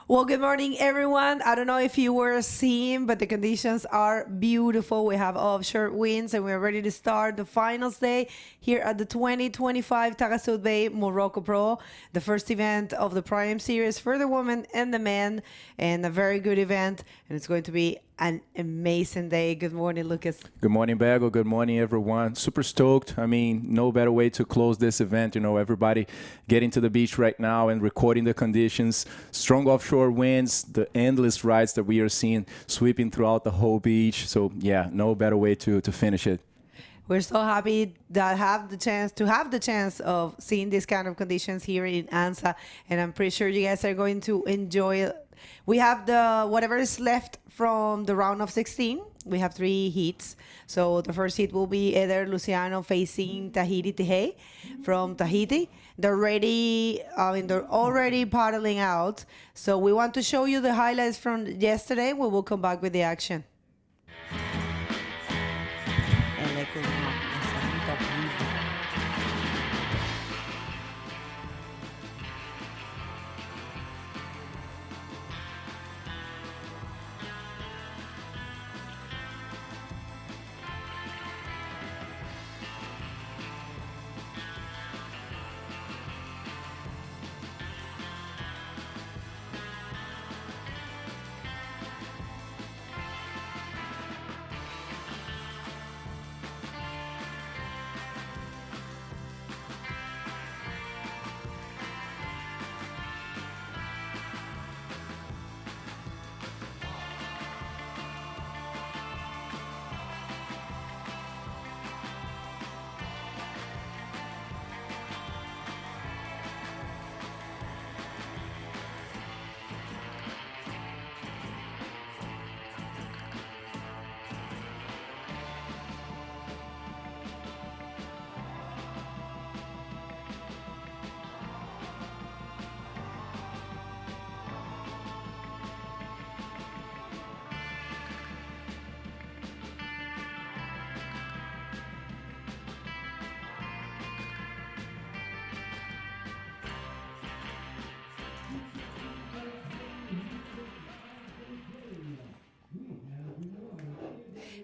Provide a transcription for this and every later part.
Well, good morning, everyone. I don't know if you were seeing, but the conditions are beautiful. We have offshore winds, and we're ready to start the finals day here at the 2025 Taghazout Bay Morocco Pro, the first event of the Prime Series for the women and the men, and a very good event, and it's going to be an amazing day. Good morning, Lucas. Good morning, Bago. Good morning, everyone. Super stoked. I mean, no better way to close this event. You know, everybody getting to the beach right now and recording the conditions. Strong offshore winds, the endless rides that we are seeing sweeping throughout the whole beach. So, yeah, no better way to finish it. We're so happy that have the chance of seeing these kind of conditions here in Anza, and I'm pretty sure you guys are going to enjoy it. We have the whatever is left from the round of 16. We have 3 heats. So the first heat will be Eder Luciano facing Tahiti Tehe from Tahiti. They're ready. They're already paddling out. So we want to show you the highlights from yesterday. We will come back with the action.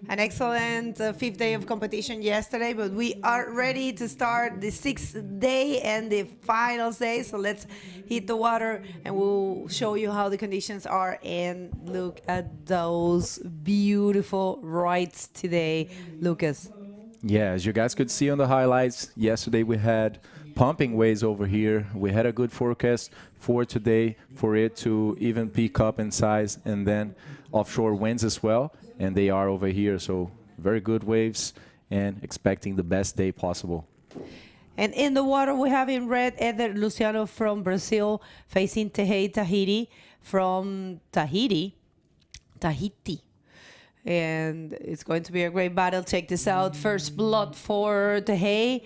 An excellent 5th day of competition yesterday, but we are ready to start the 6th day and the finals day. So let's hit the water and we'll show you how the conditions are. And look at those beautiful rides today, Lucas. Yeah, as you guys could see on the highlights, yesterday we had pumping waves over here. We had a good forecast for today for it to even peak up in size, and then offshore winds as well. And they are over here, so very good waves and expecting the best day possible. And in the water, we have in red Eder Luciano from Brazil facing Tehe Tahiti from Tahiti. And it's going to be a great battle. Check this out. First blood for Tehe.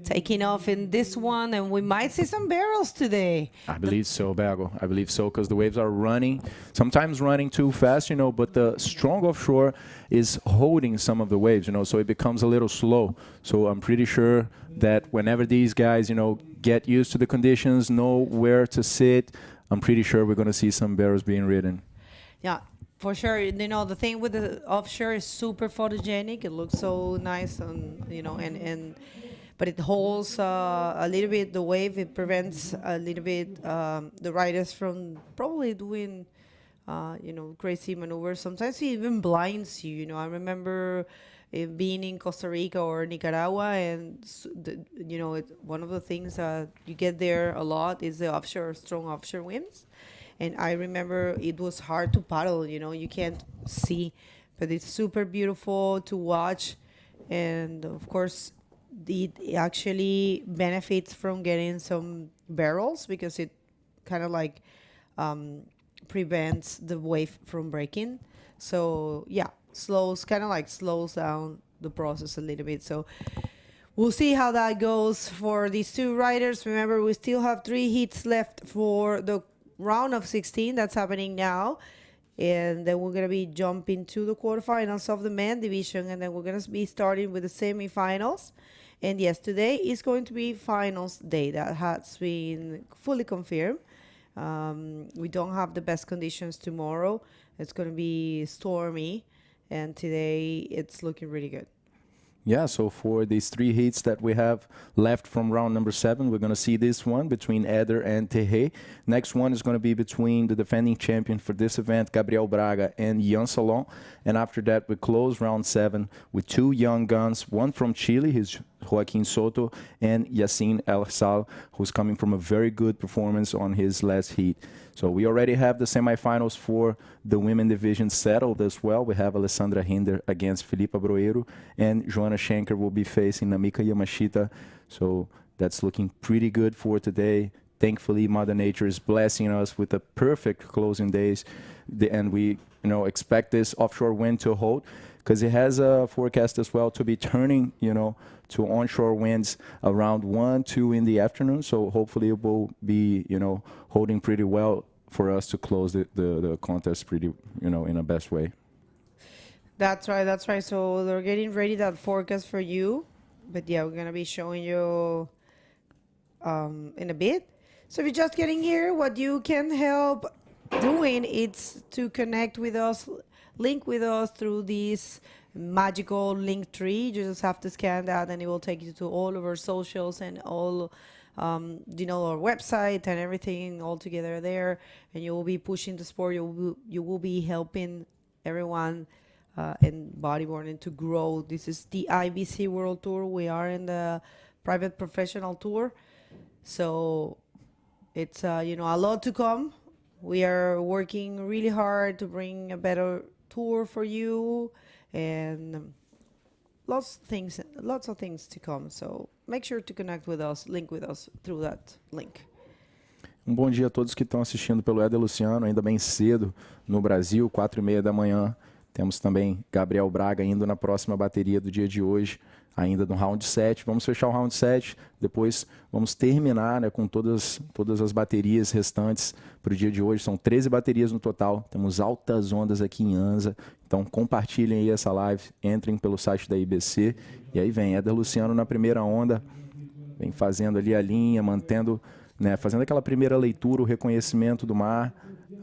Taking off in this one, and we might see some barrels today. I believe so, Bago. I believe so, because the waves are running, sometimes running too fast, you know, but the strong offshore is holding some of the waves, you know, so it becomes a little slow. So I'm pretty sure that whenever these guys, you know, get used to the conditions, know where to sit, I'm pretty sure we're going to see some barrels being ridden. Yeah. For sure, you know, the thing with the offshore is super photogenic. It looks so nice, and you know, but it holds a little bit the wave. It prevents a little bit the riders from probably doing, you know, crazy maneuvers. Sometimes it even blinds you. You know, I remember being in Costa Rica or Nicaragua, and you know, one of the things that you get there a lot is the strong offshore winds. And I remember it was hard to paddle, you know, you can't see, but it's super beautiful to watch. And of course, it actually benefits from getting some barrels because it kind of like prevents the wave from breaking. So yeah, slows down the process a little bit. So we'll see how that goes for these 2 riders. Remember, we still have 3 heats left for the round of 16 that's happening now, and then we're going to be jumping to the quarterfinals of the men division, and then we're going to be starting with the semifinals. And yes, today is going to be finals day. That has been fully confirmed. We don't have the best conditions tomorrow. It's going to be stormy, and today it's looking really good. Yeah, so for these 3 heats that we have left from round number 7, we're going to see this one between Eder and Tehe. Next one is going to be between the defending champion for this event, Gabriel Braga, and Ian Salon. And after that, we close round 7 with 2 young guns, one from Chile, he's Joaquin Soto, and Yassin El Sal, who's coming from a very good performance on his last heat. So we already have the semifinals for the women division settled as well. We have Alessandra Hinder against Filipa Broeiro, and Joanna Schenker will be facing Namika Yamashita. So that's looking pretty good for today. Thankfully, Mother Nature is blessing us with a perfect closing days, and we expect this offshore wind to hold, because it has a forecast as well to be turning, to onshore winds around 1, 2 in the afternoon. So hopefully it will be, holding pretty well for us to close the contest pretty, in a best way. That's right, that's right. So they're getting ready that forecast for you. But yeah, we're going to be showing you in a bit. So if you're just getting here, what you can help doing is to connect with us, link with us through this magical link tree. You just have to scan that and it will take you to all of our socials and all our website and everything all together there, and you will be pushing the sport. You will be helping everyone in bodyboarding to grow. This is the IBC World Tour. We are in the private professional tour, so it's a lot to come. We are working really hard to bring a better tour for you, and lots of things to come. So make sure to connect with us, link with us through that link. Bom dia a todos que estão assistindo pelo Éder Luciano, ainda bem cedo no Brasil, 4h30 da manhã. Temos também Gabriel Braga indo na próxima bateria do dia de hoje, ainda no round 7. Vamos fechar o round 7, depois vamos terminar, com todas as baterias restantes para o dia de hoje. São 13 baterias no total, temos altas ondas aqui em Anza. Então compartilhem aí essa live, entrem pelo site da IBC. E aí vem Éder Luciano na primeira onda, vem fazendo ali a linha, mantendo, fazendo aquela primeira leitura, o reconhecimento do mar.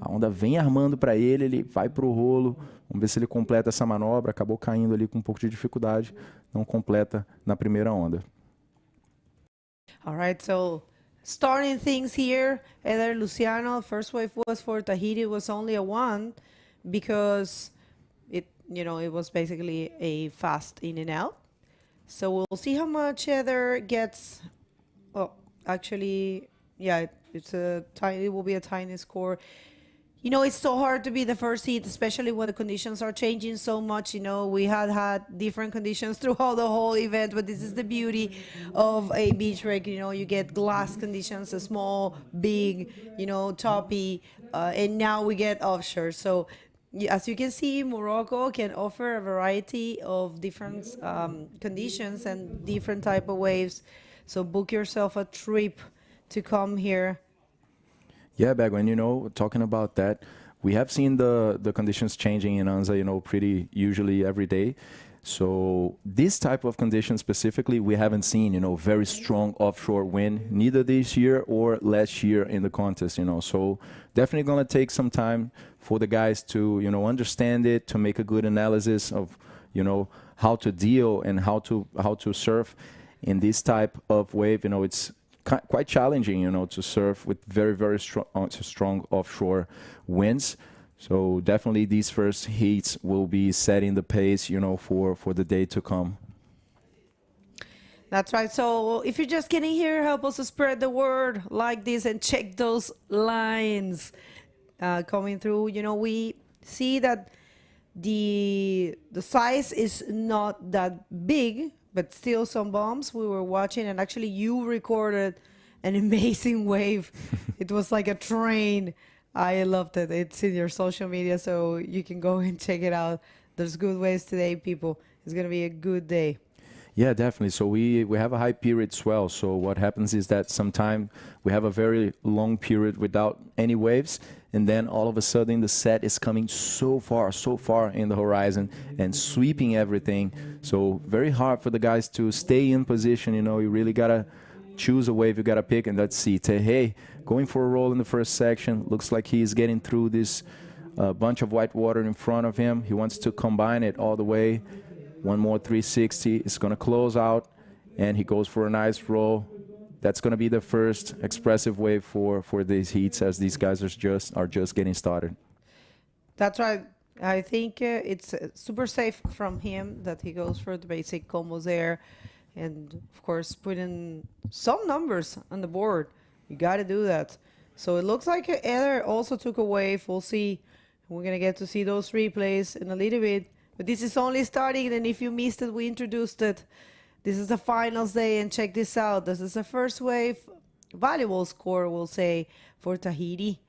A onda vem armando para ele, ele vai para o rolo. Vamos ver se ele completa essa manobra. Acabou caindo ali com um pouco de dificuldade. Não completa na primeira onda. All right, so starting things here, Eder Luciano, first wave was for Tahiti. It was only a 1 because it was basically a fast in and out. So we'll see how much Eder gets. Oh, actually, yeah, it will be a tiny score. It's so hard to be the first heat, especially when the conditions are changing so much. We had different conditions throughout the whole event, but this is the beauty of a beach break. You get glass conditions, small, big, toppy, and now we get offshore. So as you can see, Morocco can offer a variety of different conditions and different type of waves. So book yourself a trip to come here. Yeah, Bago, and talking about that, we have seen the conditions changing in Anza, pretty usually every day. So this type of conditions specifically, we haven't seen, very strong offshore wind, neither this year or last year in the contest, So definitely going to take some time for the guys to, understand it, to make a good analysis of, how to deal and how to surf in this type of wave. It's quite challenging, to surf with very, very strong offshore winds. So definitely these first heats will be setting the pace, for the day to come. That's right. So if you're just getting here, help us to spread the word like this and check those lines coming through. We see that the size is not that big, but still some bombs we were watching, and actually you recorded an amazing wave. It was like a train. I loved it. It's in your social media, so you can go and check it out. There's good waves today, people. It's going to be a good day. Yeah, definitely. So we have a high period swell. So what happens is that sometimes we have a very long period without any waves, and then all of a sudden the set is coming so far in the horizon and sweeping everything. So very hard for the guys to stay in position. You really gotta choose a wave, you gotta pick. And let's see, Tehe going for a roll in the first section. Looks like he's getting through this bunch of white water in front of him. He wants to combine it all the way. One more 360. It's going to close out, and he goes for a nice roll. That's going to be the first expressive wave for these heats, as these guys are just getting started. That's right. I think it's super safe from him that he goes for the basic combos there, and of course putting some numbers on the board. You got to do that. So it looks like Eder also took a wave. We'll see. We're gonna get to see those replays in a little bit. But this is only starting, and if you missed it, we introduced it. This is the finals day, and check this out. This is the first wave valuable score, we'll say, for Tahiti.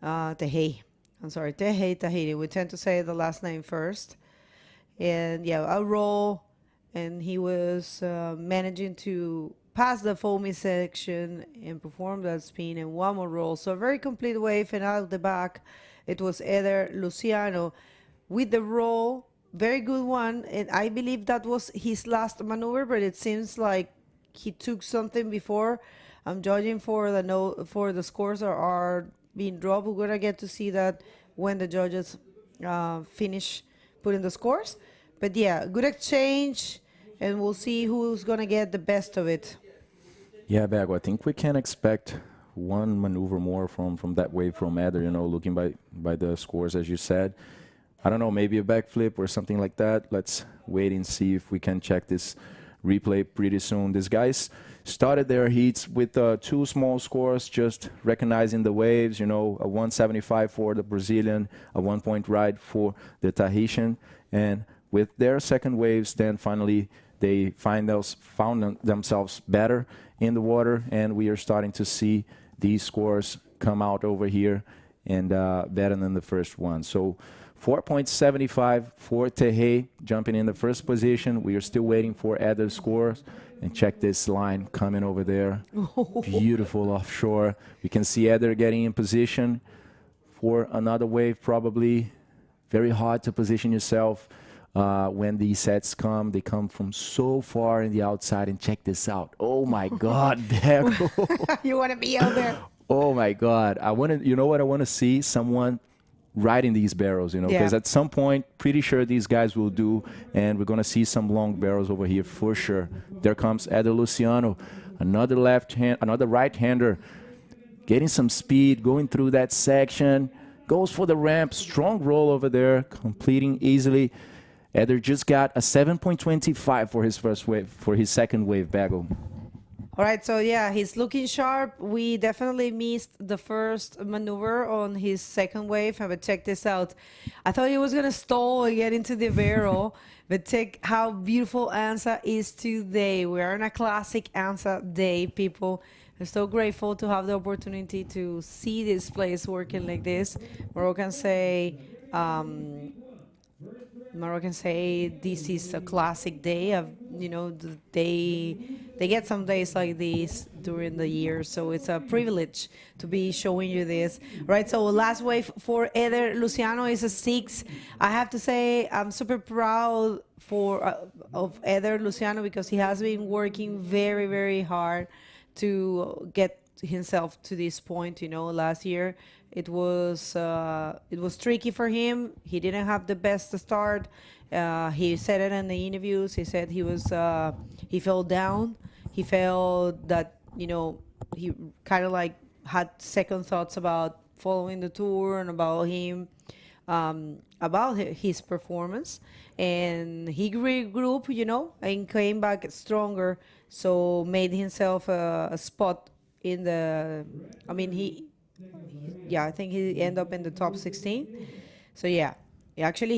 I'm sorry, Tahiti. We tend to say the last name first. And yeah, a roll, and he was managing to pass the foamy section and perform that spin and one more roll. So a very complete wave, and out the back, it was Eder Luciano with the roll. Very good one, and I believe that was his last maneuver, but it seems like he took something before. I'm judging for the scores are being dropped. We're gonna get to see that when the judges finish putting the scores. But yeah, good exchange, and we'll see who's gonna get the best of it. Yeah, Bago, I think we can expect one maneuver more from that wave from Eder, you know, looking by the scores, as you said. I don't know, maybe a backflip or something like that. Let's wait and see if we can check this replay pretty soon. These guys started their heats with two small scores, just recognizing the waves, you know, a 175 for the Brazilian, a 1-point ride for the Tahitian. And with their second waves, then finally they found themselves better in the water, and we are starting to see these scores come out over here and better than the first one. So 4.75 for Tehe, jumping in the first position. We are still waiting for Eder's scores. And check this line coming over there. Beautiful offshore. We can see Eder getting in position for another wave, probably. Very hard to position yourself when these sets come. They come from so far in the outside. And check this out. Oh, my God, Beco. You want to be out there? Oh, my God. You know what I want to see? Someone riding these barrels, you know, because at some point, pretty sure these guys will do, and we're going to see some long barrels over here for sure. There comes Eder Luciano, another right-hander, getting some speed, going through that section, goes for the ramp, strong roll over there, completing easily. Eder just got a 7.25 for his first wave, for his second wave, Bago. All right, so yeah, he's looking sharp. We definitely missed the first maneuver on his second wave. But check this out. I thought he was going to stall and get into the barrel, but check how beautiful Anza is today. We are on a classic Anza day, people. I'm so grateful to have the opportunity to see this place working like this. Moroccans say this is a classic day. They get some days like these during the year, so it's a privilege to be showing you this. Right, so last wave for Eder Luciano is a 6. I have to say I'm super proud of Eder Luciano because he has been working very, very hard to get himself to this point. You know, last year it was tricky for him. He didn't have the best start. He said it in the interviews. He said he fell down. He felt that, you know, he kind of like had second thoughts about following the tour and about his performance. And he regrouped, you know, and came back stronger. So made himself a spot in the, I think he ended up in the top 16. So yeah, actually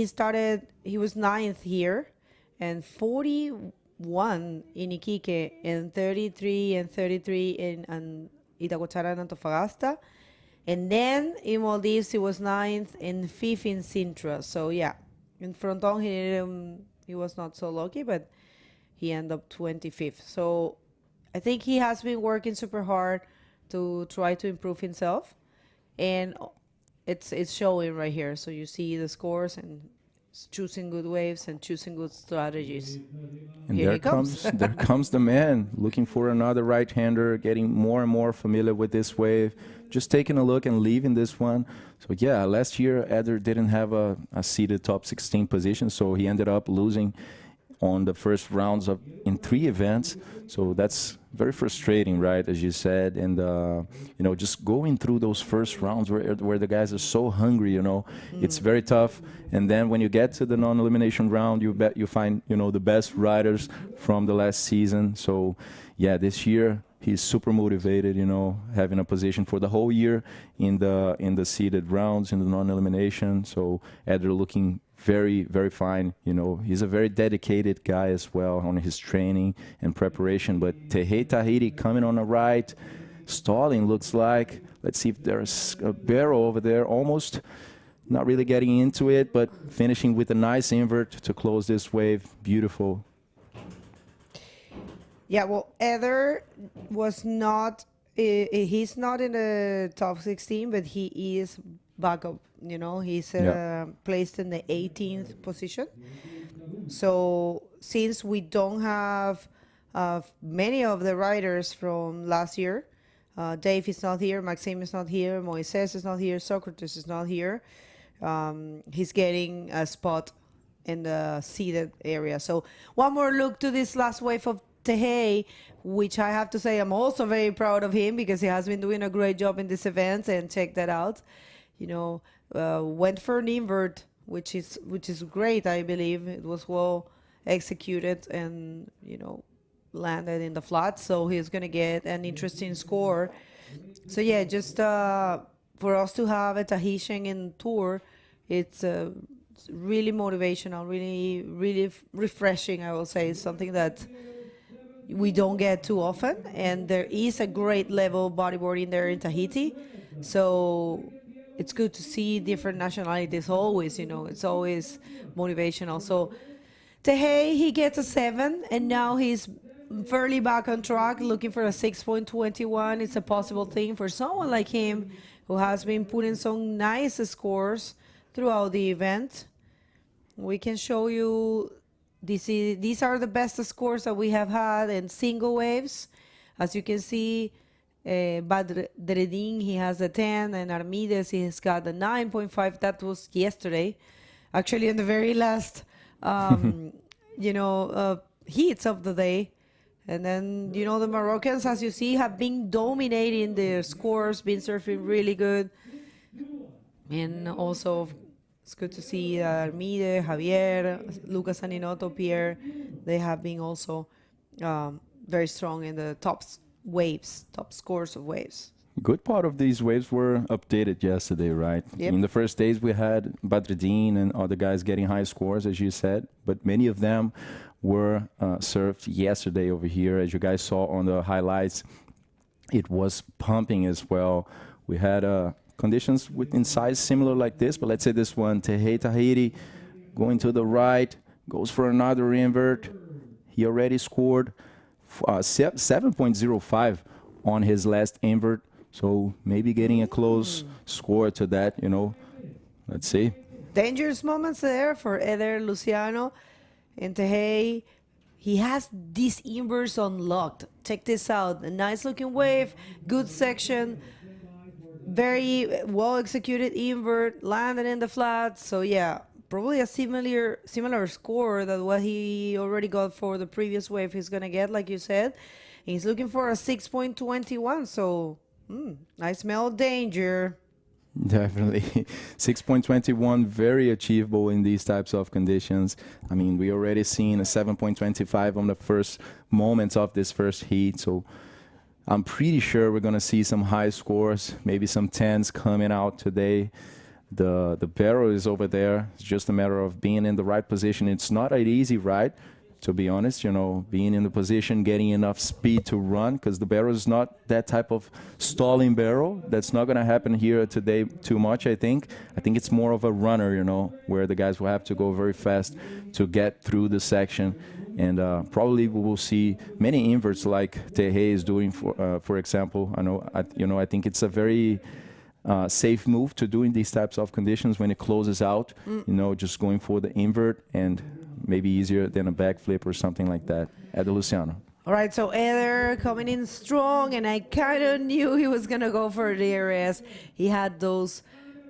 he was 9th here and 41 in Iquique and 33 in Itacochara and Antofagasta. And then in Maldives he was 9th and 5th in Sintra. So yeah, in Fronton he was not so lucky, but he ended up 25th. So I think he has been working super hard to try to improve himself, and it's showing right here. So you see the scores, and choosing good waves and choosing good strategies. And Here there he comes. there comes the man looking for another right-hander, getting more and more familiar with this wave, just taking a look and leaving this one. So yeah, last year Eder didn't have a seeded top 16 position, so he ended up losing on the first rounds in 3 events. So that's very frustrating, right, as you said. And you know, just going through those first rounds where the guys are so hungry, you know, it's very tough. And then when you get to the non-elimination round, you find, you know, the best riders from the last season. So yeah, this year he's super motivated, you know, having a position for the whole year in the seeded rounds, in the non-elimination. So Eder looking very, very fine. You know, he's a very dedicated guy as well on his training and preparation. But Tehei Tahiri coming on the right, stalling looks like. Let's see if there's a barrel over there, almost not really getting into it, but finishing with a nice invert to close this wave. Beautiful. Yeah, well, Eder was not, he's not in the top 16, but he is backup. You know, he's placed in the 18th position. So since we don't have many of the riders from last year, Dave is not here, Maxime is not here, Moises is not here, Socrates is not here, he's getting a spot in the seated area. So one more look to this last wave of Tehei, which I have to say I'm also very proud of him because he has been doing a great job in this event, and check that out. You know, went for an invert, which is great. I believe it was well executed and, you know, landed in the flat. So he's gonna get an interesting score. So yeah, just for us to have a Tahitian in tour, it's really motivational, really refreshing. I will say it's something that we don't get too often, and there is a great level bodyboarding there in Tahiti. So it's good to see different nationalities always, you know, it's always motivational. So Tehei, he gets a 7, and now he's fairly back on track, looking for a 6.21. It's a possible thing for someone like him who has been putting some nice scores throughout the event. We can show you, these are the best scores that we have had in single waves. As you can see, Badreddin, he has a 10, and Armides, he has got a 9.5. That was yesterday, actually, in the very last, you know, heats of the day. And then, you know, the Moroccans, as you see, have been dominating their scores, been surfing really good. And also, it's good to see Armide, Javier, Lucas Aninotto, Pierre. They have been also very strong in the top scores of waves. Good part of these waves were updated yesterday, right? Yep. In the first days, we had Badreddin and other guys getting high scores, as you said, but many of them were surfed yesterday over here. As you guys saw on the highlights, it was pumping as well. We had conditions in size similar like this, but let's say this one, Tehei Tahiri, going to the right, goes for another invert. He already scored 7.05 on his last invert, so maybe getting a close score to that, you know. Let's see. Dangerous moments there for Eder, Luciano, and Tehei. He has these inverts unlocked. Check this out. A nice looking wave, good section, very well executed invert, landed in the flat. So yeah, probably a similar score than what he already got for the previous wave he's gonna get, like you said. He's looking for a 6.21, so I smell danger. Definitely. 6.21, very achievable in these types of conditions. I mean, we already seen a 7.25 on the first moments of this first heat, so I'm pretty sure we're going to see some high scores, maybe some 10s coming out today. The barrel is over there. It's just a matter of being in the right position. It's not an easy ride, to be honest, you know, being in the position, getting enough speed to run, because the barrel is not that type of stalling barrel. That's not going to happen here today too much, I think. I think it's more of a runner, you know, where the guys will have to go very fast to get through the section. And probably we will see many inverts like Tehei is doing, for example. I think it's a very safe move to do in these types of conditions when it closes out. You know, just going for the invert and maybe easier than a backflip or something like that. Eder Luciano. All right, so Eder coming in strong, and I kind of knew he was going to go for the DRS. He had those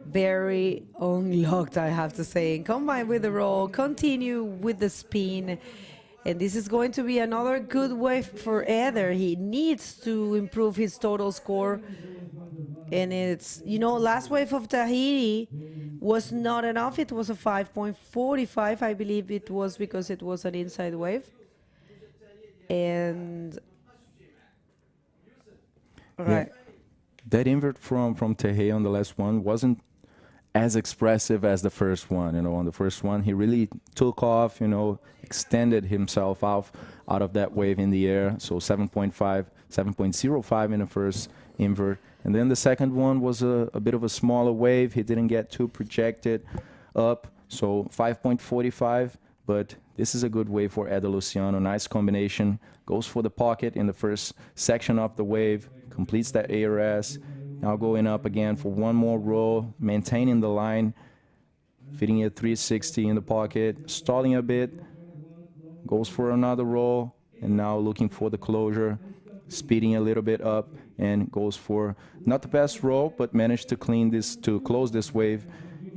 very unlocked, I have to say. And combined with the roll, continue with the spin. And this is going to be another good wave for Eder. He needs to improve his total score. And it's, you know, last wave of Tahiti was not enough. It was a 5.45. I believe it was because it was an inside wave. And all right. Yeah. That invert from Tehe on the last one wasn't as expressive as the first one. You know, on the first one, he really took off, you know, extended himself out of that wave in the air. So 7.05 in the first invert. And then the second one was a bit of a smaller wave. He didn't get too projected up. So 5.45, but this is a good wave for Eder Luciano. Nice combination. Goes for the pocket in the first section of the wave, completes that ARS. Now going up again for one more roll, maintaining the line, fitting a 360 in the pocket, stalling a bit, goes for another roll, and now looking for the closure, speeding a little bit up, and goes for not the best roll, but managed to close this wave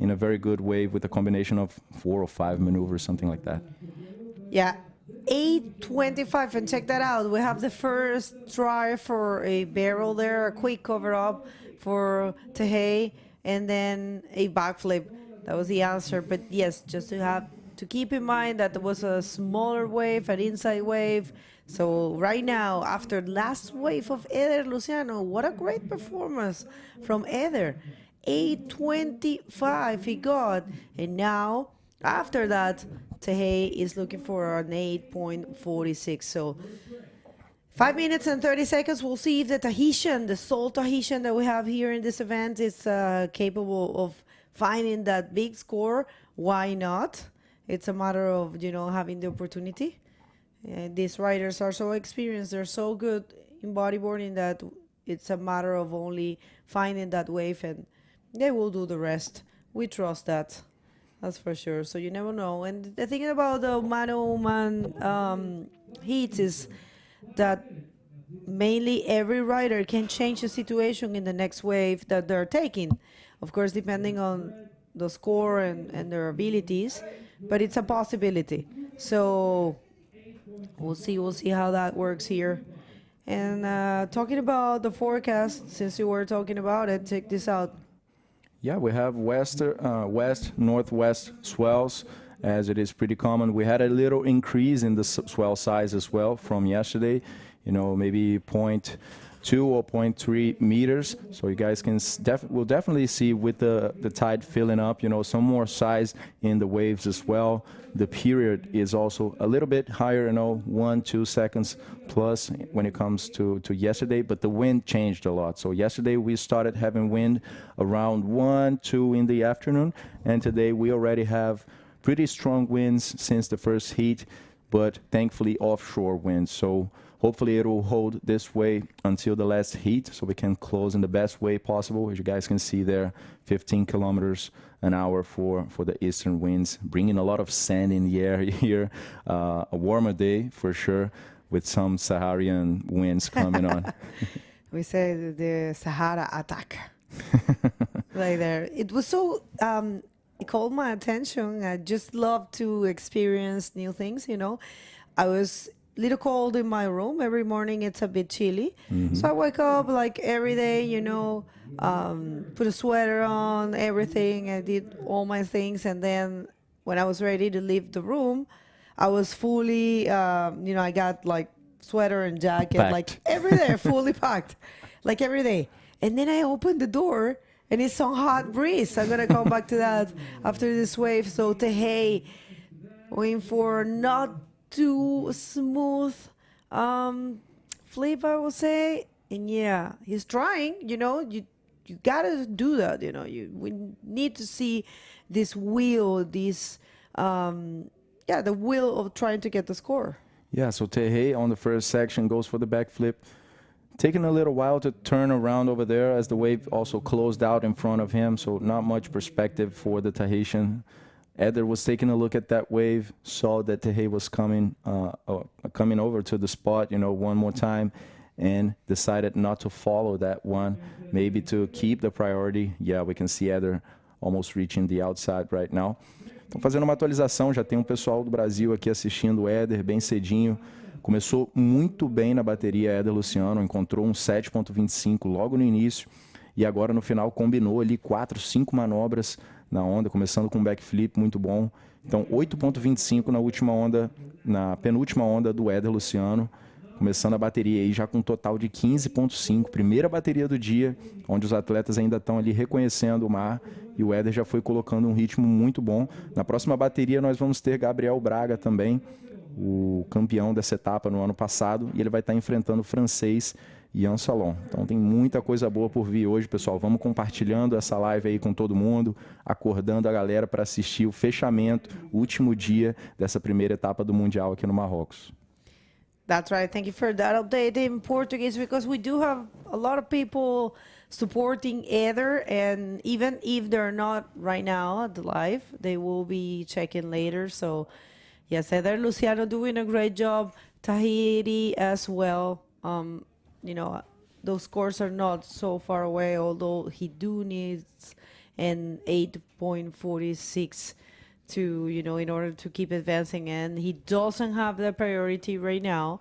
in a very good wave with a combination of 4 or 5 maneuvers, something like that. Yeah, 8.25, and check that out. We have the first try for a barrel there, a quick cover up for Tehe, and then a backflip. That was the answer. But yes, just to have to keep in mind that there was a smaller wave, an inside wave. So right now, after last wave of Eder Luciano, what a great performance from Eder. 8.25 he got, and now after that Tehe is looking for an 8.46. So 5 minutes and 30 seconds. We'll see if the Tahitian, the sole Tahitian that we have here in this event, is capable of finding that big score. Why not? It's a matter of, you know, having the opportunity. These riders are so experienced, they're so good in bodyboarding that it's a matter of only finding that wave, and they will do the rest. We trust that. That's for sure. So you never know. And the thing about the man-on-man heats is that mainly every rider can change the situation in the next wave that they're taking. Of course, depending on the score and their abilities, but it's a possibility. So we'll see how that works here. And talking about the forecast, since you were talking about it, check this out. Yeah, we have west, northwest swells, as it is pretty common. We had a little increase in the swell size as well from yesterday, you know, maybe 0.2 or 0.3 meters. So you guys can will definitely see with the tide filling up, you know, some more size in the waves as well. The period is also a little bit higher, you know, 1-2 seconds plus when it comes to yesterday, but the wind changed a lot. So yesterday we started having wind around 1-2 in the afternoon, and today we already have pretty strong winds since the first heat, but thankfully offshore winds. So hopefully it will hold this way until the last heat, so we can close in the best way possible. As you guys can see there, 15 kilometers an hour for the eastern winds, bringing a lot of sand in the air here. A warmer day for sure, with some Saharan winds coming on. We say the Sahara attack. Like there. It was so, it called my attention. I just love to experience new things, you know. I was little cold in my room. Every morning it's a bit chilly. So I wake up like every day, you know, put a sweater on, everything. I did all my things. And then when I was ready to leave the room, I was fully, you know, I got like sweater and jacket, packed. like every day, fully packed, like every day. And then I opened the door and it's some hot breeze. I'm going to come back to that after this wave. So Tehe, waiting for not too smooth flip, I will say. And yeah, he's trying, you know, you gotta do that, you know. We need to see this will, this the will of trying to get the score. Yeah, so Tehe on the first section goes for the backflip, taking a little while to turn around over there as the wave also closed out in front of him, so not much perspective for the Tahitian. Eder was taking a look at that wave, saw that Tehe was coming over to the spot, you know, one more time, and decided not to follow that one, maybe to keep the priority. Yeah, we can see Eder almost reaching the outside right now. Estão fazendo uma atualização, já tem um pessoal do Brasil aqui assistindo o Eder bem cedinho. Começou muito bem na bateria, Eder Luciano, encontrou um 7.25 logo no início e agora no final combinou ali 4, 5 manobras na onda, começando com um backflip muito bom. Então 8.25 na última onda, na penúltima onda do Eder Luciano, começando a bateria aí já com um total de 15.5, primeira bateria do dia, onde os atletas ainda estão ali reconhecendo o mar e o Eder já foi colocando um ritmo muito bom. Na próxima bateria nós vamos ter Gabriel Braga também, o campeão dessa etapa no ano passado, e ele vai estar enfrentando o francês Ian Salon. Então tem muita coisa boa por vir hoje, pessoal. Vamos compartilhando essa live aí com todo mundo, acordando a galera para assistir o fechamento, o último dia dessa primeira etapa do Mundial aqui no Marrocos. That's right. Thank you for that update in Portuguese, because we do have a lot of people supporting Eder, and even if they're not right now at the live, they will be checking later. So yes, Eder Luciano doing a great job. Tahiti as well. You know, those scores are not so far away, although he do needs an 8.46 to, you know, in order to keep advancing, and he doesn't have the priority right now,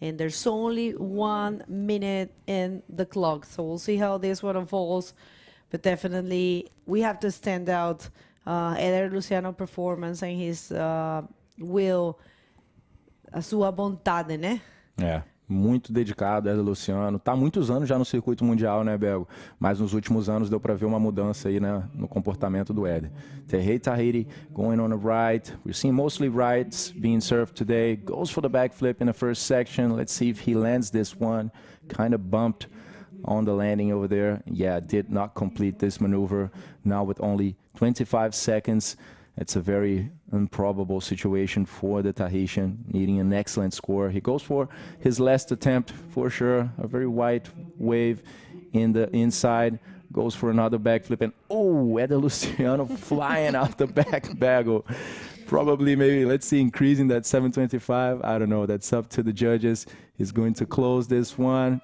and there's only 1 minute in the clock, so we'll see how this one unfolds. But definitely we have to stand out Eder Luciano performance and his will, a sua vontade, né? É. Muito dedicado, Eder Luciano. Tá há muitos anos já no circuito mundial, né, Bego? Mas nos últimos anos deu para ver uma mudança aí, né, no comportamento do Eder. Tehe Tahiti going on the right. We're seeing mostly rights being served today. Goes for the backflip in the first section. Let's see if he lands this one. Kind of bumped on the landing over there. Yeah, did not complete this maneuver. Now with only 25 seconds. It's a very improbable situation for the Tahitian, needing an excellent score. He goes for his last attempt, for sure. A very wide wave in the inside. Goes for another backflip. And, oh, Eder Luciano flying out the back bagel. Probably, maybe, let's see, increasing that 725. I don't know. That's up to the judges. He's going to close this one.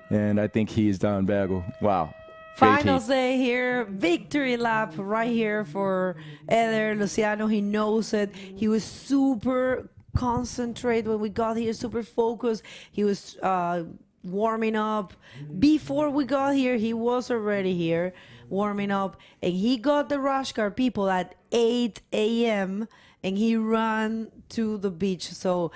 And I think he's done, Bagel. Wow. Finals day here, victory lap right here for Eder Luciano. He knows it. He was super concentrated when we got here, super focused. He was warming up. Before we got here, he was already here warming up. And he got the rush car people at 8 a.m. and he ran to the beach. So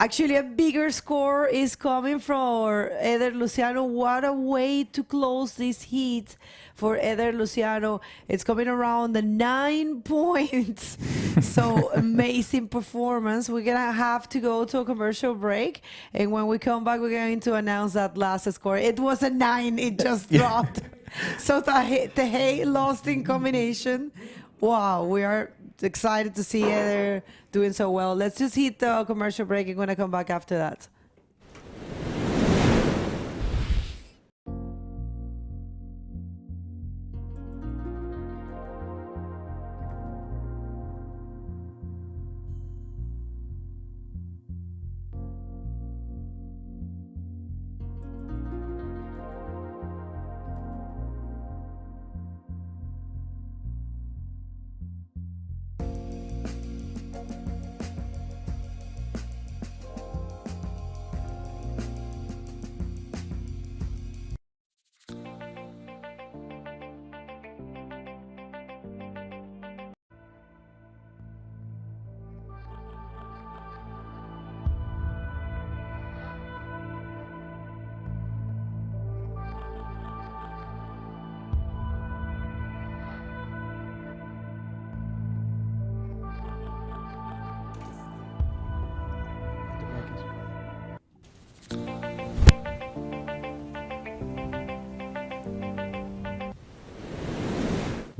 actually, a bigger score is coming from Eder Luciano. What a way to close this heat for Eder Luciano. It's coming around the 9 points. So amazing performance. We're going to have to go to a commercial break. And when we come back, we're going to announce that last score. It was a 9. It just dropped. So Tehe lost in combination. Wow, we are excited to see Eder doing so well. Let's just hit the commercial break and we're going to come back after that.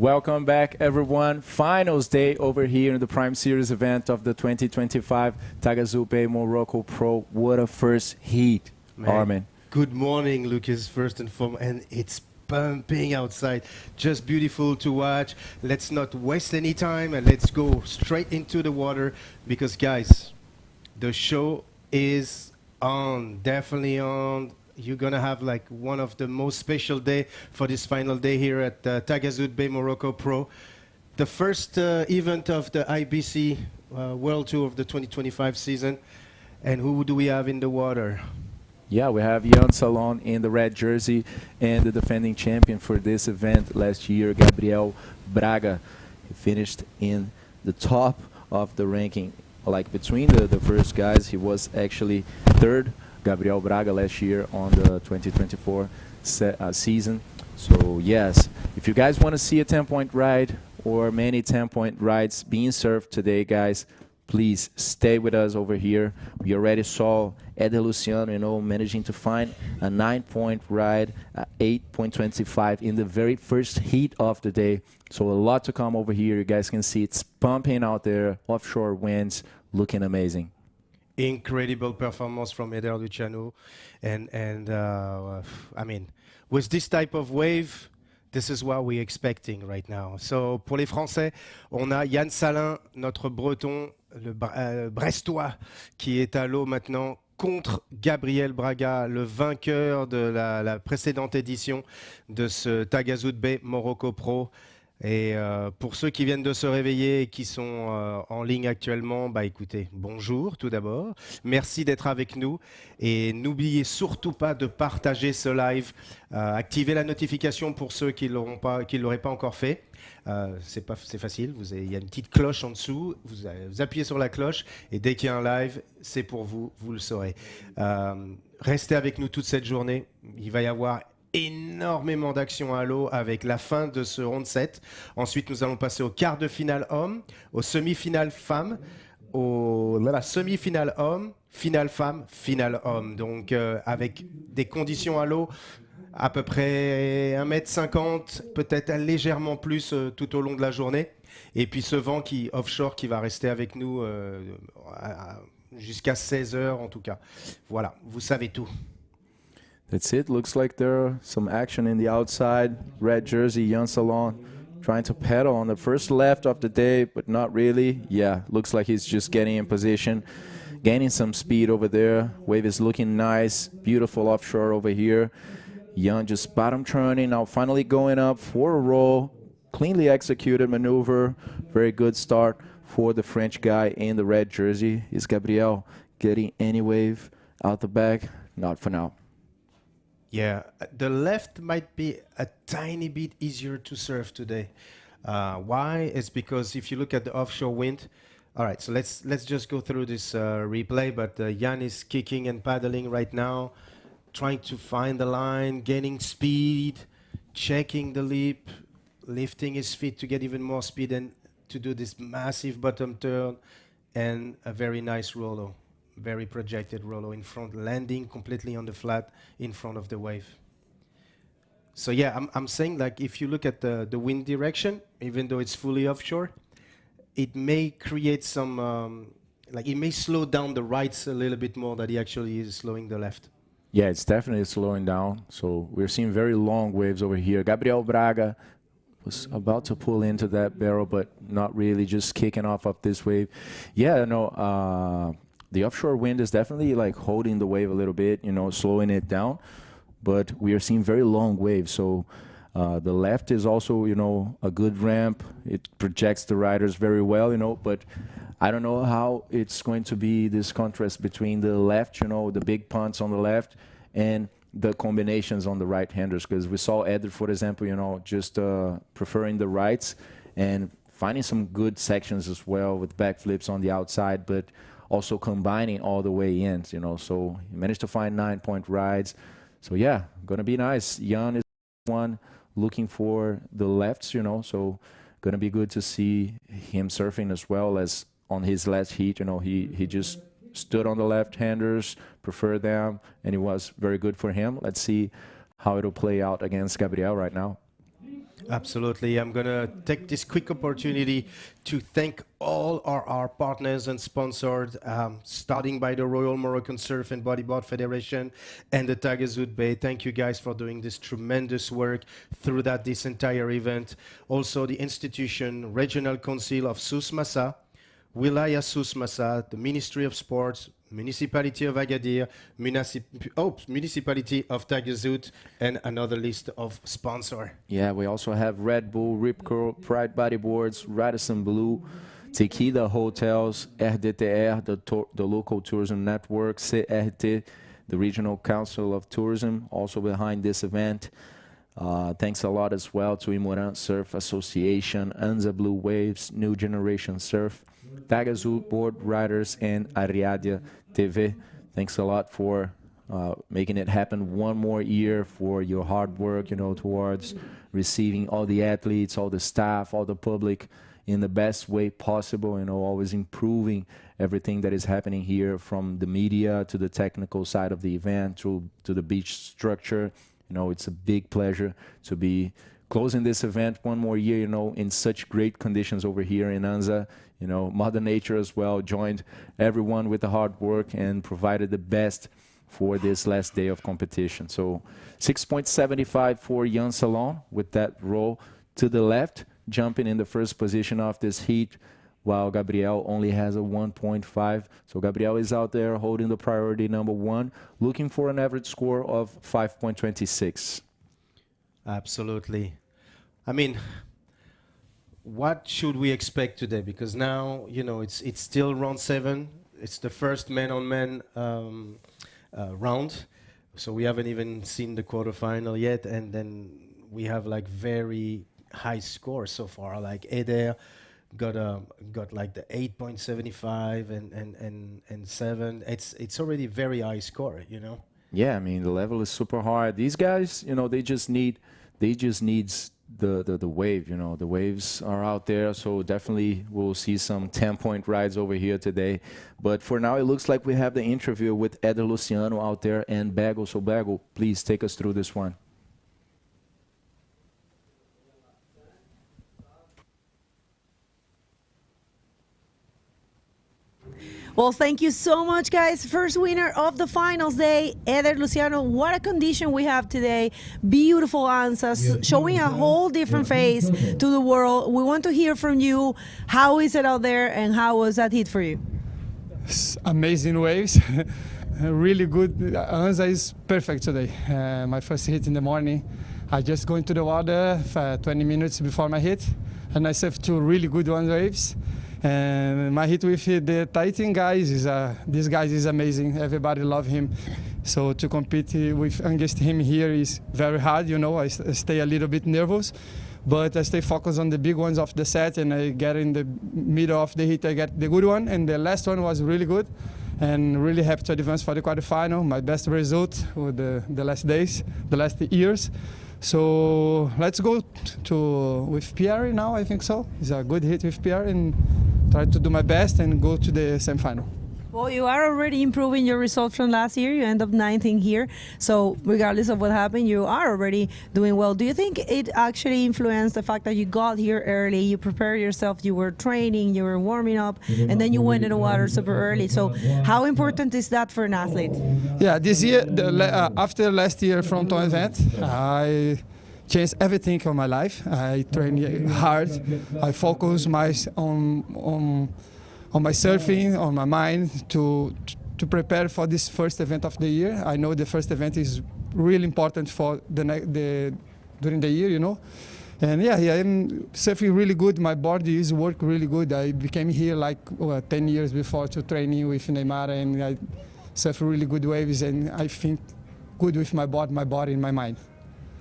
Welcome back, everyone. Finals day over here in the Prime Series event of the 2025 Taghazout Morocco Pro. What a first heat, Man. Armin. Good morning, Lucas, first and foremost. And it's pumping outside. Just beautiful to watch. Let's not waste any time and let's go straight into the water because, guys, the show is on, definitely on. You're going to have like one of the most special day for this final day here at Taghazout Bay Morocco Pro. The first event of the IBC World Tour of the 2025 season. And who do we have in the water? Yeah, we have Jan Salon in the red jersey and the defending champion for this event last year, Gabriel Braga. He finished in the top of the ranking. Like between the first guys, he was actually third, Gabriel Braga, last year on the 2024 season. So yes, if you guys want to see a 10-point ride or many 10-point rides being surfed today, guys, please stay with us over here. We already saw Eder Luciano, managing to find a 9-point ride, 8.25 in the very first heat of the day. So a lot to come over here. You guys can see it's pumping out there, offshore winds, looking amazing. Incredible performance from Eder Luciano. And I mean, with this type of wave, this is what we're expecting right now. So, pour les Français, on a Yann Salin, notre Breton, le Brestois, qui est à l'eau maintenant contre Gabriel Braga, le vainqueur de la précédente édition de ce Taghazout Bay Morocco Pro. Et pour ceux qui viennent de se réveiller et qui sont en ligne actuellement, bah écoutez, bonjour tout d'abord. Merci d'être avec nous et n'oubliez surtout pas de partager ce live. Activez la notification pour ceux qui ne l'auraient pas encore fait. C'est facile, il y a une petite cloche en dessous, vous appuyez sur la cloche et dès qu'il y a un live, c'est pour vous, vous le saurez. Restez avec nous toute cette journée, il va y avoir énormément d'actions à l'eau avec la fin de ce round 7. Ensuite, nous allons passer au quart de finale hommes, aux semi-finales femmes, la semi-finale homme, finale femme, finale homme. Donc, avec des conditions à l'eau à peu près 1,50 m, peut-être légèrement plus tout au long de la journée. Et puis ce vent offshore qui va rester avec nous jusqu'à 16 h en tout cas. Voilà, vous savez tout. That's it. Looks like there's some action in the outside. Red jersey, Jan Salon, trying to pedal on the first left of the day, but not really. Yeah, looks like he's just getting in position, gaining some speed over there. Wave is looking nice. Beautiful offshore over here. Jan just bottom turning, now finally going up for a roll. Cleanly executed maneuver. Very good start for the French guy in the red jersey. Is Gabriel getting any wave out the back? Not for now. Yeah, the left might be a tiny bit easier to surf today. Why? It's because if you look at the offshore wind, all right, so let's just go through this replay, but Jan is kicking and paddling right now, trying to find the line, gaining speed, checking the leap, lifting his feet to get even more speed and to do this massive bottom turn and a very nice rollo. Very projected rollo in front, landing completely on the flat in front of the wave. So yeah, I'm saying like if you look at the wind direction, even though it's fully offshore, it may create some, like it may slow down the rights a little bit more than he actually is slowing the left. Yeah, it's definitely slowing down. So we're seeing very long waves over here. Gabriel Braga was about to pull into that barrel, but not really, just kicking off of this wave. Yeah, no, the offshore wind is definitely like holding the wave a little bit, slowing it down. But we are seeing very long waves. So the left is also, a good ramp. It projects the riders very well, but I don't know how it's going to be this contrast between the left, the big punts on the left and the combinations on the right-handers. Because we saw Eder, for example, just preferring the rights and finding some good sections as well with backflips on the outside, but also combining all the way in, so he managed to find 9-point rides. So yeah, gonna be nice. Jan is one looking for the lefts, so gonna be good to see him surfing as well as on his last heat. He just stood on the left-handers, preferred them, and it was very good for him. Let's see how it'll play out against Gabriel right now. Absolutely. I'm going to take this quick opportunity to thank all our partners and sponsors, starting by the Royal Moroccan Surfing and Bodyboard Federation and the Taghazout Bay. Thank you guys for doing this tremendous work through this entire event. Also, the institution, Regional Council of Souss Massa, Wilaya Souss Massa, the Ministry of Sports, Municipality of Agadir, Municipality of Taghazout, and another list of sponsors. Yeah, we also have Red Bull, Rip Curl, Pride Bodyboards, Radisson Blue, Tequila Hotels, RDTR, the local tourism network, CRT, the Regional Council of Tourism, also behind this event. Thanks a lot as well to Imoran Surf Association, Anza Blue Waves, New Generation Surf, Taghazout Board Riders, and Ariadia TV. Thanks a lot for making it happen one more year, for your hard work, towards receiving all the athletes, all the staff, all the public in the best way possible, always improving everything that is happening here, from the media to the technical side of the event to the beach structure. It's a big pleasure to be closing this event one more year, in such great conditions over here in Anza. Mother Nature as well joined everyone with the hard work and provided the best for this last day of competition. So 6.75 for Jan Salon with that roll to the left, jumping in the first position of this heat, while Gabriel only has a 1.5. So Gabriel is out there holding the priority number 1, looking for an average score of 5.26. Absolutely. I mean, what should we expect today? Because now, it's still round 7. It's the first man-on-man round. So we haven't even seen the quarterfinal yet. And then we have very high scores so far. Like Eder got like the 8.75 and 7. It's already very high score, Yeah, I mean, the level is super hard. These guys, they just need the wave, the waves are out there, so definitely we'll see some 10-point rides over here today. But for now, it looks like we have the interview with Eder Luciano out there and Bagel. So Bagel, please take us through this one. Well, thank you so much, guys. First winner of the finals day, Eder Luciano. What a condition we have today. Beautiful answers, showing a whole different face to the world. We want to hear from you. How is it out there, and how was that hit for you? Amazing waves. Really good. Anza is perfect today. My first hit in the morning. I just go into the water 20 minutes before my hit, and I surfed 2 really good waves. And my hit with the Titan guys this guy is amazing. Everybody love him. So to compete against him here is very hard. I stay a little bit nervous, but I stay focused on the big ones of the set, and I get in the middle of the hit. I get the good one, and the last one was really good, and really happy to advance for the quarterfinal. My best result with the last days, the last years. So let's go with Pierre now. I think so. It's a good hit with Pierre, and try to do my best and go to the semifinal. Well, you are already improving your result from last year. You end up 19th here. So regardless of what happened, you are already doing well. Do you think it actually influenced the fact that you got here early, you prepared yourself, you were training, you were warming up, and then you went in the water super early? So how important is that for an athlete? Yeah, this year, after last year frontal event, I changed everything in my life. I train hard. I focus on my surfing, on my mind to prepare for this first event of the year. I know the first event is really important for during the year, And yeah, I'm surfing really good. My body is work really good. I became here 10 years before to training with Neymar, and I surf really good waves, and I think good with my body and my mind.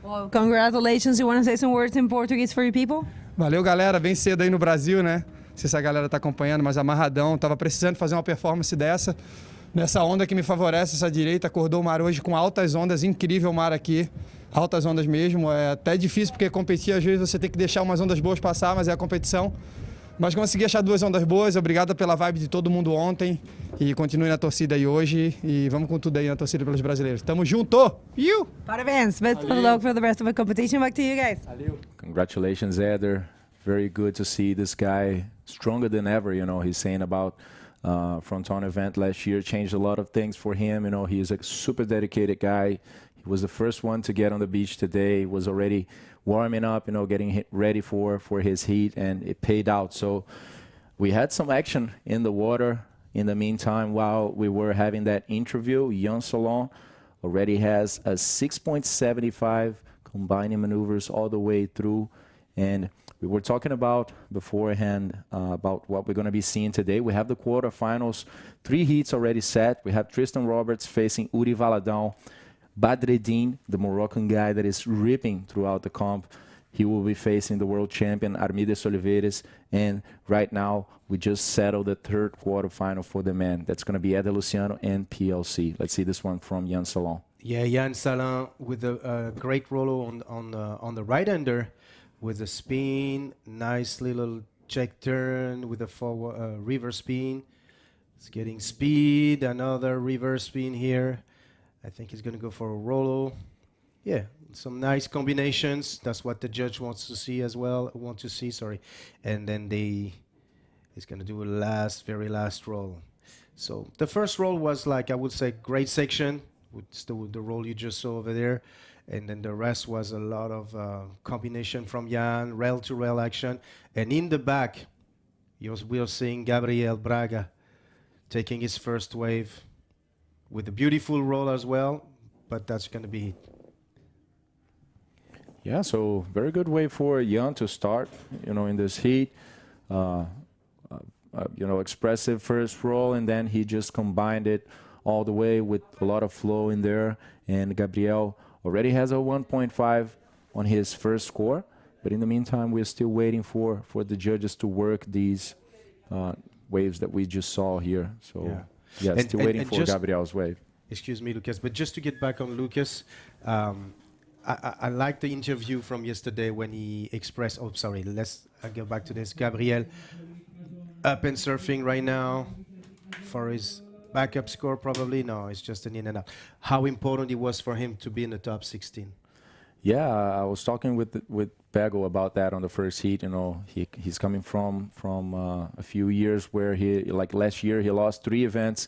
Well, congratulations. You want to say some words in Portuguese for your people? Valeu, galera. Bem cedo aí no Brasil, né? Não sei se a galera tá acompanhando, mas amarradão. Tava precisando fazer uma performance nessa onda que me favorece, essa direita. Acordou o mar hoje com altas ondas, incrível o mar aqui. Altas ondas mesmo. É até difícil, porque competir, às vezes, você tem que deixar umas ondas boas passar, mas é a competição. Mas consegui achar 2 ondas boas. Obrigado pela vibe de todo mundo ontem. E continue na torcida aí hoje. E vamos com tudo aí na torcida pelos brasileiros. Tamo junto! Parabéns. Best of luck for the rest of the competition. Back to you guys. Congratulations, Eder. Very good to see this guy stronger than ever. You know, he's saying about Fronton event last year changed a lot of things for him. You know, he is a super dedicated guy. He was the first one to get on the beach today. Was already warming up, you know, getting ready for his heat, and it paid out. So we had some action in the water. In the meantime, while we were having that interview, Jan Salon already has a 6.75 combining maneuvers all the way through. And we were talking about beforehand about what we're going to be seeing today. We have the quarterfinals, 3 heats already set. We have Tristan Roberts facing Uri Valadão. Badreddin, the Moroccan guy that is ripping throughout the comp. He will be facing the world champion, Armides Oliveira. And right now, we just settled the 3rd quarterfinal for the men. That's going to be Eder Luciano and PLC. Let's see this one from Jan Salon. Yeah, Jan Salon with a great rollo on the right-hander with a spin, nice little check turn with a forward reverse spin. It's getting speed, another reverse spin here. I think he's going to go for a rollo. Yeah, some nice combinations. That's what the judge wants to see as well. And then he's going to do a very last roll. So the first roll was like, I would say, great section with the roll you just saw over there. And then the rest was a lot of combination from Jan, rail-to-rail action. And in the back, we are seeing Gabriel Braga taking his first wave with a beautiful roll as well, but that's going to be it. Yeah, so very good way for Jan to start, you know, in this heat. You know, expressive first roll, and then he just combined it all the way with a lot of flow in there. And Gabriel already has a 1.5 on his first score, but in the meantime, we're still waiting for the judges to work these waves that we just saw here. So. Yeah, still waiting for Gabriel's wave. Excuse me, Lucas, but just to get back on Lucas, I like the interview from yesterday when he expressed, oh, sorry, I'll go back to this. Gabriel, up and surfing right now for his backup score, probably? No, it's just an in and out. How important it was for him to be in the top 16? Yeah, I was talking with Pego about that on the first heat. You know, he's coming from a few years where like last year, he lost 3 events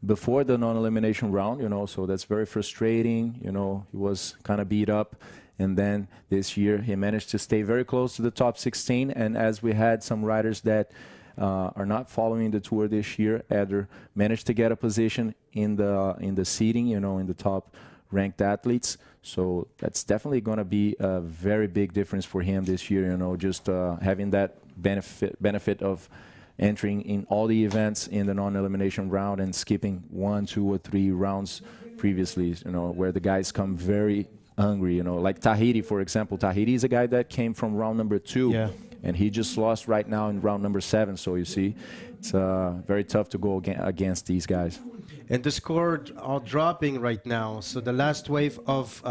before the non-elimination round. You know, so that's very frustrating. You know, he was kind of beat up, and then this year he managed to stay very close to the top 16. And as we had some riders that are not following the tour this year, Eder managed to get a position in the seating. You know, in the top ranked athletes. So that's definitely going to be a very big difference for him this year, you know, just having that benefit of entering in all the events in the non-elimination round and skipping 1, 2, or 3 rounds previously, you know, where the guys come very hungry, you know, like Tahiri, for example. Tahiri is a guy that came from round number 2, and he just lost right now in round number 7. So you see, it's very tough to go against these guys. And the scores are dropping right now. So the last wave of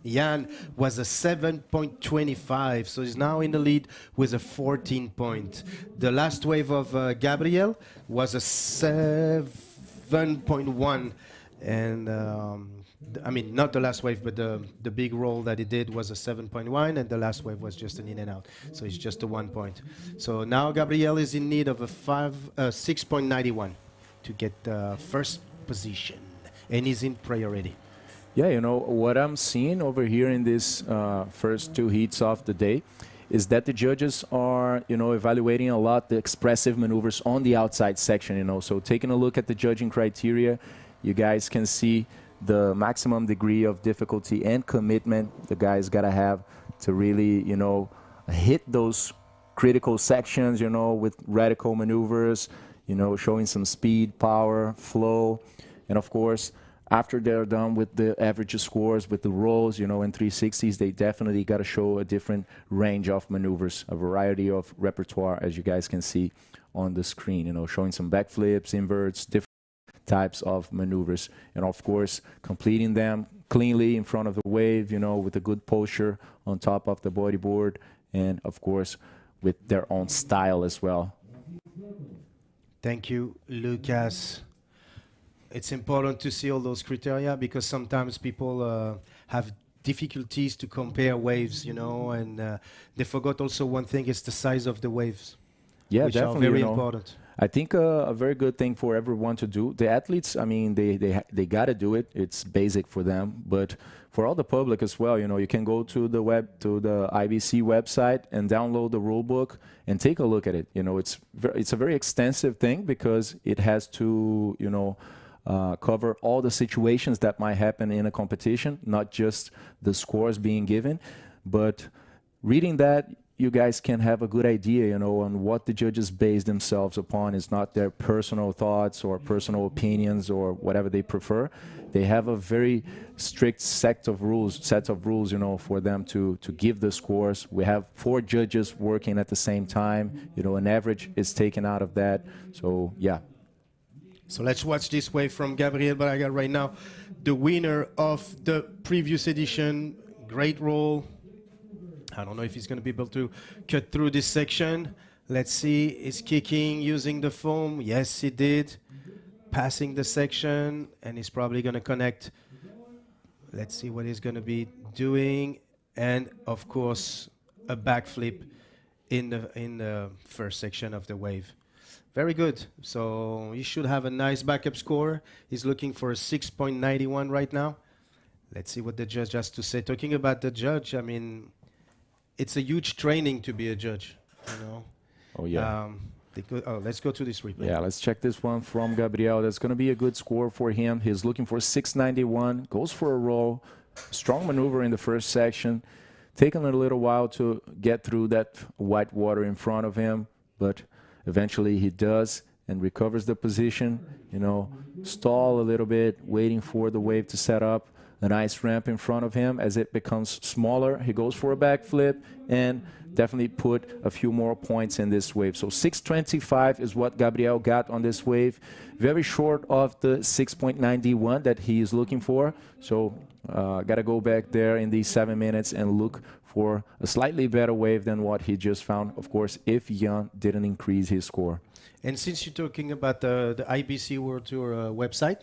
Jan was a 7.25. So he's now in the lead with a 14 point. The last wave of Gabriel was a 7.1. And I mean, not the last wave, but the big roll that he did was a 7.1, and the last wave was just an in and out. So it's just a 1 point. So now Gabriel is in need of a 6.91 to get the first position, and he's in priority. Yeah, you know, what I'm seeing over here in this first 2 heats of the day is that the judges are, you know, evaluating a lot the expressive maneuvers on the outside section, you know. So taking a look at the judging criteria, you guys can see the maximum degree of difficulty and commitment the guys got to have to really, you know, hit those critical sections, you know, with radical maneuvers, you know, showing some speed, power, flow. And of course, after they're done with the average scores, with the rolls, you know, in 360s, they definitely got to show a different range of maneuvers, a variety of repertoire, as you guys can see on the screen, you know, showing some backflips, inverts, different types of maneuvers. And of course, completing them cleanly in front of the wave, you know, with a good posture on top of the bodyboard. And of course, with their own style as well. Thank you, Lucas. It's important to see all those criteria because sometimes people have difficulties to compare waves, you know, and they forgot also one thing is the size of the waves, Yeah, which definitely, are very you know, important. I think a very good thing for everyone to do. The athletes, I mean, they got to do it. It's basic for them. But for all the public as well, you know, you can go to the IBC website and download the rule book and take a look at it. You know, it's a very extensive thing because it has to, you know, cover all the situations that might happen in a competition, not just the scores being given. But reading that, you guys can have a good idea, you know, on what the judges base themselves upon. It's not their personal thoughts or personal opinions or whatever they prefer. They have a very strict set of rules, you know, for them to give the scores. We have 4 judges working at the same time. You know, an average is taken out of that. So, yeah. So let's watch this wave from Gabriel Baraga right now. The winner of the previous edition. Great roll. I don't know if he's going to be able to cut through this section. Let's see. He's kicking using the foam. Yes, he did. Passing the section, and he's probably going to connect. Let's see what he's going to be doing. And, of course, a backflip in the first section of the wave. Very good. So he should have a nice backup score. He's looking for a 6.91 right now. Let's see what the judge has to say. Talking about the judge, I mean, it's a huge training to be a judge, you know. Oh, yeah. Let's go to this replay. Yeah, let's check this one from Gabriel. That's going to be a good score for him. He's looking for 691, goes for a roll, strong maneuver in the first section, taking a little while to get through that white water in front of him, but eventually he does and recovers the position, you know, stall a little bit, waiting for the wave to set up. A nice ramp in front of him. As it becomes smaller, he goes for a backflip and definitely put a few more points in this wave. So 625 is what Gabriel got on this wave. Very short of the 6.91 that he is looking for. So got to go back there in these 7 minutes and look for a slightly better wave than what he just found, of course, if Jan didn't increase his score. And since you're talking about the IBC World Tour website,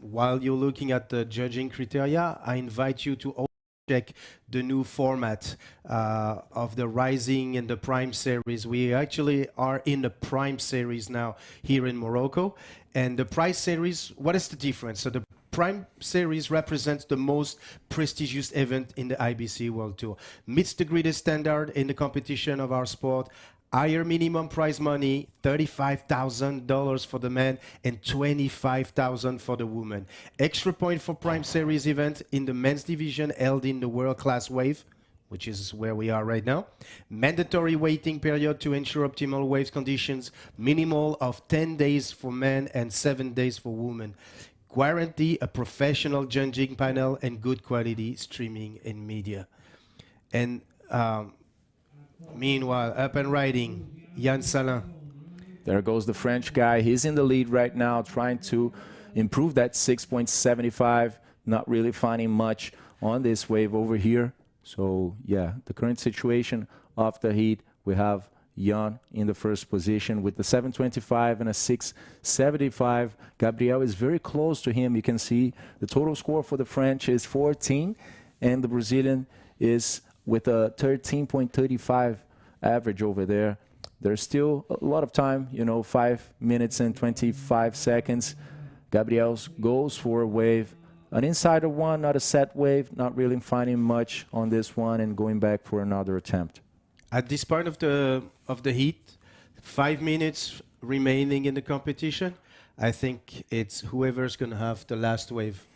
while you're looking at the judging criteria, I invite you to also check the new format of the Rising and the Prime series. We actually are in the Prime series now here in Morocco. And the Prime series, what is the difference? So the Prime series represents the most prestigious event in the IBC World Tour. Meets the greatest standard in the competition of our sport. Higher minimum prize money, $35,000 for the man and $25,000 for the woman. Extra point for Prime Series event in the men's division held in the world-class wave, which is where we are right now. Mandatory waiting period to ensure optimal wave conditions. Minimal of 10 days for men and 7 days for women. Guarantee a professional judging panel and good quality streaming and media. And meanwhile, up and riding, Yann Salin. There goes the French guy. He's in the lead right now, trying to improve that 6.75. Not really finding much on this wave over here. So, yeah, the current situation of the heat, we have Jan in the first position with the 725 and a 675. Gabriel is very close to him. You can see the total score for the French is 14, and the Brazilian is with a 13.35 average over there. There's still a lot of time, you know, 5 minutes and 25 seconds. Gabriel goes for a wave. An insider one, not a set wave, not really finding much on this one and going back for another attempt. At this point of the heat, 5 minutes remaining in the competition, I think it's whoever's going to have the last wave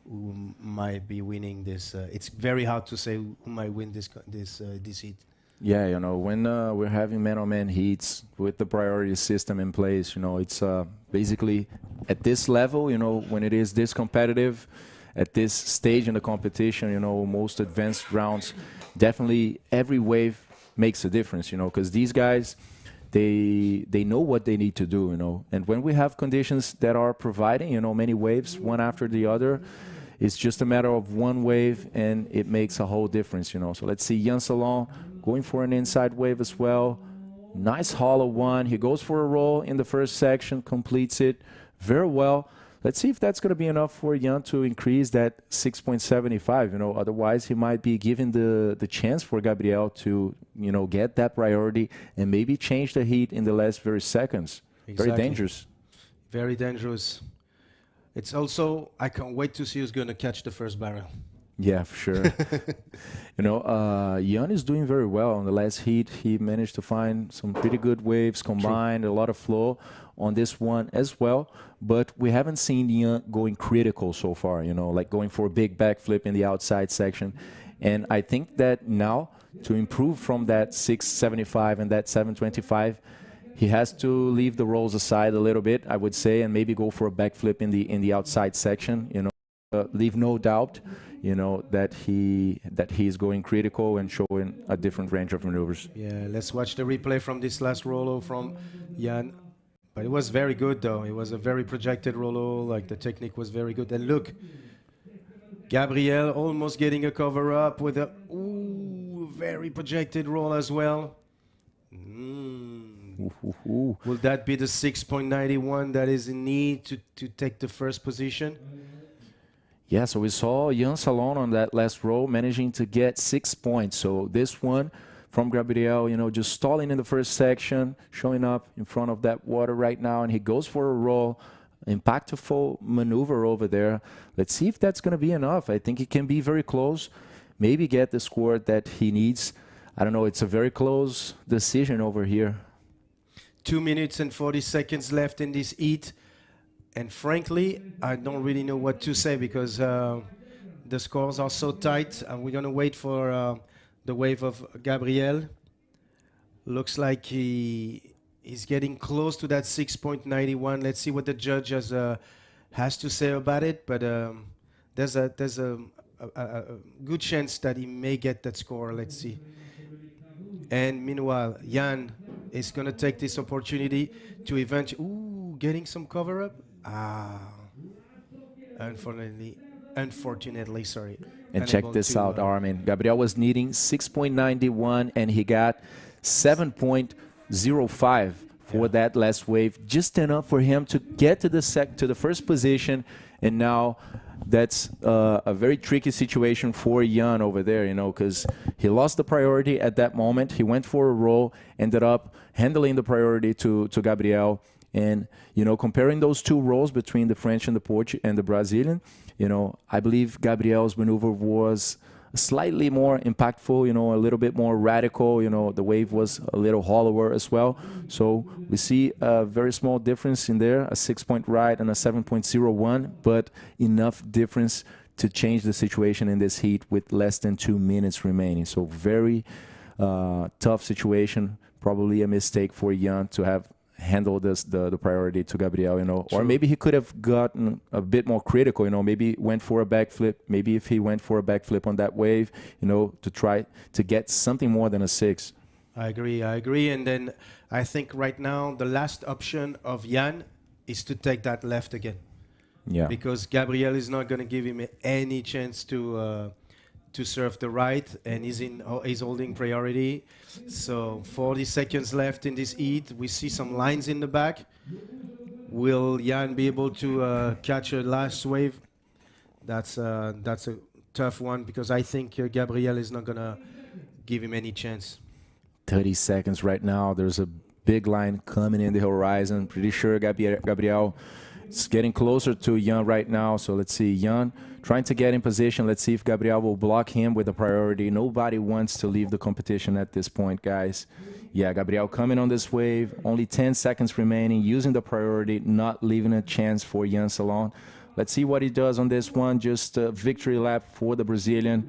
who might be winning this. It's very hard to say who might win this heat. Yeah, you know, when we're having man-on-man heats with the priority system in place, you know, it's basically at this level, you know, when it is this competitive, at this stage in the competition, you know, most advanced rounds, definitely every wave makes a difference, you know, because these guys, they know what they need to do, you know. And when we have conditions that are providing, you know, many waves, one after the other, it's just a matter of one wave, and it makes a whole difference, you know. So let's see Yann Salin going for an inside wave as well. Nice hollow one. He goes for a roll in the first section, completes it very well. Let's see if that's going to be enough for Jan to increase that 6.75. You know, otherwise he might be giving the chance for Gabriel to, you know, get that priority and maybe change the heat in the last very seconds. Exactly. Very dangerous. Very dangerous. It's also, I can't wait to see who's going to catch the first barrel. Yeah, for sure. You know, Jan is doing very well on the last heat. He managed to find some pretty good waves, combined a lot of flow on this one as well. But we haven't seen Jan going critical so far, you know, like going for a big backflip in the outside section. And I think that now, to improve from that 6.75 and that 7.25, he has to leave the rolls aside a little bit, I would say, and maybe go for a backflip in the outside section, you know. Leave no doubt, you know, that he's going critical and showing a different range of maneuvers. Yeah, let's watch the replay from this last rollo from Jan. But it was very good, though. It was a very projected rollo. Like, the technique was very good. And look, Gabriel almost getting a cover up with a very projected roll as well. Will that be the 6.91 that is in need to take the first position? Yeah, so we saw Jan Salon on that last row managing to get 6 points. So this one from Gabriel, you know, just stalling in the first section, showing up in front of that water right now, and he goes for a roll, impactful maneuver over there. Let's see if that's going to be enough. I think it can be very close, maybe get the score that he needs. I don't know, it's a very close decision over here. 2 minutes and 40 seconds left in this heat. And frankly, I don't really know what to say because the scores are so tight. And we're going to wait for the wave of Gabriel. Looks like he's getting close to that 6.91. Let's see what the judge has to say about it. But there's a good chance that he may get that score. Let's see. And meanwhile, Jan is going to take this opportunity to eventually... getting some cover-up. Unfortunately, sorry. And check this out, Armin. Gabriel was needing 6.91 and he got 7.05 for that last wave, just enough for him to get to the first position. And now that's a very tricky situation for Jan over there, you know, because he lost the priority at that moment. He went for a roll, ended up handling the priority to Gabriel. And, you know, comparing those two rolls between the French and the Portuguese and the Brazilian, you know, I believe Gabriel's maneuver was slightly more impactful, you know, a little bit more radical. You know, the wave was a little hollower as well. So we see a very small difference in there, a 6-point ride and a 7.01, but enough difference to change the situation in this heat with less than 2 minutes remaining. So very tough situation, probably a mistake for Jan to have handle the priority to Gabriel, you know. True. Or maybe he could have gotten a bit more critical, you know, maybe went for a backflip. Maybe if he went for a backflip on that wave, you know, to try to get something more than a 6. I agree. And then I think right now the last option of Jan is to take that left again. Yeah. Because Gabriel is not going to give him any chance to surf the right, and he's holding priority. So 40 seconds left in this heat. We see some lines in the back. Will Jan be able to catch a last wave? That's a tough one because I think Gabriel is not gonna give him any chance. 30 seconds right now. There's a big line coming in the horizon. Pretty sure Gabriel is getting closer to Jan right now. So let's see, Jan trying to get in position. Let's see if Gabriel will block him with a priority. Nobody wants to leave the competition at this point, guys. Yeah, Gabriel coming on this wave. Only 10 seconds remaining, using the priority, not leaving a chance for Jan Salon. Let's see what he does on this one. Just a victory lap for the Brazilian.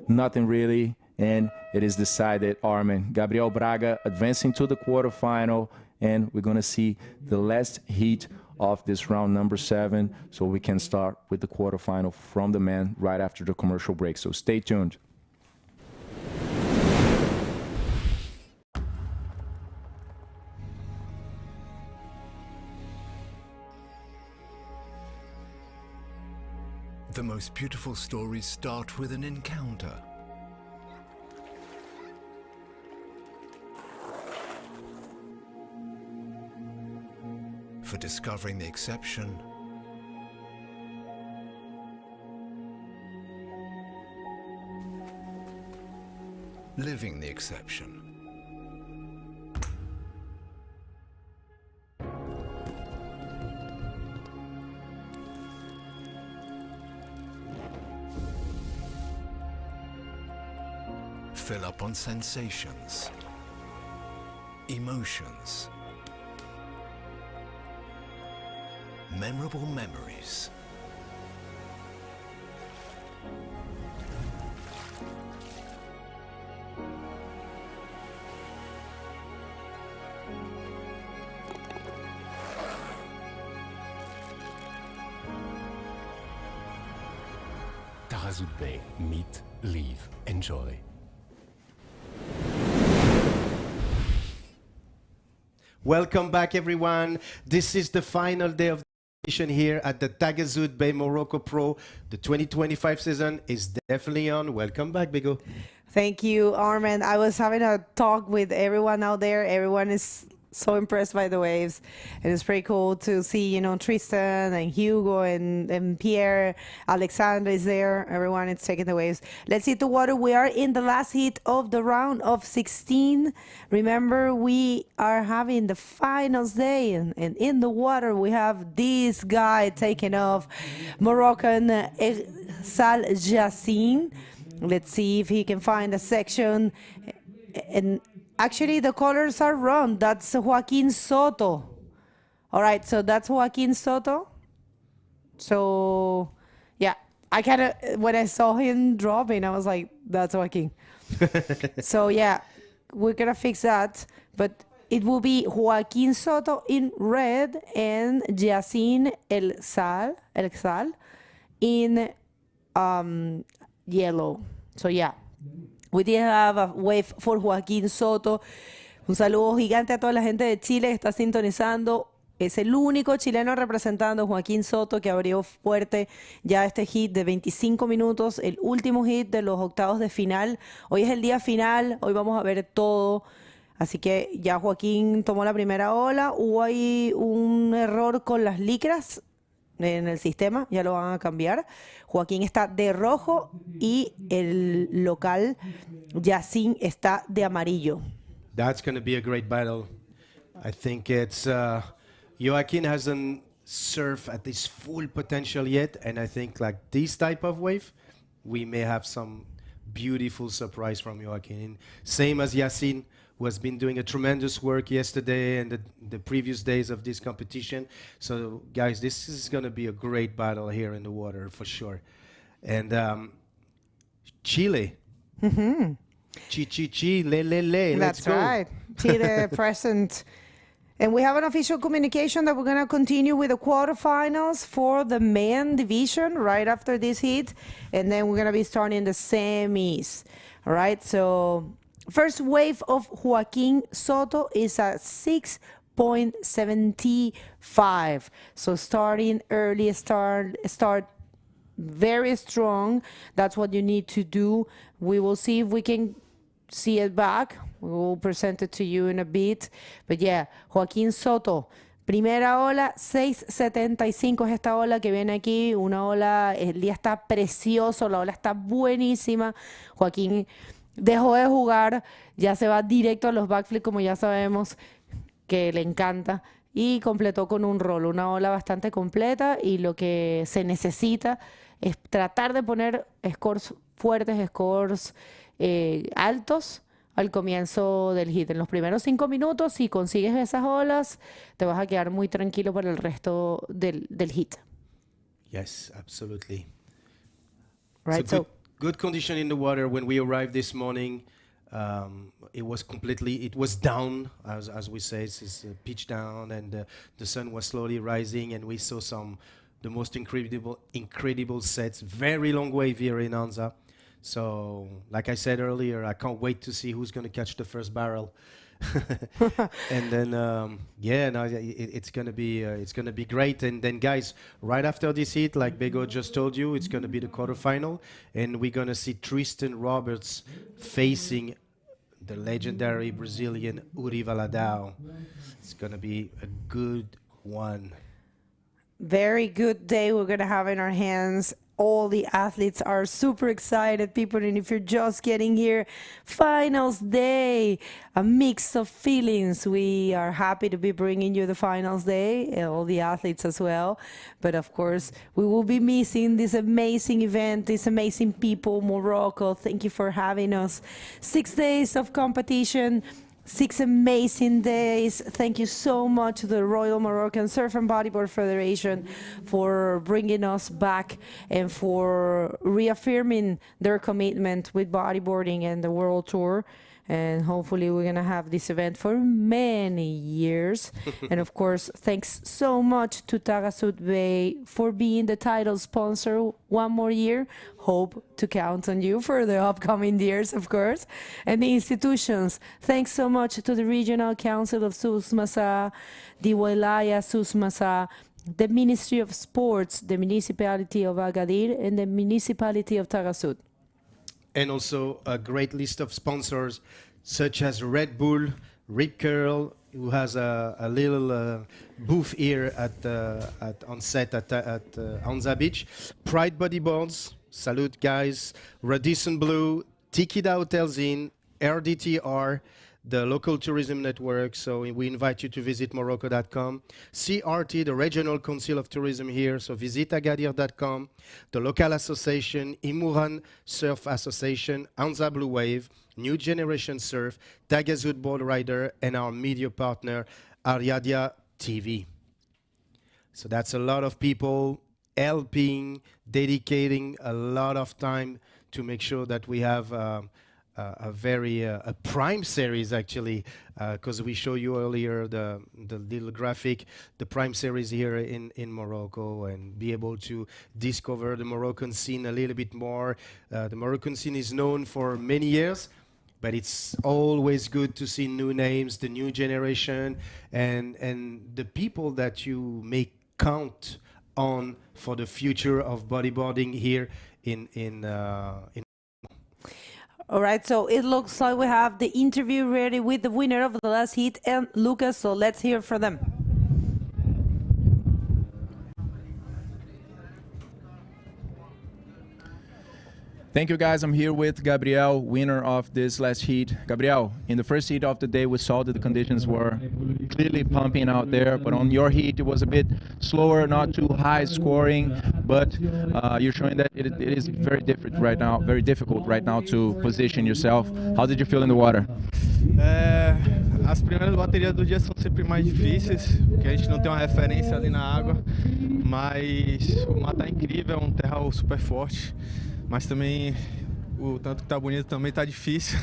Nothing really. And it is decided, Armin. Gabriel Braga advancing to the quarterfinal. And we're going to see the last heat of this round number 7, so we can start with the quarterfinal from the men right after the commercial break. So stay tuned. The most beautiful stories start with an encounter. for discovering the exception, living the exception. Fill up on sensations, emotions, memorable memories. Taghazout Bay. Meet, leave, enjoy. Welcome back, everyone. This is the final day of the competition here at the Taghazout Bay Morocco Pro. The 2025 season is definitely on. Welcome back, Bigo. Thank you, Armin. I was having a talk with everyone out there. Everyone is so impressed by the waves. And it's pretty cool to see, you know, Tristan and Hugo and Pierre. Alexandra is there. Everyone is taking the waves. Let's hit the water. We are in the last heat of the round of 16. Remember, we are having the finals day. And in the water, we have this guy taking off, Moroccan Sal Yassin. Let's see if he can find a section. And actually, the colors are wrong. That's Joaquin Soto. All right, so that's Joaquin Soto. So, yeah, I kind of, when I saw him dropping, I was like, that's Joaquin. So, yeah, we're going to fix that. But it will be Joaquin Soto in red and Yacine El Sal in yellow. So, yeah. We did have a wave for Joaquín Soto. Un saludo gigante a toda la gente de Chile que está sintonizando. Es el único chileno representando, Joaquín Soto, que abrió fuerte ya este hit de 25 minutos, el último hit de los octavos de final. Hoy es el día final, hoy vamos a ver todo. Así que ya Joaquín tomó la primera ola. Hubo ahí un error con las licras en el sistema, ya lo van a cambiar. Joaquín está de rojo y el local Yacine está de amarillo. That's going to be a great battle. I think it's Joaquin hasn't surfed at his full potential yet, and I think like this type of wave, we may have some beautiful surprise from Joaquin. Same as Yacine, who has been doing a tremendous work yesterday and the previous days of this competition. So, guys, this is going to be a great battle here in the water for sure. And Chile. Mm-hmm. Chi, le, let's That's go. right. Chile present. And we have an official communication that we're going to continue with the quarterfinals for the men division right after this heat. And then we're going to be starting the semis. All right, so first wave of Joaquin Soto is at 6.75. So starting early, start very strong. That's what you need to do. We will see if we can see it back. We will present it to you in a bit. But yeah, Joaquin Soto. Primera ola, 6.75 es esta ola que viene aquí. Una ola, el día está precioso, la ola está buenísima. Joaquín dejó de jugar, ya se va directo a los backflips, como ya sabemos que le encanta. Y completó con un roll, una ola bastante completa. Y lo que se necesita es tratar de poner scores fuertes, scores altos al comienzo del hit. En los primeros 5 minutos, si consigues esas olas, te vas a quedar muy tranquilo para el resto del hit. Yes, absolutely. Right, so good condition in the water. When we arrived this morning, it was down, as we say, it's pitch down, and the sun was slowly rising, and we saw the most incredible sets. Very long wave here in Anza. So, like I said earlier, I can't wait to see who's going to catch the first barrel. And then, it's gonna be great. And then, guys, right after this heat, like Bego just told you, it's gonna be the quarterfinal, and we're gonna see Tristan Roberts facing the legendary Brazilian Uri Valadão. It's gonna be a good one. Very good day we're going to have in our hands. All the athletes are super excited, people, and if you're just getting here, finals day, a mix of feelings. We are happy to be bringing you the finals day, and all the athletes as well. But of course, we will be missing this amazing event, these amazing people, Morocco. Thank you for having us. 6 days of competition. 6 amazing days. Thank you so much to the Royal Moroccan Surfing Bodyboard Federation for bringing us back and for reaffirming their commitment with bodyboarding and the World Tour. And hopefully we're going to have this event for many years. And of course, thanks so much to Taghazout Bay for being the title sponsor one more year. Hope to count on you for the upcoming years, of course. And the institutions, thanks so much to the Regional Council of Susmasa, the Wilaya Susmasa, the Ministry of Sports, the Municipality of Agadir, and the Municipality of Taghazout. And also a great list of sponsors such as Red Bull, Rip Curl, who has a little booth here on set at Anza Beach, Pride Bodyboards, salute guys, Radisson Blue, Tiki Hotels Inn, RDTR, the local tourism network, so we invite you to visit Morocco.com. CRT, the Regional Council of Tourism here, so visit Agadir.com. The local association, Imuran Surf Association, Anza Blue Wave, New Generation Surf, Taghazout Board Rider, and our media partner, Ariadia TV. So that's a lot of people helping, dedicating a lot of time to make sure that we have a very a prime series, actually, because we show you earlier the little graphic, the prime series here in Morocco, and be able to discover the Moroccan scene a little bit more. The Moroccan scene is known for many years, but it's always good to see new names, the new generation, and the people that you may count on for the future of bodyboarding here in All right, so it looks like we have the interview ready with the winner of the last heat and Lucas, so let's hear from them. Thank you, guys. I'm here with Gabriel, winner of this last heat. Gabriel, in the first heat of the day, we saw that the conditions were clearly pumping out there, but on your heat, it was a bit slower, not too high scoring, but you're showing that it is very different right now, very difficult right now to position yourself. How did you feel in the water? As primeiras baterias do dia são sempre mais difíceis, porque a gente não tem uma referência ali na água, mas o mar tá incrível, é um terral super forte, mas também o tanto que tá bonito também tá difícil,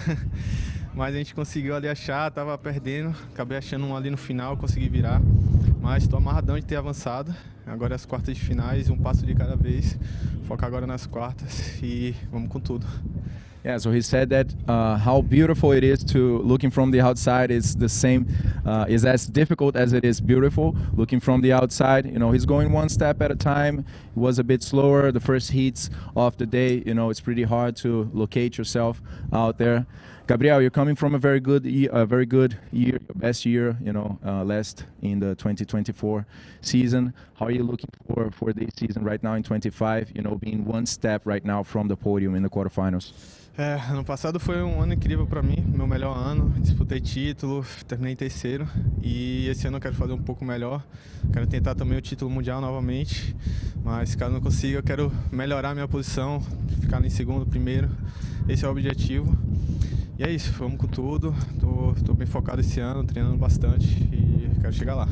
mas a gente conseguiu ali achar, tava perdendo, acabei achando um ali no final, consegui virar, mas tô amarradão de ter avançado. Agora é as quartas de finais, um passo de cada vez, focar agora nas quartas e vamos com tudo. Yeah, so he said that how beautiful it is to looking from the outside is the same, is as difficult as it is beautiful looking from the outside. You know, he's going one step at a time. It was a bit slower. The first heats of the day, you know, it's pretty hard to locate yourself out there. Gabriel, you're coming from a very good year, your best year, you know, last in the 2024 season. How are you looking for this season right now in 25, you know, being one step right now from the podium in the quarterfinals? Ano passado foi um ano incrível para mim, meu melhor ano, disputei título, terminei em terceiro e esse ano eu quero fazer um pouco melhor, quero tentar também o título mundial novamente, mas caso não consiga eu quero melhorar minha posição, ficar em segundo, primeiro, esse é o objetivo. E é isso, vamos com tudo, tô bem focado esse ano, treinando bastante e quero chegar lá.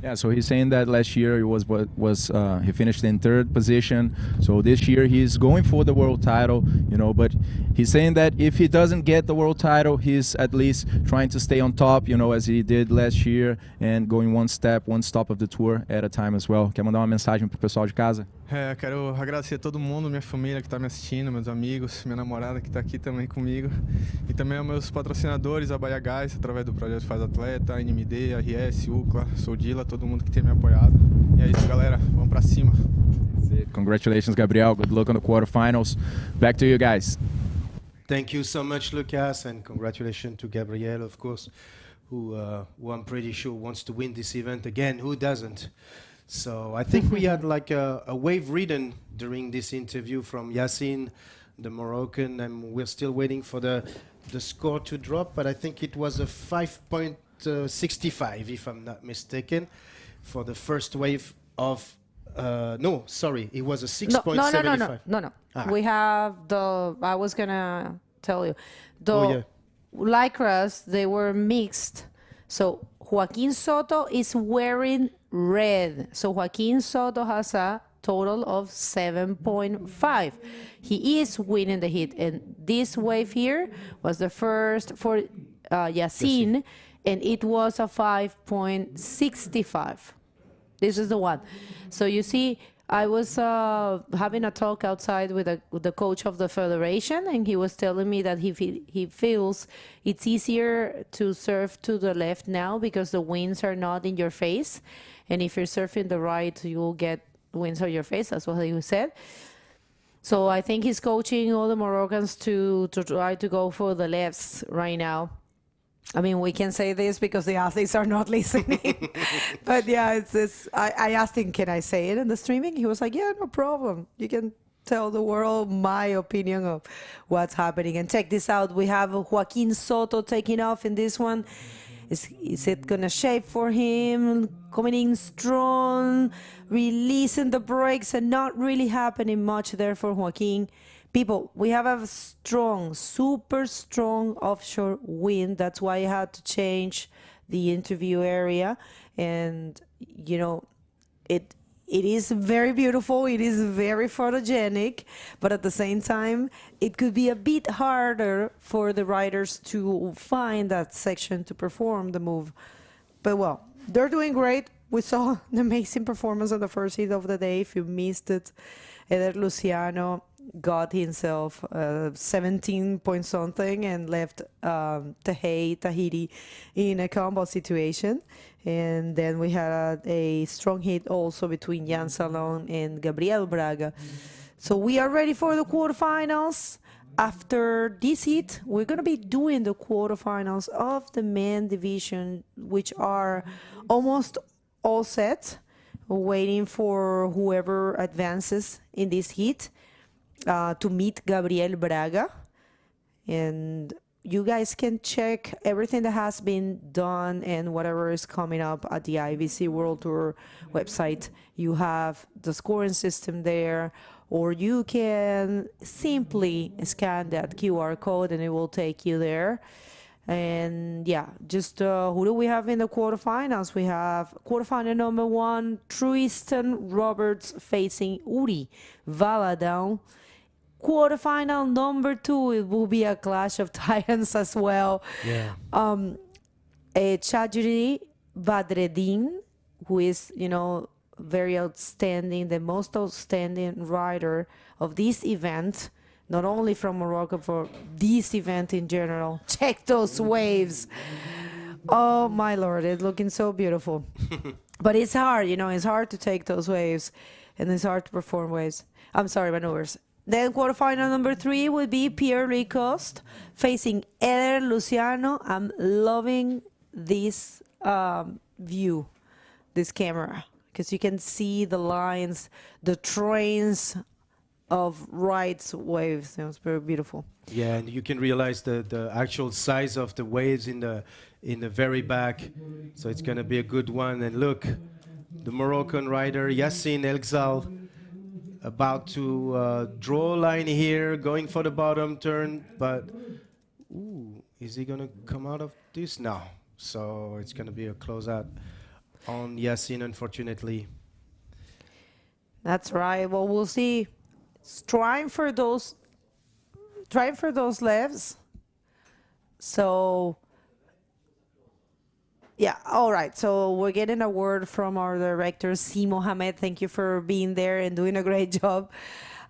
Yeah, so he's saying that last year he finished in third position. So this year he's going for the world title, you know, but he's saying that if he doesn't get the world title, he's at least trying to stay on top, you know, as he did last year and going one stop of the tour at a time as well. Quer mandar uma mensagem pro pessoal de casa? Quero agradecer a todo mundo, minha família que está me assistindo, meus amigos, minha namorada que está aqui também comigo e também aos meus patrocinadores, a Bahia Gás, através do projeto Faz Atleta, a NMD, a RS, UCLA, Soldila, todo mundo que tem me apoiado. E é isso, galera, vamos pra cima. Congratulations, Gabriel. Good luck on the quarterfinals. Back to you guys. Thank you so much, Lucas, and congratulations to Gabriel, of course, who I'm pretty sure wants to win this event again. Who doesn't? So I think we had like a wave ridden during this interview from Yassine, the Moroccan, and we're still waiting for the score to drop, but I think it was a 5.65, if I'm not mistaken, for the first wave of, no, sorry, it was a 6.75. No. Ah. We have I was going to tell you, Oh, yeah. lycras, they were mixed. So Joaquin Soto is wearing red. So Joaquin Soto has a total of 7.5. He is winning the heat. And this wave here was the first for Yassine, and it was a 5.65. This is the one. So you see, I was having a talk outside with the coach of the federation, and he was telling me that he feels it's easier to surf to the left now because the winds are not in your face. And if you're surfing the right, you'll get winds on your face. That's what he said. So I think he's coaching all the Moroccans to try to go for the lefts right now. I mean, we can say this because the athletes are not listening. But yeah, I asked him, can I say it in the streaming? He was like, yeah, no problem. You can tell the world my opinion of what's happening. And check this out. We have Joaquin Soto taking off in this one. Is it going to shape for him? Coming in strong, releasing the brakes, and not really happening much there for Joaquin. People, we have a strong, super strong offshore wind. That's why I had to change the interview area. And, you know, it is very beautiful. It is very photogenic. But at the same time, it could be a bit harder for the riders to find that section to perform the move. But, well, they're doing great. We saw an amazing performance on the first heat of the day. If you missed it, Eder Luciano got himself 17 point something and left Tahiti in a combo situation. And then we had a strong hit also between Jan Salon and Gabriel Braga. So we are ready for the quarterfinals. After this heat, we're going to be doing the quarterfinals of the men division, which are almost all set, waiting for whoever advances in this heat. To meet Gabriel Braga. And you guys can check everything that has been done and whatever is coming up at the IBC World Tour website. You have the scoring system there, or you can simply scan that QR code and it will take you there. And yeah, just who do we have in the quarterfinals? We have quarterfinal number 1, Tristan Roberts facing Uri Valadão. Quarterfinal number 2, it will be a clash of titans as well. Yeah. Chadri Badreddin, who is, you know, very outstanding, the most outstanding rider of this event, not only from Morocco, for this event in general. Check those waves. Oh, my Lord, it's looking so beautiful. But it's hard, you know, it's hard to take those waves, and it's hard to perform waves. I'm sorry, maneuvers. Then quarterfinal number 3 will be Pierre Ricoste facing Eder Luciano. I'm loving this view, this camera, because you can see the lines, the trains of Wright's waves. It was very beautiful. Yeah, and you can realize the actual size of the waves in the very back. So it's going to be a good one. And look, the Moroccan rider Yassine Elgzal about to draw a line here, going for the bottom turn, but ooh, is he going to come out of this? No. So it's going to be a closeout on Yassine, unfortunately. That's right. Well, we'll see. It's trying for those lefts. So yeah, all right. So we're getting a word from our director, C. Mohamed. Thank you for being there and doing a great job.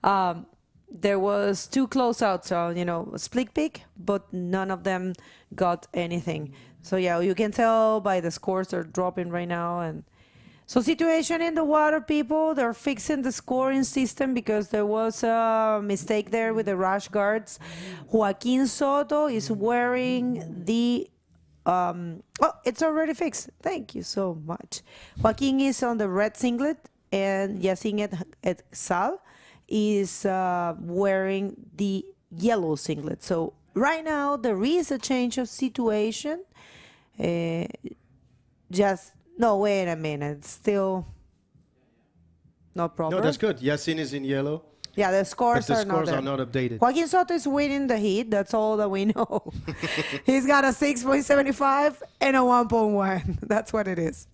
There was 2 closeouts, you know, split pick, but none of them got anything. So yeah, you can tell by the scores are dropping right now. And so situation in the water, people, they're fixing the scoring system because there was a mistake there with the rash guards. Joaquin Soto is wearing the Oh, it's already fixed. Thank you so much. Joaquin is on the red singlet, and Yasin at Sal is wearing the yellow singlet. So right now there is a change of situation. Just no, wait a minute. Still not proper. No, that's good. Yasin is in yellow. Yeah, the scores, But the are, scores not are not updated. Joaquin Soto is winning the heat. That's all that we know. He's got a 6.75 and a 1.1. That's what it is.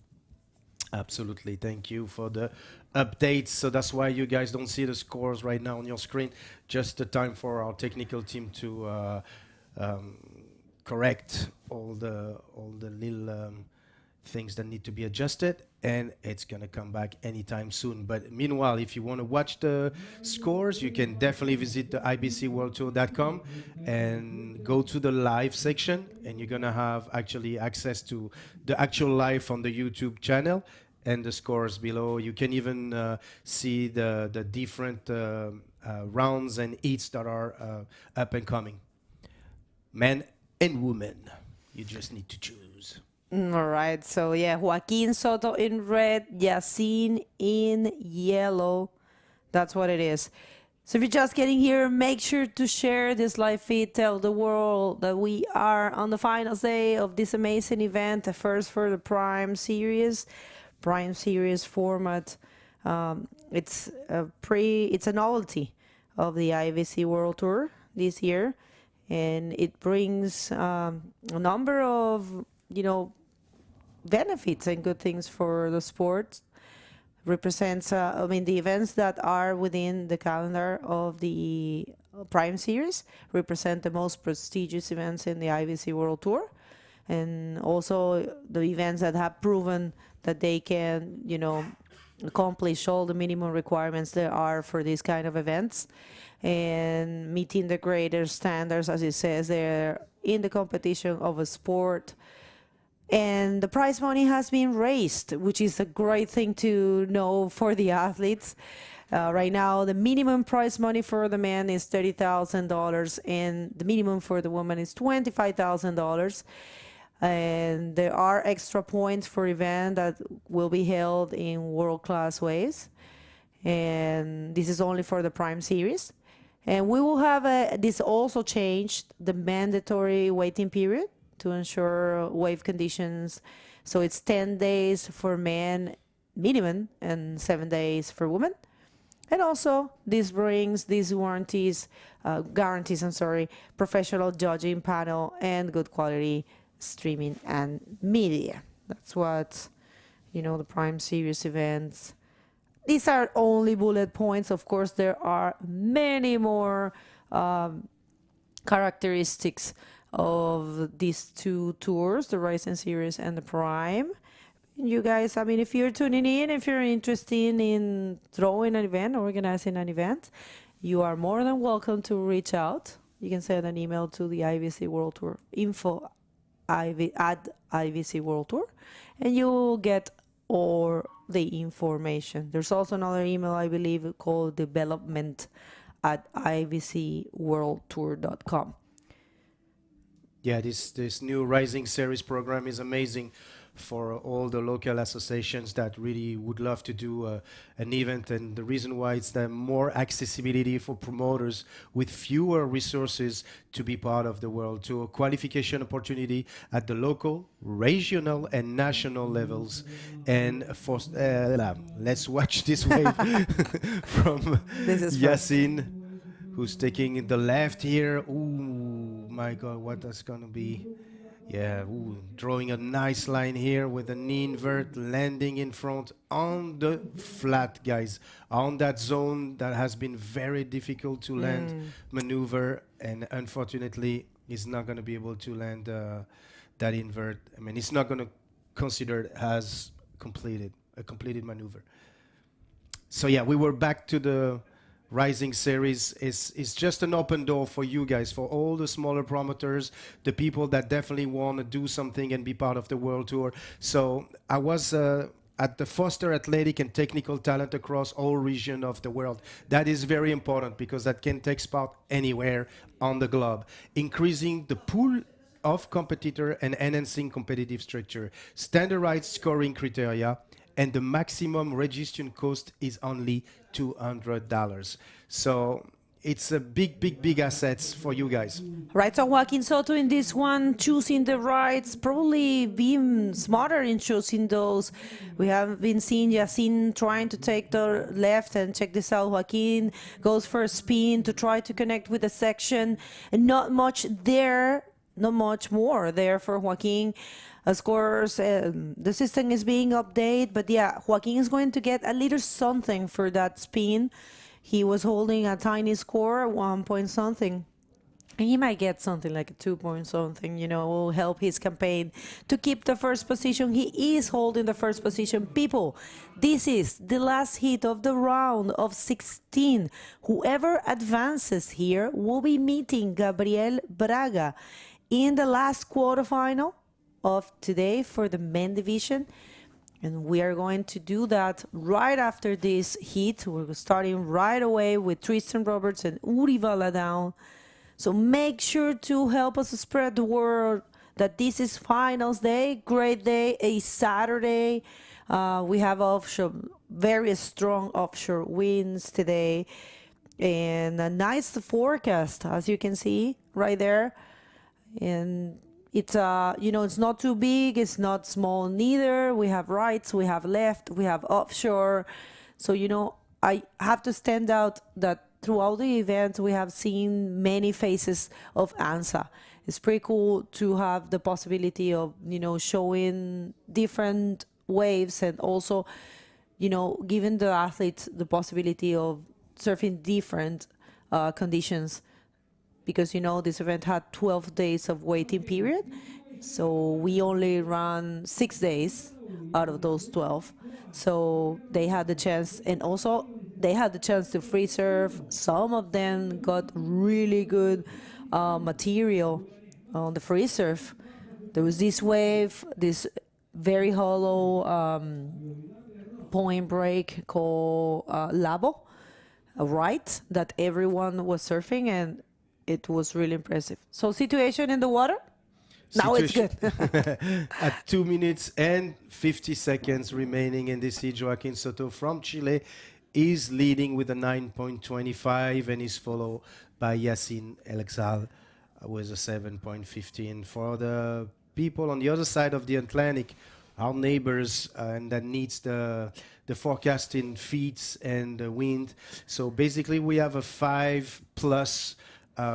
Absolutely. Thank you for the updates. So that's why you guys don't see the scores right now on your screen. Just the time for our technical team to correct all the little things that need to be adjusted, and it's gonna come back anytime soon. But meanwhile, if you want to watch the scores, you can definitely visit the ibcworldtour.com and go to the live section, and you're gonna have actually access to the actual live on the YouTube channel and the scores below. You can even see the different rounds and heats that are up and coming. Men and women, you just need to choose. All right. So, yeah, Joaquin Soto in red, Yasin in yellow. That's what it is. So if you're just getting here, make sure to share this live feed. Tell the world that we are on the final day of this amazing event, the first for the Prime Series format. It's a novelty of the IBC World Tour this year, and it brings a number of, benefits and good things for the sport. Represents, the events that are within the calendar of the Prime Series represent the most prestigious events in the IBC World Tour, and also the events that have proven that they can, accomplish all the minimum requirements there are for these kind of events, and meeting the greater standards, as it says there, in the competition of a sport. And the prize money has been raised, which is a great thing to know for the athletes. Right now, the minimum prize money for the man is $30,000, and the minimum for the woman is $25,000. And there are extra points for event that will be held in world-class ways. And this is only for the Prime Series. And we will have this also changed the mandatory waiting period to ensure wave conditions. So it's 10 days for men minimum and 7 days for women. And also this brings these guarantees, professional judging panel and good quality streaming and media. That's what, the Prime Series events. These are only bullet points. Of course, there are many more characteristics of these two tours, the Rising Series and the Prime. You guys, if you're tuning in, if you're interested in throwing an event, organizing an event, you are more than welcome to reach out. You can send an email to the IBC World Tour, info@IBC World Tour, and you'll get all the information. There's also another email, I believe, called development@ibcworldtour.com. Yeah, this new Rising Series program is amazing for all the local associations that really would love to do an event. And the reason why it's the more accessibility for promoters with fewer resources to be part of the World Tour, qualification opportunity at the local, regional, and national levels. And for let's watch this wave from Yasin, who's taking the left here. Ooh, my God, what that's gonna be. Yeah, ooh, drawing a nice line here with a knee invert, landing in front on the flat, guys. On that zone that has been very difficult to land maneuver, and unfortunately, he's not gonna be able to land that invert. It's not gonna consider it as a completed maneuver. So yeah, we were back to the Rising Series. Is just an open door for you guys, for all the smaller promoters, the people that definitely want to do something and be part of the World Tour. So I was at the foster athletic and technical talent across all regions of the world. That is very important because that can take part anywhere on the globe. Increasing the pool of competitor and enhancing competitive structure, standardized scoring criteria, and the maximum registration cost is only $200. So it's a big assets for you guys. Right, so Joaquin Soto in this one, choosing the rights, probably being smarter in choosing those. We have been seeing Yacine trying to take the left, and check this out, Joaquin goes for a spin to try to connect with the section, and not much more there for Joaquin. Of course, the system is being updated, but yeah, Joaquin is going to get a little something for that spin. He was holding a tiny score, 1 point something. And he might get something like a 2 point something, you know, will help his campaign to keep the first position. He is holding the first position. People, this is the last hit of the round of 16. Whoever advances here will be meeting Gabriel Braga in the last quarterfinal of today for the men division. And we are going to do that right after this heat. We're starting right away with Tristan Roberts and Uri Valadão. So make sure to help us spread the word that this is finals day, great day, a Saturday. We have offshore, very strong offshore winds today. And a nice forecast, as you can see right there. And it's, it's not too big, it's not small neither. We have rights, we have left, we have offshore. So, I have to stand out that throughout the event, we have seen many faces of Anza. It's pretty cool to have the possibility of, showing different waves, and also, giving the athletes the possibility of surfing different conditions. Because, this event had 12 days of waiting period. So we only ran 6 days out of those 12. So they had the chance, and also they had the chance to free surf. Some of them got really good material on the free surf. There was this wave, this very hollow point break called Labo, right, that everyone was surfing, and it was really impressive. So situation in the water? Now it's good. At 2 minutes and 50 seconds remaining in this heat, Joaquin Soto from Chile is leading with a 9.25 and is followed by Yacine Elxal with a 7.15. For the people on the other side of the Atlantic, our neighbors, and that needs the forecasting feeds and the wind. So basically we have a 5+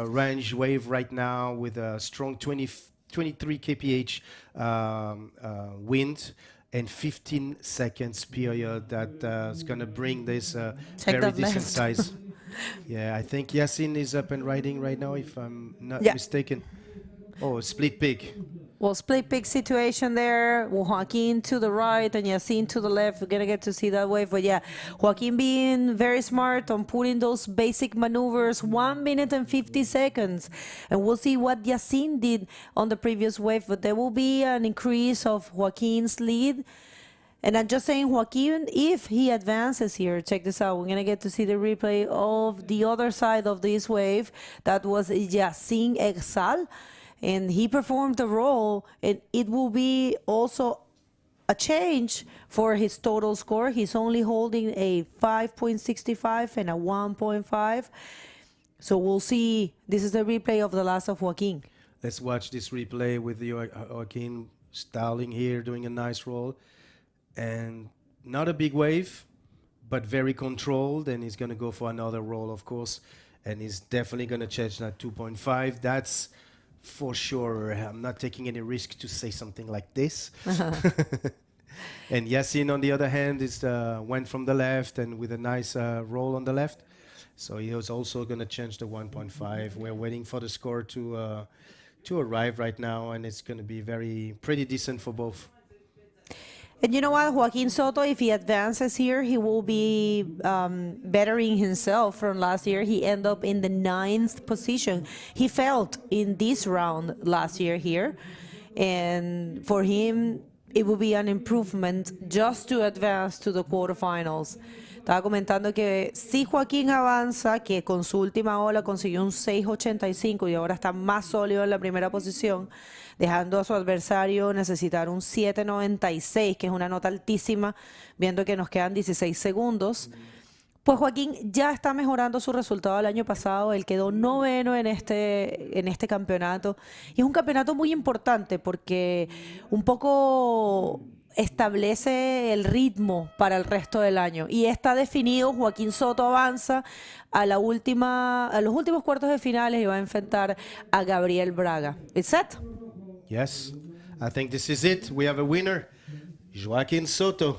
range wave right now with a strong 23 kph wind and 15 seconds period that is going to bring this very decent size. Yeah, I think Yacine is up and riding right now, if I'm not mistaken. Oh, split pick. Well, split pick situation there. Joaquin to the right and Yacine to the left. We're going to get to see that wave. But yeah, Joaquin being very smart on putting those basic maneuvers, 1 minute and 50 seconds. And we'll see what Yacine did on the previous wave. But there will be an increase of Joaquin's lead. And I'm just saying, Joaquin, if he advances here, check this out. We're going to get to see the replay of the other side of this wave. That was Yacine Elxal. And he performed the role, and it will be also a change for his total score. He's only holding a 5.65 and a 1.5. So we'll see. This is the replay of the last of Joaquin. Let's watch this replay with Joaquin styling here, doing a nice roll. And not a big wave, but very controlled. And he's going to go for another roll, of course. And he's definitely going to change that 2.5. That's for sure. I'm not taking any risk to say something like this. And Yacine, on the other hand, is went from the left and with a nice roll on the left. So he was also going to change the 1.5. We're waiting for the score to arrive right now, and it's going to be pretty decent for both. And you know what, Joaquin Soto, if he advances here, he will be bettering himself from last year. He ended up in the 9th position. He failed in this round last year here. And for him, it will be an improvement just to advance to the quarterfinals. Estaba comentando que sí, Joaquín avanza, que con su última ola consiguió un 6.85 y ahora está más sólido en la primera posición, dejando a su adversario necesitar un 7.96, que es una nota altísima, viendo que nos quedan 16 segundos. Pues Joaquín ya está mejorando su resultado del año pasado. Él quedó noveno en este campeonato. Y es un campeonato muy importante porque un poco establece el ritmo para el resto del año. Y está definido, Joaquín Soto avanza a los últimos cuartos de finales y va a enfrentar a Gabriel Braga. ¿It's set? Yes, I think this is it. We have a winner. Joaquin Soto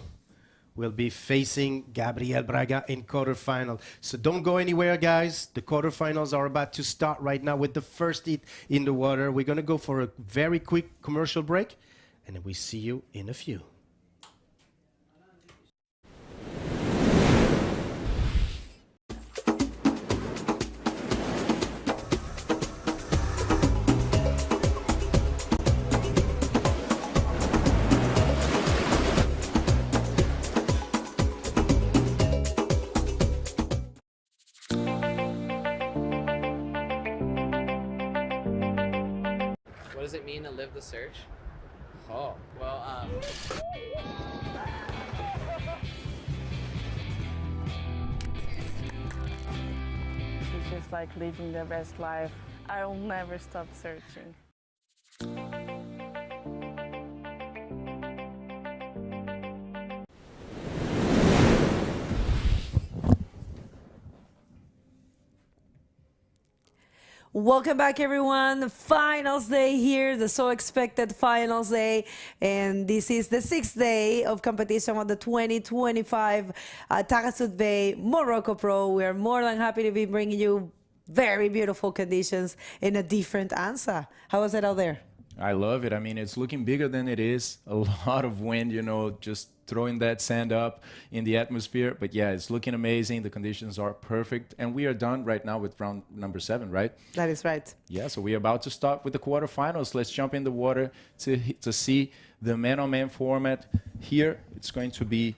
will be facing Gabriel Braga in quarterfinal. So don't go anywhere, guys. The quarterfinals are about to start right now with the first hit in the water. We're going to go for a very quick commercial break, and then we see you in a few. What does it mean to live the search? Oh, well, It's just like living the best life. I will never stop searching. Welcome back, everyone. Finals day here, the so expected finals day. And this is the 6th day of competition of the 2025 Taghazout Bay Morocco Pro. We are more than happy to be bringing you very beautiful conditions in a different Anza. How was it out there? I love it. I mean, it's looking bigger than it is. A lot of wind, you know, just throwing that sand up in the atmosphere. But yeah, it's looking amazing. The conditions are perfect. And we are done right now with round number 7, right? That is right. Yeah, so we're about to start with the quarterfinals. Let's jump in the water to see the man-on-man format. Here, it's going to be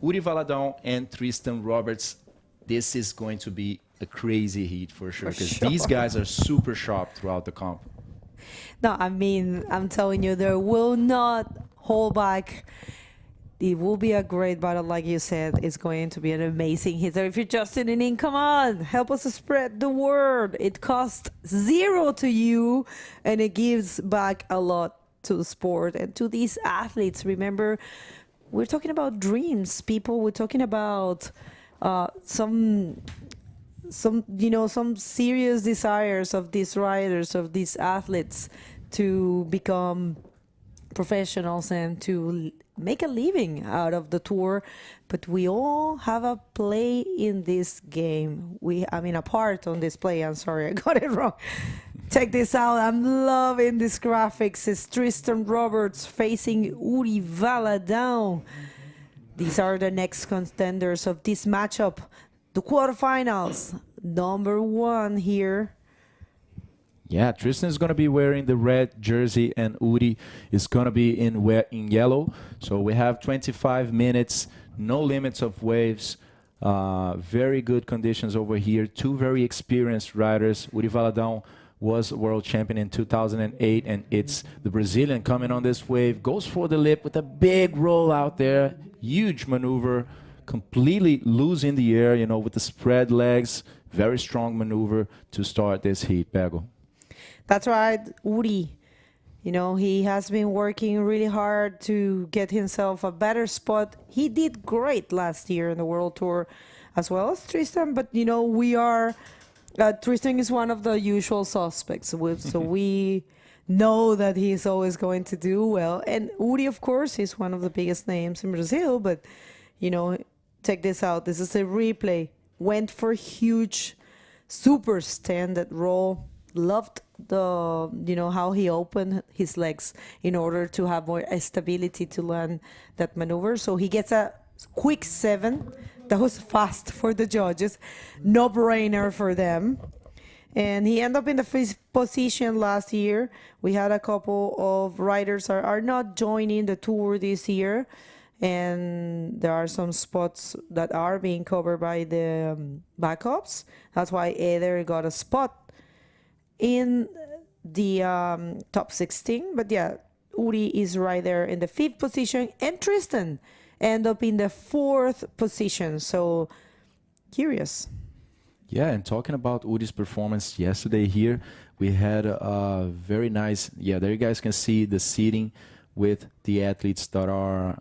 Uri Valadão and Tristan Roberts. This is going to be a crazy heat for sure, because these guys are super sharp throughout the comp. No, I mean, I'm telling you, there will not hold back. It will be a great battle, like you said. It's going to be an amazing hitter. If you're just tuning in, come on, help us spread the word. It costs 0 to you, and it gives back a lot to the sport and to these athletes. Remember, we're talking about dreams, people. We're talking about some serious desires of these riders, of these athletes, to become professionals and to make a living out of the tour. But we all have a play in this game. A part on this play. I'm sorry, I got it wrong. Check this out. I'm loving this graphics. It's Tristan Roberts facing Uri Valadão. These are the next contenders of this matchup. The quarterfinals. Number 1 here. Yeah, Tristan is going to be wearing the red jersey, and Uri is going to be in yellow. So we have 25 minutes, no limits of waves, very good conditions over here. 2 very experienced riders. Uri Valadão was world champion in 2008, and it's the Brazilian coming on this wave. Goes for the lip with a big roll out there. Huge maneuver, completely loose in the air, you know, with the spread legs. Very strong maneuver to start this heat, Pego. That's right, Uri. You know, he has been working really hard to get himself a better spot. He did great last year in the World Tour, as well as Tristan. But, you know, Tristan is one of the usual suspects. So we know that he's always going to do well. And Uri, of course, is one of the biggest names in Brazil. But, you know, check this out. This is a replay. Went for huge, super standard roll. Loved how he opened his legs in order to have more stability to land that maneuver. So he gets a quick 7. That was fast for the judges. No brainer for them. And he ended up in the 5th position last year. We had a couple of riders are not joining the tour this year. and there are some spots that are being covered by the backups. That's why Eder got a spot in the top 16. But yeah, Uri is right there in the 5th position, and Tristan end up in the 4th position. So curious. Yeah, and talking about Uri's performance yesterday here, we had a very nice, yeah, there you guys can see the seating with the athletes that are,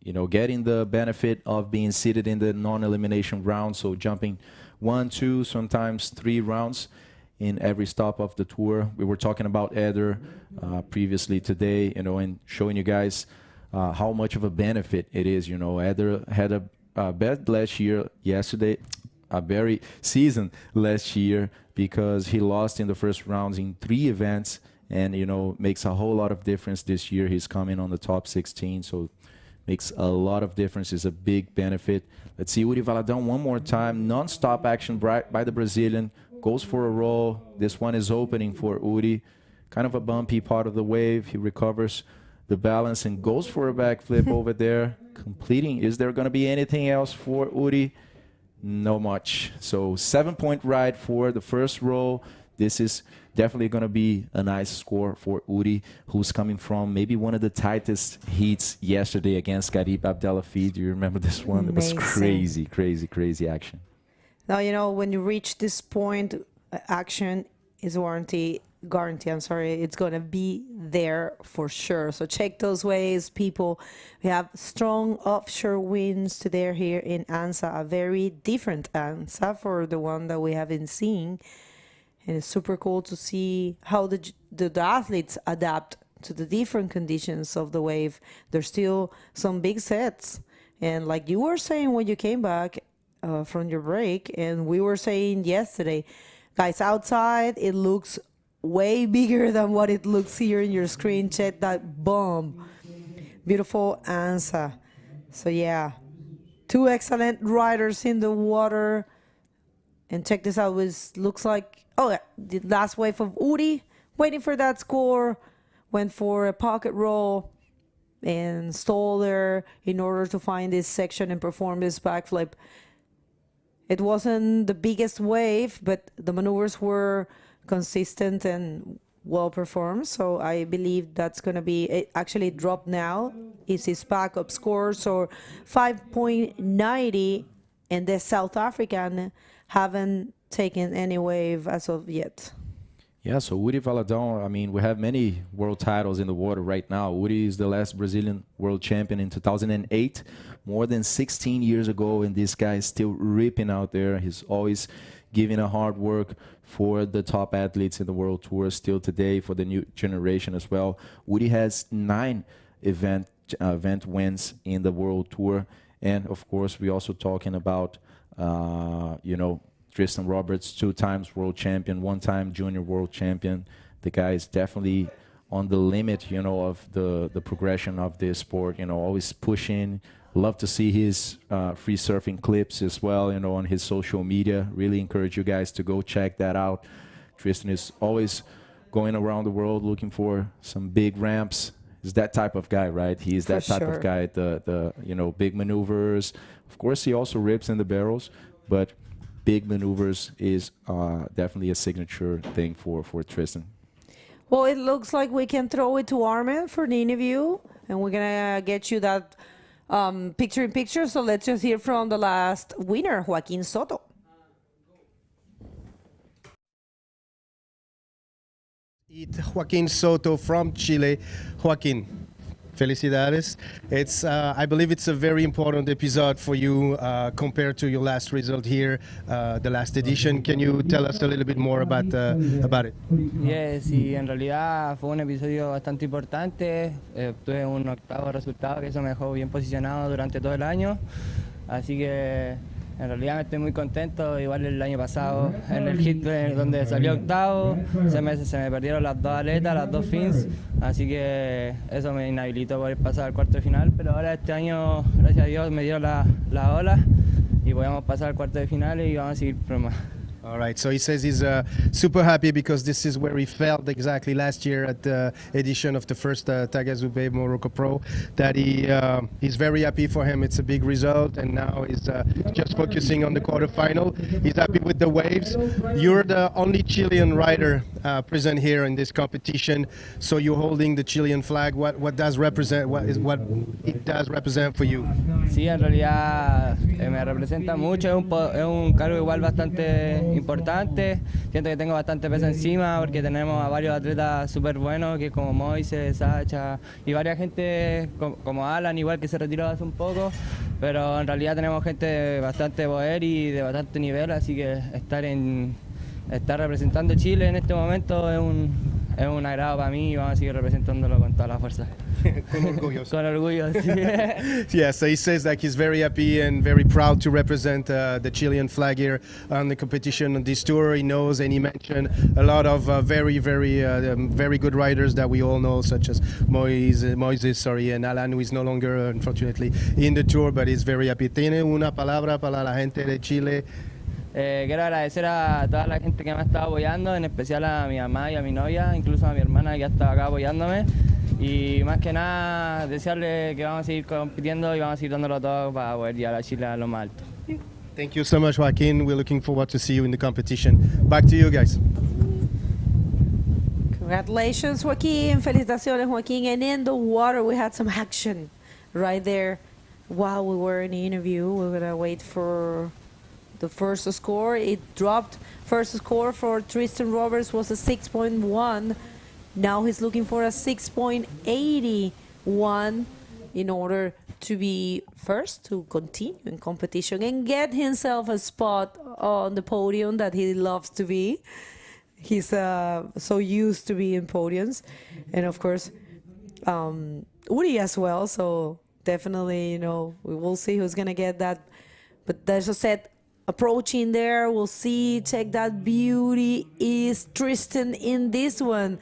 you know, getting the benefit of being seated in the non-elimination round, so jumping 1, 2, sometimes 3 rounds in every stop of the tour. We were talking about Eder previously today, you know, and showing you guys how much of a benefit it is. You know, Eder had a bad last year yesterday, a very season last year, because he lost in the first rounds in 3 events, and, you know, makes a whole lot of difference this year. He's coming on the top 16, so makes a lot of difference. It's a big benefit. Let's see Uri Valadão one more time. Non-stop action by the Brazilian. Goes for a roll. This one is opening for Uri. Kind of a bumpy part of the wave. He recovers the balance and goes for a backflip over there. Completing. Is there going to be anything else for Uri? No much. So 7-point ride for the first roll. This is definitely going to be a nice score for Uri, who's coming from maybe one of the tightest heats yesterday against Garib Abdelafi. Do you remember this one? It was crazy, crazy, crazy action. Now, you know, when you reach this point, action is guarantee, it's going to be there for sure. So check those waves, people. We have strong offshore winds today here in Anza, a very different Anza for the one that we have been seeing. And it's super cool to see how the athletes adapt to the different conditions of the wave. There's still some big sets. And like you were saying when you came back from your break, and we were saying yesterday, guys, outside it looks way bigger than what it looks here in your screen. Check that bomb. Beautiful Anza. So yeah, 2 excellent riders in the water. And check this out, looks like, oh yeah, the last wave of Uri, waiting for that score, went for a pocket roll and stole there in order to find this section and perform this backflip. It wasn't the biggest wave, but the maneuvers were consistent and well performed. So I believe that's going to be, it actually dropped now, is his backup score. So 5.90, and the South African haven't taken any wave as of yet. Yeah, so Uri Valadão, I mean, we have many world titles in the water right now. Uri is the last Brazilian world champion in 2008, more than 16 years ago, and this guy is still ripping out there. He's always giving a hard work for the top athletes in the world tour still today, for the new generation as well. Uri has 9 event wins in the world tour, and of course, we're also talking about you know, Tristan Roberts, 2 times world champion, 1-time junior world champion. The guy is definitely on the limit, you know, of the progression of this sport, you know, always pushing. Love to see his free surfing clips as well, you know, on his social media. Really encourage you guys to go check that out. Tristan is always going around the world looking for some big ramps. He's that type of guy, right? He's that type of guy, the you know, big maneuvers. Of course, he also rips in the barrels, but big maneuvers is definitely a signature thing for Tristan. Well, it looks like we can throw it to Armin for the interview, and we're going to get you that picture-in-picture. So let's just hear from the last winner, Joaquin Soto. It's Joaquin Soto from Chile. Joaquin, felicidades. It's, I believe it's a very important episode for you compared to your last result here, the last edition. Can you tell us a little bit more about it? Yes, sí, en realidad fue un episodio bastante importante. Tuve un 8º resultado que eso me dejó bien posicionado durante todo el año. Así que en realidad estoy muy contento. Igual el año pasado en el hit donde salió 8º se me perdieron las 2 aletas, las 2 fins, así que eso me inhabilitó poder pasar al cuarto de final, pero ahora este año gracias a Dios me dieron la ola y podemos pasar al cuarto de final y vamos a seguir por más. All right, so he says he's super happy because this is where he felt exactly last year at the edition of the first Taghazout Morocco Pro, that he's very happy for him. It's a big result, and now he's just focusing on the quarterfinal. He's happy with the waves. You're the only Chilean rider present here in this competition, so you're holding the Chilean flag. What does represent? What it does represent for you? Sí, en realidad me representa mucho, es un cargo igual bastante importante, siento que tengo bastante peso encima porque tenemos a varios atletas súper buenos, que como Moises, Sacha y varias gente como Alan igual, que se retiró hace un poco, pero en realidad tenemos gente bastante poder y de bastante nivel, así que estar representando Chile en este momento es un agrado para mí y vamos a seguir representándolo con toda la fuerza. Con orgullo. Con orgullo, sí. Yeah, so he says that he's very happy and very proud to represent the Chilean flag here on the competition on this tour. He knows, and he mentioned a lot of very good riders that we all know, such as Moises, and Alan, who is no longer, unfortunately, in the tour, but he's very happy. ¿Tiene una palabra para la gente de Chile? Quiero agradecer a toda la gente que me ha estado apoyando, en especial a mi mamá y a mi novia, incluso a mi hermana que ha estado acá apoyándome. Y más que nada, desearle que vamos a seguir compitiendo y vamos a seguir dándolo todo para poder llegar a Chile a lo más alto. Thank you so much, Joaquin. We're looking forward to see you in the competition. Back to you guys. Congratulations, Joaquin. Felicitaciones, Joaquin. And in the water, we had some action right there while we were in the interview. We're going to wait for the first score. It dropped. First score for Tristan Roberts was a 6.1. Now he's looking for a 6.81 in order to be first, to continue in competition and get himself a spot on the podium that he loves to be. He's so used to be in podiums. And of course, Uri as well. So definitely, you know, we will see who's going to get that. But there's a set approaching there. We'll see. Check that beauty. Is Tristan in this one?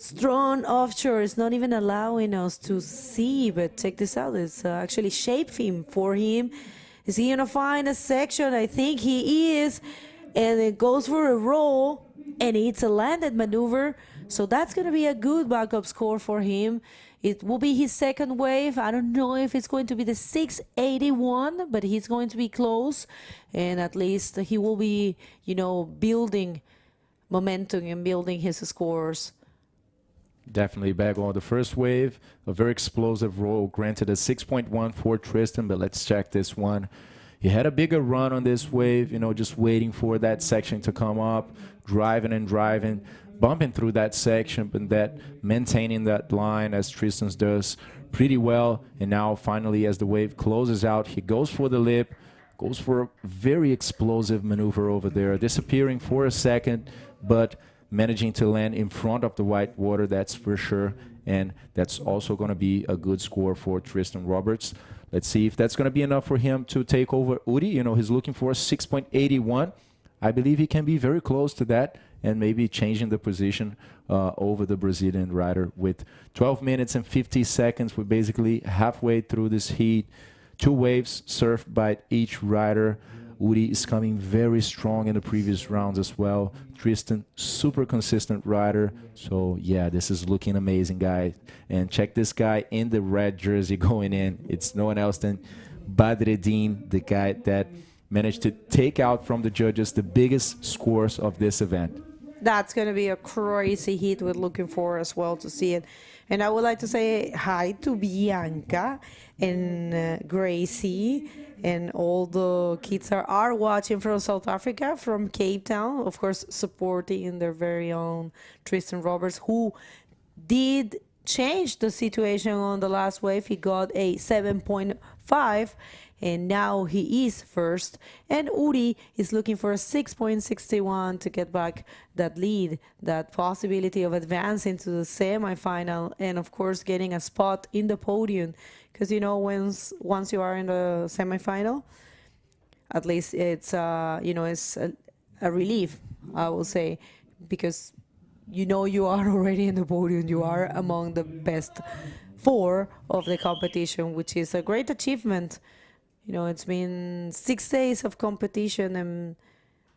Strong offshore is not even allowing us to see, but check this out. It's actually shaping for him. Is he going to find a section? I think he is. And it goes for a roll, and it's a landed maneuver. So that's going to be a good backup score for him. It will be his second wave. I don't know if it's going to be the 681, but he's going to be close. And at least he will be, you know, building momentum and building his scores. Definitely back on the first wave. A very explosive roll, granted a 6.1 for Tristan, but let's check this one. He had a bigger run on this wave, you know, just waiting for that section to come up, driving and driving, bumping through that section, but that maintaining that line as Tristan does pretty well. And now finally, as the wave closes out, he goes for the lip, goes for a very explosive maneuver over there, disappearing for a second, but managing to land in front of the white water, that's for sure. And that's also going to be a good score for Tristan Roberts. Let's see if that's going to be enough for him to take over Uri. You know, he's looking for a 6.81. I believe he can be very close to that and maybe changing the position over the Brazilian rider. With 12 minutes and 50 seconds, we're basically halfway through this heat. 2 waves surfed by each rider. Uri is coming very strong in the previous rounds as well. Tristan, super consistent rider. So, yeah, this is looking amazing, guys. And check this guy in the red jersey going in. It's no one else than Badreddin, the guy that managed to take out from the judges the biggest scores of this event. That's going to be a crazy heat we're looking for as well to see it. And I would like to say hi to Bianca and Gracie and all the kids are watching from South Africa, from Cape Town, of course, supporting their very own Tristan Roberts, who did change the situation on the last wave. He got a 7.5, and now he is first. And Uri is looking for a 6.61 to get back that lead, that possibility of advancing to the semifinal, and of course getting a spot in the podium. Because, you know, once you are in the semifinal, at least it's, you know, it's a relief, I will say, because, you know, you are already in the podium. You are among the best 4 of the competition, which is a great achievement. You know, it's been 6 days of competition, and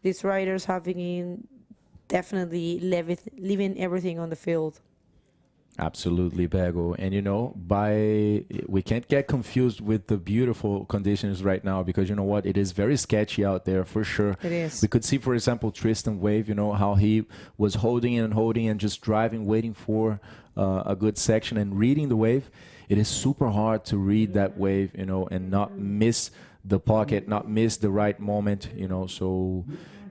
these riders have been definitely leaving everything on the field. Absolutely, Bago. And we can't get confused with the beautiful conditions right now, because you know what? It is very sketchy out there for sure. It is. We could see, for example, Tristan Wave, how he was holding and just driving, waiting for a good section and reading the wave. It is super hard to read that wave, and not miss the pocket, not miss the right moment, So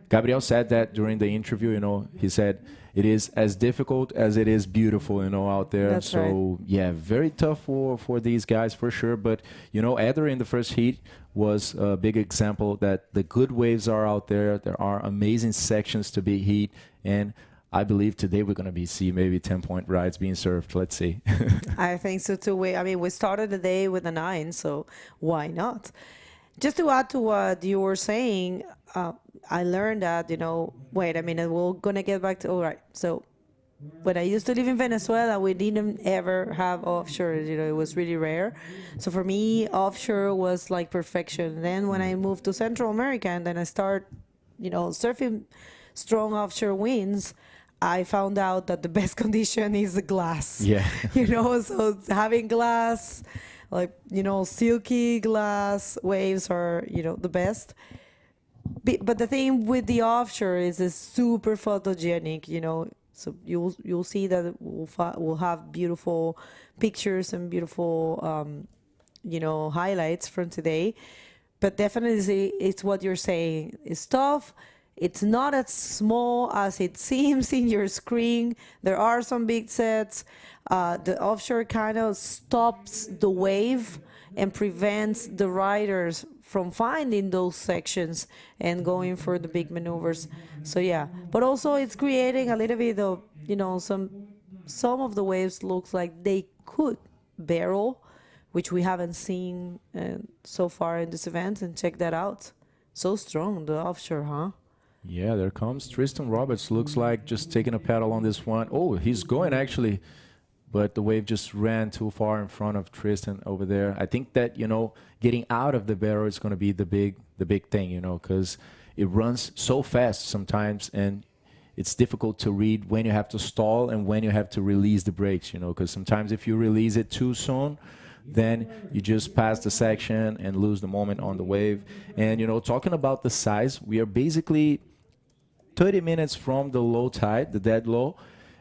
Gabriel said that during the interview, he said, it is as difficult as it is beautiful, out there. That's right. Yeah, very tough for these guys for sure. But, Eder in the first heat was a big example that the good waves are out there. There are amazing sections to be heat. And I believe today we're going to see maybe 10-point rides being served. Let's see. I think so too. We started the day with a 9, so why not? Just to add to what you were saying, I learned that, wait a minute, we're going to get back to, all right. So when I used to live in Venezuela, we didn't ever have offshore, it was really rare. So for me, offshore was like perfection. Then when I moved to Central America and then I start, surfing strong offshore winds, I found out that the best condition is the glass. Yeah. So having glass, like, silky glass waves are, the best. But the thing with the offshore is it's super photogenic, So you'll see that we'll have beautiful pictures and beautiful, highlights from today. But definitely it's what you're saying. It's tough. It's not as small as it seems in your screen. There are some big sets. The offshore kind of stops the wave and prevents the riders from finding those sections and going for the big maneuvers. So yeah, but also it's creating a little bit of, some of the waves looks like they could barrel, which we haven't seen so far in this event. And check that out. So strong, the offshore, huh? Yeah, there comes Tristan Roberts. Looks like just taking a paddle on this one. Oh, he's going actually, but the wave just ran too far in front of Tristan over there. I think that, getting out of the barrel is going to be the big thing, because it runs so fast sometimes, and it's difficult to read when you have to stall and when you have to release the brakes, because sometimes if you release it too soon, then you just pass the section and lose the moment on the wave. And, talking about the size, we are basically 30 minutes from the low tide, the dead low.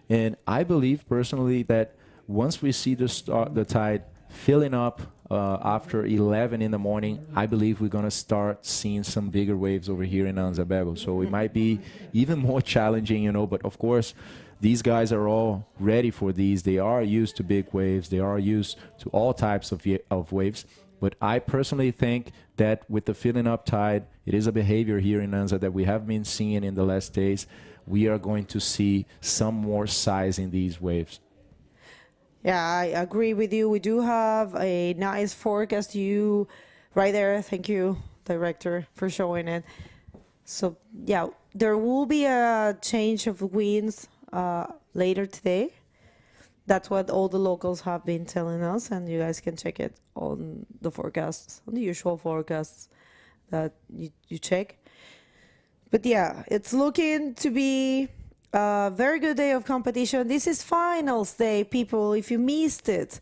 And I believe personally that once we see the tide filling up after 11 in the morning, I believe we're going to start seeing some bigger waves over here in Anza Beach. So it might be even more challenging, but of course, these guys are all ready for these. They are used to big waves. They are used to all types of waves. But I personally think that with the filling up tide, it is a behavior here in Anza that we have been seeing in the last days. We are going to see some more size in these waves. Yeah, I agree with you. We do have a nice forecast view right there. Thank you, Director, for showing it. So, yeah, there will be a change of winds later today. That's what all the locals have been telling us, and you guys can check it on the forecasts, on the usual forecasts that you check. But yeah, it's looking to be a very good day of competition. This is finals day, people. If you missed it,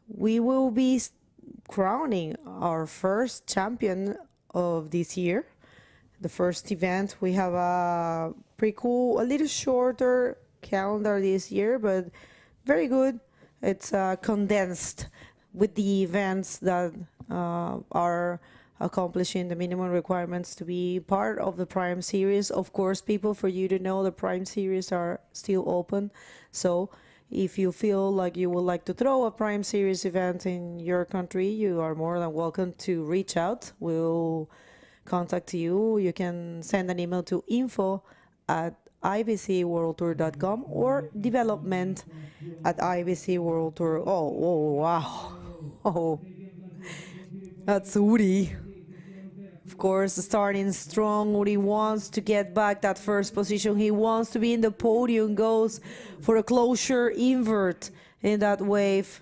we will be crowning our first champion of this year. The first event, we have a pretty cool, a little shorter calendar this year, but very good. It's condensed with the events that are accomplishing the minimum requirements to be part of the Prime Series. Of course, people, for you to know, the Prime Series are still open. So if you feel like you would like to throw a Prime Series event in your country, you are more than welcome to reach out. We'll contact you. You can send an email to info@ibcworldtour.com or development@ibcworldtour. Oh, wow. Oh, that's Uri. Of course, starting strong. Uri wants to get back that first position. He wants to be in the podium, goes for a closure invert in that wave.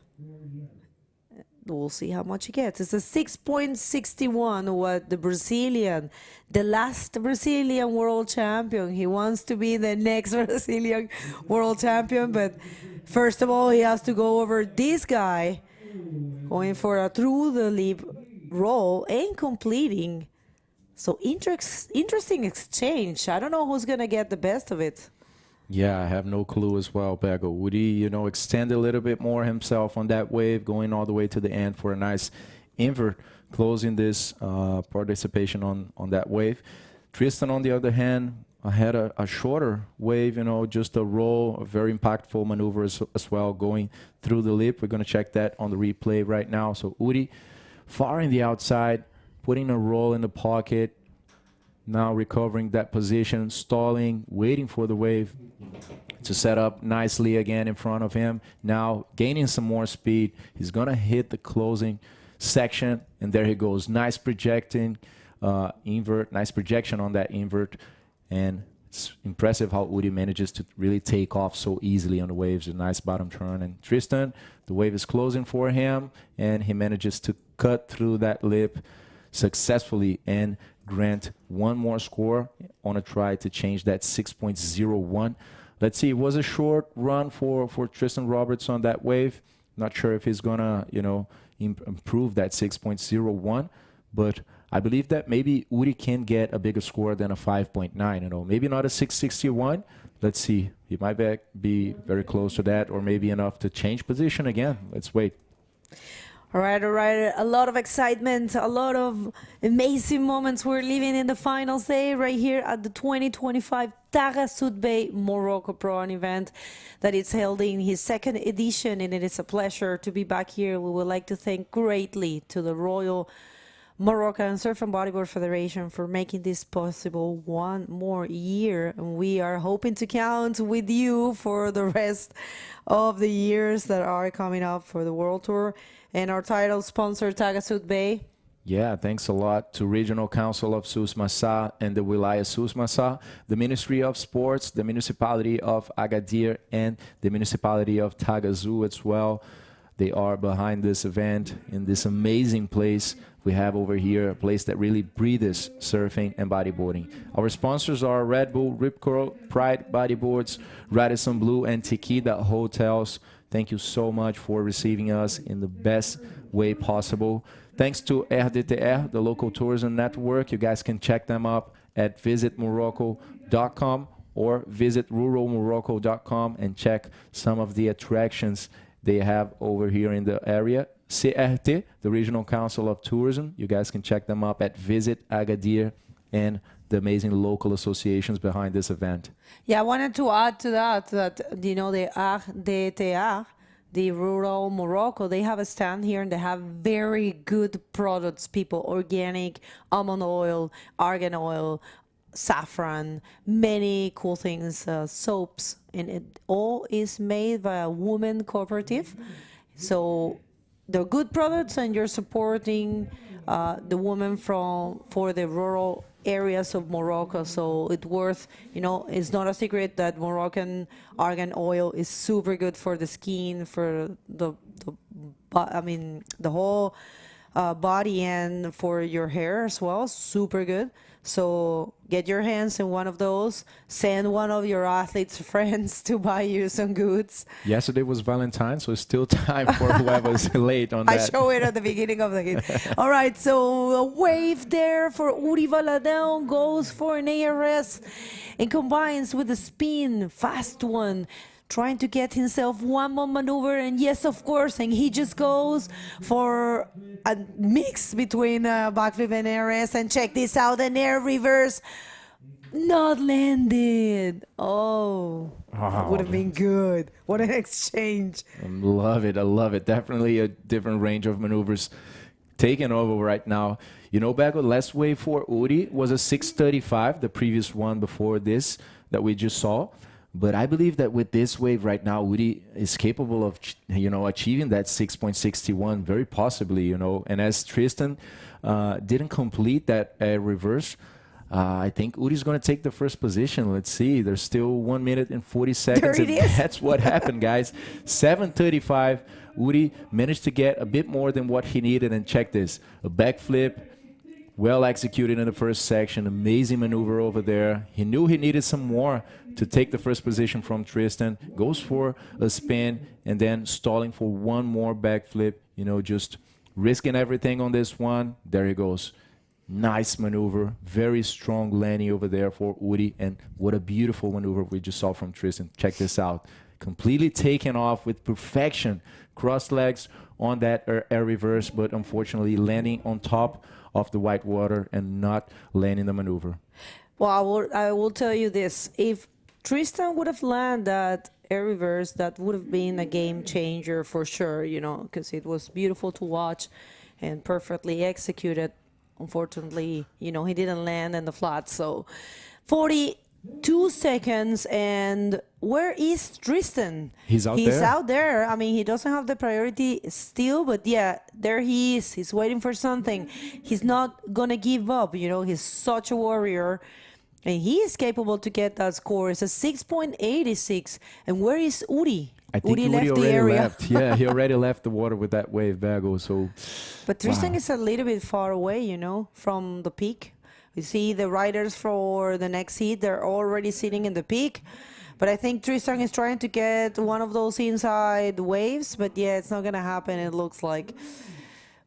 we'll see how much he gets. It's a 6.61, what the last Brazilian world champion. He wants to be the next Brazilian world champion, but first of all, he has to go over this guy, going for a through the lip roll and completing. So interesting exchange. I don't know who's going to get the best of it. Yeah, I have no clue as well, Bego. Would he, you know, extend a little bit more himself on that wave, going all the way to the end for a nice invert, closing this participation on that wave. Tristan, on the other hand, had a shorter wave, you know, just a roll, a very impactful maneuver as well, going through the lip. We're going to check that on the replay right now. So Uri, far in the outside, putting a roll in the pocket, now recovering that position, stalling, waiting for the wave to set up nicely again in front of him. Now gaining some more speed. He's going to hit the closing section, and there he goes. Nice projecting invert, nice projection on that invert. And it's impressive how Uri manages to really take off so easily on the waves. A nice bottom turn. And Tristan, the wave is closing for him, and he manages to cut through that lip successfully and grant one more score on a try to change that 6.01. Let's see, it was a short run for Tristan Roberts on that wave. Not sure if he's gonna, you know, improve that 6.01, but I believe that maybe Uri can get a bigger score than a 5.9, you know, maybe not a 6.61. Let's see, he might be very close to that, or maybe enough to change position again. Let's wait. All right. A lot of excitement, a lot of amazing moments we're living in the finals day right here at the 2025 Taghazout Bay Morocco Pro, an event that is held in his second edition, and it is a pleasure to be back here. We would like to thank greatly to the Royal Moroccan Surfing Bodyboard Federation for making this possible one more year, and we are hoping to count with you for the rest of the years that are coming up for the World Tour. And our title sponsor, Taghazout Bay. Yeah, thanks a lot to Regional Council of Sus Massah and the Wilaya Sus Massah, the Ministry of Sports, the Municipality of Agadir, and the Municipality of Taghazout as well. They are behind this event in this amazing place we have over here, a place that really breathes surfing and bodyboarding. Our sponsors are Red Bull, Rip Curl, Pride Bodyboards, Radisson Blue, and Tequila Hotels. Thank you so much for receiving us in the best way possible. Thanks to RDTR, the local tourism network. You guys can check them up at visitmorocco.com or visit ruralmorocco.com and check some of the attractions they have over here in the area. CRT, the Regional Council of Tourism. You guys can check them up at Visit Agadir and the amazing local associations behind this event. Yeah, I wanted to add to that, you know, the RDTR, the Rural Morocco, they have a stand here and they have very good products, people, organic, almond oil, argan oil, saffron, many cool things, soaps, and it all is made by a woman cooperative. So they're good products, and you're supporting the women for the rural areas of Morocco. So it's worth, you know, it's not a secret that Moroccan argan oil is super good for the skin, for the whole body, and for your hair as well. Super good. So get your hands in one of those. Send one of your athletes' friends to buy you some goods. Yesterday was Valentine's, so it's still time for whoever's late on that. I show it at the beginning of the game. All right, so a wave there for Uri Valadão, goes for an ARS and combines with a spin, fast one, trying to get himself one more maneuver, and yes, of course, and he just goes for a mix between backflip and ARS, and check this out, an air reverse, not landed. Oh, would have been good. What an exchange. I love it. I love it. Definitely a different range of maneuvers taking over right now. You know, Bago, last wave for Uri was a 6.35, the previous one before this that we just saw. But I believe that with this wave right now, Uri is capable of, you know, achieving that 6.61 very possibly, you know. And as Tristan didn't complete that reverse, I think Uri's going to take the first position. Let's see. There's still 1 minute and 40 seconds. There it is. That's what happened, guys. 7.35 Uri managed to get a bit more than what he needed, and check this, a backflip, well executed in the first section, amazing maneuver over there. He knew he needed some more to take the first position from Tristan, goes for a spin, and then stalling for one more backflip, you know, just risking everything on this one. There he goes. Nice maneuver, very strong landing over there for Uri, and what a beautiful maneuver we just saw from Tristan. Check this out. Completely taken off with perfection, cross legs on that air reverse, but unfortunately landing on top of the white water and not landing the maneuver. Well, I will tell you this. If Tristan would have landed that air reverse, that would have been a game changer for sure, you know, because it was beautiful to watch and perfectly executed. Unfortunately, you know, he didn't land in the flat. So 42 seconds, and where is Tristan? He's out there. He's out there. I mean, he doesn't have the priority still, but yeah, there he is. He's waiting for something. He's not going to give up. You know, he's such a warrior, and he is capable to get that score. It's a 6.86. And where is Uri? I think Uri left the already area. left. Yeah, he already left the water with that wave bagel. So, but Tristan wow. is a little bit far away, you know, from the peak. You see the riders for the next heat, they're already sitting in the peak. But I think Tristan is trying to get one of those inside waves. But yeah, it's not going to happen, it looks like.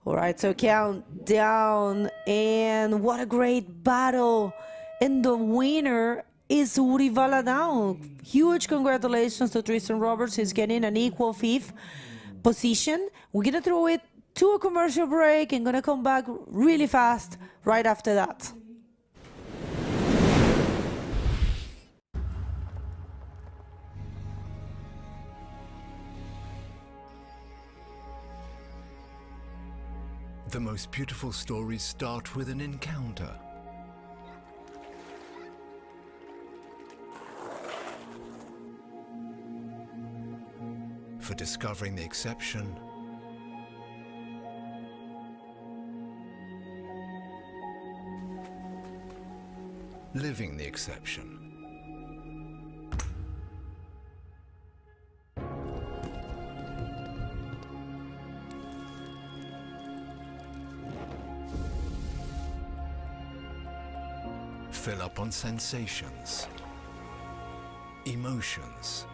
All right, so count down. And what a great battle. And the winner is Uri Valadão. Huge congratulations to Tristan Roberts. He's getting an equal fifth position. We're going to throw it to a commercial break and going to come back really fast right after that. The most beautiful stories start with an encounter. For discovering the exception, living the exception. Fill up on sensations, emotions,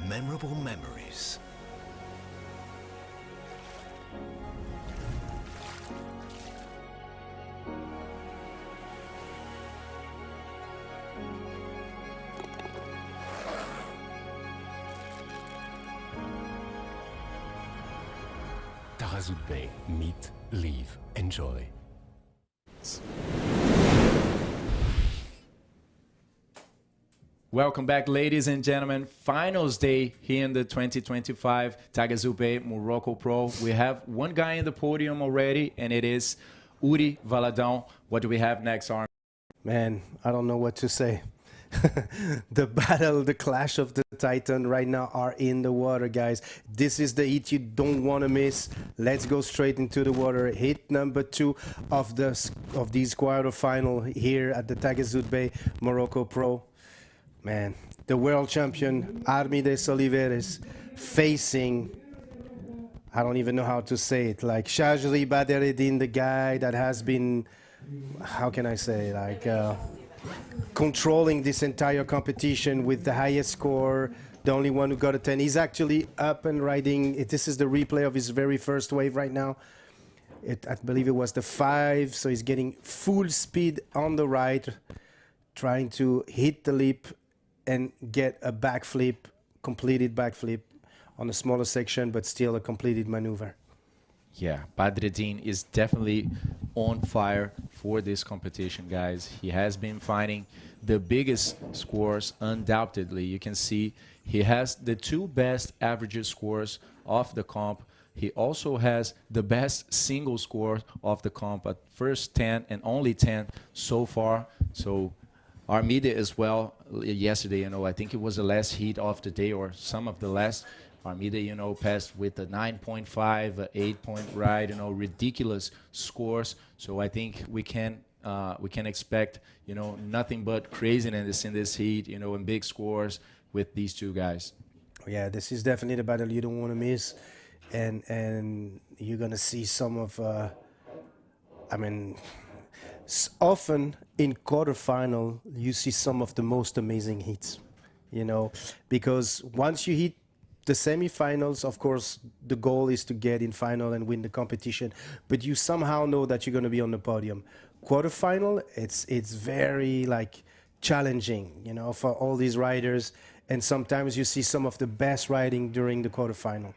memorable memories. Taghazout Bay. Meet, leave, enjoy. Welcome back, ladies and gentlemen. Finals day here in the 2025 Taghazout Bay Morocco Pro. We have one guy in the podium already, and it is Uri Valadão. What do we have next, Arm? Man, I don't know what to say. The battle, the clash of the Titan right now are in the water, guys. This is the heat you don't want to miss. Let's go straight into the water. Hit number 2 of these quarterfinal here at the Taghazout Bay Morocco Pro. Man, the world champion Armides Oliveres facing, I don't even know how to say it, like Shajri Badereddin, the guy that has been, how can I say, like controlling this entire competition with the highest score, the only one who got a 10. He's actually up and riding. This is the replay of his very first wave right now. I believe it was the 5, so he's getting full speed on the right, trying to hit the lip and get a backflip, completed backflip on a smaller section, but still a completed maneuver. Yeah, Badreddin is definitely on fire for this competition, guys. He has been finding the biggest scores, undoubtedly. You can see he has the 2 best average scores of the comp. He also has the best single score of the comp at first 10 and only 10 so far. So Armida as well, yesterday, you know, I think it was the last heat of the day or some of the last. Armida, you know, passed with a 9.5, 8-point ride, you know, ridiculous scores. So I think we can expect, you know, nothing but craziness in this heat, you know, and big scores with these 2 guys. Yeah, this is definitely the battle you don't want to miss, and you're gonna see some of. I mean, often in quarterfinal you see some of the most amazing hits, you know, because once you hit the semifinals, of course, the goal is to get in final and win the competition, but you somehow know that you're going to be on the podium. Quarterfinal, it's very like challenging, you know, for all these riders, and sometimes you see some of the best riding during the quarterfinal.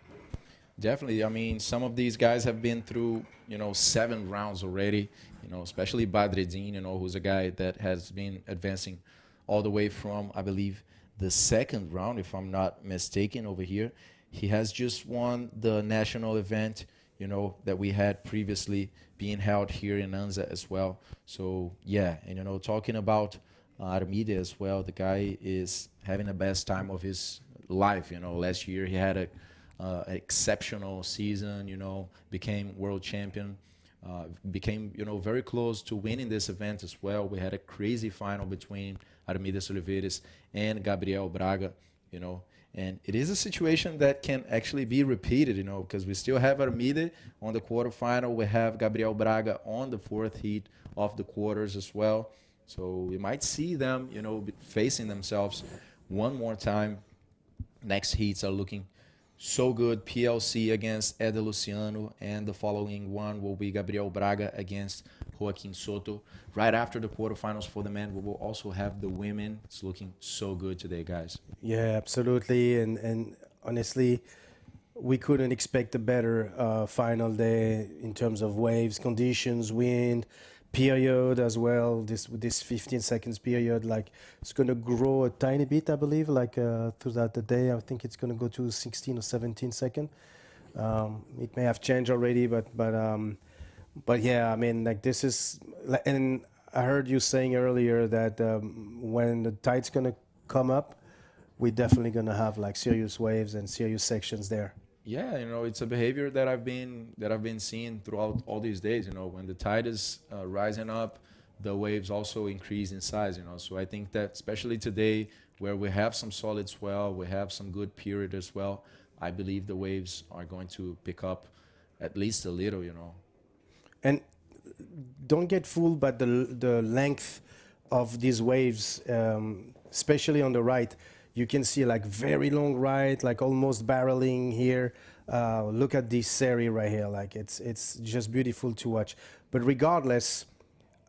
Definitely. I mean, some of these guys have been through, you know, 7 rounds already, you know, especially Badreddin, you know, who's a guy that has been advancing all the way from, I believe, the 2nd round, if I'm not mistaken, over here. He has just won the national event, you know, that we had previously being held here in Anza as well. So, yeah, and, you know, talking about Armide as well, the guy is having the best time of his life, you know. Last year he had a exceptional season, you know, became world champion, became, you know, very close to winning this event as well. We had a crazy final between Armides Oliveira and Gabriel Braga, you know, and it is a situation that can actually be repeated, you know, because we still have Armide on the quarterfinal. We have Gabriel Braga on the 4th heat of the quarters as well. So we might see them, you know, facing themselves one more time. Next heats are looking so good. PLC against Eder Luciano, and the following one will be Gabriel Braga against Joaquim Soto. Right after the quarterfinals for the men, we will also have the women. It's looking so good today, guys. Yeah, absolutely. And honestly, we couldn't expect a better final day in terms of waves, conditions, wind, period as well. This 15 seconds period, like, it's going to grow a tiny bit, I believe, like throughout the day. I think it's going to go to 16 or 17 seconds. It may have changed already, but yeah, I mean, like, this is, and I heard you saying earlier that when the tide's going to come up, we're definitely going to have like serious waves and serious sections there. Yeah, you know, it's a behavior that I've been seeing throughout all these days. You know, when the tide is rising up, the waves also increase in size. You know, so I think that especially today, where we have some solid swell, we have some good period as well, I believe the waves are going to pick up at least a little. You know, and don't get fooled by the length of these waves, especially on the right. You can see like very long right, like almost barreling here. Look at this series right here, like it's just beautiful to watch. But regardless,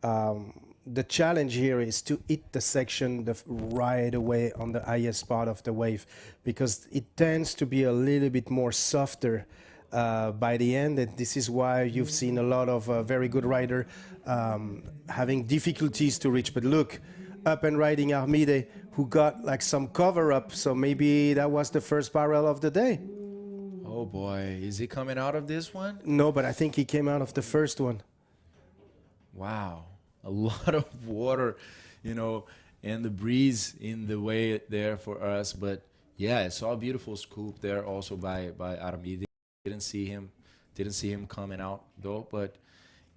the challenge here is to hit the section right away on the highest part of the wave, because it tends to be a little bit more softer by the end. And this is why you've seen a lot of very good rider having difficulties to reach. But look, up and riding Armide, who got like some cover up, so maybe that was the first barrel of the day. Oh boy, is he coming out of this one? No, but I think he came out of the first one. Wow, a lot of water, you know, and the breeze in the way there for us. But yeah, I saw a beautiful scoop there also by Armide. Didn't see him coming out though, but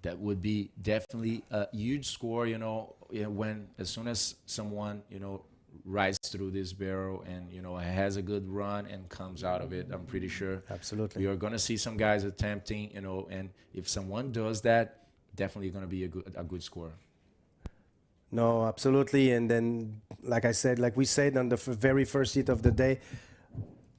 that would be definitely a huge score, you know, when as soon as someone, you know, rides through this barrel and, you know, has a good run and comes out of it. I'm pretty sure absolutely we are going to see some guys attempting, you know, and if someone does that, definitely going to be a good score. No, absolutely. And then, like I said, like we said on the very first hit of the day,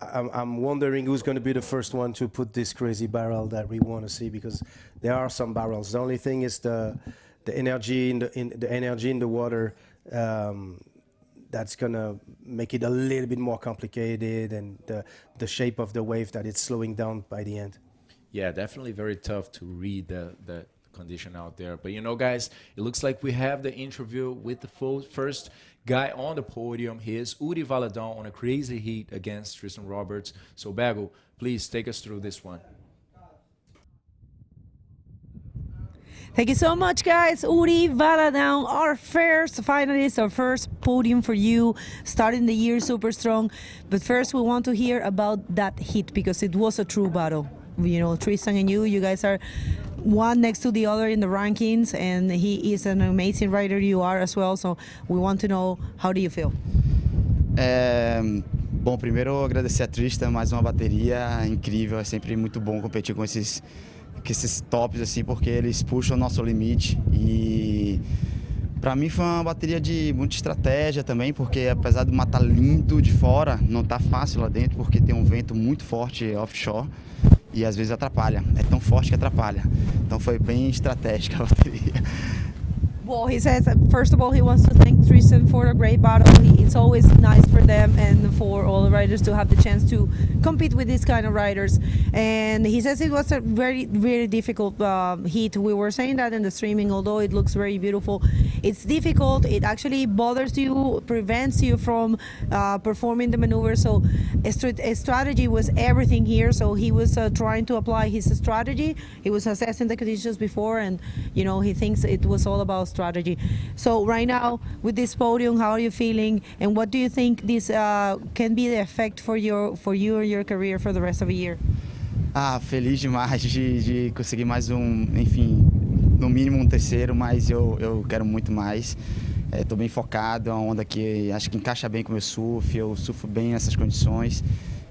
I'm wondering who's going to be the first one to put this crazy barrel that we want to see, because there are some barrels. The only thing is the energy in the water. That's going to make it a little bit more complicated, and the shape of the wave that it's slowing down by the end. Yeah, definitely very tough to read the condition out there. But, you know, guys, it looks like we have the interview with the first guy on the podium. He is Uri Valadão on a crazy heat against Tristan Roberts. So, Bago, please take us through this one. Thank you so much, guys. Uri Valadão, our first finalist, our first podium for you, starting the year super strong. But first, we want to hear about that hit, because it was a true battle. You know, Tristan and you guys are one next to the other in the rankings, and he is an amazing rider. You are as well. So we want to know, how do you feel? Bom, primeiro agradecer a Trista, mais uma bateria incrível, é sempre muito bom competir com esses tops assim, porque eles puxam o nosso limite e para mim foi uma bateria de muita estratégia também, porque apesar do mar estar lindo de fora, não tá fácil lá dentro porque tem um vento muito forte offshore e às vezes atrapalha, é tão forte que atrapalha, então foi bem estratégica a bateria. Well, he says, first of all, he wants to thank Tristan for a great battle. It's always nice for them and for all the riders to have the chance to compete with these kind of riders. And he says it was a very, very difficult heat. We were saying that in the streaming, although it looks very beautiful. It's difficult. It actually bothers you, prevents you from performing the maneuver. So a strategy was everything here. So he was trying to apply his strategy. He was assessing the conditions before, and he thinks it was all about strategy. So right now with this podium, how are you feeling, and what do you think this can be the effect for you and your career for the rest of the year? Feliz demais de conseguir mais enfim, no mínimo terceiro, mas eu quero muito mais. Estou bem focado, é uma onda que acho que encaixa bem com o meu surf, eu surfo bem nessas condições.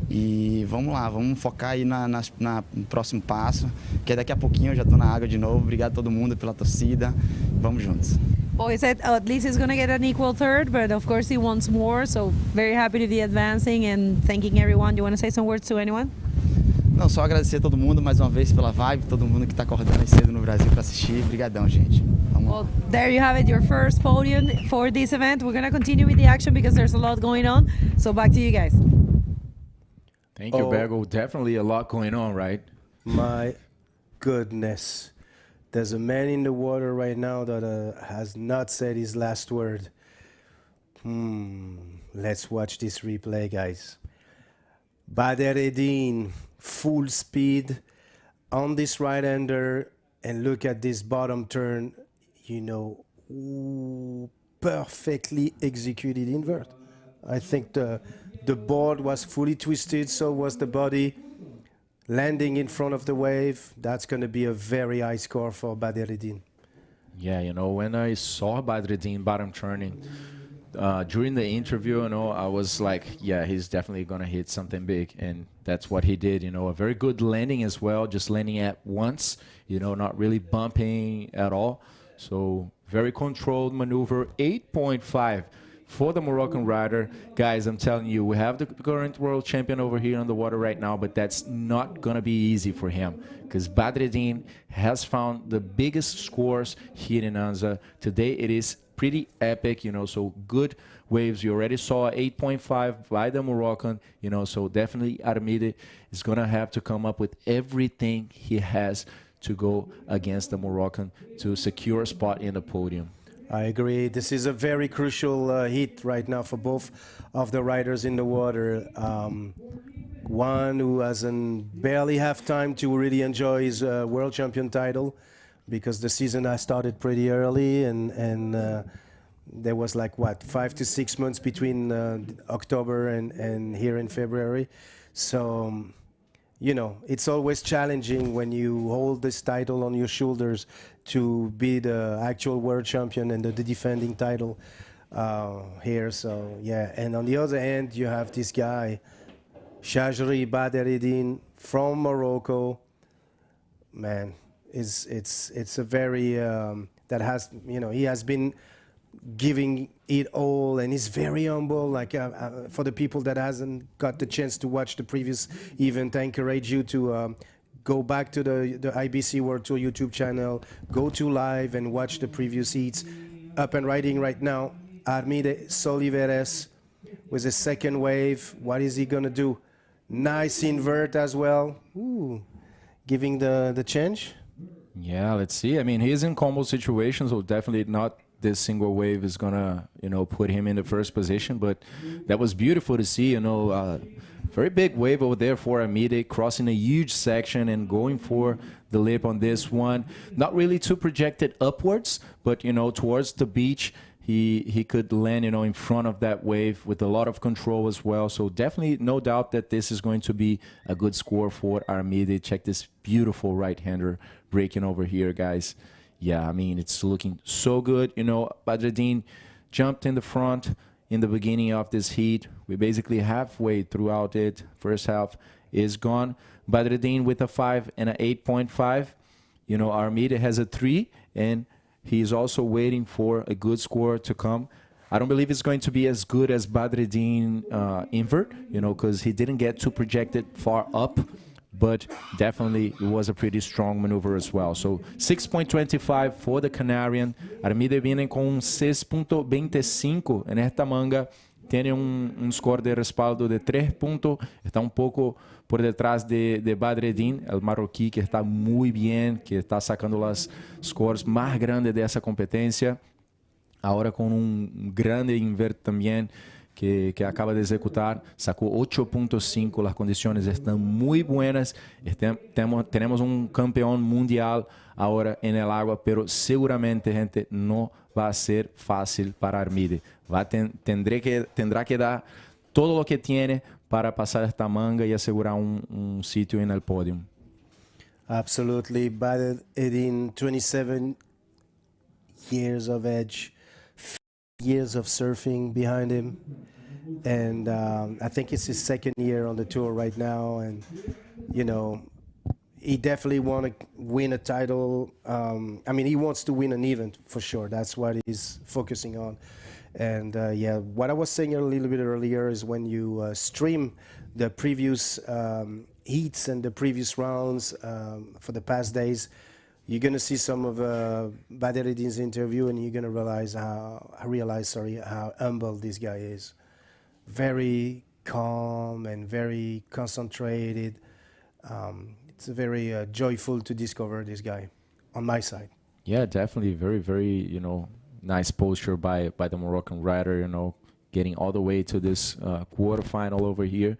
E vamos lá, vamos focar aí no próximo passo, que daqui a pouquinho eu já estou na água de novo. Obrigado a todo mundo pela torcida, vamos juntos. Well, he said at least he's going to get an equal third, but of course he wants more, so very happy to be advancing and thanking everyone. Do you want to say some words to anyone? Não, só agradecer a todo mundo mais uma vez pela vibe, todo mundo que está acordando cedo no Brasil para assistir. Obrigadão, gente. Well, there you have it, your first podium for this event. We're going to continue with the action because there's a lot going on, so back to you guys. Thank you, Bergo. Definitely a lot going on, right? My goodness. There's a man in the water right now that has not said his last word. Let's watch this replay, guys. Badreddine, full speed on this right-hander, and look at this bottom turn, perfectly executed invert. I think the board was fully twisted, so was the body. Landing in front of the wave, that's going to be a very high score for Badreddine. Yeah, when I saw Badreddine bottom turning during the interview, I was like, yeah, he's definitely going to hit something big. And that's what he did, a very good landing as well, just landing at once, not really bumping at all. So very controlled maneuver, 8.5. For the Moroccan rider. Guys, I'm telling you, we have the current world champion over here on the water right now, but that's not going to be easy for him because Badreddine has found the biggest scores here in Anza. Today it is pretty epic, so good waves. You already saw 8.5 by the Moroccan, so definitely Armide is going to have to come up with everything he has to go against the Moroccan to secure a spot in the podium. I agree. This is a very crucial hit right now for both of the riders in the water. One who hasn't barely have time to really enjoy his world champion title because the season has started pretty early and there was like 5 to 6 months between October and here in February. So it's always challenging when you hold this title on your shoulders to be the actual world champion and the defending title here. So, yeah. And on the other hand, you have this guy, Shajri Badreddine from Morocco. Man, it's a very, that has, he has been giving it all, and he's very humble. Like for the people that hasn't got the chance to watch the previous event, I encourage you to go back to the IBC World Tour YouTube channel, go to live and watch the previous heats. Up and riding right now, Armide Soliveres with a second wave. What is he gonna do? Nice invert as well. Ooh, giving the change. Yeah, let's see. I mean, he's in combo situations, so definitely not this single wave is gonna, put him in the first position. But that was beautiful to see, very big wave over there for Armide, crossing a huge section and going for the lip on this one. Not really too projected upwards, but, towards the beach, he could land, in front of that wave with a lot of control as well. So definitely no doubt that this is going to be a good score for Armide. Check this beautiful right-hander breaking over here, guys. Yeah, I mean, it's looking so good. Badreddine jumped in the front. in the beginning of this heat. We basically halfway throughout it. First half is gone. Badreddine with a 5 and an 8.5. You know, Armida has a 3, and he's also waiting for a good score to come. I don't believe it's going to be as good as Badreddine invert, you know, because he didn't get too projected far up, but definitely it was a pretty strong maneuver as well. So 6.25 for the Canarian. Armida viene con 6.25 en esta manga. Tiene un score de respaldo de 3 puntos. Está un poco por detrás de Badreddine, el marroquí, que está muy bien, que está sacando las scores más grandes de esa competencia. Ahora con un grande invert también que acaba de ejecutar, sacó 8.5, las condiciones están muy buenas, tenemos un campeón mundial ahora en el agua, pero seguramente, gente, no va a ser fácil para Armide. Tendrá que dar todo lo que tiene para pasar esta manga y asegurar un sitio en el podio. Absolutely. Badreddine, 27 years of age, years of surfing behind him, and I think it's his second year on the tour right now, and you know, he definitely want to win a title. I mean, he wants to win an event for sure. That's what he's focusing on. And yeah, what I was saying a little bit earlier is when you stream the previous heats and the previous rounds for the past days, you're going to see some of Badreddine's interview, and you're going to realize how humble this guy is. Very calm and very concentrated. It's very joyful to discover this guy on my side. Yeah, definitely. Very, very, you know, nice posture by the Moroccan rider, you know, getting all the way to this quarterfinal over here.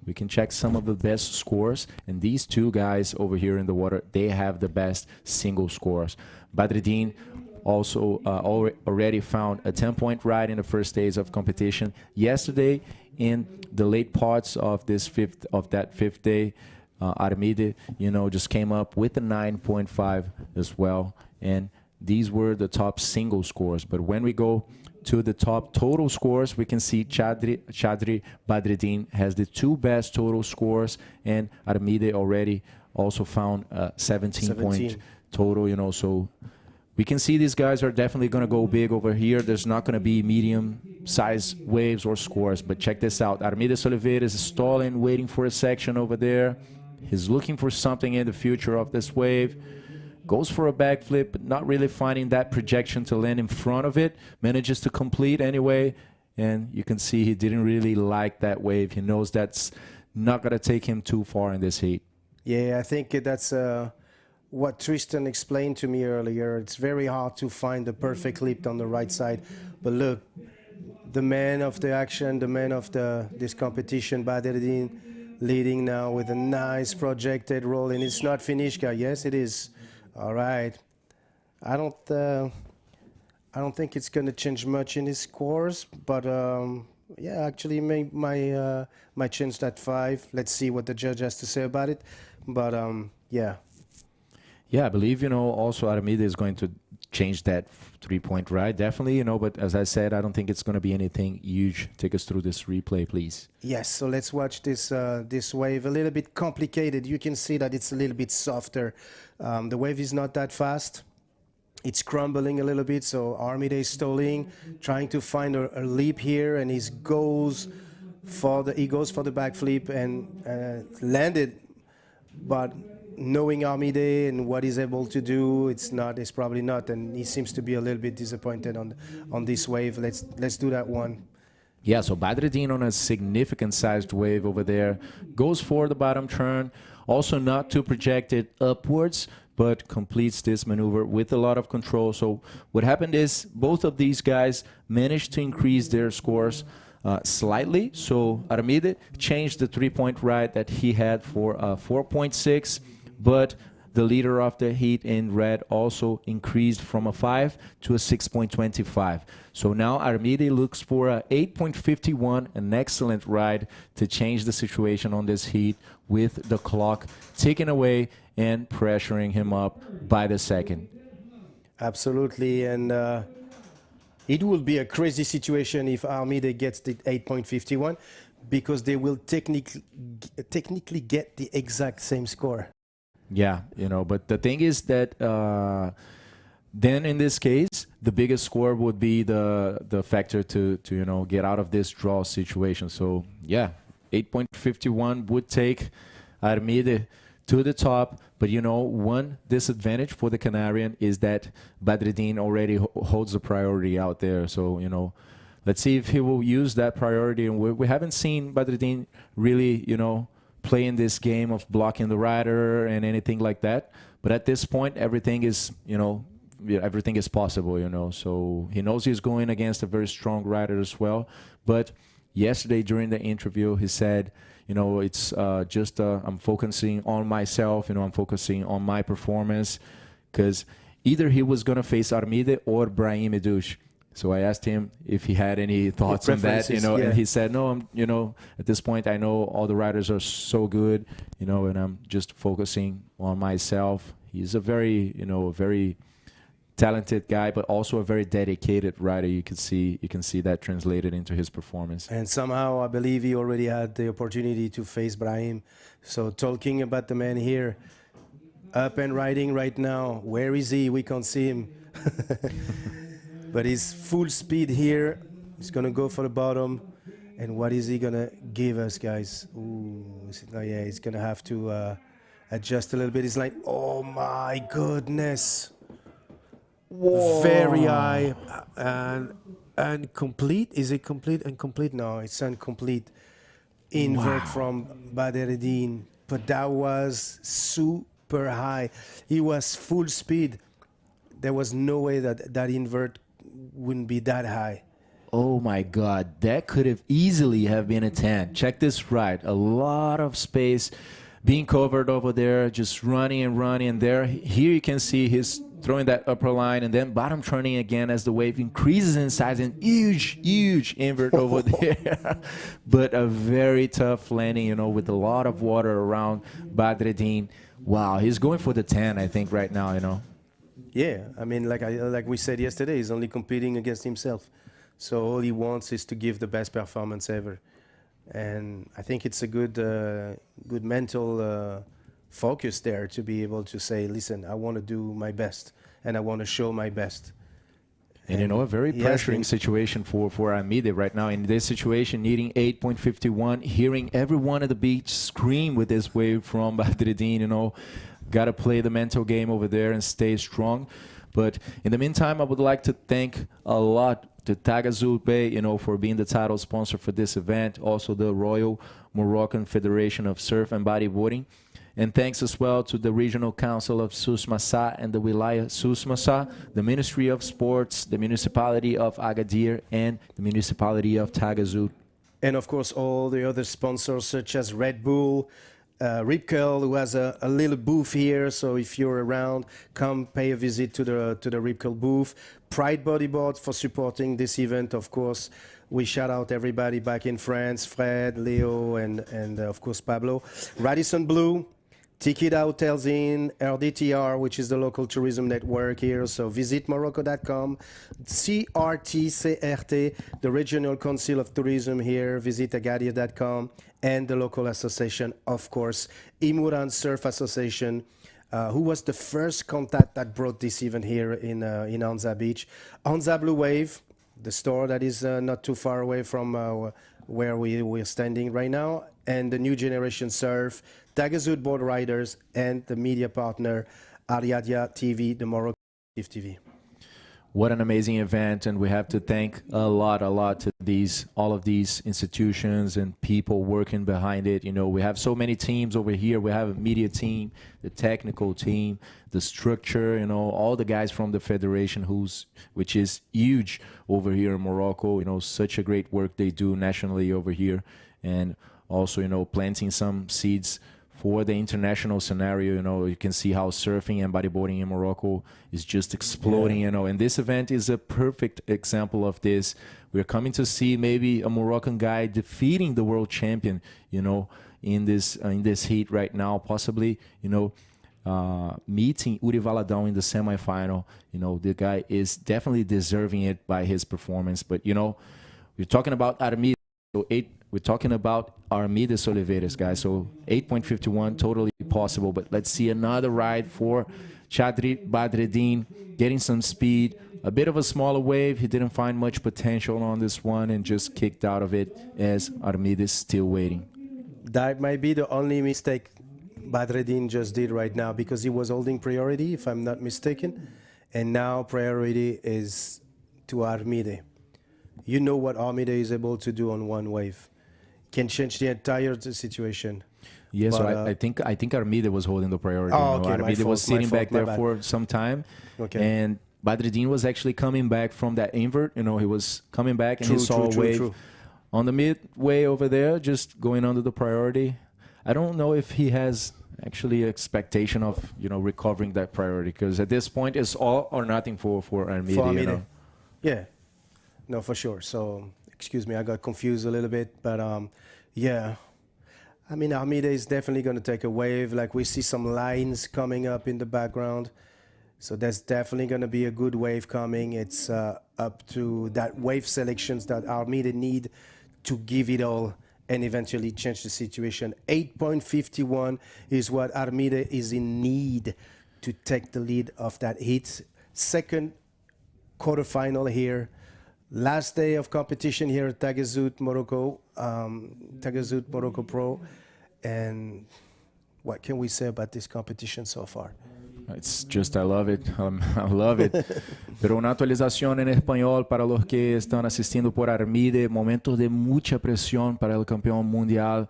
We can check some of the best scores, and these two guys over here in the water, they have the best single scores. Badreddine also already found a 10-point ride in the first days of competition. Yesterday, in the late parts of that fifth day, Armide, you know, just came up with a 9.5 as well, and these were the top single scores. But when we go to the top total scores, we can see Chadri Badreddine has the two best total scores, and Armide already also found a 17-point total, you know, so we can see these guys are definitely going to go big over here. There's not going to be medium-sized waves or scores, but check this out. Armides Oliveira is stalling, waiting for a section over there. He's looking for something in the future of this wave. Goes for a backflip, but not really finding that projection to land in front of it. Manages to complete anyway, and you can see he didn't really like that wave. He knows that's not going to take him too far in this heat. Yeah, I think that's what Tristan explained to me earlier. It's very hard to find the perfect lip on the right side. But look, the man of the action, the man of this competition, Badreddine, leading now with a nice projected roll, and it's not finished, guys. Yes, it is. All right. I don't think it's going to change much in his scores, but yeah, actually might change that 5. Let's see what the judge has to say about it. But yeah. Yeah, I believe, you know, also Armide is going to change that 3-point ride, definitely, you know, but as I said, I don't think it's going to be anything huge. Take us through this replay, please. Yes, so let's watch this this wave. A little bit complicated. You can see that it's a little bit softer. The wave is not that fast. It's crumbling a little bit, so Armide is stalling, trying to find a leap here, and he goes for the backflip and landed, but knowing Armide and what he's able to do, it's probably not, and he seems to be a little bit disappointed on this wave. Let's do that one. Yeah, so Badreddine on a significant sized wave over there, goes for the bottom turn, also not too projected upwards, but completes this maneuver with a lot of control. So what happened is both of these guys managed to increase their scores slightly. So Armide changed the 3-point ride that he had for 4.6, but the leader of the heat in red also increased from a 5 to a 6.25. So now Armide looks for a 8.51, an excellent ride to change the situation on this heat with the clock ticking away and pressuring him up by the second. Absolutely, and It will be a crazy situation if Armide gets the 8.51 because they will technically get the exact same score. Yeah, but the thing is that then in this case, the biggest score would be the factor to get out of this draw situation. So yeah, 8.51 would take Armide to the top. But one disadvantage for the Canarian is that Badreddine already holds the priority out there. So let's see if he will use that priority. And we haven't seen Badreddine really playing this game of blocking the rider and anything like that. But at this point, everything is everything is possible. So he knows he's going against a very strong rider as well. But yesterday during the interview, he said, it's just I'm focusing on myself. I'm focusing on my performance, because either he was going to face Armide or Brahim Edouche. So I asked him if he had any thoughts on that, and he said, no, at this point, I know all the riders are so good, and I'm just focusing on myself. He's a very, very talented guy, but also a very dedicated rider. You can see that translated into his performance. And somehow, I believe he already had the opportunity to face Brahim. So talking about the man here, up and riding right now. Where is he? We can't see him. But he's full speed here. He's going to go for the bottom. And what is he going to give us, guys? Ooh, yeah, he's going to have to adjust a little bit. He's like, oh my goodness. Whoa. Very high and complete. Is it complete and complete? No, it's incomplete. Invert from Badreddine, but that was super high. He was full speed. There was no way that invert wouldn't be that high. Oh my God, that could have easily have been a 10. Check this right, a lot of space being covered over there, just running and running. And there, here you can see he's throwing that upper line and then bottom turning again as the wave increases in size, and huge invert over there. But a very tough landing, with a lot of water around Badreddine. Wow, he's going for the 10, I think, right now, Yeah, I mean, like we said yesterday, he's only competing against himself. So all he wants is to give the best performance ever. And I think it's a good mental focus there to be able to say, listen, I want to do my best and I want to show my best. And a very pressuring situation for Armide right now. In this situation, needing 8.51, hearing everyone at the beach scream with this wave from Badreddine, got to play the mental game over there and stay strong. But in the meantime, I would like to thank a lot to Taghazout, for being the title sponsor for this event. Also the Royal Moroccan Federation of Surf and Bodyboarding. And thanks as well to the Regional Council of Souss Massa and the Wilaya Souss Massa, the Ministry of Sports, the Municipality of Agadir, and the Municipality of Taghazout. And of course, all the other sponsors such as Red Bull, Rip Curl, who has a little booth here, so if you're around, come pay a visit to the Rip Curl booth. Pride Bodyboard for supporting this event, of course. We shout out everybody back in France, Fred, Leo, and of course Pablo. Radisson Blue, Tikida Hotels Inn, RDTR, which is the local tourism network here, so visit Morocco.com. CRT, the Regional Council of Tourism here, visit Agadir.com, and the local association, of course, Imuran Surf Association, who was the first contact that brought this event here in Anza Beach. Anza Blue Wave, the store that is not too far away from where we're standing right now, and the New Generation Surf, Taghazout Board Riders, and the media partner, Ariadia TV, the Morocco TV. What an amazing event, and we have to thank a lot to all of these institutions and people working behind it. We have so many teams over here. We have a media team, the technical team, the structure, all the guys from the federation, which is huge over here in Morocco. Such a great work they do nationally over here, and also planting some seeds for the international scenario. You can see how surfing and bodyboarding in Morocco is just exploding, and this event is a perfect example of this. We're coming to see maybe a Moroccan guy defeating the world champion, in this heat right now, possibly, meeting Uri Valadão in the semifinal. You know, the guy is definitely deserving it by his performance. But, you know, we're talking about Armides. So we're talking about Armides Oliveira, guys. So 8.51, totally possible. But let's see another ride for Chadri Badreddine, getting some speed. A bit of a smaller wave. He didn't find much potential on this one and just kicked out of it as Armides still waiting. That might be the only mistake Badreddine just did right now, because he was holding priority, if I'm not mistaken. And now priority is to Armide. You know what Armide is able to do on one wave. Can change the entire situation. Yes, But, so I think Armide was holding the priority. Oh, you know. okay, Armide was sitting back there for some time. Okay. And Badreddine was actually coming back from that invert. You know, he was coming back and he saw a wave on the midway over there, just going under the priority. I don't know if he has actually expectation of, you know, recovering that priority, because at this point it's all or nothing for Armide, you know. Yeah, no, for sure. So, excuse me, I got confused a little bit, but yeah. I mean, Armide is definitely going to take a wave. Like, we see some lines coming up in the background. So there's definitely going to be a good wave coming. It's up to that wave selections that Armide need to give it all and eventually change the situation. 8.51 is what Armide is in need to take the lead of that heat. Second quarterfinal here. Last day of competition here at Taghazout, Morocco, Taghazout Morocco Pro. And what can we say about this competition so far? It's just, I love it. I love it. Pero una actualización en español para los que están asistiendo por Armide. Momentos de mucha presión para el campeón mundial.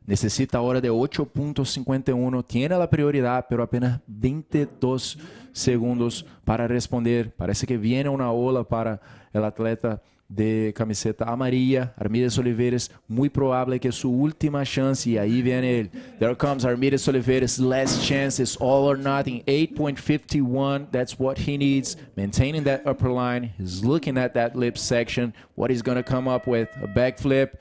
Necesita ahora de 8.51. Tiene la prioridad, pero apenas 22 segundos para responder. Parece que viene una ola para el atleta de camiseta amarilla, Armides Oliveiras. Muy probable que su última chance. Y ahí viene él. There comes Armides Oliveiras. Last chance is all or nothing. 8.51. That's what he needs. Maintaining that upper line. He's looking at that lip section. What he's going to come up with. A backflip.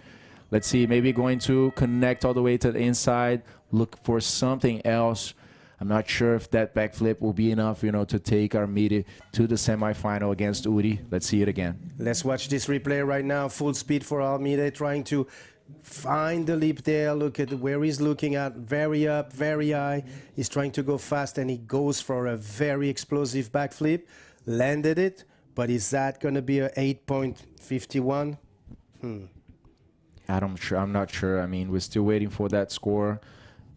Let's see. Maybe going to connect all the way to the inside. Look for something else. I'm not sure if that backflip will be enough, you know, to take Armide to the semifinal against Uri. Let's see it again. Let's watch this replay right now. Full speed for Armide, trying to find the leap there. Look at where he's looking at. Very up, very high. He's trying to go fast, and he goes for a very explosive backflip. Landed it, but is that going to be a 8.51? I'm not sure. I mean, we're still waiting for that score.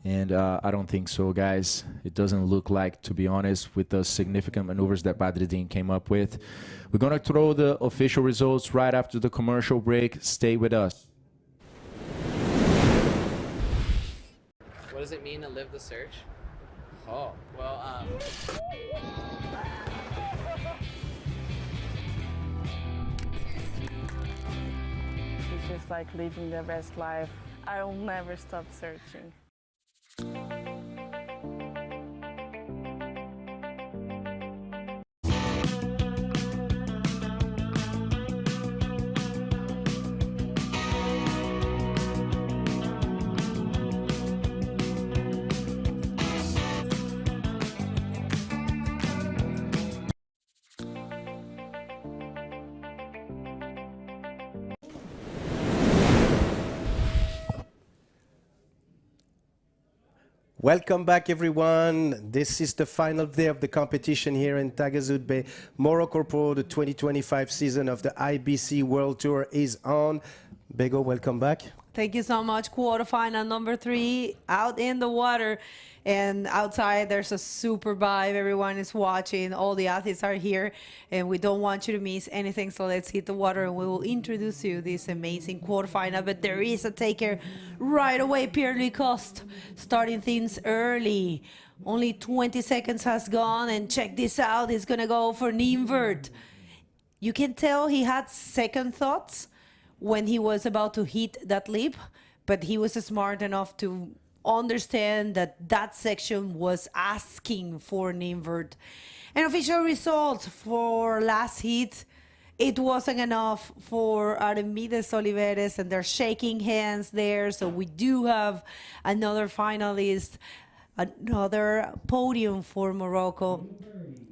And I don't think so, guys. It doesn't look like, to be honest, with the significant maneuvers that Badreddine came up with. We're going to throw the official results right after the commercial break. Stay with us. What does it mean to live the search? Oh, well, It's just like living the best life. I will never stop searching. Welcome back, everyone. This is the final day of the competition here in Taghazout Bay. Morocco Pro, the 2025 season of the IBC World Tour is on. Bego, welcome back. Thank you so much. Quarterfinal number 3 out in the water. And outside, there's a super vibe. Everyone is watching. All the athletes are here. And we don't want you to miss anything. So let's hit the water and we will introduce you this amazing quarterfinal. But there is a taker right away. Pierre-Louis Coste starting things early. Only 20 seconds has gone. And check this out. He's going to go for an invert. You can tell he had second thoughts when he was about to hit that leap. But he was smart enough to understand that that section was asking for an invert. And official results for last heat, it wasn't enough for Armides Oliveira, and they're shaking hands there. So we do have another finalist, another podium for Morocco.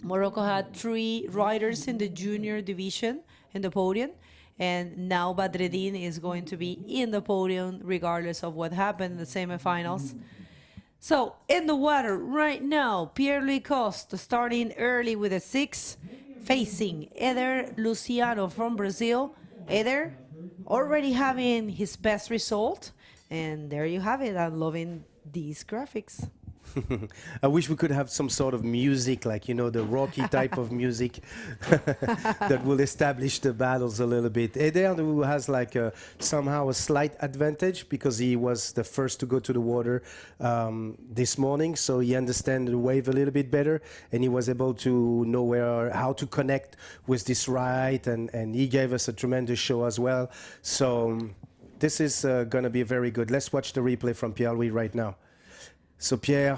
Morocco had 3 riders in the junior division in the podium, and now Badreddin is going to be in the podium regardless of what happened in the semifinals. So in the water right now, Pierre-Louis Coste starting early with a 6, facing Eder Luciano from Brazil. Eder already having his best result, and there you have it. I'm loving these graphics. I wish we could have some sort of music, like, you know, the Rocky type of music that will establish the battles a little bit. Eder, who has like somehow a slight advantage because he was the first to go to the water this morning, so he understands the wave a little bit better, and he was able to know how to connect with this ride, and he gave us a tremendous show as well. So this is going to be very good. Let's watch the replay from Pierre-Louis right now. So Pierre,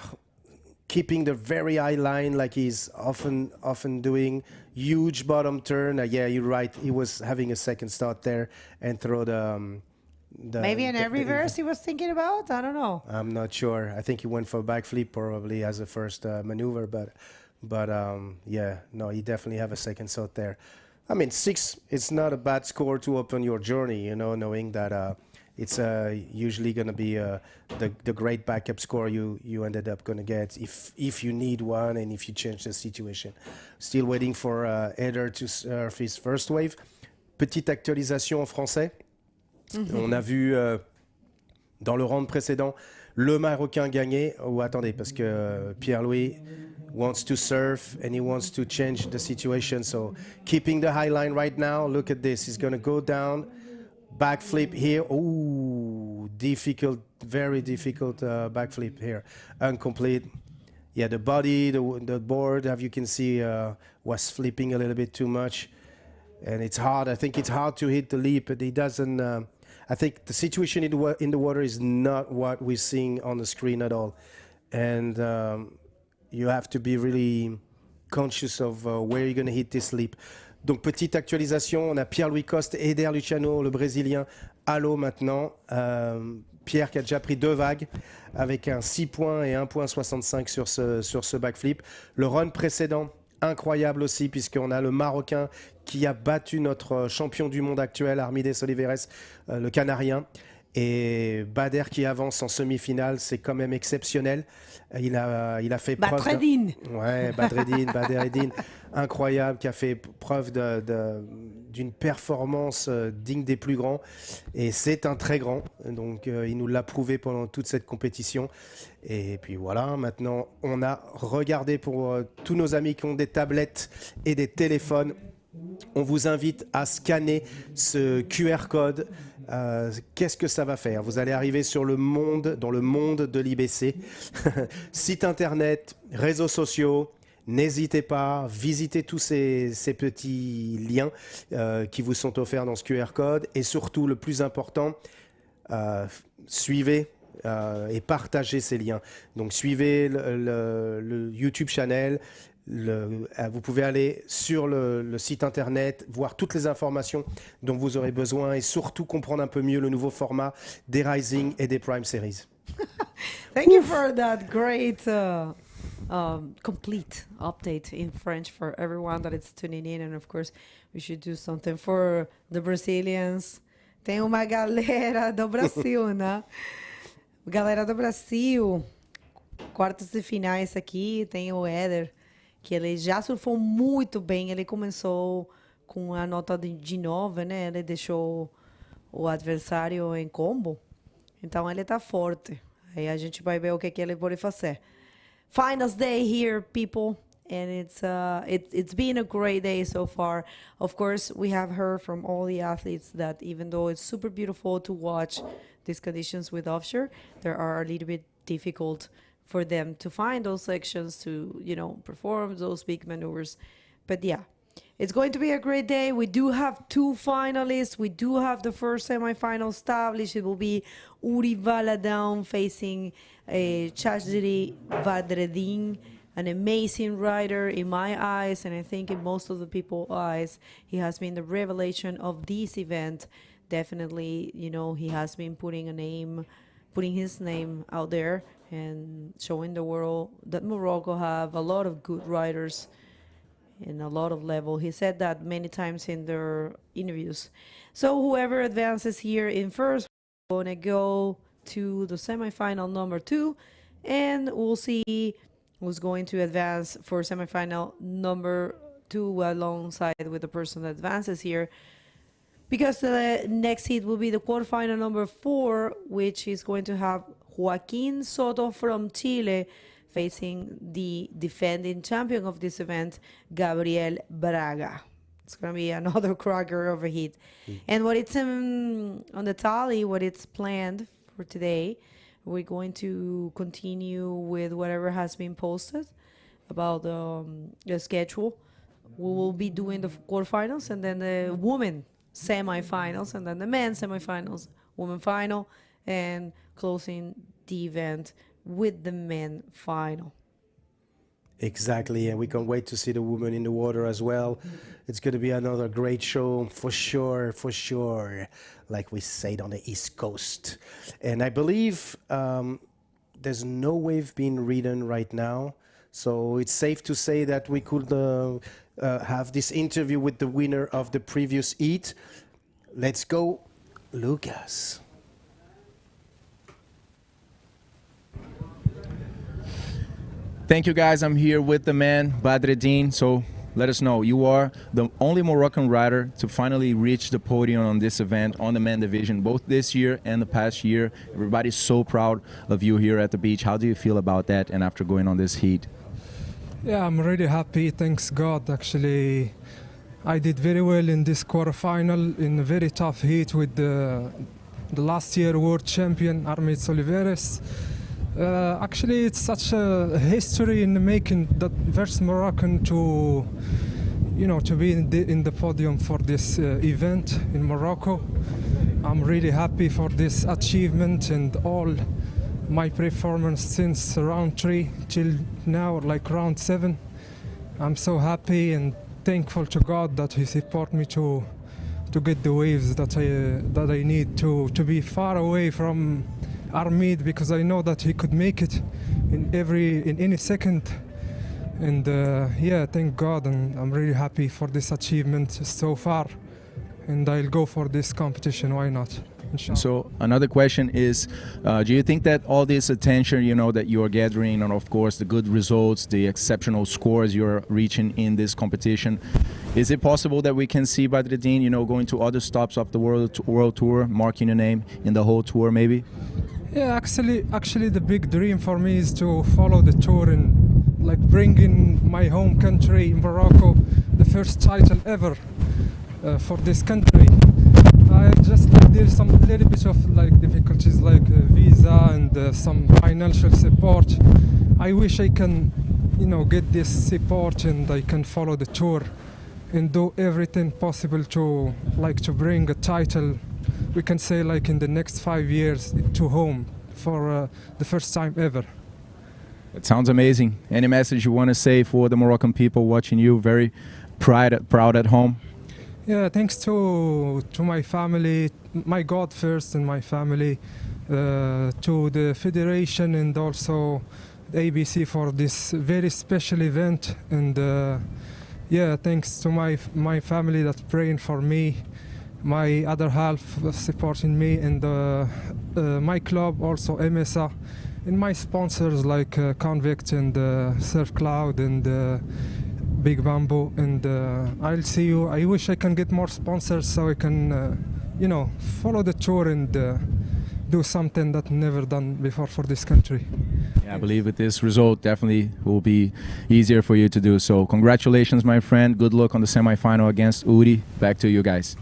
keeping the very high line like he's often doing, huge bottom turn. Yeah, you're right. He was having a second start there and throw the maybe an air reverse he was thinking about. I don't know. I'm not sure. I think he went for a backflip probably as a first maneuver, but yeah, no, he definitely have a second start there. I mean, 6. It's not a bad score to open your journey. You know, knowing that. It's usually going to be the great backup score you ended up going to get if you need one and if you change the situation. Still waiting for Eder to surf his first wave. Petite actualisation en français. On a vu dans le round précédent le Marocain gagner. Oh, attendez, parce que Pierre-Louis wants to surf and he wants to change the situation. So keeping the high line right now. Look at this. He's going to go down. Backflip here. Ooh, difficult, very difficult backflip here. Incomplete. Yeah, the body, the board, as you can see, was flipping a little bit too much. And it's hard. I think it's hard to hit the leap. But he doesn't. I think the situation in the water is not what we're seeing on the screen at all. And you have to be really conscious of where you're going to hit this leap. Donc, petite actualisation, on a Pierre-Louis Coste et Eder Luciano, le Brésilien, à l'eau maintenant. Pierre qui a déjà pris 2 vagues avec un 6 points et 1,65 sur ce backflip. Le run précédent, incroyable aussi, puisqu'on a le Marocain qui a battu notre champion du monde actuel, Armides Oliveres, le Canarien. Et Bader qui avance en semi-finale, c'est quand même exceptionnel. Il a fait preuve... Badreddin. Ouais, Badreddin, incroyable, qui a fait preuve d'une performance digne des plus grands. Et c'est un très grand. Donc, il nous l'a prouvé pendant toute cette compétition. Et puis voilà, maintenant, on a regardé pour tous nos amis qui ont des tablettes et des téléphones. On vous invite à scanner ce QR code. Qu'est-ce que ça va faire? Vous allez arriver sur dans le monde de l'IBC. Site internet, réseaux sociaux. N'hésitez pas, visitez tous ces petits liens qui vous sont offerts dans ce QR code. Et surtout, le plus important, suivez et partagez ces liens. Donc, suivez le YouTube channel. Vous pouvez aller sur le site internet, voir toutes les informations dont vous aurez besoin et surtout comprendre un peu mieux le nouveau format des Rising et des Prime Series. Thank you for that great complete update in French for everyone that is tuning in. And of course, we should do something for the Brazilians. Tem uma galera do Brasil, né? Galera do Brasil. Quartas de finais aqui, tem o Eder, que ele já surfou muito bem. Ele começou com a nota de 9, né? Ele deixou o adversário em combo. Então, ele tá forte. Aí a gente vai ver o que ele pode fazer. Finals day here, people. And it's been a great day so far. Of course, we have heard from all the athletes that even though it's super beautiful to watch these conditions with offshore, there are a little bit difficult for them to find those sections to, you know, perform those big maneuvers. But yeah, it's going to be a great day. We do have 2 finalists. We do have the first semifinal established. It will be Uri Valadão facing Chaziri Badreddin, an amazing rider in my eyes, and I think in most of the people's eyes. He has been the revelation of this event. Definitely, you know, he has been putting his name out there. and showing the world that Morocco have a lot of good riders and a lot of level. He said that many times in their interviews. So whoever advances here in first, we're gonna go to the semifinal number 2, and we'll see who's going to advance for semifinal number 2 alongside with the person that advances here. Because the next heat will be the quarterfinal number 4, which is going to have Joaquin Soto from Chile facing the defending champion of this event, Gabriel Braga. It's going to be another cracker of a heat. And what it's on the tally, what it's planned for today, we're going to continue with whatever has been posted about the schedule. We will be doing the quarterfinals and then the women semifinals and then the men's semifinals, women final, and closing the event with the men final. Exactly, and we can't wait to see the women in the water as well. It's going to be another great show for sure, like we said on the East Coast. And I believe there's no wave being ridden right now, so it's safe to say that we could have this interview with the winner of the previous heat. Let's go, Lucas. Thank you, guys. I'm here with the man, Badreddine. So let us know. You are the only Moroccan rider to finally reach the podium on this event on the men division, both this year and the past year. Everybody's so proud of you here at the beach. How do you feel about that and after going on this heat? Yeah, I'm really happy. Thanks God. Actually, I did very well in this quarterfinal in a very tough heat with the last year world champion, Armis Oliveres. Actually, it's such a history in the making, that first Moroccan to, to be in the podium for this event in Morocco. I'm really happy for this achievement and all my performance since round 3 till now, like round 7. I'm so happy and thankful to God that He support me to get the waves that I need to be far away from Armid, because I know that he could make it in any second. And yeah, thank God, and I'm really happy for this achievement so far. And I'll go for this competition. Why not? So another question is, do you think that all this attention, that you are gathering, and of course the good results, the exceptional scores you're reaching in this competition, is it possible that we can see Badreddine, going to other stops of the world tour, marking your name in the whole tour, maybe? Yeah, actually, the big dream for me is to follow the tour and like bring in my home country, Morocco, the first title ever for this country. I just there's some little bit of like difficulties like visa and some financial support. I wish I can, get this support and I can follow the tour and do everything possible to bring a title. We can say like in the next 5 years to home for the first time ever. It sounds amazing. Any message you want to say for the Moroccan people watching you, very proud at home? Yeah, thanks to my family, my God first and my family, to the federation and also the ABC for this very special event. And yeah, thanks to my family that's praying for me, my other half supporting me, and my club also, MSA, and my sponsors like Convict and Surf Cloud and Big Bamboo. And I'll see you. I wish I can get more sponsors so I can, follow the tour and do something that never done before for this country. Yeah, I believe with this result definitely will be easier for you to do so. Congratulations, my friend. Good luck on the semifinal against Uri. Back to you guys.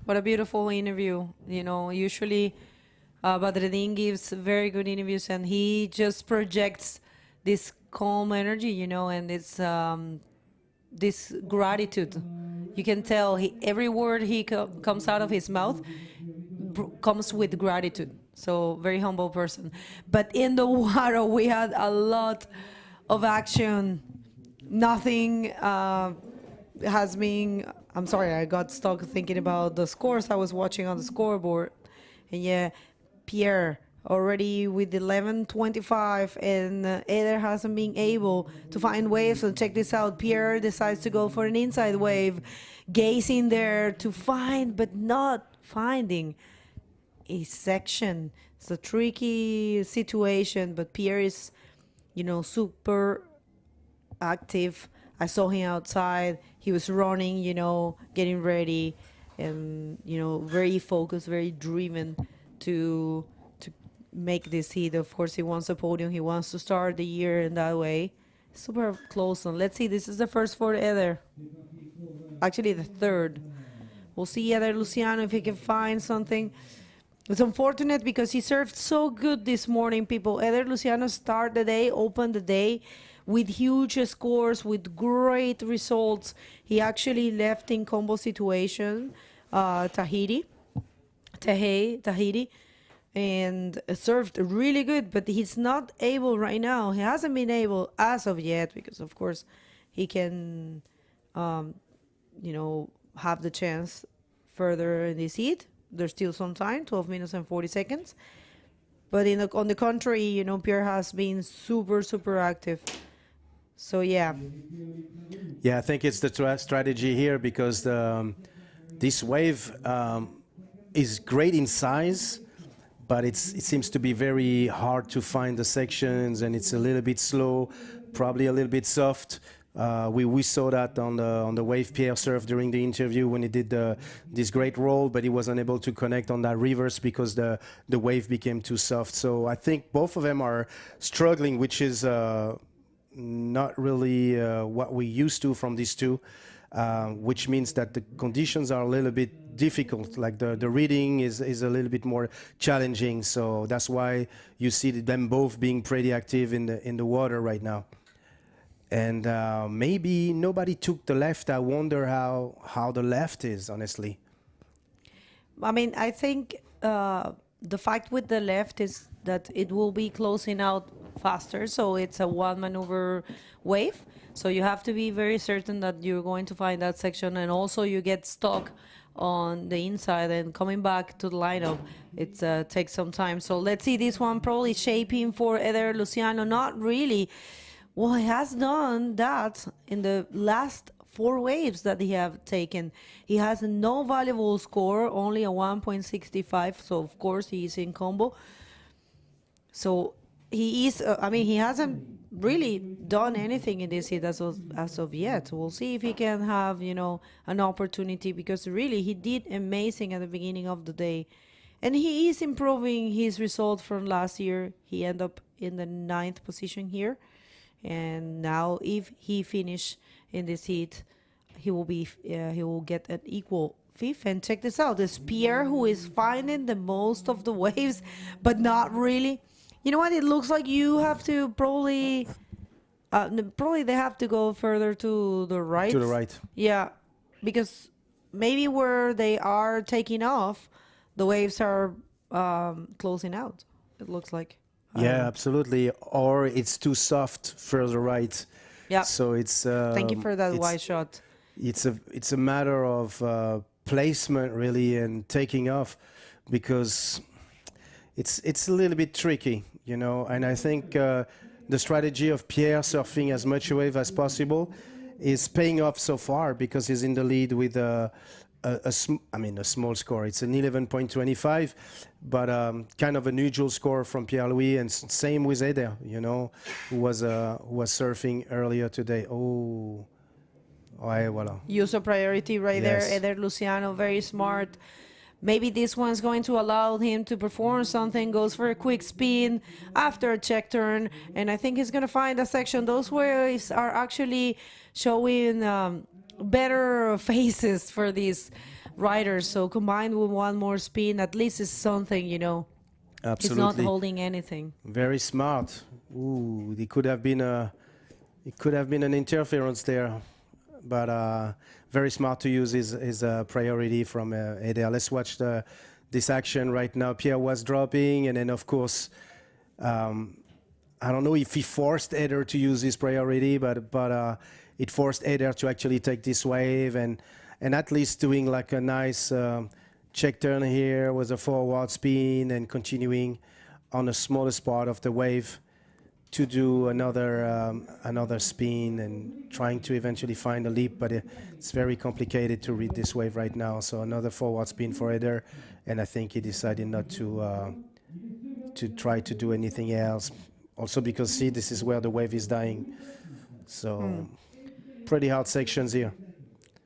What a beautiful interview. Usually Badreddine gives very good interviews and he just projects this calm energy, and it's this gratitude. You can tell every word comes out of his mouth comes with gratitude. So very humble person. But in the water, we had a lot of action. Nothing has been. I'm sorry, I got stuck thinking about the scores I was watching on the scoreboard. And yeah, Pierre already with 11:25, and Eder hasn't been able to find waves. So check this out. Pierre decides to go for an inside wave, gazing there to find, but not finding a section. It's a tricky situation, but Pierre is, super active. I saw him outside. He was running, getting ready, and very focused, very driven to make this heat. Of course, he wants a podium. He wants to start the year in that way. Super close one. Let's see. This is the first for Eder. Actually, the third. We'll see Eder Luciano if he can find something. It's unfortunate because he surfed so good this morning, people. Eder Luciano opened the day with huge scores, with great results. He actually left in combo situation Tahiti, and surfed really good, but he's not able right now. He hasn't been able as of yet, because of course he can, have the chance further in this heat. There's still some time, 12 minutes and 40 seconds. But on the contrary, Pierre has been super, super active. So, yeah. Yeah, I think it's the strategy here, because this wave is great in size, but it seems to be very hard to find the sections, and it's a little bit slow, probably a little bit soft. We saw that on the wave Pierre surfed during the interview when he did this great roll, but he was unable to connect on that reverse because the wave became too soft. So I think both of them are struggling, which is not really what we used to from these two, which means that the conditions are a little bit difficult. Like the reading is a little bit more challenging. So that's why you see them both being pretty active in the water right now. And maybe nobody took the left. I wonder how the left is, honestly. I mean, I think the fact with the left is that it will be closing out faster. So it's a one maneuver wave. So you have to be very certain that you're going to find that section. And also you get stuck on the inside, and coming back to the lineup, it takes some time. So let's see, this one probably shaping for Eder Luciano. Not really. Well, he has done that in the last 4 waves that he have taken. He has no valuable score, only a 1.65. So, of course, he is in combo. So, he is, he hasn't really done anything in this heat as of yet. We'll see if he can have, an opportunity, because really he did amazing at the beginning of the day. And he is improving his result from last year. He ended up in the 9th position here. And now, if he finish in this heat, he will get an equal 5th. And check this out: this Pierre, who is finding the most of the waves, but not really. You know what? It looks like you have to probably they have to go further to the right. To the right. Yeah, because maybe where they are taking off, the waves are closing out. It looks like. Yeah, absolutely. Or it's too soft further right. Yeah. So it's. Thank you for that wide shot. It's a matter of placement, really, and taking off, because it's a little bit tricky, And I think the strategy of Pierre surfing as much wave as possible is paying off so far, because he's in the lead with a small score. It's an 11.25, but kind of a neutral score from Pierre-Louis, and same with Eder, who was surfing earlier today. Oh, voilà. User priority right there. Eder Luciano, very smart. Maybe this one's going to allow him to perform something, goes for a quick spin after a check turn, and I think he's going to find a section. Those waves are actually showing better faces for these riders. So combined with one more spin, at least it's something, Absolutely. It's not holding anything. Very smart. Ooh, it could have been an interference there, but very smart to use his priority from Eder. Let's watch this action right now. Pierre was dropping, and then of course, I don't know if he forced Eder to use his priority, but it forced Eder to actually take this wave, and at least doing like a nice check turn here with a forward spin and continuing on the smallest part of the wave to do another spin and trying to eventually find a leap, but it's very complicated to read this wave right now. So another forward spin for Eder, and I think he decided not to try to do anything else. Also because, see, this is where the wave is dying. So pretty hard sections here.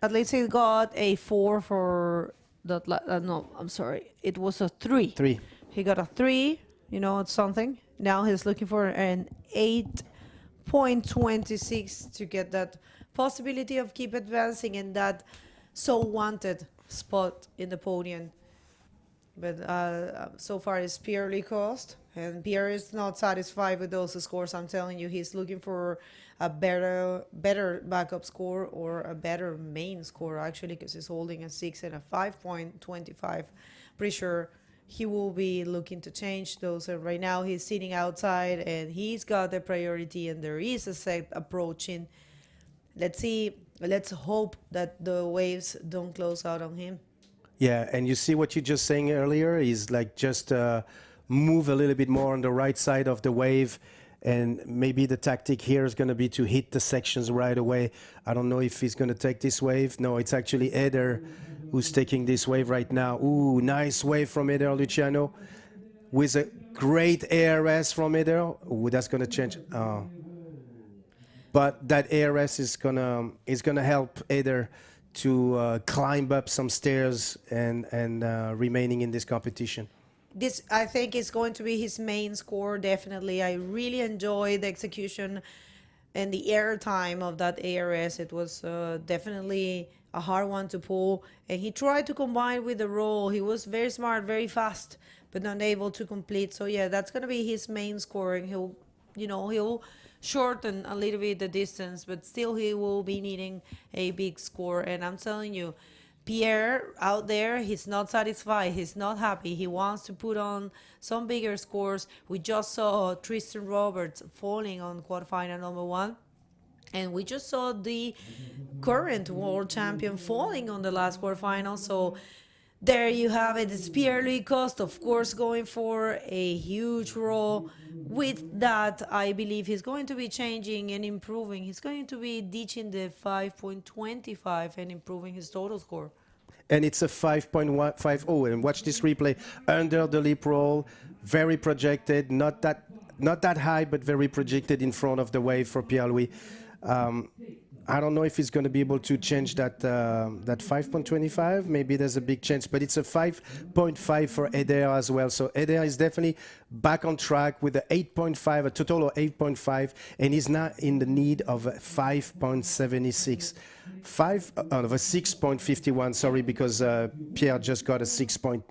At least he got a 4 for that. No, I'm sorry. It was a 3. 3. He got a 3. You know, it's something. Now he's looking for an 8.26 to get that possibility of keep advancing in that so wanted spot in the podium. But so far it's purely cost, and Pierre is not satisfied with those scores. I'm telling you, he's looking for a better backup score or a better main score, actually, because he's holding a 6 and a 5.25. Pretty sure he will be looking to change those. And right now he's sitting outside and he's got the priority, and there is a set approaching. Let's see. Let's hope that the waves don't close out on him. Yeah, and you see what you just saying earlier is like just move a little bit more on the right side of the wave, and maybe the tactic here is going to be to hit the sections right away. I don't know if he's going to take this wave. No, it's actually Eder who's taking this wave right now. Ooh, nice wave from Eder Luciano with a great ARS from Eder. Ooh, that's going to change. But that ARS is gonna help Eder to climb up some stairs and remaining in this competition. This, I think, is going to be his main score, definitely. I really enjoyed the execution and the air time of that ARS. It was definitely a hard one to pull, and he tried to combine with the roll. He was very smart, very fast, but not able to complete. So yeah, that's going to be his main score, and he'll shorten a little bit the distance, but still he will be needing a big score. And I'm telling you, Pierre out there, he's not satisfied, he's not happy, he wants to put on some bigger scores. We just saw Tristan Roberts falling on quarterfinal number 1, and we just saw the current world champion falling on the last quarterfinal. So there you have it. It's Pierre-Louis Coste, of course, going for a huge roll. With that, I believe he's going to be changing and improving. He's going to be ditching the 5.25 and improving his total score. And it's a 5.150. And watch this replay. Under the lip roll, very projected, not that high, but very projected in front of the wave for Pierre-Louis. I don't know if he's going to be able to change that 5.25. Maybe there's a big chance, but it's a 5.5 for Eder as well. So Eder is definitely back on track with a 8.5, a total of 8.5, and he's now in the need of a 5.76. Of a 6.51, sorry, because Pierre just got a 6 point.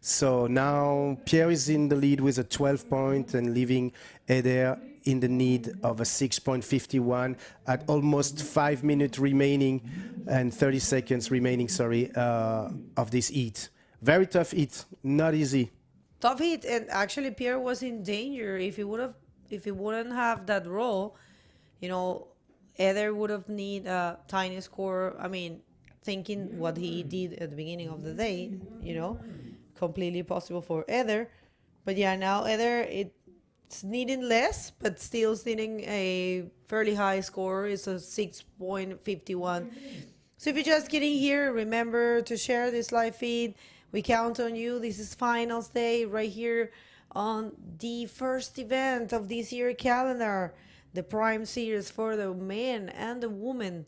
So now Pierre is in the lead with a 12 point and leaving Eder in the need of a 6.51 at almost 5 minutes remaining and 30 seconds remaining, of this heat. Very tough heat, not easy. Tough heat, and actually Pierre was in danger. If he wouldn't have that roll, Eder would have need a tiny score. I mean, thinking what he did at the beginning of the day, completely possible for Eder. But yeah, now Eder, it's needing less, but still needing a fairly high score. It's a 6.51. So if you're just getting here, remember to share this live feed. We count on you. This is finals day right here on the first event of this year calendar, the Prime Series for the men and the women.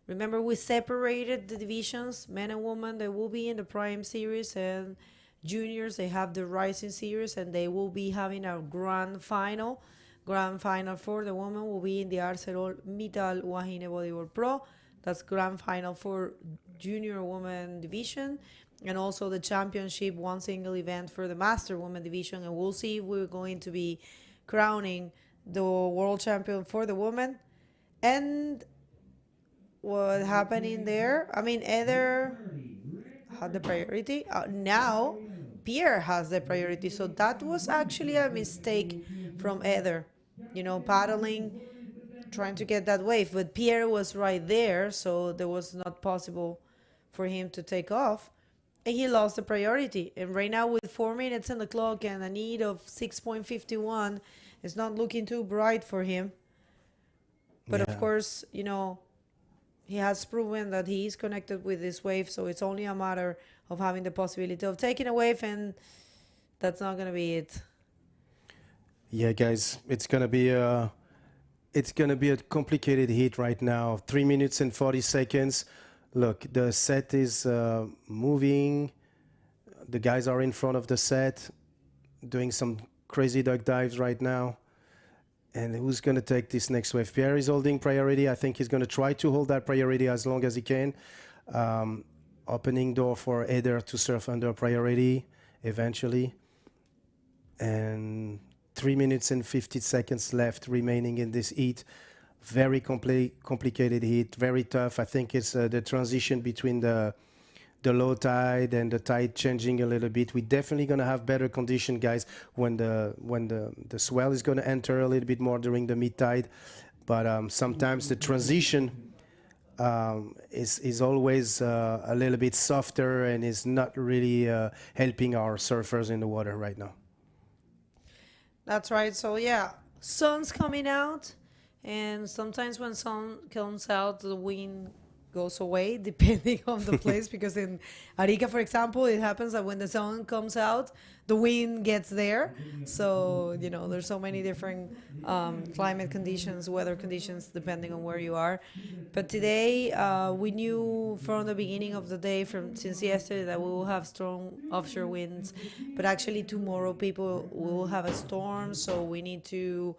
Remember, we separated the divisions, men and women. They will be in the Prime Series, and juniors, they have the Rising Series, and they will be having a grand final. Grand final for the women will be in the ArcelorMittal Wahine Bodyboard Pro. That's grand final for junior women division, and also the championship, one single event for the master women division. And we'll see if we're going to be crowning the world champion for the women. And what happened in there, I mean, Eder had the priority. Now Pierre has the priority. So that was actually a mistake from Eder, paddling, trying to get that wave. But Pierre was right there, so there was not possible for him to take off. and he lost the priority. And right now, with 4 minutes on the clock and a need of 6.51, it's not looking too bright for him. But of course, you know, he has proven that he is connected with this wave, so it's only a matter of having the possibility of taking a wave, and that's not going to be it. Yeah, guys, it's gonna be a complicated heat right now. 3 minutes and 40 seconds. Look, the set is moving. The guys are in front of the set, doing some crazy duck dives right now. And who's going to take this next wave? Pierre is holding priority. I think he's going to try to hold that priority as long as he can. Opening door for Agadir to surf under priority eventually. And 3 minutes and 50 seconds left remaining in this heat. Very complicated heat, very tough. I think it's the transition between the low tide and the tide changing a little bit. We're definitely going to have better condition, guys, when the swell is going to enter a little bit more during the mid tide. But sometimes the transition is always a little bit softer and is not really helping our surfers in the water right now. That's right. So yeah, sun's coming out, and sometimes when sun comes out, the wind goes away depending on the place, because in Arica, for example, it happens that when the sun comes out, the wind gets there. So, you know, there's so many different climate conditions, weather conditions, depending on where you are. But today, we knew from the beginning of the day, since yesterday, that we will have strong offshore winds. But actually tomorrow, people will have a storm, so we need to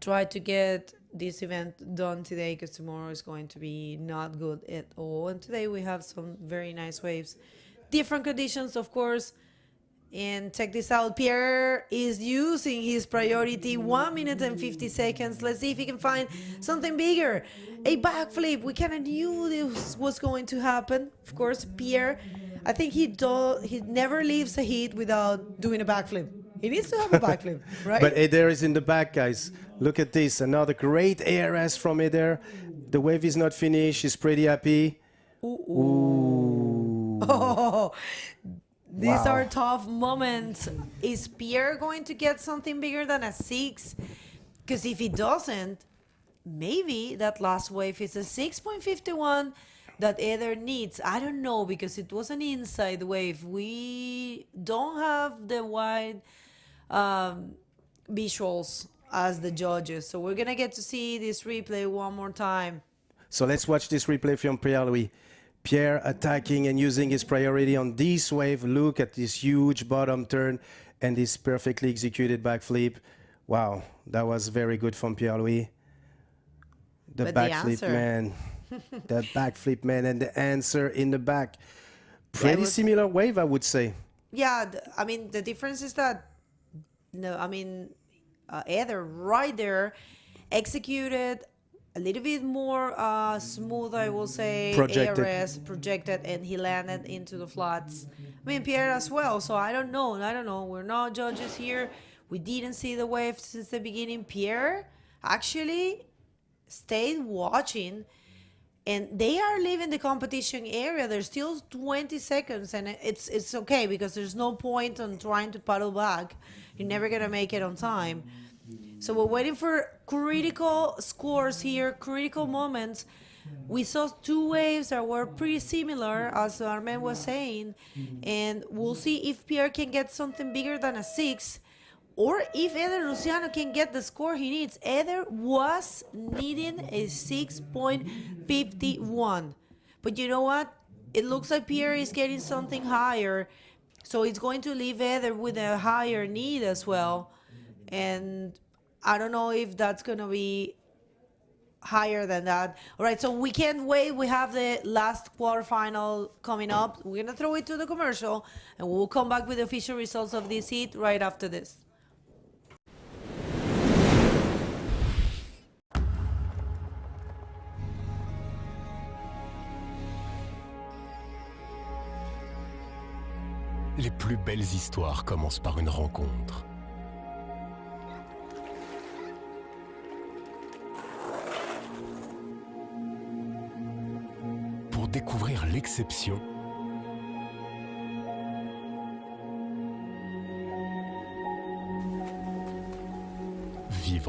try to get this event done today, because tomorrow is going to be not good at all. And today we have some very nice waves, different conditions, of course. And check this out, Pierre is using his priority, 1 minute and 50 seconds. Let's see if he can find something bigger, a backflip. We kind of knew this was going to happen. Of course, Pierre, I think he never leaves a heat without doing a backflip. He needs to have a backflip, right? But Agadir is in the back, guys. Look at this. Another great ARS from Agadir. The wave is not finished. He's pretty happy. Ooh. Oh, these Wow. are tough moments. Is Pierre going to get something bigger than a 6? Because if he doesn't, maybe that last wave is a 6.51 that Agadir needs. I don't know, because it was an inside wave. We don't have the wide visuals as the judges, so we're gonna get to see this replay one more time. So let's watch this replay from Pierre-Louis. Pierre attacking and using his priority on this wave. Look at this huge bottom turn and this perfectly executed backflip. Wow, that was very good from Pierre-Louis. The backflip, man. The backflip, man, and the answer in the back. Pretty similar wave, I would say. Yeah, I mean, the difference is that, no, I mean, Agadir right there executed a little bit more smooth, I will say, Projected. ARS, projected, and he landed into the flats. I mean, Pierre as well, so I don't know. We're not judges here. We didn't see the wave since the beginning. Pierre actually stayed watching, and they are leaving the competition area. There's still 20 seconds, and it's okay, because there's no point on trying to paddle back. You're never going to make it on time. So we're waiting for critical scores here, critical moments. We saw 2 waves that were pretty similar, as Armen was saying, and we'll see if Pierre can get something bigger than a 6, or if Eder Luciano can get the score he needs. Eder was needing a 6.51. But you know what? It looks like Pierre is getting something higher, so it's going to leave Eder with a higher need as well. And I don't know if that's going to be higher than that. All right, so we can't wait. We have the last quarterfinal coming up. We're going to throw it to the commercial, and we'll come back with the official results of this heat right after this. Les plus belles histoires commencent par une rencontre. Pour découvrir l'exception,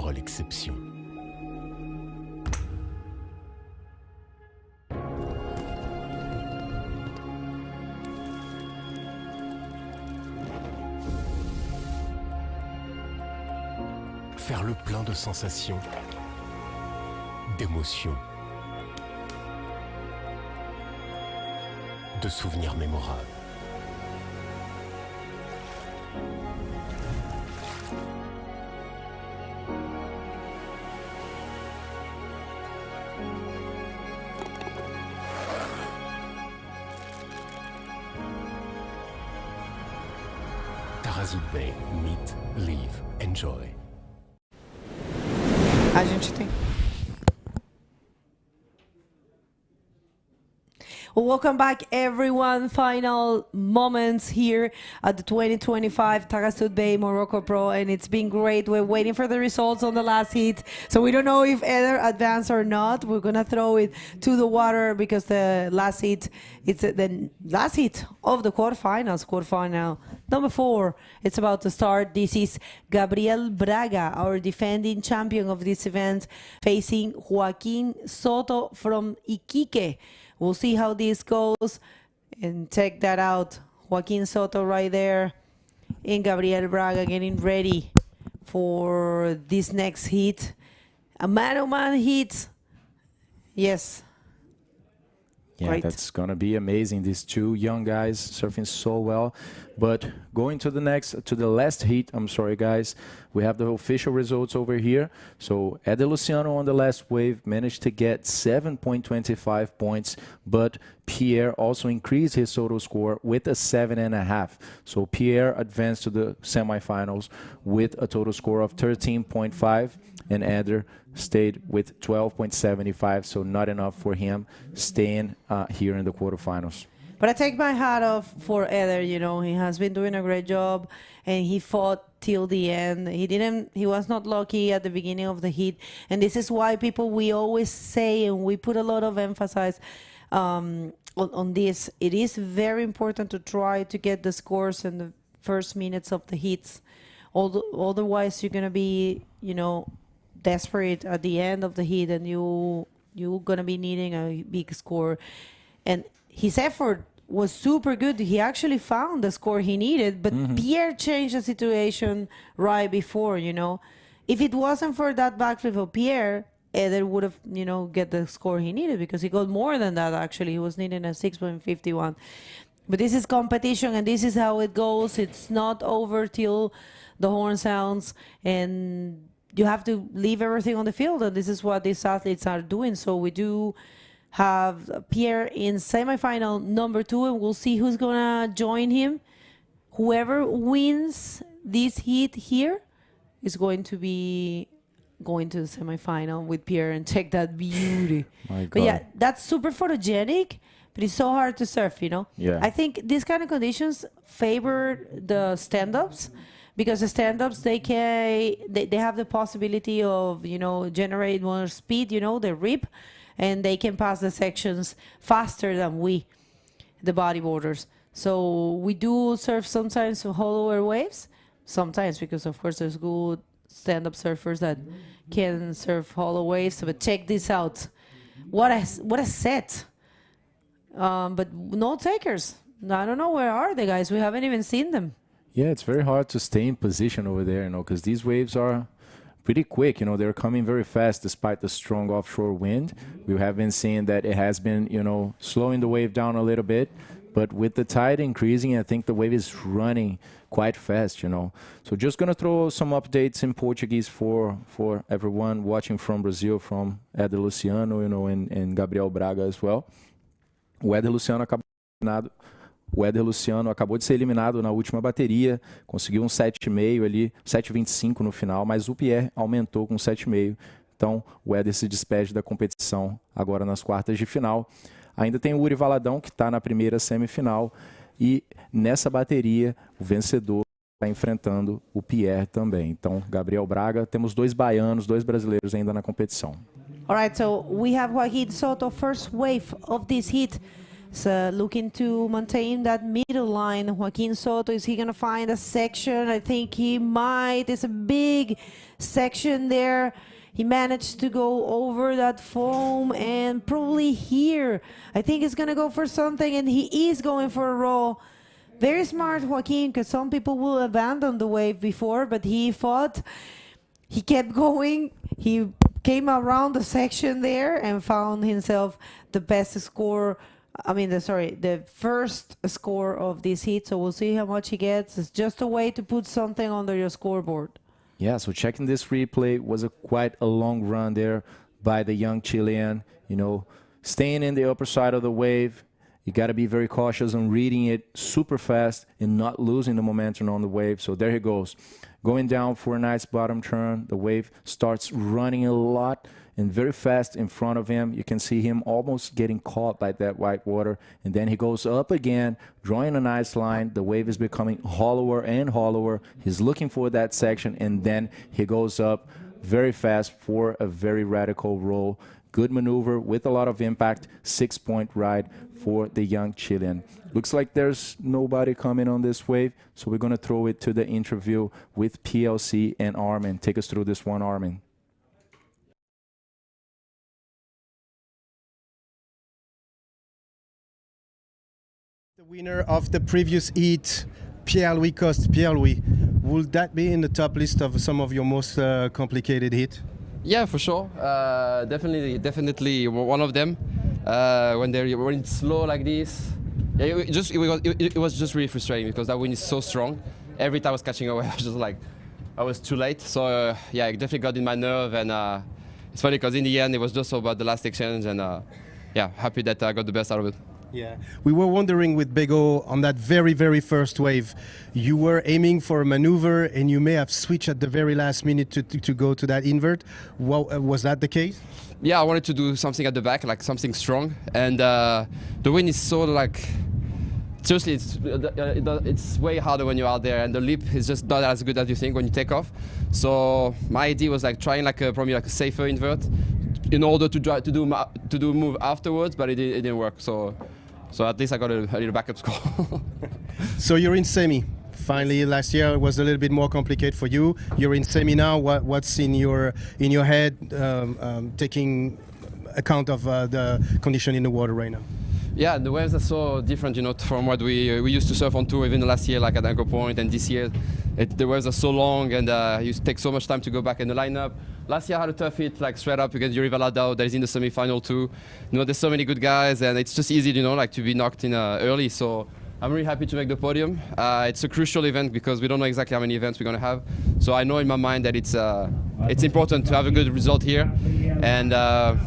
vivre l'exception. Faire le plein de sensations, d'émotions, de souvenirs mémorables. Taghazout Bay, meet, live, enjoy. A gente tem. Well, welcome back, everyone. Final moments here at the 2025 Taghazout Bay Morocco Pro, and it's been great. We're waiting for the results on the last heat, so we don't know if either advance or not. We're gonna throw it to the water because the last heat, it's the last heat of the quarterfinals. Quarterfinal number 4. It's about to start. This is Gabriel Braga, our defending champion of this event, facing Joaquin Soto from Iquique. We'll see how this goes, and check that out. Joaquin Soto right there, and Gabriel Braga getting ready for this next heat. A man-to-man heat. Yes. Yeah, Great. that's going to be amazing. These two young guys surfing so well. But going to the last heat, I'm sorry, guys, we have the official results over here. So Eder Luciano on the last wave managed to get 7.25 points, but Pierre also increased his total score with a 7.5. So Pierre advanced to the semifinals with a total score of 13.5, and Eder stayed with 12.75, so not enough for him staying here in the quarterfinals. But I take my hat off for Eder. You know, he has been doing a great job, and he fought till the end. He was not lucky at the beginning of the heat, and this is why we always say, and we put a lot of emphasis on this. It is very important to try to get the scores in the first minutes of the heats. Otherwise, you're gonna be, you know, desperate at the end of the heat, and you're gonna be needing a big score. And his effort was super good. He actually found the score he needed, but Pierre changed the situation right before, you know. If it wasn't for that backflip of Pierre, Eder would have, you know, get the score he needed, because he got more than that, actually. He was needing a 6.51. But this is competition, and this is how it goes. It's not over till the horn sounds, and you have to leave everything on the field, and this is what these athletes are doing. So we do have Pierre in semifinal number 2, and we'll see who's gonna join him. Whoever wins this heat here is going to be going to the semifinal with Pierre, and check that beauty. But yeah, that's super photogenic, but it's so hard to surf, you know? Yeah. I think these kind of conditions favor the stand-ups, because the stand-ups, they have the possibility of, you know, generate more speed, you know, the rip, and they can pass the sections faster than the bodyboarders. So we do surf sometimes hollower waves, sometimes, because of course there's good stand-up surfers that can surf hollow waves. But check this out, what a set! But no takers. I don't know, where are they, guys? We haven't even seen them. Yeah, it's very hard to stay in position over there, you know, because these waves are pretty quick. You know, they're coming very fast despite the strong offshore wind. We have been seeing that it has been, you know, slowing the wave down a little bit. But with the tide increasing, I think the wave is running quite fast, you know. So just going to throw some updates in Portuguese for everyone watching from Brazil, from Eder Luciano, you know, and Gabriel Braga as well. O Eder Luciano acabou de ser eliminado na última bateria, conseguiu um 7,5 ali, 7,25 no final, mas o Pierre aumentou com 7,5. Então, o Eder se despede da competição agora nas quartas de final. Ainda tem o Uri Valadão, que está na primeira semifinal, e nessa bateria, o vencedor está enfrentando o Pierre também. Então, Gabriel Braga, temos 2 baianos, 2 brasileiros ainda na competição. All right, so we have Joaquin Soto, first wave of this heat. So looking to maintain that middle line. Joaquin Soto, is he gonna find a section? I think he might. It's a big section there. He managed to go over that foam and probably here. I think he's gonna go for something, and he is going for a roll. Very smart, Joaquin, because some people will abandon the wave before, but he fought. He kept going. He came around the section there and found himself the best score. I mean, the first score of this heat. So we'll see how much he gets. It's just a way to put something under your scoreboard. Yeah, so checking this replay was quite a long run there by the young Chilean. You know, staying in the upper side of the wave. You got to be very cautious on reading it super fast and not losing the momentum on the wave. So there he goes. Going down for a nice bottom turn. The wave starts running a lot and very fast in front of him. You can see him almost getting caught by that white water. And then he goes up again, drawing a nice line. The wave is becoming hollower and hollower. He's looking for that section, and then he goes up very fast for a very radical roll. Good maneuver with a lot of impact. 6-point ride for the young Chilean. Looks like there's nobody coming on this wave, so we're going to throw it to the interview with PLC and Armin. Take us through this one, Armin. The winner of the previous heat, Pierre-Louis Coste. Pierre-Louis, will that be in the top list of some of your most complicated heat? Yeah, for sure. Definitely one of them. When it's slow like this, yeah, it was just really frustrating because that wind is so strong. Every time I was catching away, I was just like, I was too late. So yeah, it definitely got in my nerve, and it's funny because in the end it was just about the last exchange, and yeah, happy that I got the best out of it. Yeah, we were wondering with Bego on that very, very first wave, you were aiming for a maneuver and you may have switched at the very last minute to go to that invert. Was that the case? Yeah, I wanted to do something at the back, like something strong, and the wind is so like, seriously, it's way harder when you're out there, and the lip is just not as good as you think when you take off. So my idea was like trying like probably like a safer invert in order to do a move afterwards, but it didn't work. So at least I got a little backup score. So you're in semi. Finally, last year was a little bit more complicated for you. You're in semi now. What's in your head, taking account of the condition in the water right now? Yeah, the waves are so different, you know, from what we used to surf on tour even last year, like at Anchor Point, and this year the waves are so long, and you take so much time to go back in the lineup. Last year I had a tough hit, like straight up against Yuri Valadao, that is in the semi-final too. You know, there's so many good guys, and it's just easy, you know, like to be knocked in early. So I'm really happy to make the podium. It's a crucial event because we don't know exactly how many events we're going to have. So I know in my mind that it's important to have a good result here, and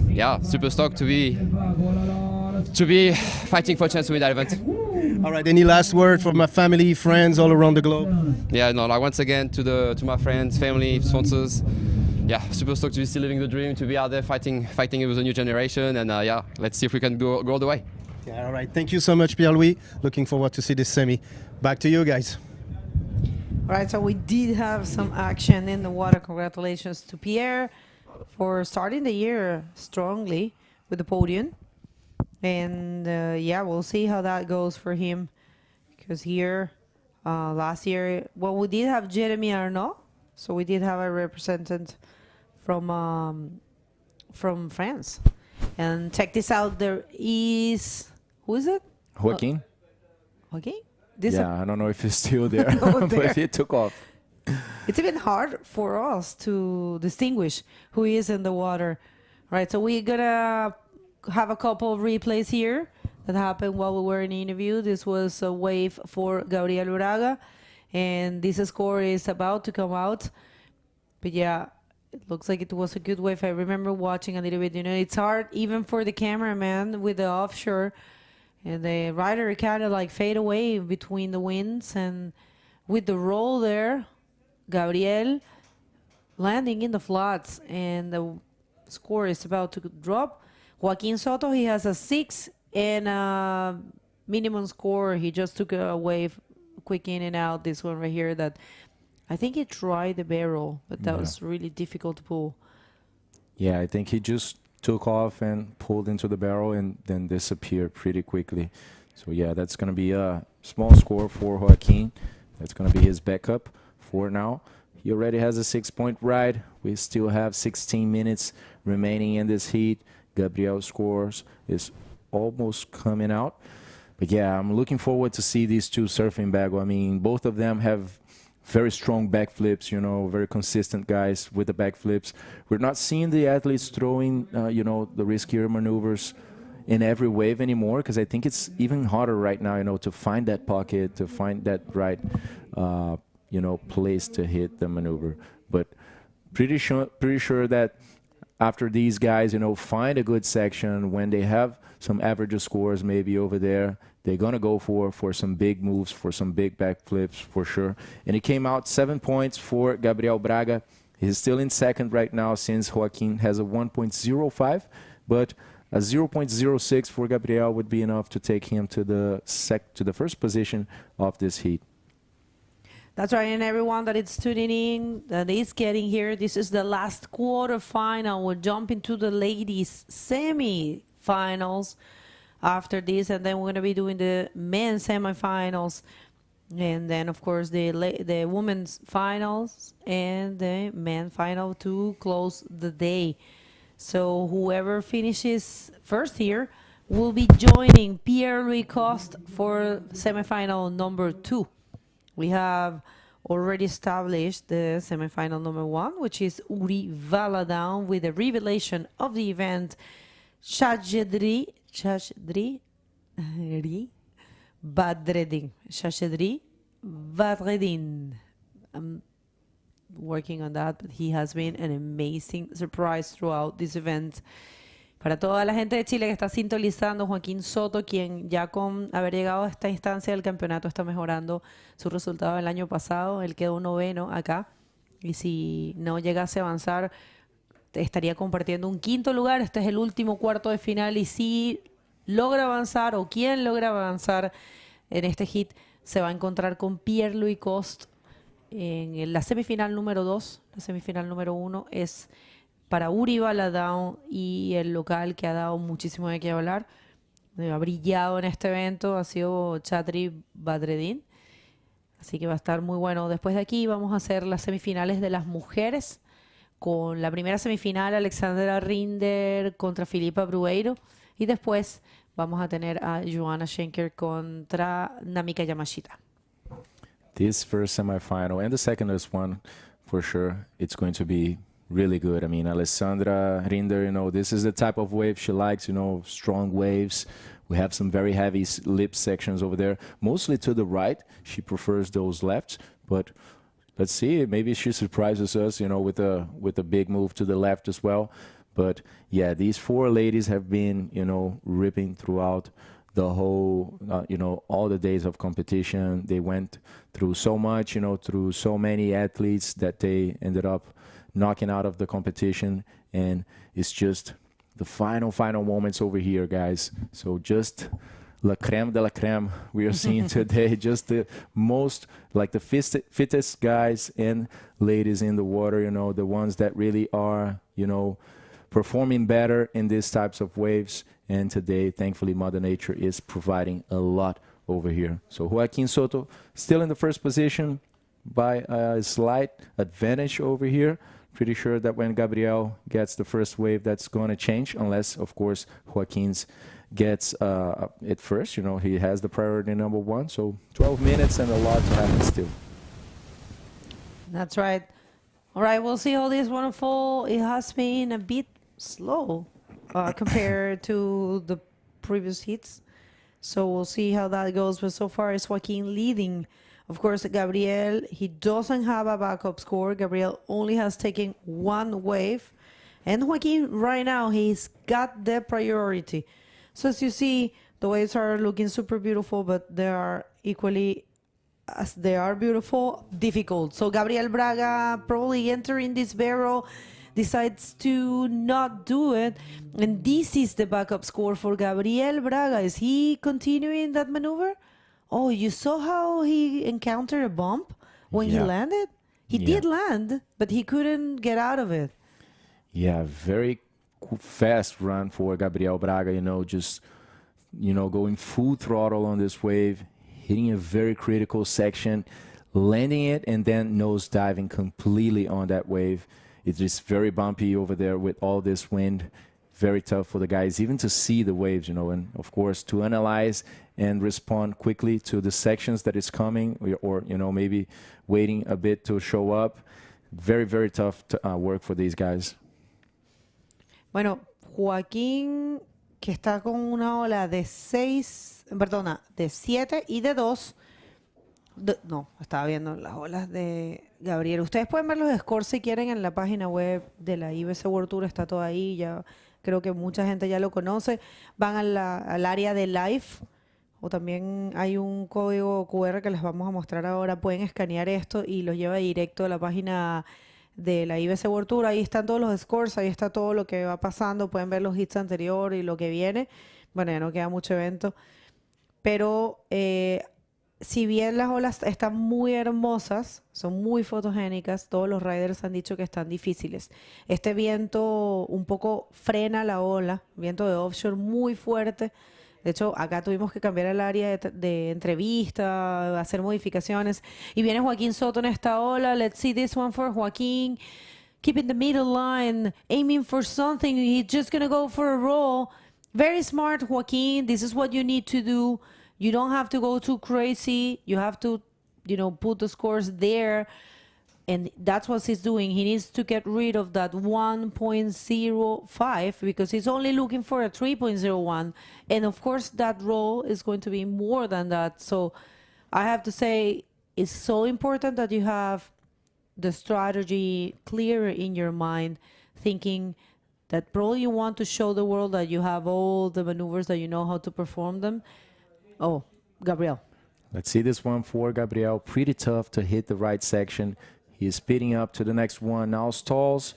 yeah, super stoked to be fighting for a chance to win that event. All right, any last word from my family, friends all around the globe? Yeah, no, like once again to my friends, family, sponsors. Yeah, super stoked to be still living the dream, to be out there fighting with a new generation, and yeah, let's see if we can go all the way. Yeah, all right, thank you so much, Pierre-Louis. Looking forward to see this semi. Back to you guys. All right, so we did have some action in the water. Congratulations to Pierre for starting the year strongly with the podium. And yeah, we'll see how that goes for him. Because here, last year, well, we did have Jeremy Arnaud. So we did have a representative from France. And check this out, there is, who is it? Joaquin. Joaquin? Yeah, I don't know if he's still there, Oh, but he took off. It's even hard for us to distinguish who is in the water. Right, so we're gonna have a couple of replays here that happened while we were in the interview. This was a wave for Gabriel Uraga, and this score is about to come out. But yeah, it looks like it was a good wave. I remember watching a little bit. You know, it's hard even for the cameraman with the offshore, and the rider kind of like fade away between the winds, and with the roll there, Gabriel landing in the flats, and the score is about to drop. Joaquin Soto, he has a 6 and a minimum score. He just took a wave, quick in and out. This one right here that I think he tried the barrel, but that was really difficult to pull. Yeah, I think he just took off and pulled into the barrel and then disappeared pretty quickly. So yeah, that's going to be a small score for Joaquin. That's going to be his backup for now. He already has a 6-point ride. We still have 16 minutes remaining in this heat. Gabriel's scores is almost coming out. But yeah, I'm looking forward to see these two surfing bago. I mean, both of them have very strong backflips, you know, very consistent guys with the backflips. We're not seeing the athletes throwing, you know, the riskier maneuvers in every wave anymore, because I think it's even harder right now, you know, to find that pocket, to find that right, you know, place to hit the maneuver. But pretty sure that after these guys, you know, find a good section, when they have some average scores maybe over there, they're going to go for some big moves, for some big backflips for sure. And it came out 7 points for Gabriel Braga. He's still in second right now since Joaquin has a 1.05, but a 0.06 for Gabriel would be enough to take him to the first position of this heat. That's right, and everyone that is tuning in, that is getting here, this is the last quarterfinal. We'll jump into the ladies' semi-finals after this, and then we're going to be doing the men's semifinals, and then, of course, the women's finals and the men's final to close the day. So whoever finishes first here will be joining Pierre-Louis Coste for semifinal number 2. We have already established the semifinal number 1, which is Uri Valadão with the revelation of the event, Shashedri Badreddin. Shashedri Badreddin. I'm working on that, but he has been an amazing surprise throughout this event. Para toda la gente de Chile que está sintonizando, Joaquín Soto, quien ya con haber llegado a esta instancia del campeonato está mejorando su resultado del año pasado. Él quedó 9º acá, y si no llegase a avanzar estaría compartiendo un 5º lugar. Este es el último cuarto de final, y si logra avanzar, o quien logra avanzar en este hit, se va a encontrar con Pierre-Louis Coste en la semifinal número 2. La semifinal número 1 es para Uri Valadão, y el local que ha dado muchísimo de qué hablar, ha brillado en este evento, ha sido Chatri Badreddin. Así que va a estar muy bueno. Después de aquí vamos a hacer las semifinales de las mujeres, con la primera semifinal Alexandra Rinder contra Filipa Brueiro, y después vamos a tener a Joanna Schenker contra Namika Yamashita. This first semifinal and the second one, for sure, it's going to be really good. I mean, Alessandra Rinder, you know, this is the type of wave she likes, you know, strong waves. We have some very heavy lip sections over there, mostly to the right. She prefers those lefts, but let's see, maybe she surprises us, you know, with a big move to the left as well. But yeah, these 4 ladies have been, you know, ripping throughout the whole, you know, all the days of competition. They went through so much, you know, through so many athletes that they ended up knocking out of the competition, and it's just the final moments over here, guys. So just la creme de la creme we are seeing today, just the most, like the fittest guys and ladies in the water, you know, the ones that really are, you know, performing better in these types of waves. And today, thankfully, Mother Nature is providing a lot over here. So Joaquin Soto still in the first position by a slight advantage over here. Pretty sure that when Gabriel gets the first wave, that's going to change, unless, of course, Joaquin's gets it first. You know, he has the priority number 1. So 12 minutes and a lot to happen still. That's right. All right, we'll see how this one unfolds. It has been a bit slow compared to the previous hits. So we'll see how that goes. But so far, it's Joaquin leading. Of course, Gabriel, he doesn't have a backup score. Gabriel only has taken 1 wave. And Joaquin, right now, he's got the priority. So as you see, the waves are looking super beautiful, but they are equally, as they are beautiful, difficult. So Gabriel Braga, probably entering this barrel, decides to not do it. And this is the backup score for Gabriel Braga. Is he continuing that maneuver? Oh, you saw how he encountered a bump when he landed? He did land, but he couldn't get out of it. Yeah, very fast run for Gabriel Braga, just, going full throttle on this wave, hitting a very critical section, landing it, and then nose diving completely on that wave. It's just very bumpy over there with all this wind. Very tough for the guys, even to see the waves, and of course to analyze and respond quickly to the sections that is coming, or maybe waiting a bit to show up. Very, very tough work for these guys. Bueno, Joaquín, que está con una ola de 7 y de 2. No, estaba viendo las olas de Gabriel. Ustedes pueden ver los scores si quieren en la página web de la IBC World Tour, está todo ahí, ya creo que mucha gente ya lo conoce. Van al área de live, o también hay un código QR que les vamos a mostrar ahora. Pueden escanear esto y los lleva directo a la página de la IBC World Tour. Ahí están todos los scores, ahí está todo lo que va pasando. Pueden ver los hits anteriores y lo que viene. Bueno, ya no queda mucho evento. Pero si bien las olas están muy hermosas, son muy fotogénicas, todos los riders han dicho que están difíciles. Este viento un poco frena la ola, viento de offshore muy fuerte. De hecho, acá tuvimos que cambiar el área de entrevista, hacer modificaciones. Y viene Joaquín Soto en esta ola. Let's see this one for Joaquín. Keeping the middle line, aiming for something. He's just going to go for a roll. Very smart, Joaquín. This is what you need to do. You don't have to go too crazy. You have to, put the scores there. And that's what he's doing. He needs to get rid of that 1.05 because he's only looking for a 3.01. And of course, that roll is going to be more than that. So I have to say, it's so important that you have the strategy clear in your mind, thinking that probably you want to show the world that you have all the maneuvers, that you know how to perform them. Oh, Gabriel. Let's see this one for Gabriel. Pretty tough to hit the right section. He's speeding up to the next one. Now stalls,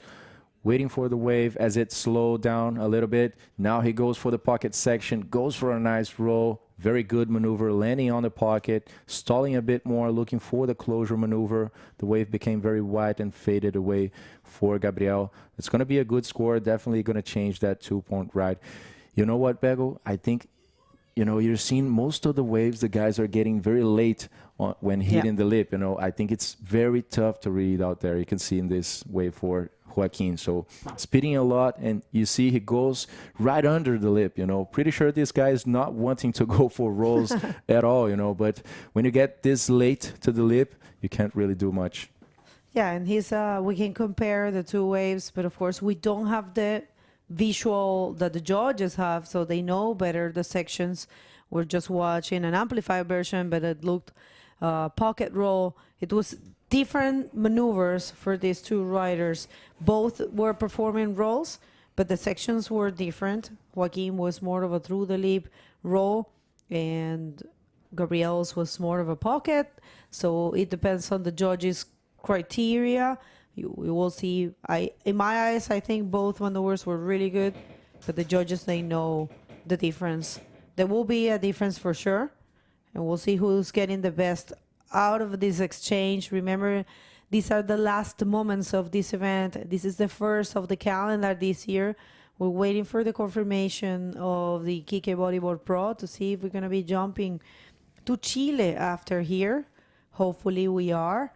waiting for the wave as it slowed down a little bit. Now he goes for the pocket section, goes for a nice roll. Very good maneuver, landing on the pocket, stalling a bit more, looking for the closure maneuver. The wave became very wide and faded away for Gabriel. It's going to be a good score. Definitely going to change that 2-point ride. You know what, Bego? I think, you're seeing most of the waves, the guys are getting very late when hitting the lip. I think it's very tough to read out there. You can see in this wave for Joaquin. So speeding a lot, and you see he goes right under the lip. Pretty sure this guy is not wanting to go for rolls at all. But when you get this late to the lip, you can't really do much. Yeah, and we can compare the two waves, but of course we don't have the visual that the judges have, so they know better the sections. We're just watching an amplified version, but it looked pocket roll. It was different maneuvers for these two riders. Both were performing rolls, but the sections were different. Joaquin was more of a through the lip roll, and Gabriel's was more of a pocket. So it depends on the judges' criteria. We will see. In my eyes, I think both maneuvers were really good, but the judges, they know the difference. There will be a difference for sure, and we'll see who's getting the best out of this exchange. Remember, these are the last moments of this event. This is the first of the calendar this year. We're waiting for the confirmation of the Kike Bodyboard Pro to see if we're going to be jumping to Chile after here. Hopefully we are.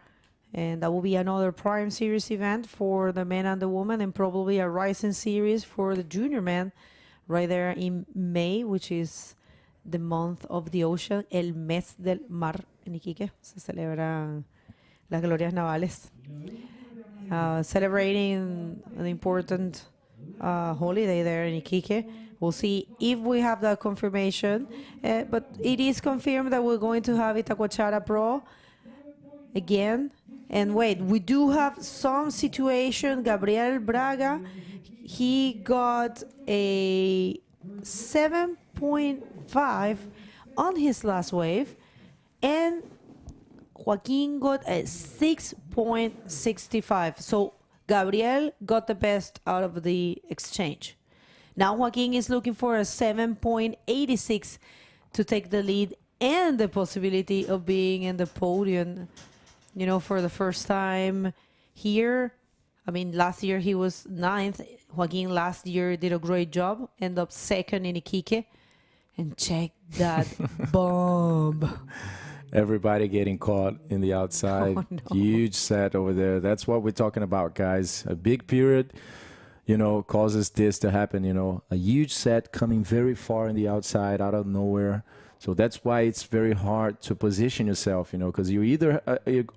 And that will be another Prime Series event for the men and the women, and probably a Rising Series for the junior men right there in May, which is the month of the ocean, el mes del mar en Iquique. Se celebran las glorias navales. Celebrating an important holiday there in Iquique. We'll see if we have that confirmation. But it is confirmed that we're going to have Itacoachara Pro again. And wait, we do have some situation. Gabriel Braga, he got a 7.5 on his last wave, and Joaquin got a 6.65. So Gabriel got the best out of the exchange. Now Joaquin is looking for a 7.86 to take the lead and the possibility of being in the podium. For the first time here, I mean, last year he was 9th. Joaquin last year did a great job, ended up 2nd in Iquique. And check that bomb. Everybody getting caught in the outside. Oh, no. Huge set over there. That's what we're talking about, guys. A big period, you know, causes this to happen, you know. A huge set coming very far in the outside, out of nowhere. So that's why it's very hard to position yourself, you know, because you either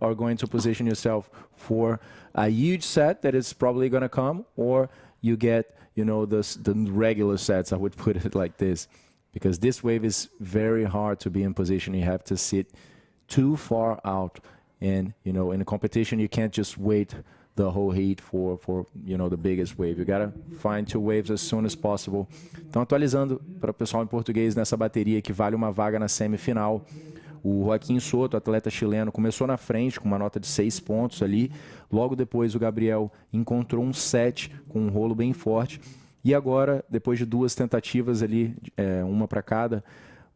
are going to position yourself for a huge set that is probably going to come, or you get, you know, the regular sets, I would put it like this. Because this wave is very hard to be in position. You have to sit too far out. And, you know, in a competition, you can't just wait the whole heat for you know, the biggest wave. You gotta find two waves as soon as possible. Então, atualizando para o pessoal em português nessa bateria que vale uma vaga na semifinal. O Joaquim Soto, atleta chileno, começou na frente com uma nota de 6 pontos ali. Logo depois, o Gabriel encontrou um set com um rolo bem forte. E agora, depois de 2 tentativas ali, uma para cada,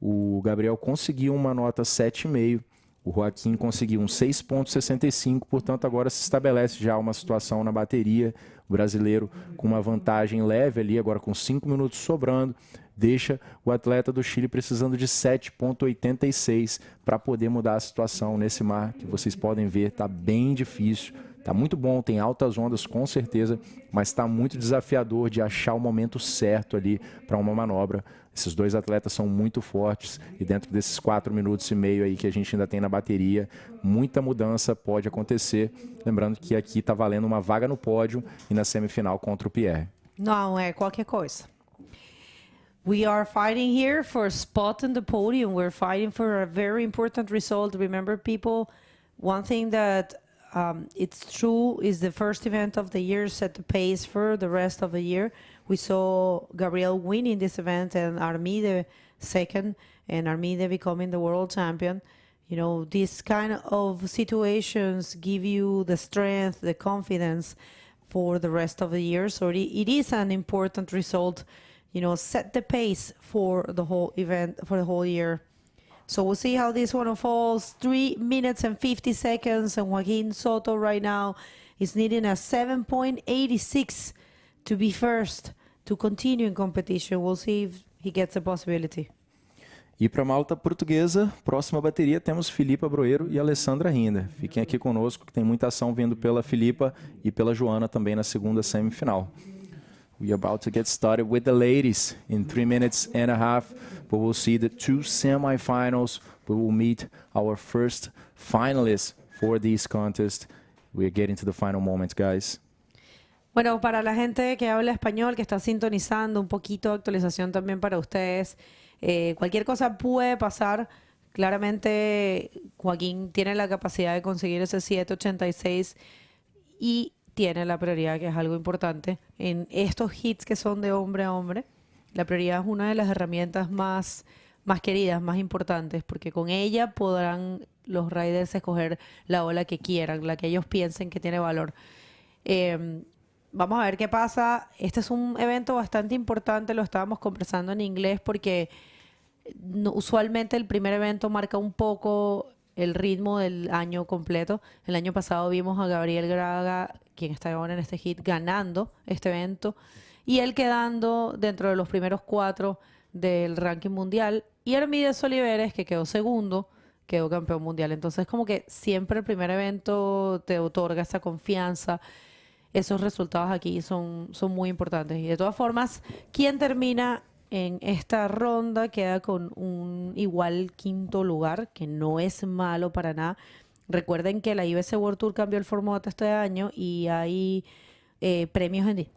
o Gabriel conseguiu uma nota 7,5. O Joaquim conseguiu um 6,65. Portanto, agora se estabelece já uma situação na bateria. O brasileiro com uma vantagem leve ali, agora com 5 minutos sobrando, deixa o atleta do Chile precisando de 7,86 para poder mudar a situação nesse mar, que vocês podem ver, está bem difícil. Tá muito bom, tem altas ondas com certeza, mas está muito desafiador de achar o momento certo ali para uma manobra. Esses dois atletas são muito fortes e dentro desses 4 minutos e meio aí que a gente ainda tem na bateria, muita mudança pode acontecer. Lembrando que aqui está valendo uma vaga no pódio e na semifinal contra o Pierre. Não é qualquer coisa. We are fighting here for a spot in the podium. We're fighting for a very important result. Remember, people, one thing that it's true is the first event of the year set the pace for the rest of the year. We saw Gabriel winning this event and Armide second, and Armide becoming the world champion. You know, these kind of situations give you the strength, the confidence for the rest of the year. So it is an important result, you know, set the pace for the whole event, for the whole year. So we'll see how this one unfolds. 3 minutes and 50 seconds, and Joaquin Soto right now is needing a 7.86 to be first, to continue in competition. We'll see if he gets a possibility. E para a malta portuguesa, próxima bateria temos Filipa Broeiro e Alessandra Rinder. Fiquem aqui conosco, que tem muita ação vindo pela Filipa e pela Joana também na segunda semifinal. We are about to get started with the ladies in 3 minutes and a half, but we'll see the 2 semifinals. We will meet our first finalists for this contest. We are getting to the final moments, guys. Bueno, para la gente que habla español, que está sintonizando, un poquito de actualización también para ustedes. Cualquier cosa puede pasar. Claramente, Joaquín tiene la capacidad de conseguir ese 7.86 y tiene la prioridad, que es algo importante. En estos hits que son de hombre a hombre, la prioridad es una de las herramientas más queridas, más importantes, porque con ella podrán los riders escoger la ola que quieran, la que ellos piensen que tiene valor. Vamos a ver qué pasa. Este es un evento bastante importante, lo estábamos conversando en inglés, porque usualmente el primer evento marca un poco el ritmo del año completo. El año pasado vimos a Gabriel Graga, quien está ahora en este hit, ganando este evento y él quedando dentro de los primeros 4 del ranking mundial, y Armides Oliveres, que quedó segundo, quedó campeón mundial. Entonces, como que siempre el primer evento te otorga esa confianza. Esos resultados aquí son muy importantes. Y de todas formas, quien termina en esta ronda queda con un igual 5º lugar, que no es malo para nada. Recuerden que la IBC World Tour cambió el formato este año y hay premios en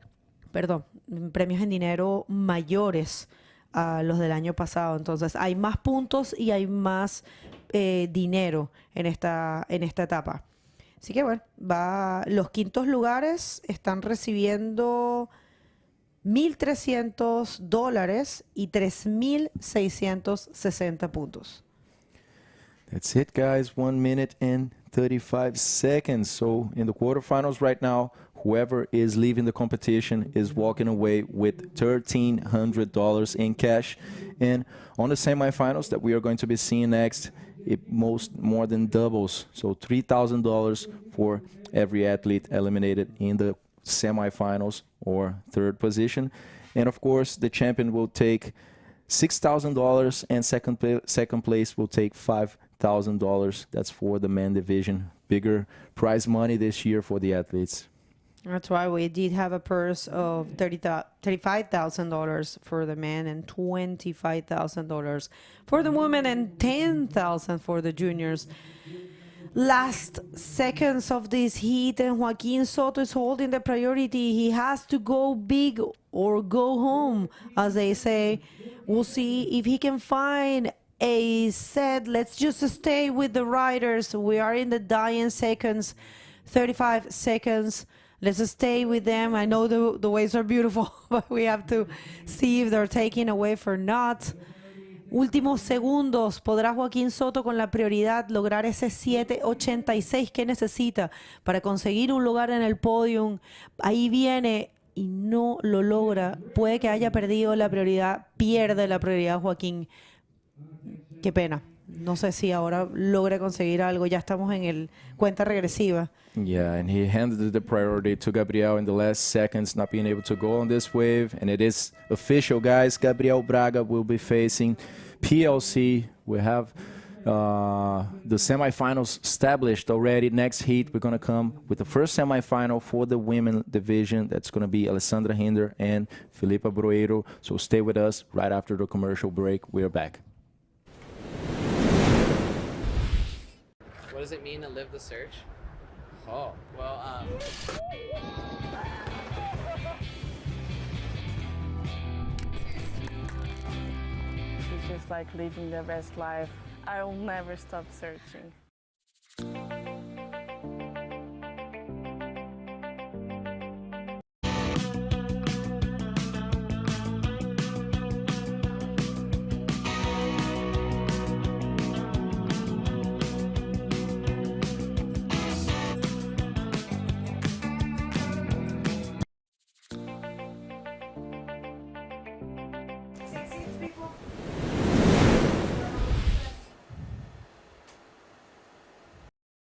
dinero mayores a los del año pasado. Entonces hay más puntos y hay más dinero en esta etapa. Así que bueno, los 5º lugares están recibiendo $1,300 y 3,660 puntos. That's it, guys. 1 minute and 35 seconds. So in the quarterfinals right now, whoever is leaving the competition is walking away with $1,300 in cash. And on the semifinals that we are going to be seeing next, it more than doubles. So $3,000 for every athlete eliminated in the semifinals or third position. And of course, the champion will take $6,000 and second place will take $5,000. That's for the men division. Bigger prize money this year for the athletes. That's why we did have a purse of $35,000 for the men and $25,000 for the women and $10,000 for the juniors. Last seconds of this heat, and Joaquin Soto is holding the priority. He has to go big or go home, as they say. We'll see if he can find a set. Let's just stay with the riders. We are in the dying seconds, 35 seconds. Let's stay with them. I know the waves are beautiful, but we have to see if they're taking away or not. Últimos segundos. ¿Podrá Joaquín Soto con la prioridad lograr ese 7.86 que necesita para conseguir un lugar en el podium? Ahí viene y no lo logra. Puede que haya perdido la prioridad. Pierde la prioridad Joaquín. Qué pena. No sé si ahora logra conseguir algo. Ya estamos en el cuenta regresiva. Yeah, and he handed the priority to Gabriel in the last seconds, not being able to go on this wave. And it is official, guys. Gabriel Braga will be facing PLC. We have the semifinals established already. Next heat, we're going to come with the first semifinal for the women division. That's going to be Alessandra Hinder and Filipa Broeiro. So stay with us. Right after the commercial break, we are back. What does it mean to live the search? Oh, well, It's just like living the best life. I will never stop searching.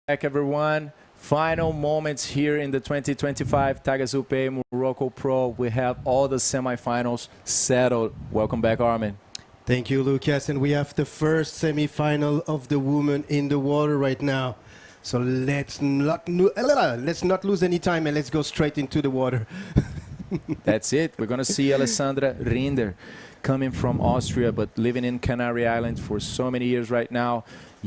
Back, everyone. Final moments here in the 2025 Taghazout Morocco Pro. We have all the semifinals settled. Welcome back, Armin. Thank you, Lucas. And we have the first semifinal of the women in the water right now. So let's not lose any time and let's go straight into the water. That's it. We're going to see Alessandra Rinder coming from Austria, but living in Canary Islands for so many years right now.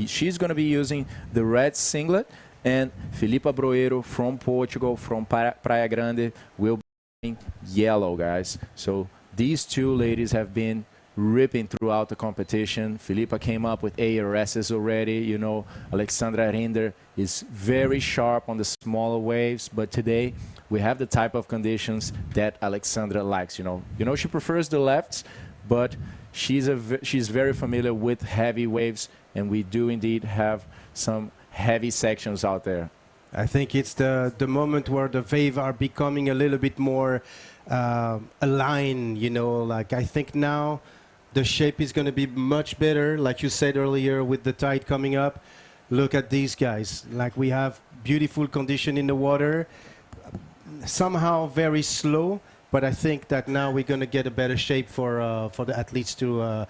She's going to be using the red singlet, and Filipa Broeiro from Portugal, from Praia Grande, will be in yellow, guys. So these two ladies have been ripping throughout the competition. Filipa came up with ARSs already. You know, Alexandra Rinder is very sharp on the smaller waves, but today we have the type of conditions that Alexandra likes. You know, she prefers the lefts, but she's very familiar with heavy waves, and we do indeed have some heavy sections out there. I think it's the moment where the waves are becoming a little bit more aligned, you know, like I think now the shape is going to be much better, like you said earlier, with the tide coming up. Look at these guys, like we have beautiful condition in the water, somehow very slow, but I think that now we're going to get a better shape for the athletes to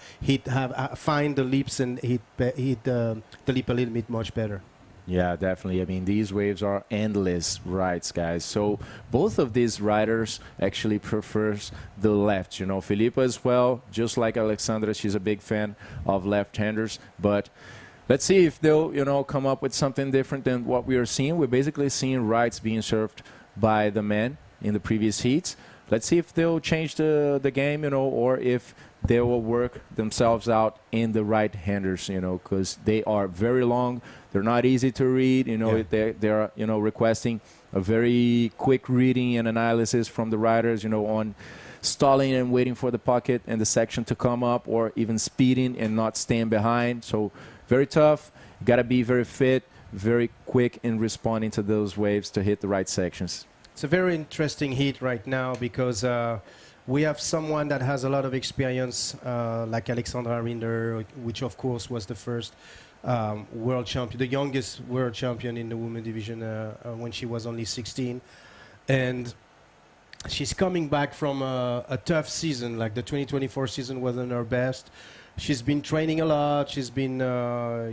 find the leaps and hit the leap a little bit much better. Yeah, definitely. I mean, these waves are endless rides, guys. So both of these riders actually prefers the left. You know, Filipa as well, just like Alexandra, she's a big fan of left-handers. But let's see if they'll, you know, come up with something different than what we are seeing. We're basically seeing rides being surfed by the men in the previous heats. Let's see if they'll change the game, you know, or if they will work themselves out in the right-handers, you know, because they are very long. They're not easy to read, you know. Yeah. They are, you know, requesting a very quick reading and analysis from the riders, you know, on stalling and waiting for the pocket and the section to come up, or even speeding and not staying behind. So very tough. You got to be very fit, very quick in responding to those waves to hit the right sections. It's a very interesting heat right now because we have someone that has a lot of experience, like Alexandra Rinder, which of course was the first world champion, the youngest world champion in the women division when she was only 16. And she's coming back from a tough season, like the 2024 season wasn't her best. She's been training a lot. She's been,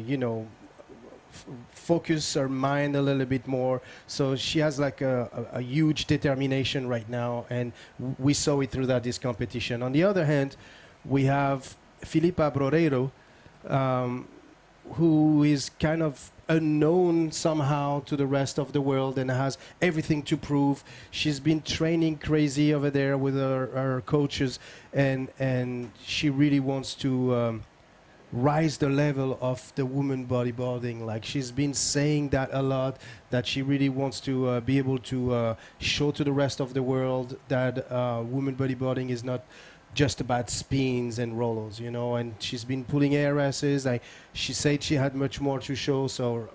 you know, focus her mind a little bit more. So she has like a huge determination right now, and we saw it through this competition. On the other hand, we have Filipa Broreiro, who is kind of unknown somehow to the rest of the world and has everything to prove. She's been training crazy over there with her coaches, and she really wants to rise the level of the women bodyboarding. Like, she's been saying that a lot, that she really wants to be able to show to the rest of the world that women bodyboarding is not just about spins and rollers, you know. And she's been pulling ARSs. She said she had much more to show, so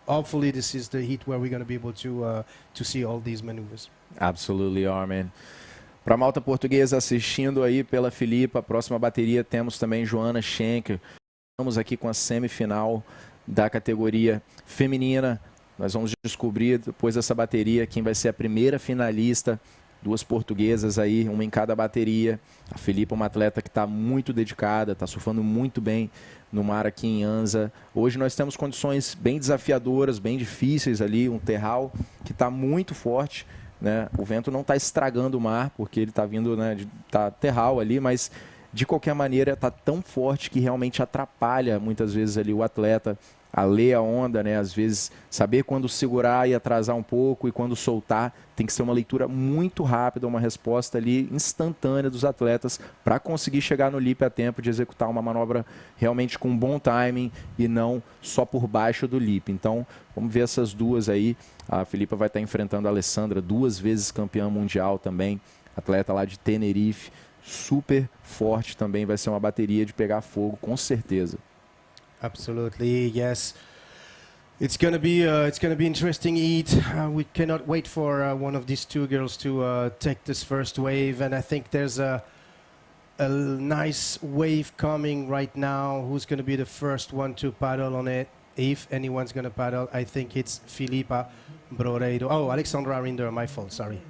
hopefully this is the heat where we're going to be able to see all these maneuvers. Absolutely are, man. Para a malta portuguesa assistindo aí pela Filipa, a próxima bateria temos também Joana Schenker. Estamos aqui com a semifinal da categoria feminina. Nós vamos descobrir depois dessa bateria quem vai ser a primeira finalista. Duas portuguesas aí, uma em cada bateria. A Filipa, uma atleta que está muito dedicada, está surfando muito bem no mar aqui em Anza. Hoje nós temos condições bem desafiadoras, bem difíceis ali, um terral que está muito forte, né? O vento não está estragando o mar, porque ele está vindo, né, tá terral ali, mas de qualquer maneira está tão forte que realmente atrapalha muitas vezes ali o atleta a ler a onda, né? Às vezes saber quando segurar e atrasar um pouco e quando soltar. Tem que ser uma leitura muito rápida, uma resposta ali instantânea dos atletas para conseguir chegar no lip a tempo de executar uma manobra realmente com bom timing e não só por baixo do lip. Então vamos ver essas duas aí. A Filipa vai estar enfrentando a Alessandra, 2 vezes campeã mundial também, atleta lá de Tenerife, super forte também. Vai ser uma bateria de pegar fogo, com certeza. Absolutely, yes. It's gonna be interesting heat. We cannot wait for one of these two girls to take this first wave, and I think there's a nice wave coming right now. Who's gonna be the first one to paddle on it? If anyone's gonna paddle, I think it's Filipa Broreiro. Oh, Alexandra Rinder, my fault, sorry.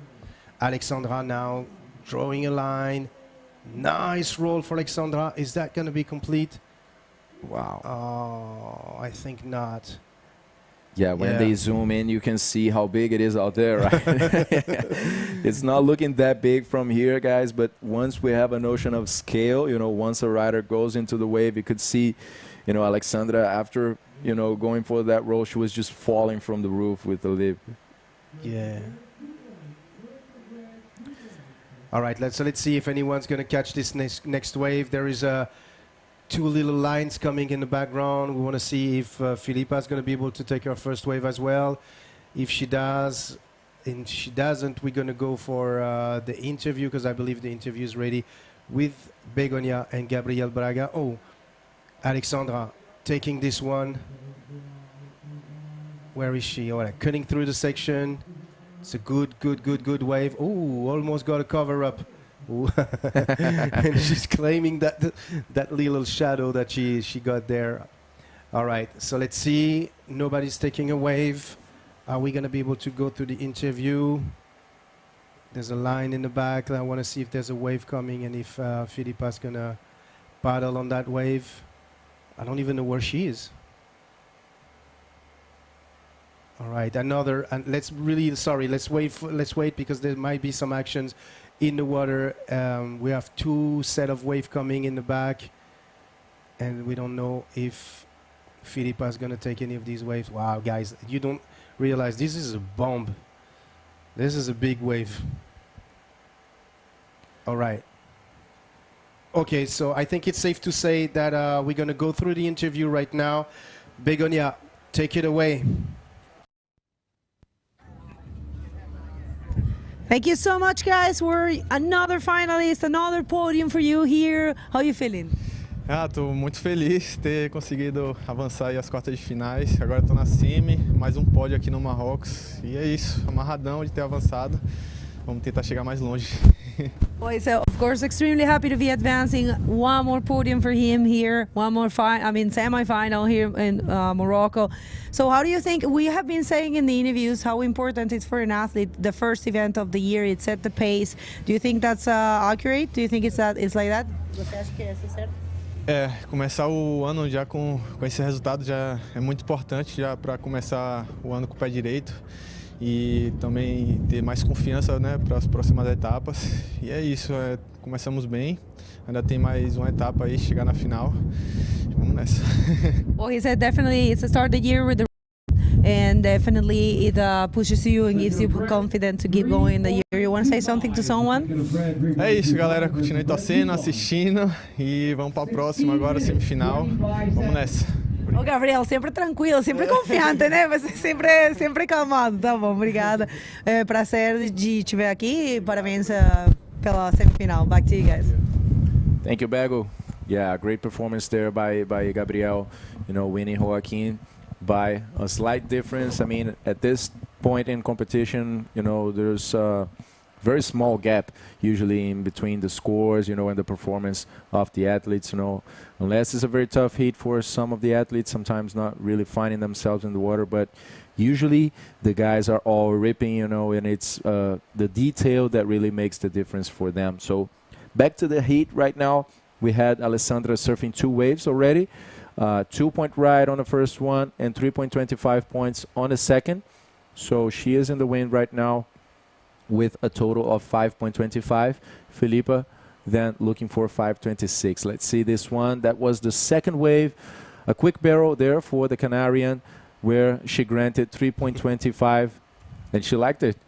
Alexandra now drawing a line. Nice roll for Alexandra. Is that gonna be complete? Wow. Oh, I think not. Yeah, when they zoom in, you can see how big it is out there, right? It's not looking that big from here, guys, but once we have a notion of scale, you know, once a rider goes into the wave, you could see, you know, Alexandra, after, you know, going for that roll, she was just falling from the roof with the lip. Yeah. All right, let's see if anyone's going to catch this next wave. There is two little lines coming in the background. We want to see if Filipa is going to be able to take her first wave as well. If she does, and she doesn't, we're going to go for the interview, because I believe the interview is ready with Begonia and Gabriel Braga. Oh, Alexandra taking this one. Where is she? All right, cutting through the section. It's a good wave. Oh, almost got a cover up. And she's claiming that little shadow that she got there. All right, so let's see. Nobody's taking a wave. Are we going to be able to go through the interview? There's a line in the back. I want to see if there's a wave coming and if Filipa's going to paddle on that wave. I don't even know where she is. All right, another, and let's wait because there might be some actions in the water. We have 2 set of wave coming in the back, and we don't know if Filipa is going to take any of these waves. Wow, guys, you don't realize this is a bomb. This is a big wave. All right. Okay, so I think it's safe to say that we're going to go through the interview right now. Begonia, take it away. Thank you so much, guys. We're another finalist, another podium for you here. How are you feeling? Estou muito feliz de ter conseguido avançar aí às quartas de finais. Agora estou na semi, mais um pódio aqui no Marrocos. E é isso, amarradão de ter avançado. Vamos tentar chegar mais longe. Well, so of course, extremely happy to be advancing. One more podium for him here. One more semi-final here in Morocco. So how do you think, we have been saying in the interviews how important it's for an athlete, the first event of the year, it set the pace. Do you think that's accurate? Do you think it's like that? Você acha que essa é certo? Começar o ano já com esse resultado já é muito importante já para começar o ano com o pé direito e também ter mais confiança, né, para as próximas etapas. E é isso, começamos bem, ainda tem mais uma etapa aí, chegar na final. Vamos nessa. Well, he said definitely it's a start the year with the and definitely it pushes you and gives you confidence to keep going in the year. You want to say something to someone? É isso, galera. Continue torcendo, assistindo e vamos para a próxima agora, semifinal. Vamos nessa. Ô, Gabriel, sempre tranquilo, sempre confiante, né? Você sempre calmado. Tá bom, obrigada. Prazer de te ver aqui e parabéns pela semifinal. Back to you guys. Thank you, Bego. Yeah, great performance there by Gabriel, you know, winning Joaquin by a slight difference. I mean, at this point in competition, you know, there's a very small gap usually in between the scores, you know, and the performance of the athletes, you know, unless it's a very tough heat for some of the athletes, sometimes not really finding themselves in the water, but usually the guys are all ripping, you know, and it's the detail that really makes the difference for them. So back to the heat right now. We had Alessandra surfing 2 waves already. 2-point ride on the first one and 3.25 points on the second. So she is in the win right now with a total of 5.25. Filipa then looking for 5.26. Let's see this one. That was the second wave. A quick barrel there for the Canarian where she granted 3.25 and she liked it.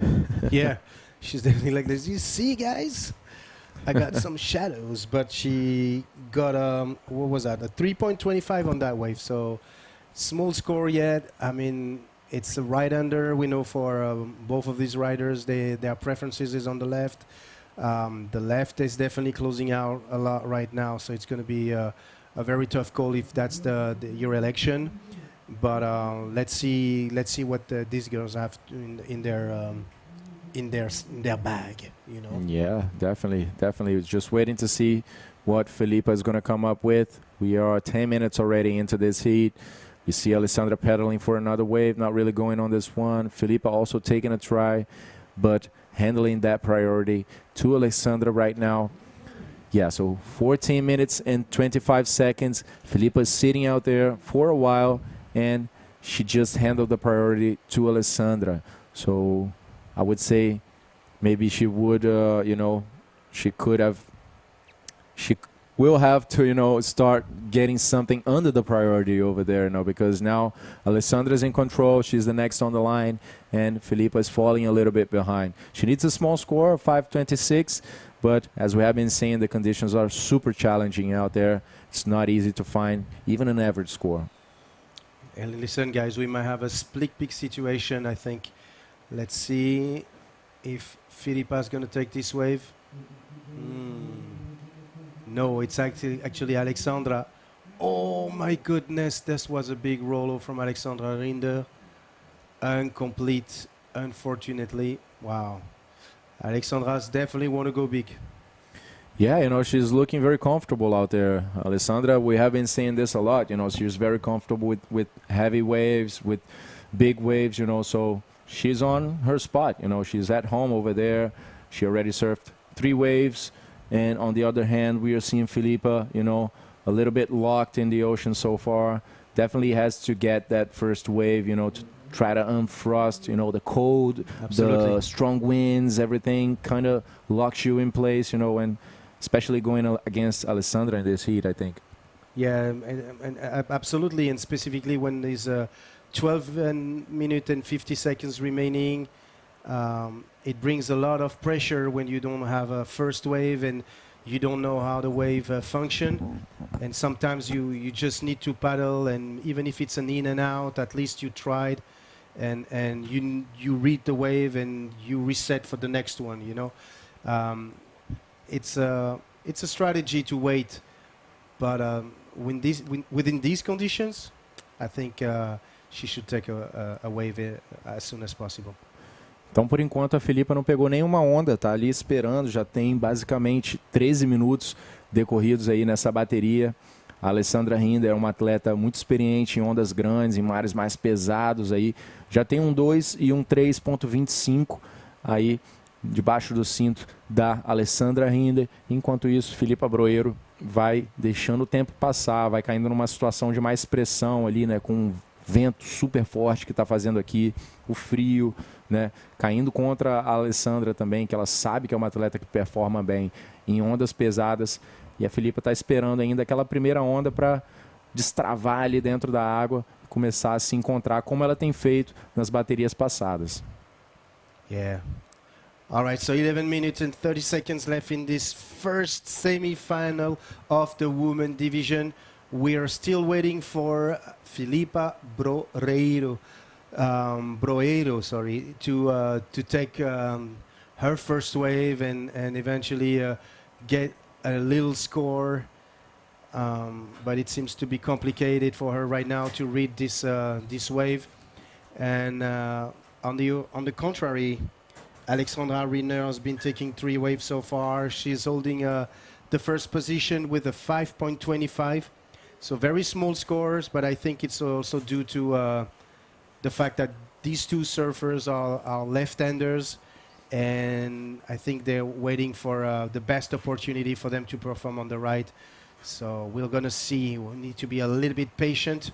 Yeah, she's definitely like this. You see, guys? I got some shadows, but she got what was that? A 3.25 on that wave. So small score yet. I mean, it's a right under. We know for both of these riders, their preferences is on the left. The left is definitely closing out a lot right now, so it's going to be a very tough call if that's your election. But let's see what these girls have in their bag, you know. Yeah, definitely. Just waiting to see what Filipa is going to come up with. We are 10 minutes already into this heat. You see Alessandra pedaling for another wave, not really going on this one. Filipa also taking a try, but handling that priority to Alessandra right now. Yeah, so 14 minutes and 25 seconds. Filipa is sitting out there for a while, and she just handled the priority to Alessandra. So I would say maybe she would, you know, she will have to, you know, start getting something under the priority over there, you know, because now Alessandra's in control. She's the next on the line, and Filipa is falling a little bit behind. She needs a small score of 5.26, but as we have been saying, the conditions are super challenging out there. It's not easy to find even an average score. And listen, guys, we might have a split pick situation, I think. Let's see if Filipa is going to take this wave. No, it's actually Alexandra. Oh my goodness, this was a big roll from Alexandra Rinder. Incomplete, unfortunately. Wow. Alexandra's definitely want to go big. Yeah, you know, she's looking very comfortable out there. Alessandra, we have been saying this a lot, you know, she's very comfortable with heavy waves, with big waves, you know, so she's on her spot, you know, she's at home over there. She already surfed 3 waves. And on the other hand, we are seeing Filipa, you know, a little bit locked in the ocean so far. Definitely has to get that first wave, you know, to try to unfrost, you know, the cold, Absolutely. the strong winds, everything kind of locks you in place, you know, and especially going against Alessandra in this heat, I think. Yeah, and absolutely, and specifically when there's 12 minutes and 50 seconds remaining, it brings a lot of pressure when you don't have a first wave and you don't know how the wave function. And sometimes you just need to paddle, and even if it's an in and out, at least you tried, and you read the wave and you reset for the next one, you know. It's a strategy to wait, but within these conditions, I think she should take a wave as soon as possible. Então, por enquanto, a Filipa não pegou nenhuma onda, tá ali esperando, já tem basicamente 13 minutos decorridos aí nessa bateria. A Alessandra Rinder é uma atleta muito experiente em ondas grandes, em mares mais pesados aí. Já tem um 2 e um 3.25 aí debaixo do cinto da Alessandra Rinder. Enquanto isso, Filipa Broeiro vai deixando o tempo passar, vai caindo numa situação de mais pressão ali, né, com um vento super forte que está fazendo aqui, o frio, né, caindo contra a Alessandra também, que ela sabe que é uma atleta que performa bem em ondas pesadas. E a Filipa está esperando ainda aquela primeira onda para destravar ali dentro da água e começar a se encontrar como ela tem feito nas baterias passadas. Yeah. All right, so 11 minutes and 30 seconds left in this first semi-final of the women division. We are still waiting for Filipa Broeiro, to take her first wave and eventually get a little score. But it seems to be complicated for her right now to read this this wave. And on the contrary, Alexandra Rinder has been taking 3 waves so far. She's holding the first position with a 5.25. So very small scores, but I think it's also due to the fact that these two surfers are left-handers, and I think they're waiting for the best opportunity for them to perform on the right. So we're going to see. We'll need to be a little bit patient.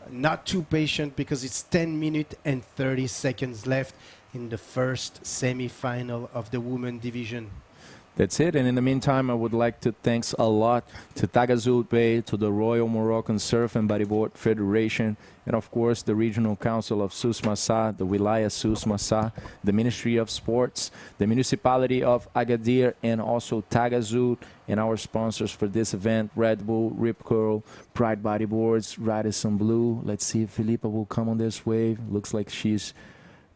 Not too patient, because it's 10 minutes and 30 seconds left in the first semi-final of the women division. That's it. And in the meantime, I would like to thanks a lot to Taghazout Bay, to the Royal Moroccan Surfing Bodyboard Federation, and of course the Regional Council of Souss Massa, the Wilaya Souss Massa, the Ministry of Sports, the Municipality of Agadir, and also Taghazout, and our sponsors for this event, Red Bull, Rip Curl, Pride Bodyboards, Radisson Blue. Let's see if Filipa will come on this wave. Looks like she's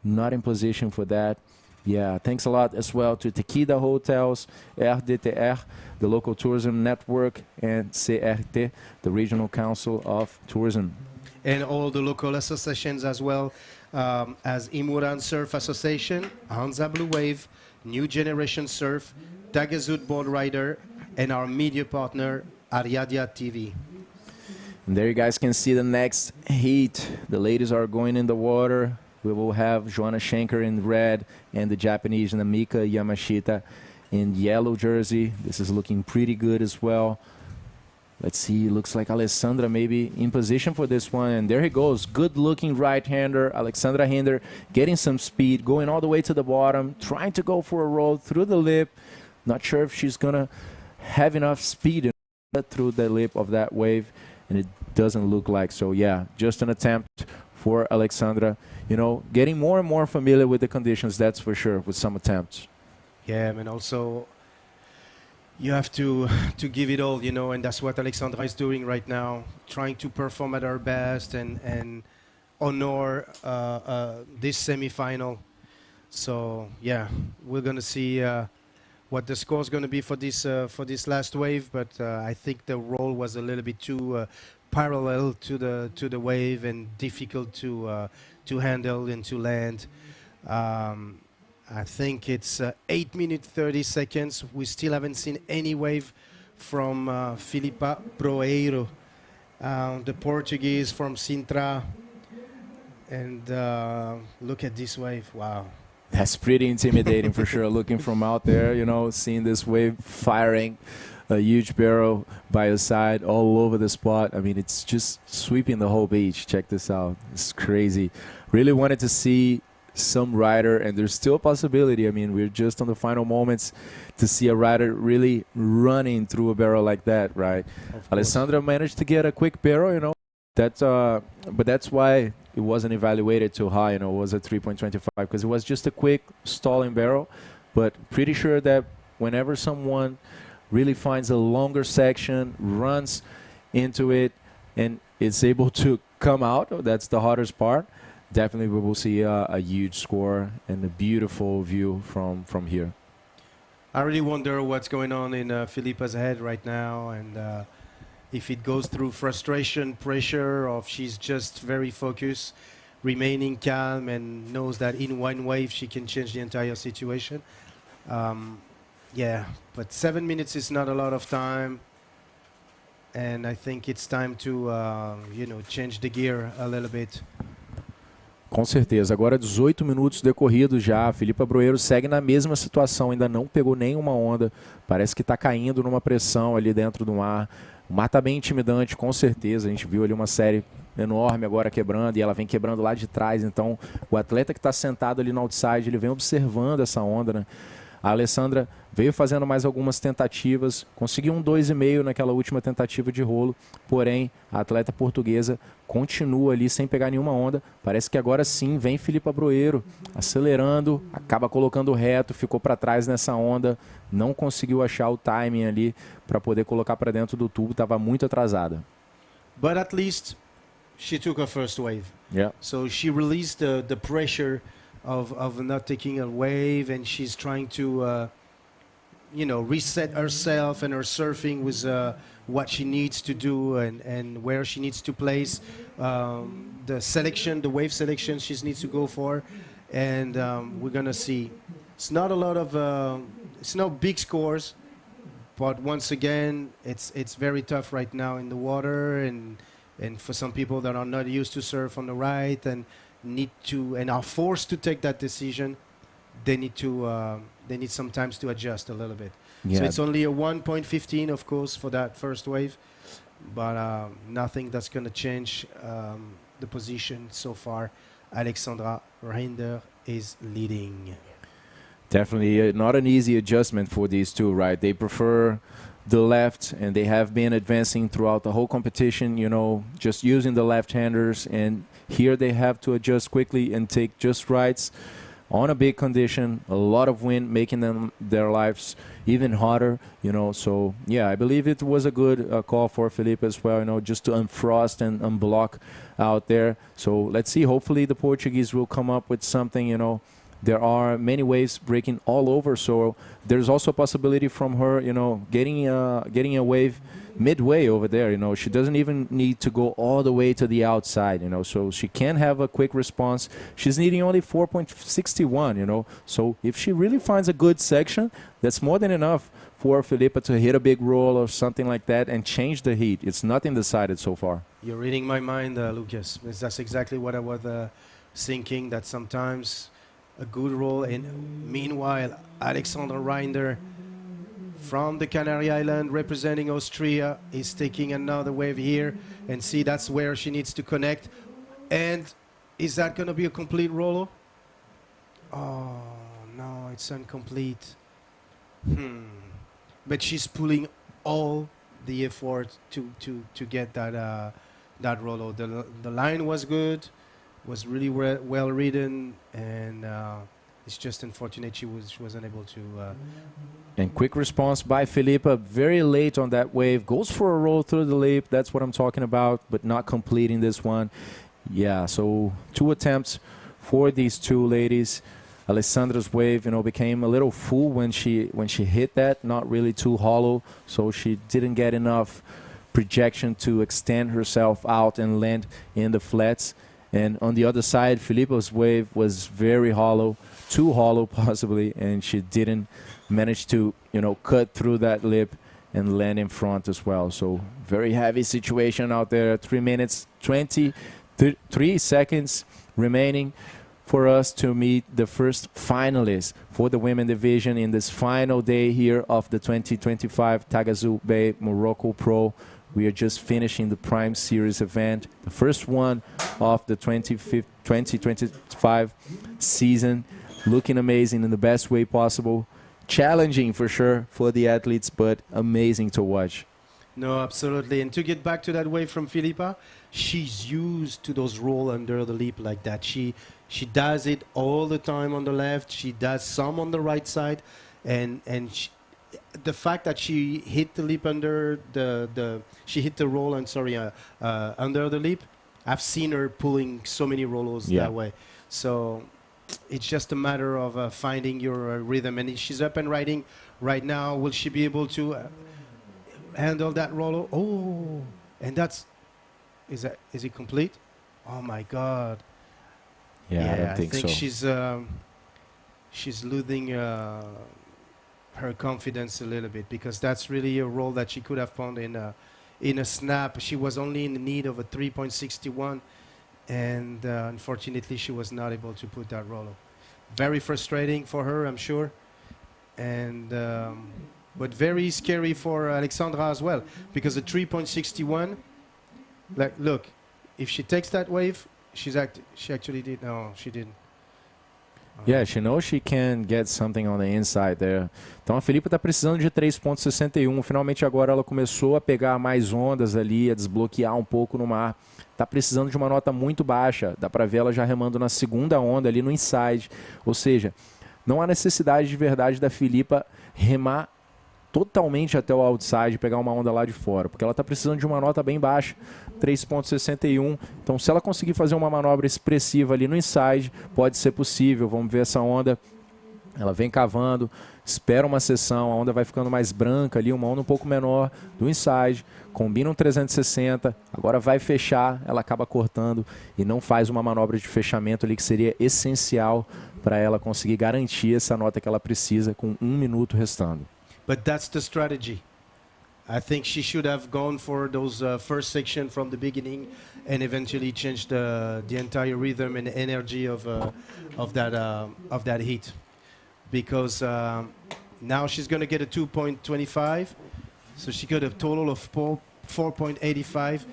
not in position for that. Yeah, thanks a lot as well to Tequila Hotels, RDTR, the local tourism network, and CRT, the Regional Council of Tourism. And all the local associations as well, as Imuran Surf Association, Anza Blue Wave, New Generation Surf, Taghazout Board Rider, and our media partner, Ariadia TV. And there you guys can see the next heat. The ladies are going in the water. We will have Joanna Schenker in red and the Japanese Namika Yamashita in yellow jersey. This is looking pretty good as well. Let's see, looks like Alessandra maybe in position for this one. And there he goes, good-looking right-hander, Alexandra Hinder, getting some speed, going all the way to the bottom, trying to go for a roll through the lip. Not sure if she's going to have enough speed through the lip of that wave, and it doesn't look like so. Yeah, just an attempt for Alexandra. You know, getting more and more familiar with the conditions, that's for sure, with some attempts. Yeah, and also you have to give it all, you know, and that's what Alexandra is doing right now, trying to perform at her best and honor this semi-final. So yeah, we're gonna see what the score is gonna be for this last wave, but I think the roll was a little bit too parallel to the wave and difficult to handle and to land. I think it's 8 minutes 30 seconds. We still haven't seen any wave from Filipa Broeiro, the Portuguese from Sintra. And look at this wave, wow. That's pretty intimidating for sure, looking from out there, you know, seeing this wave firing a huge barrel by your side all over the spot. I mean, it's just sweeping the whole beach. Check this out. It's crazy. Really wanted to see some rider, and there's still a possibility. I mean, we're just on the final moments to see a rider really running through a barrel like that, right? Alessandra managed to get a quick barrel, you know. That's but that's why it wasn't evaluated too high, you know. It was a 3.25 because it was just a quick stalling barrel. But pretty sure that whenever someone really finds a longer section, runs into it, and is able to come out, that's the hardest part. Definitely we will see a huge score and a beautiful view from here. I really wonder what's going on in Filipa's head right now, and if it goes through frustration, pressure, or if she's just very focused. remaining calm and knows that in one wave she can change the entire situation. Yeah, but 7 minutes is not a lot of time, and I think it's time to change the gear a little bit. Com certeza. Agora 18 minutos decorridos já. A Filipa Broeiro segue na mesma situação, ainda não pegou nenhuma onda. Parece que está caindo numa pressão ali dentro do mar. O mar está bem intimidante, com certeza. A gente viu ali uma série enorme agora quebrando e ela vem quebrando lá de trás. Então, o atleta que está sentado ali no outside, ele vem observando essa onda, né? A Alessandra veio fazendo mais algumas tentativas, conseguiu um 2,5 naquela última tentativa de rolo, porém a atleta portuguesa continua ali sem pegar nenhuma onda. Parece que agora sim vem Filipa Broeiro acelerando, acaba colocando reto, ficou para trás nessa onda, não conseguiu achar o timing ali para poder colocar para dentro do tubo, estava muito atrasada. But at least she took her first wave. Yeah. So she released the pressure of not taking a wave, and she's trying to reset herself and her surfing with what she needs to do and where she needs to place the selection, the wave selection she needs to go for, and we're gonna see. It's not a lot of it's no big scores, but once again it's very tough right now in the water, and for some people that are not used to surf on the right and are forced to take that decision, they need sometimes to adjust a little bit. Yeah. So it's only a 1.15, of course, for that first wave, but nothing that's going to change the position so far. Alexandra Reinder is leading. Definitely not an easy adjustment for these two, right? They prefer the left, and they have been advancing throughout the whole competition, just using the left-handers, and here they have to adjust quickly and take just rights on a big condition, a lot of wind making their lives even harder, so yeah, I believe it was a good call for Felipe as well, just to unfrost and unblock out there. So let's see, hopefully the Portuguese will come up with something, There are many waves breaking all over, so there's also a possibility from her, getting a wave midway over there. She doesn't even need to go all the way to the outside, so she can have a quick response. She's needing only 4.61, so if she really finds a good section, that's more than enough for Filipa to hit a big roll or something like that and change the heat. It's nothing decided so far. You're reading my mind, Lucas. That's exactly what I was thinking, that sometimes a good roll, and meanwhile Alexandra Reinder from the Canary Island representing Austria is taking another wave here, and see, that's where she needs to connect. And is that going to be a complete roll? Oh no, it's incomplete. But she's pulling all the effort to get that roll. The line was good, was really well ridden, and it's just unfortunate she wasn't able to. And quick response by Filipa, very late on that wave, goes for a roll through the lip. That's what I'm talking about, but not completing this one. Yeah, so 2 attempts for these two ladies. Alessandra's wave, became a little full when she hit that, not really too hollow, so she didn't get enough projection to extend herself out and land in the flats. And on the other side, Filipa's wave was very hollow, too hollow possibly, and she didn't manage to, cut through that lip and land in front as well. So very heavy situation out there. 3 minutes, 23 seconds remaining for us to meet the first finalists for the women division in this final day here of the 2025 Taghazout Bay Morocco Pro. We are just finishing the Prime Series event, the first one of the 2025 season. Looking amazing in the best way possible. Challenging for sure for the athletes, but amazing to watch. No, absolutely. And to get back to that wave from Filipa, she's used to those roll under the lip like that. She does it all the time on the left. She does some on the right side, and the fact that she hit the lip under she hit the roll under the lip. I've seen her pulling so many rollos that way. So it's just a matter of finding your rhythm. And she's up and riding right now. Will she be able to handle that rollo? Oh, and is it complete? Oh my God. Yeah, I don't think so. She's losing her confidence a little bit, because that's really a roll that she could have found in a snap. She was only in need of a 3.61, and unfortunately she was not able to put that roll. Very frustrating for her, I'm sure, and but very scary for Alexandra as well, because the 3.61, like, look, if she takes that wave, she actually did. No, she didn't. Yeah, she knows she can get something on the inside there. Então a Filipa está precisando de 3.61. Finalmente agora ela começou a pegar mais ondas ali, a desbloquear um pouco no mar. Está precisando de uma nota muito baixa. Dá para ver ela já remando na segunda onda ali no inside. Ou seja, não há necessidade de verdade da Filipa remar totalmente até o outside, pegar uma onda lá de fora, porque ela está precisando de uma nota bem baixa, 3.61. Então, se ela conseguir fazer uma manobra expressiva ali no inside, pode ser possível. Vamos ver essa onda. Ela vem cavando, espera uma sessão, a onda vai ficando mais branca ali, uma onda um pouco menor do inside, combina um 360, agora vai fechar, ela acaba cortando e não faz uma manobra de fechamento ali que seria essencial para ela conseguir garantir essa nota que ela precisa com 1 minuto restando. But that's the strategy. I think she should have gone for those first section from the beginning, and eventually changed the entire rhythm and energy of that heat, because now she's going to get a 2.25, so she got a total of 4.85.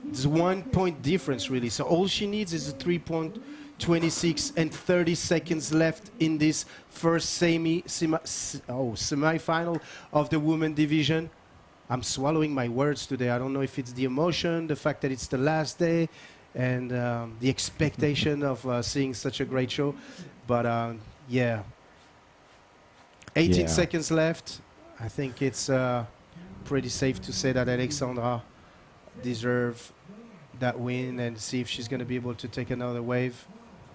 There's 1 point difference really. So all she needs is a 3.26 and 30 seconds left in this first semi-final of the women division. I'm swallowing my words today. I don't know if it's the emotion, the fact that it's the last day, and the expectation of seeing such a great show. But yeah, 18 seconds left. I think it's pretty safe to say that Alexandra deserves that win, and see if she's going to be able to take another wave.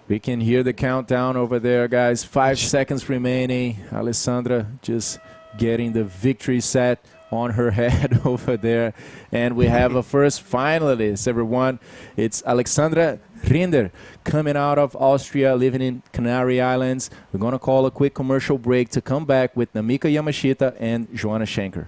We can hear the countdown over there, guys. 5 seconds remaining. Alessandra just getting the victory set on her head over there. And we have a first finalist, everyone. It's Alexandra Rinder, coming out of Austria, living in Canary Islands. We're going to call a quick commercial break to come back with Namika Yamashita and Joanna Schenker.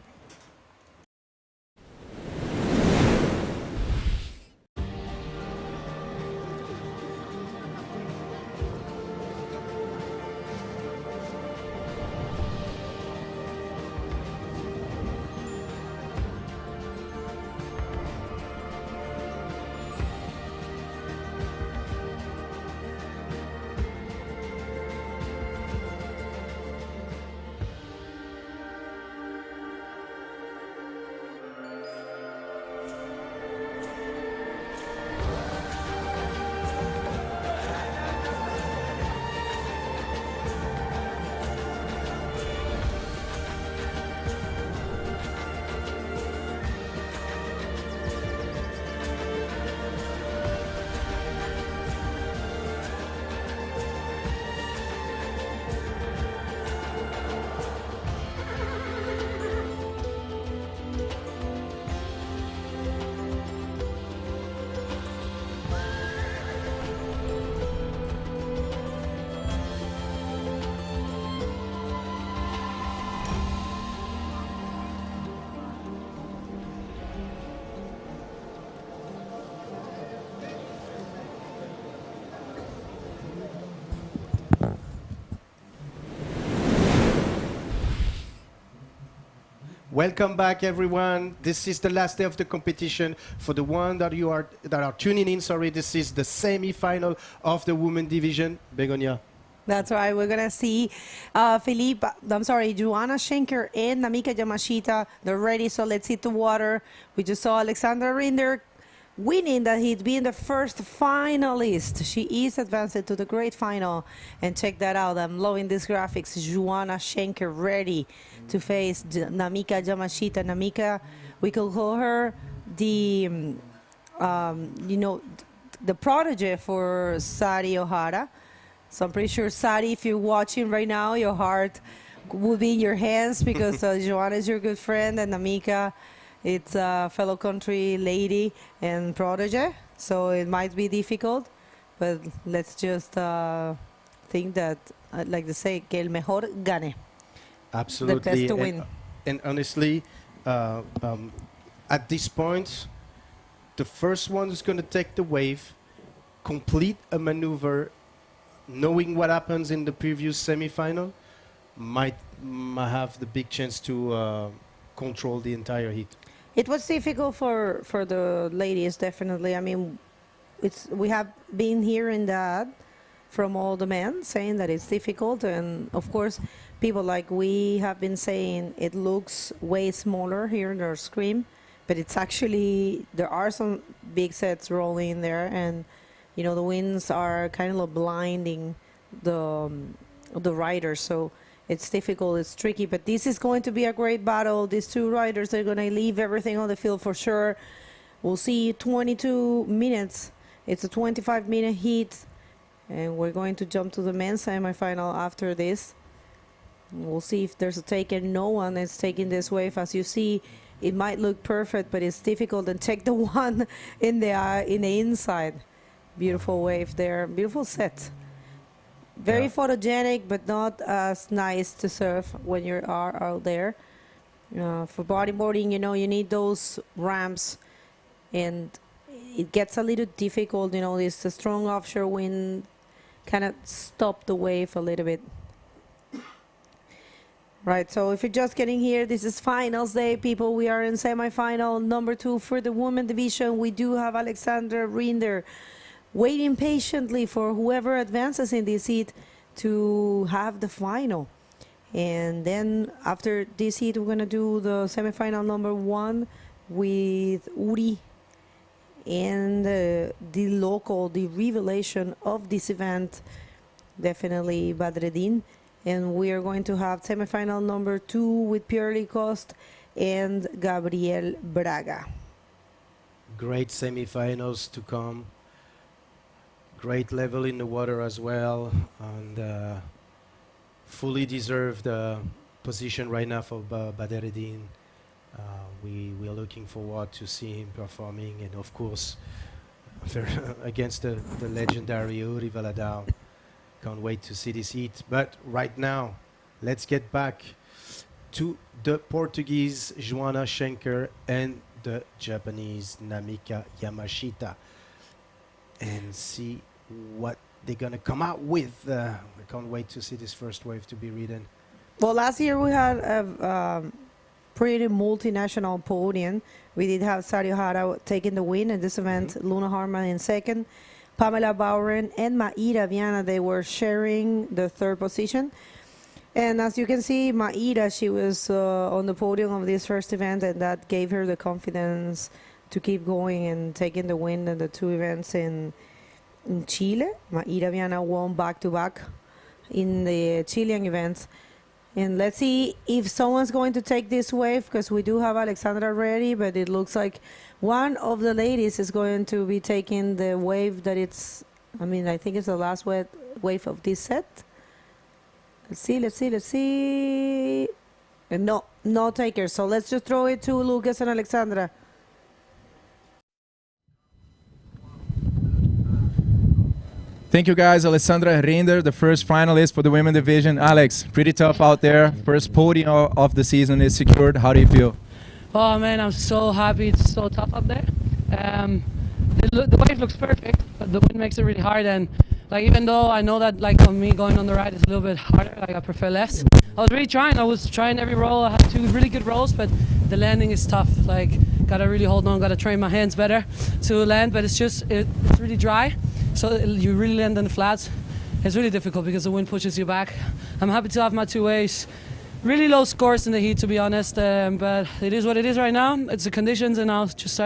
Welcome back, everyone. This is the last day of the competition. For the one that are tuning in, sorry, this is the semi-final of the women division. Begonia. That's right. We're gonna see Joanna Schenker and Namika Yamashita. They're ready, so let's hit the water. We just saw Alexandra Rinder winning that he'd been the first finalist. She is advanced to the great final. And check that out. I'm loving these graphics. Joanna Schenker ready to face Namika Yamashita. Namika, we could call her the, the protege for Sari Ohara. So I'm pretty sure, Sari, if you're watching right now, your heart will be in your hands, because Joanna is your good friend, and Namika, it's a fellow country lady and protege, so it might be difficult. but let's just think that, like they say, que el mejor gane. Absolutely. The best to win. And honestly, at this point, the first one is going to take the wave, complete a maneuver, knowing what happens in the previous semifinal, might have the big chance to control the entire heat. It was difficult for the ladies, definitely. I mean, we have been hearing that from all the men, saying that it's difficult, and of course, people like we have been saying it looks way smaller here in our screen, but it's actually, there are some big sets rolling there, and you know the winds are kind of blinding the riders, so it's difficult, it's tricky, but this is going to be a great battle. These two riders are going to leave everything on the field for sure. We'll see 22 minutes. It's a 25-minute heat, and we're going to jump to the men's semifinal after this. We'll see if there's a taker. No one is taking this wave. As you see, it might look perfect, but it's difficult. And check the one in the inside. Beautiful wave there. Beautiful set. Very photogenic, but not as nice to surf when you are out there. For bodyboarding, you know, you need those ramps, and it gets a little difficult. You know, this strong offshore wind kind of stop the wave a little bit. Right, so if you're just getting here, this is finals day, people. We are in semifinal number 2 for the women division. We do have Alexandra Rinder waiting patiently for whoever advances in this heat to have the final. And then after this heat, we're going to do the semifinal number 1 with Uri and the revelation of this event, definitely Badreddin. And we are going to have semifinal number 2 with Pierre Licoste and Gabriel Braga. Great semifinals to come. Great level in the water as well, and fully deserved position right now for Badreddin. We are looking forward to see him performing, and of course against the legendary Uri Valadao. Can't wait to see this heat. But right now, let's get back to the Portuguese Joanna Schenker and the Japanese Namika Yamashita and see what they're going to come out with. I can't wait to see this first wave to be ridden. Well, last year we had a pretty multinational podium. We did have Sario Hara taking the win in this event, Luna Harman in second, Pamela Bauren and Maira Viana, they were sharing the third position. And as you can see, Maira, she was on the podium of this first event, and that gave her the confidence to keep going and taking the win in the 2 events in Chile. Maira Viana won back-to-back in the Chilean events. And let's see if someone's going to take this wave, because we do have Alexandra ready, but it looks like one of the ladies is going to be taking the wave that it's, I mean, I think it's the last wave of this set. Let's see. And no takers. So let's just throw it to Lucas and Alexandra. Thank you guys, Alessandra Rinder, the first finalist for the women division. Alex, pretty tough out there. First podium of the season is secured. How do you feel? Oh man, I'm so happy. It's so tough up there. The wave looks perfect, but the wind makes it really hard. And like, even though I know that like on me going on the right is a little bit harder, like I prefer left. I was really trying. I was trying every roll. I had 2 really good rolls, but the landing is tough. Like, gotta really hold on. Gotta train my hands better to land. But it's just it's really dry. So you really land on the flats. It's really difficult because the wind pushes you back. I'm happy to have my 2 waves. Really low scores in the heat, to be honest, but it is what it is right now. It's the conditions, and I'll just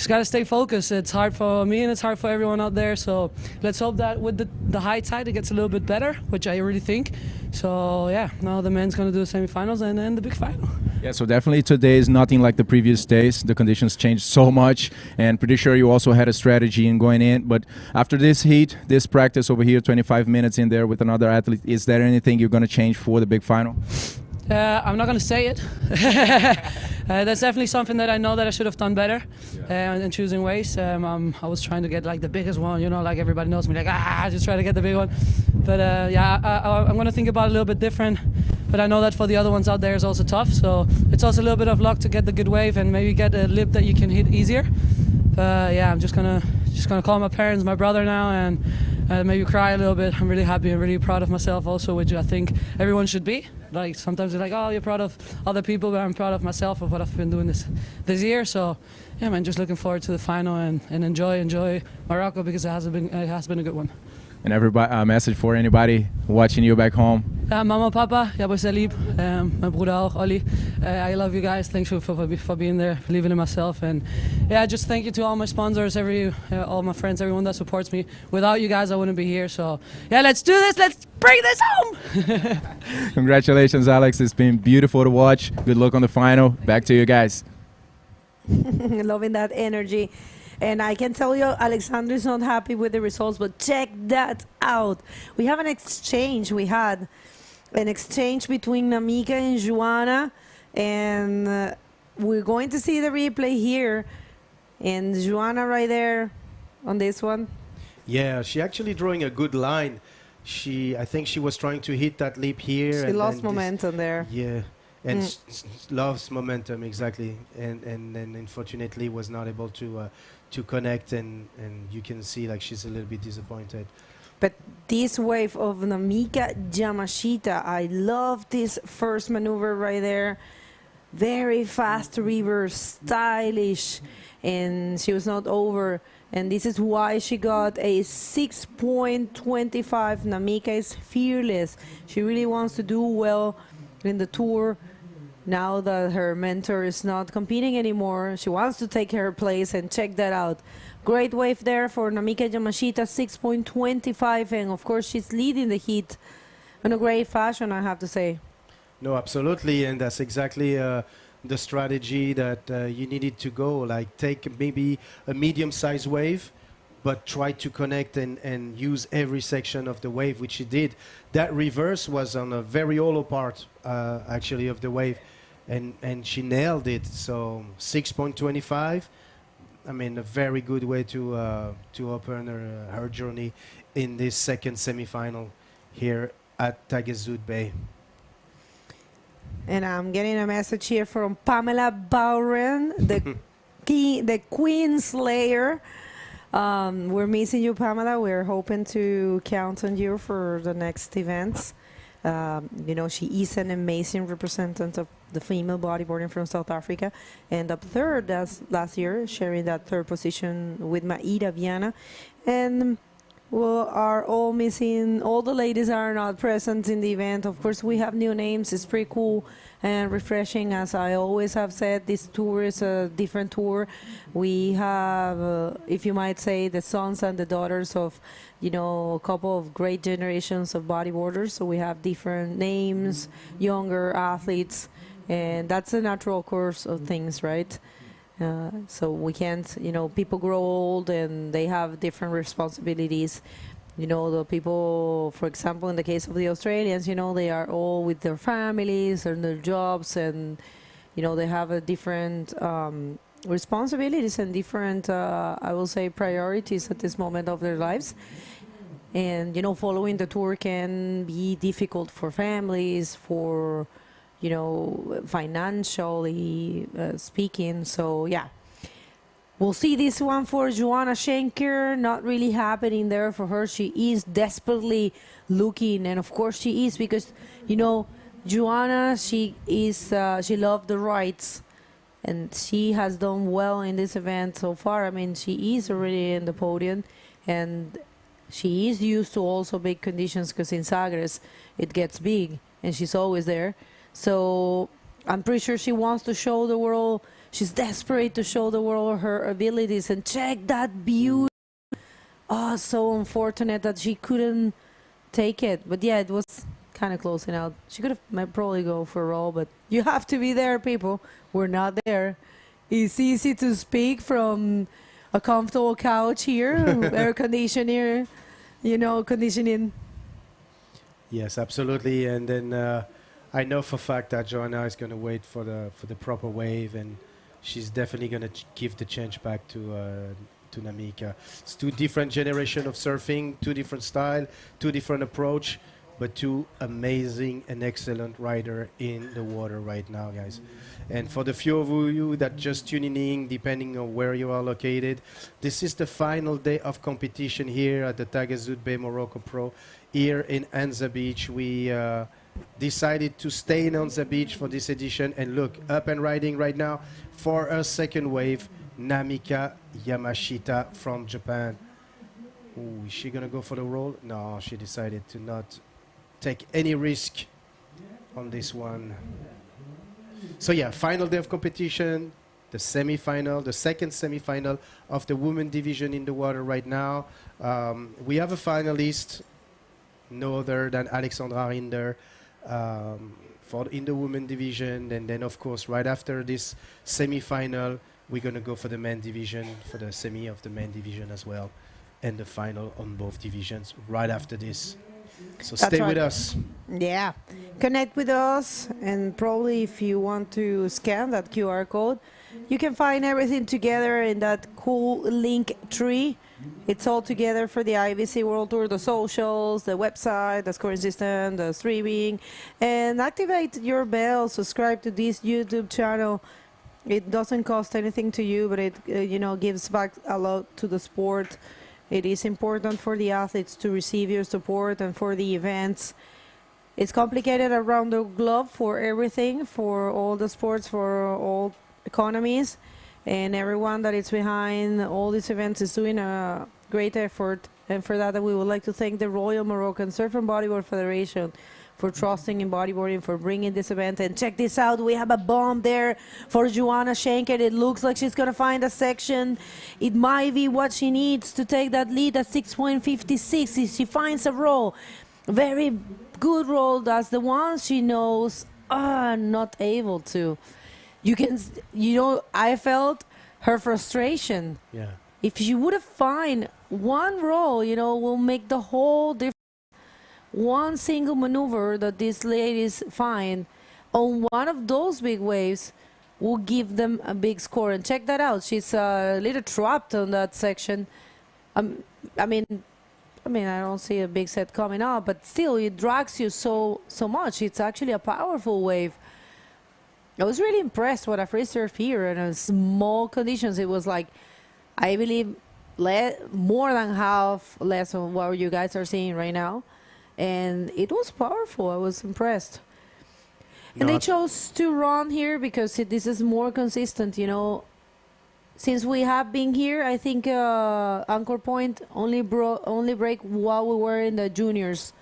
gotta stay focused. It's hard for me and it's hard for everyone out there. So let's hope that with the high tide it gets a little bit better, which I really think. So yeah, now the men's gonna do the semifinals and then the big final. Yeah, so definitely today is nothing like the previous days. The conditions changed so much, and pretty sure you also had a strategy in going in. But after this heat, this practice over here, 25 minutes in there with another athlete, is there anything you're going to change for the big final? I'm not going to say it. That's definitely something that I know that I should have done better in choosing waves. I was trying to get like the biggest one, you know, like everybody knows me, like, just try to get the big one. But yeah, I'm going to think about it a little bit different. But I know that for the other ones out there is also tough. So it's also a little bit of luck to get the good wave and maybe get a lip that you can hit easier. Yeah, I'm just gonna call my parents, my brother now, and maybe cry a little bit. I'm really happy and really proud of myself also, which I think everyone should be. Like sometimes they're like, oh, you're proud of other people, but I'm proud of myself of what I've been doing this year. So yeah, man, just looking forward to the final and enjoy Morocco because it has been a good one. And everybody, a message for anybody watching you back home. Mama, Papa, ich habe euch sehr lieb. Mein Bruder auch, Olli. I love you guys. Thanks for being there, believing in myself. And yeah, just thank you to all my sponsors, all my friends, everyone that supports me. Without you guys, I wouldn't be here. So yeah, let's do this. Let's bring this home. Congratulations, Alex. It's been beautiful to watch. Good luck on the final. Back to you guys. Loving that energy. And I can tell you, Alexander is not happy with the results, but check that out. We have an exchange. We had an exchange between Namika and Joanna, and we're going to see the replay here. And Joanna right there on this one. Yeah, she actually drawing a good line. I think she was trying to hit that leap here. She lost momentum there. Yeah. And loves momentum, exactly, and unfortunately was not able to connect, and you can see like she's a little bit disappointed. But this wave of Namika Yamashita, I love this first maneuver right there. Very fast reverse, stylish, and she was not over. And this is why she got a 6.25. Namika is fearless. She really wants to do well in the tour. Now that her mentor is not competing anymore, she wants to take her place, and check that out. Great wave there for Namika Yamashita, 6.25, and of course she's leading the heat in a great fashion, I have to say. No, absolutely, and that's exactly the strategy that you needed to go. Like take maybe a medium-sized wave, but try to connect and use every section of the wave, which she did. That reverse was on a very hollow part, actually, of the wave. And she nailed it. So 6.25. I mean, a very good way to open her journey in this second semifinal here at Taghazout Bay. And I'm getting a message here from Pamela Bowren, the Queen Slayer. We're missing you, Pamela. We're hoping to count on you for the next events. You know, she is an amazing representative of the female bodyboarding from South Africa, and up third last year, sharing that third position with Maida Viana. And we are all missing, all the ladies are not present in the event. Of course, we have new names. It's pretty cool and refreshing. As I always have said, this tour is a different tour. We have, if you might say, the sons and the daughters of, you know, a couple of great generations of bodyboarders. So we have different names, younger athletes, and that's a natural course of things, right? So we can't, you know, people grow old and they have different responsibilities. You know, the people, for example, in the case of the Australians, you know, they are all with their families and their jobs, and, you know, they have a different responsibilities and different, I will say, priorities at this moment of their lives. And, you know, following the tour can be difficult for families, for, you know, financially speaking. So, yeah. We'll see this one for Joanna Schenker. Not really happening there for her. She is desperately looking, and of course she is, because, you know, Joanna, she loved the rights, and she has done well in this event so far. I mean, she is already in the podium, and she is used to also big conditions, because in Sagres it gets big, and she's always there. So I'm pretty sure she wants to show the world. She's desperate to show the world her abilities. And check that beauty. Oh, so unfortunate that she couldn't take it. But yeah, it was kind of closing out. She could have probably go for a roll, but you have to be there, people. We're not there. It's easy to speak from a comfortable couch here, air conditioner, you know, conditioning. Yes, absolutely. And then I know for a fact that Joanna is going to wait for the proper wave, and she's definitely going to give the change back to Namika. It's two different generation of surfing, two different style, two different approach, but two amazing and excellent rider in the water right now, guys. And for the few of you that just tuning in, depending on where you are located, this is the final day of competition here at the Taghazout Bay Morocco Pro here in Anza Beach. We decided to stay in Anza Beach for this edition, and look, up and riding right now for a second wave, Namika Yamashita from Japan. Ooh, is she gonna go for the roll? No, she decided to not take any risk on this one. So yeah, final day of competition, the semi-final, the second semi-final of the women division in the water right now. We have a finalist, no other than Alexandra Rinder, in the women division, and then of course right after this semi-final we're going to go for the men division, for the semi of the men division as well, and the final on both divisions right after this. So That's stay right. with us. Yeah, connect with us, and probably if you want to scan that QR code, you can find everything together in that cool link tree. It's all together for the IBC World Tour, the socials, the website, the scoring system, the streaming, and activate your bell, subscribe to this YouTube channel. It doesn't cost anything to you, but it gives back a lot to the sport. It is important for the athletes to receive your support, and for the events. It's complicated around the globe for everything, for all the sports, for all economies, and everyone that is behind all these events is doing a great effort. And for that, we would like to thank the Royal Moroccan Surfing Bodyboard Federation for trusting in bodyboarding, for bringing this event. And check this out, we have a bomb there for Joanna Schenker. It looks like she's gonna find a section. It might be what she needs to take that lead at 6.56. If she finds a roll, very good roll, that's the one she knows, not able to. I felt her frustration. Yeah. If she would have find one roll, will make the whole difference. One single maneuver that these ladies find on one of those big waves will give them a big score. And check that out. She's a little trapped on that section. I mean, I don't see a big set coming up, but still, it drags you so much. It's actually a powerful wave. I was really impressed with a free surf here in small conditions. It was like, I believe, more than half less of what you guys are seeing right now. And it was powerful. I was impressed. And they chose to run here because this is more consistent, Since we have been here, I think Anchor Point only break while we were in the juniors,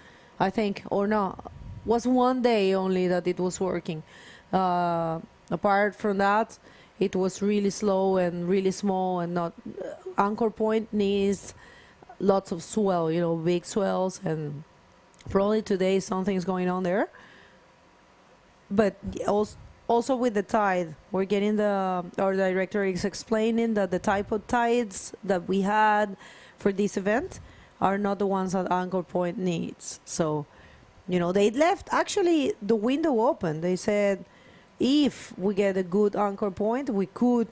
I think, or no. Was one day only that it was working. Apart from that, it was really slow and really small, and not Anchor Point needs lots of swell, big swells, and probably today something's going on there. But also with the tide, we're getting our director is explaining that the type of tides that we had for this event are not the ones that Anchor Point needs. So, they left actually the window open. They said, if we get a good Anchor Point, we could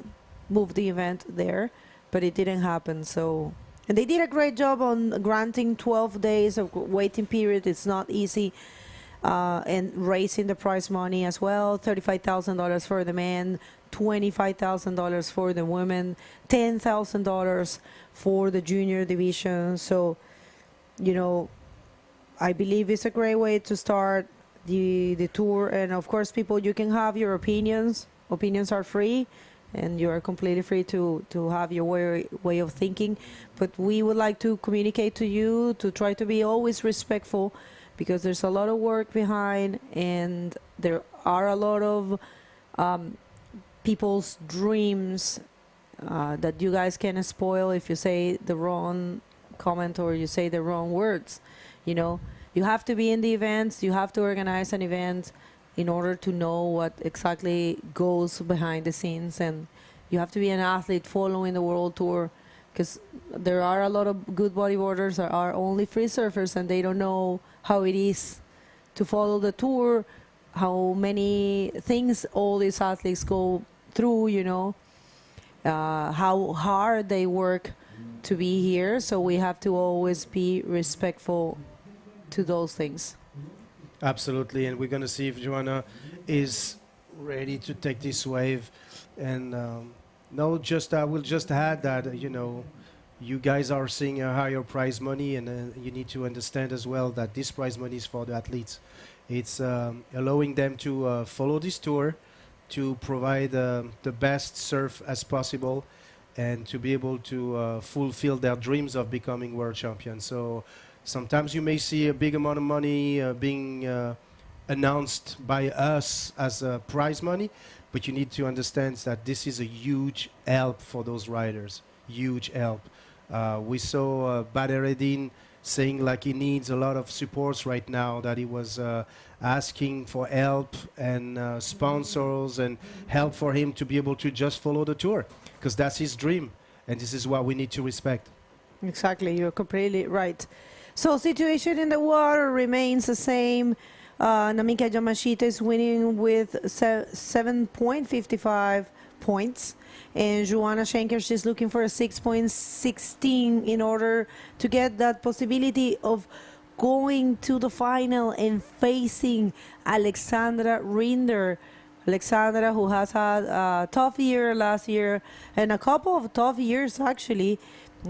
move the event there, but it didn't happen. So, and they did a great job on granting 12 days of waiting period. It's not easy. And raising the prize money as well, $35,000 for the men, $25,000 for the women, $10,000 for the junior division. So, I believe it's a great way to start the tour. And of course, people, you can have your opinions. Opinions are free, and you are completely free to have your way of thinking. But we would like to communicate to you to try to be always respectful, because there's a lot of work behind, and there are a lot of people's dreams that you guys can spoil if you say the wrong comment or you say the wrong words. You have to be in the events, you have to organize an event in order to know what exactly goes behind the scenes, and you have to be an athlete following the world tour, because there are a lot of good bodyboarders that are only free surfers, and they don't know how it is to follow the tour how many things all these athletes go through, how hard they work to be here. So we have to always be respectful to those things. Absolutely, and we're going to see if Joanna is ready to take this wave. And no, just I will just add that, you guys are seeing a higher prize money, and you need to understand as well that this prize money is for the athletes. It's allowing them to follow this tour, to provide the best surf as possible, and to be able to fulfill their dreams of becoming world champions. So sometimes you may see a big amount of money being announced by us as prize money, but you need to understand that this is a huge help for those riders, huge help. We saw Badreddin saying like he needs a lot of supports right now, that he was asking for help and sponsors and help for him to be able to just follow the tour, because that's his dream, and this is what we need to respect. Exactly, you're completely right. So situation in the water remains the same. Namika Yamashita is winning with 7.55 points. And Joanna Schenker, she's looking for a 6.16 in order to get that possibility of going to the final and facing Alexandra Rinder. Alexandra, who has had a tough year last year and a couple of tough years actually,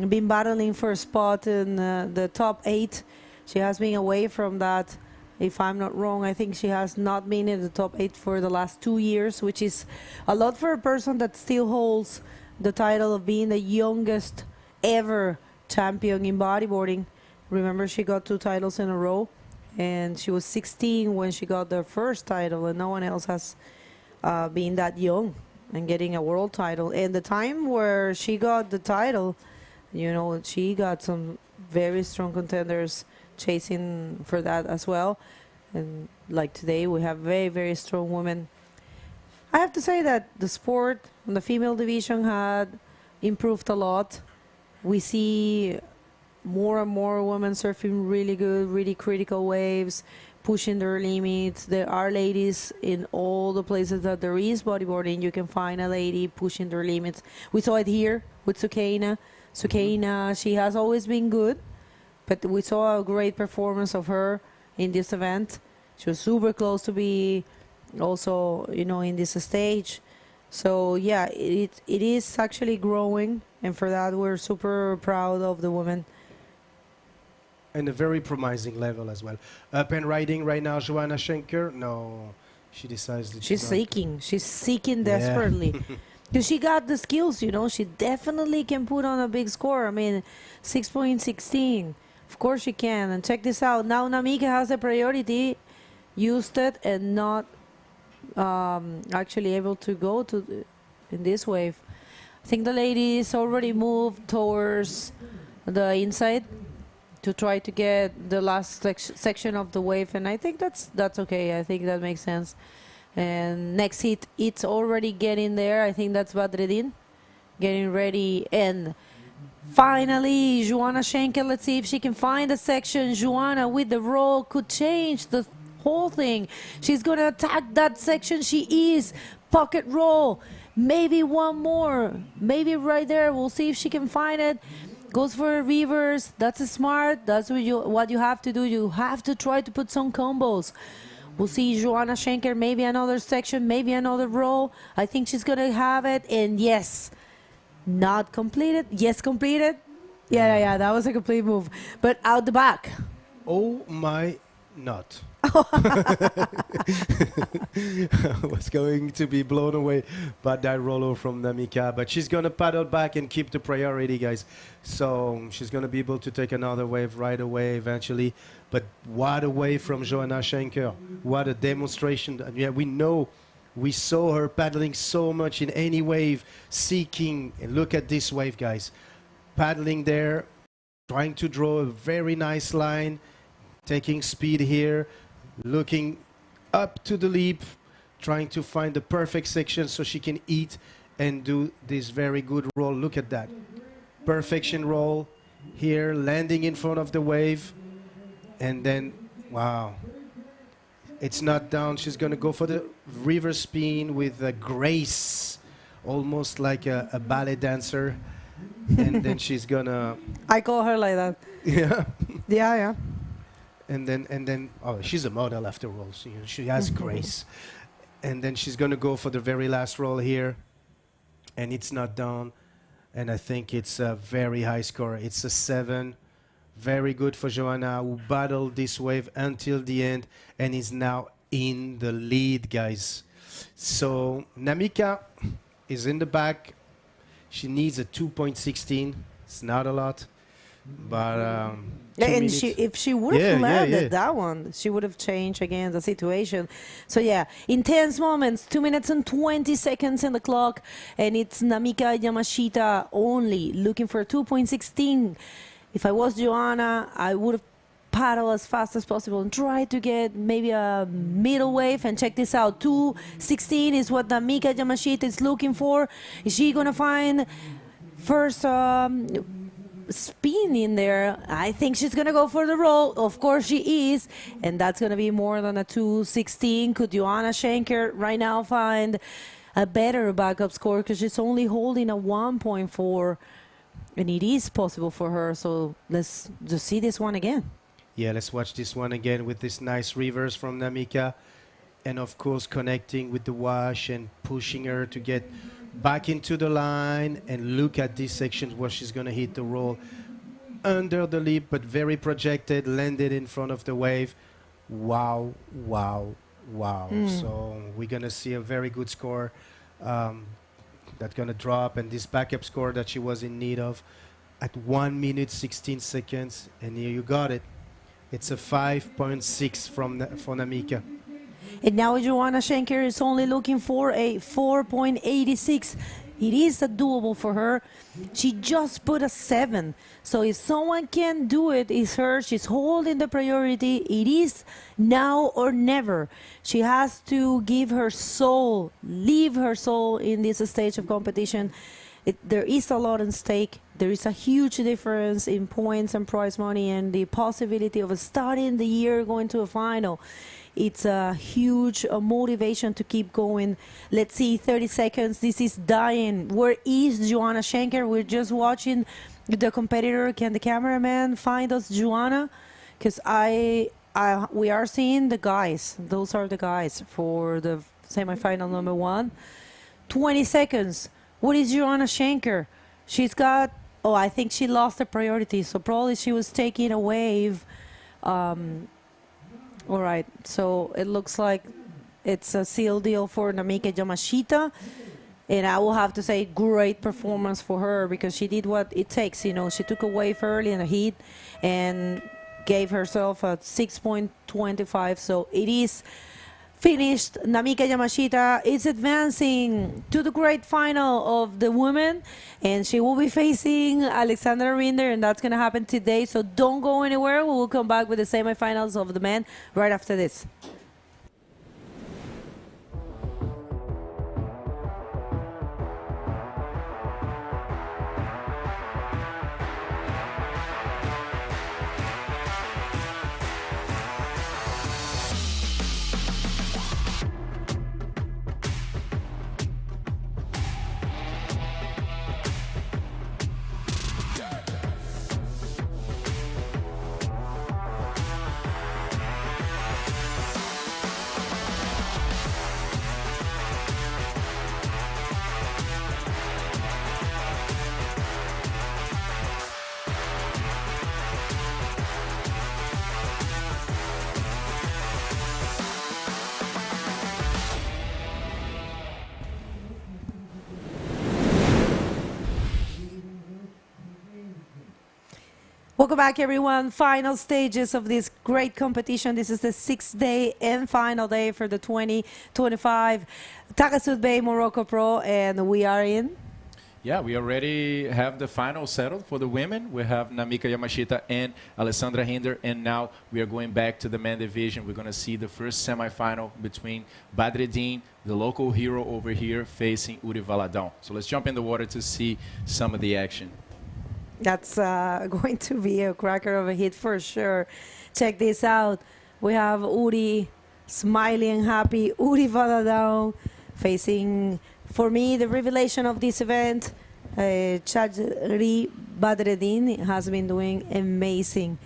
been battling for a spot in the top 8. She has been away from that. If I'm not wrong, I think she has not been in the top 8 for the last 2 years, which is a lot for a person that still holds the title of being the youngest ever champion in bodyboarding. Remember, she got 2 titles in a row, and she was 16 when she got the first title, and no one else has been that young and getting a world title. And the time where she got the title, she got some very strong contenders chasing for that as well. And like today, we have very, very strong women. I have to say that the sport in the female division had improved a lot. We see more and more women surfing really good, really critical waves, pushing their limits. There are ladies in all the places that there is bodyboarding. You can find a lady pushing their limits. We saw it here with Sukaina. Sukaina, she has always been good, but we saw a great performance of her in this event. She was super close to be also, in this stage. So yeah, it is actually growing, and for that we're super proud of the women. And a very promising level as well. Up and riding right now, Joanna Schenker. No, she decides that she's seeking desperately. Because she got the skills, she definitely can put on a big score. I mean, 6.16. Of course she can. And check this out. Now Namika has a priority, used it, and not actually able to go to in this wave. I think the ladies already moved towards the inside to try to get the last section of the wave, and I think that's okay. I think that makes sense. And next hit, it's already getting there. I think that's Badreddin getting ready. And finally, Joanna Schenker, let's see if she can find a section. Joanna with the roll could change the whole thing. She's going to attack that section. She is. Pocket roll. Maybe one more. Maybe right there. We'll see if she can find it. Goes for a reverse. That's smart. That's what you have to do. You have to try to put some combos. We'll see Joanna Schenker, maybe another section, maybe another roll. I think she's going to have it. And yes, not completed. Yes, completed. Yeah, that was a complete move. But out the back. Oh, my not. I was going to be blown away by that roller from Namika, but she's going to paddle back and keep the priority, guys. So she's going to be able to take another wave right away eventually. But what a wave from Joanna Schenker. What a demonstration. Yeah, we saw her paddling so much in any wave, seeking. And look at this wave, guys. Paddling there, trying to draw a very nice line, taking speed here, looking up to the leap, trying to find the perfect section so she can eat and do this very good roll. Look at that. Perfection roll here, landing in front of the wave. And then, wow. It's not down. She's going to go for the river spin with grace, almost like a ballet dancer. And then she's going to... I call her like that. Yeah. Yeah. And then, oh, she's a model after all. She has grace. And then she's going to go for the very last roll here. And it's not down. And I think it's a very high score. It's a 7. Very good for Joanna, who battled this wave until the end and is now in the lead, guys. So Namika is in the back. She needs a 2.16. It's not a lot, but and if she would have landed that one, she would have changed again the situation. So yeah, intense moments. 2 minutes and 20 seconds in the clock, and it's Namika Yamashita only looking for a 2.16. If I was Joanna, I would have paddled as fast as possible and try to get maybe a middle wave. And check this out, 2.16 is what Namika Yamashita is looking for. Is she gonna find first spin in there? I think she's gonna go for the roll. Of course she is, and that's gonna be more than a 2.16. Could Joanna Schenker right now find a better backup score, because she's only holding a 1.4, and it is possible for her. So let's just see this one again. Yeah, let's watch this one again with this nice reverse from Namika, and of course connecting with the wash and pushing her to get back into the line. And look at this section where she's going to hit the roll under the lip, but very projected, landed in front of the wave. Wow, wow, wow. So we're going to see a very good score that's going to drop, and this backup score that she was in need of at 1 minute 16 seconds. And here you got it. It's a 5.6 for Namika. And now Joanna Schenker is only looking for a 4.86. It is a doable for her. She just put a 7. So if someone can do it, it's her. She's holding the priority. It is now or never. She has to give her soul, leave her soul in this stage of competition. There is a lot at stake. There is a huge difference in points and prize money, and the possibility of starting the year going to a final. It's a huge motivation to keep going. Let's see, 30 seconds. This is dying. Where is Joanna Schenker? We're just watching the competitor. Can the cameraman find us Joanna? Because we are seeing the guys. Those are the guys for the semifinal number 1. 20 seconds. What is Joanna Schenker? She's got, oh, I think she lost the priority. So probably she was taking a wave. All right, so it looks like it's a seal deal for Namika Yamashita. And I will have to say great performance for her, because she did what it takes. You know, she took a wave early in the heat and gave herself a 6.25. So it is finished. Namika Yamashita is advancing to the great final of the women, and she will be facing Alexandra Rinder, and that's going to happen today. So don't go anywhere. We will come back with the semifinals of the men right after this. Welcome back, everyone. Final stages of this great competition. This is the 6th day and final day for the 2025 Taghazout Bay Morocco Pro, and we are in. Yeah, we already have the final settled for the women. We have Namika Yamashita and Alessandra Hinder, and now we are going back to the men division. We're going to see the first semifinal between Badreddin, the local hero over here, facing Uri Valadão. So let's jump in the water to see some of the action. That's going to be a cracker of a hit for sure. Check this out. We have Uri smiling and happy Uri Valadão facing, for me, the revelation of this event. Chadri Badreddin has been doing amazing.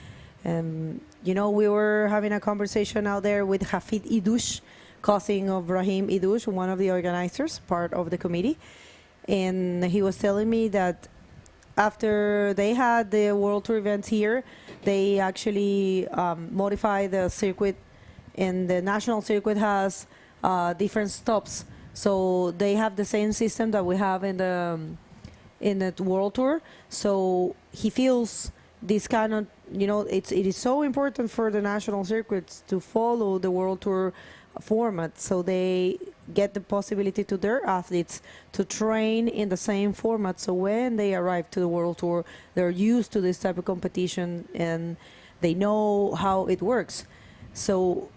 You know, we were having a conversation out there with Hafid Idouche, cousin of Brahim Idouche, one of the organizers, part of the committee. And he was telling me that after they had the World Tour event here, they actually modified the circuit, and the national circuit has different stops. So they have the same system that we have in the World Tour. So he feels this kind of, you know, it is so important for the national circuits to follow the World Tour format, so they get the possibility to their athletes to train in the same format. So when they arrive to the World Tour, they're used to this type of competition and they know how it works. So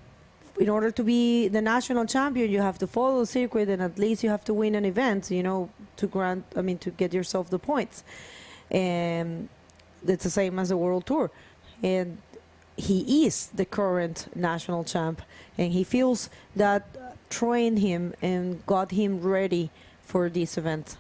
in order to be the national champion, you have to follow the circuit, and at least you have to win an event, you know, to get yourself the points. And it's the same as the World Tour. And he is the current national champ, and he feels that trained him and got him ready for this event.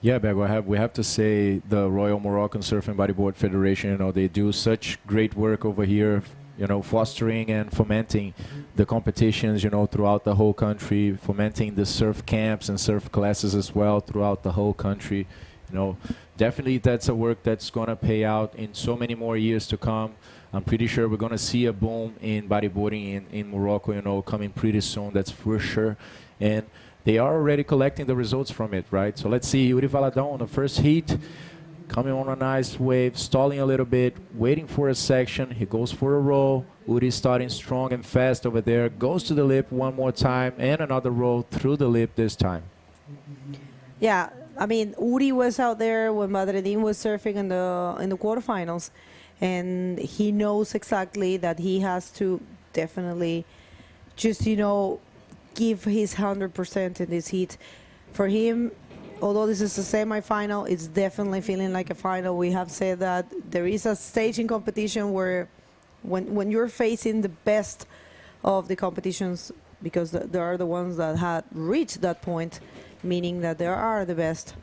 Yeah, Bego, we have to say the Royal Moroccan Surfing Bodyboard Federation, you know, they do such great work over here, you know, fostering and fomenting the competitions, you know, throughout the whole country, fomenting the surf camps and surf classes as well throughout the whole country. You know, definitely that's a work that's going to pay out in so many more years to come. I'm pretty sure we're going to see a boom in bodyboarding in Morocco, you know, coming pretty soon, that's for sure. And they are already collecting the results from it, right? So let's see, Uri Valadão on the first heat, coming on a nice wave, stalling a little bit, waiting for a section. He goes for a roll. Uri starting strong and fast over there, goes to the lip one more time, and another roll through the lip this time. Yeah, I mean, Uri was out there when Badreddin was surfing in the quarterfinals, and he knows exactly that he has to definitely just, you know, give his 100% in this heat. For him, although this is a semi-final, it's definitely feeling like a final. We have said that there is a stage in competition where when you're facing the best of the competitions, because there are the ones that had reached that point, meaning that there are the best,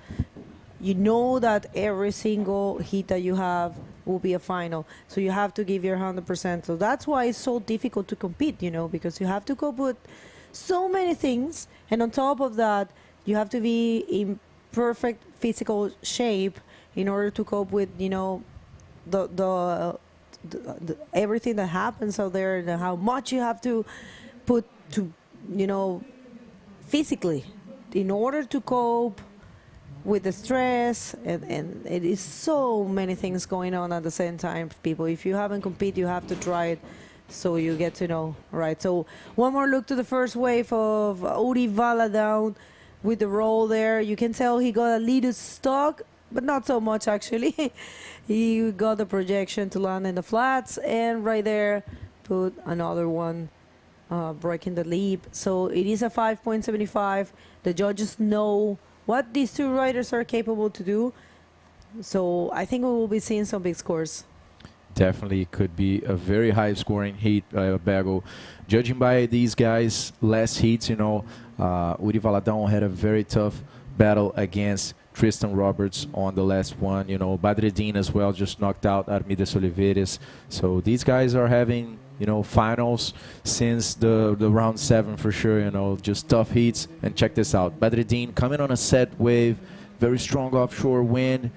you know that every single heat that you have will be a final. So you have to give your 100%. So that's why it's so difficult to compete, you know, because you have to cope with so many things. And on top of that, you have to be in perfect physical shape in order to cope with, you know, the everything that happens out there, and how much you have to put to, you know, physically in order to cope with the stress, and it is so many things going on at the same time, people. If you haven't competed, you have to try it so you get to know, right? So one more look to the first wave of Uri Valadão with the roll there. You can tell he got a little stuck, but not so much actually. He got the projection to land in the flats, and right there put another one, breaking the leap. So it is a 5.75. The judges know what these two riders are capable to do. So I think we will be seeing some big scores. Definitely could be a very high scoring heat, Bego. Judging by these guys' last heats, you know, Uri Valadão had a very tough battle against Tristan Roberts on the last one. You know, Badreddin as well just knocked out Armides Oliveira. So these guys are having, you know, finals since the round 7 for sure, you know, just tough heats. And check this out, Badreddin coming on a set wave, very strong offshore wind.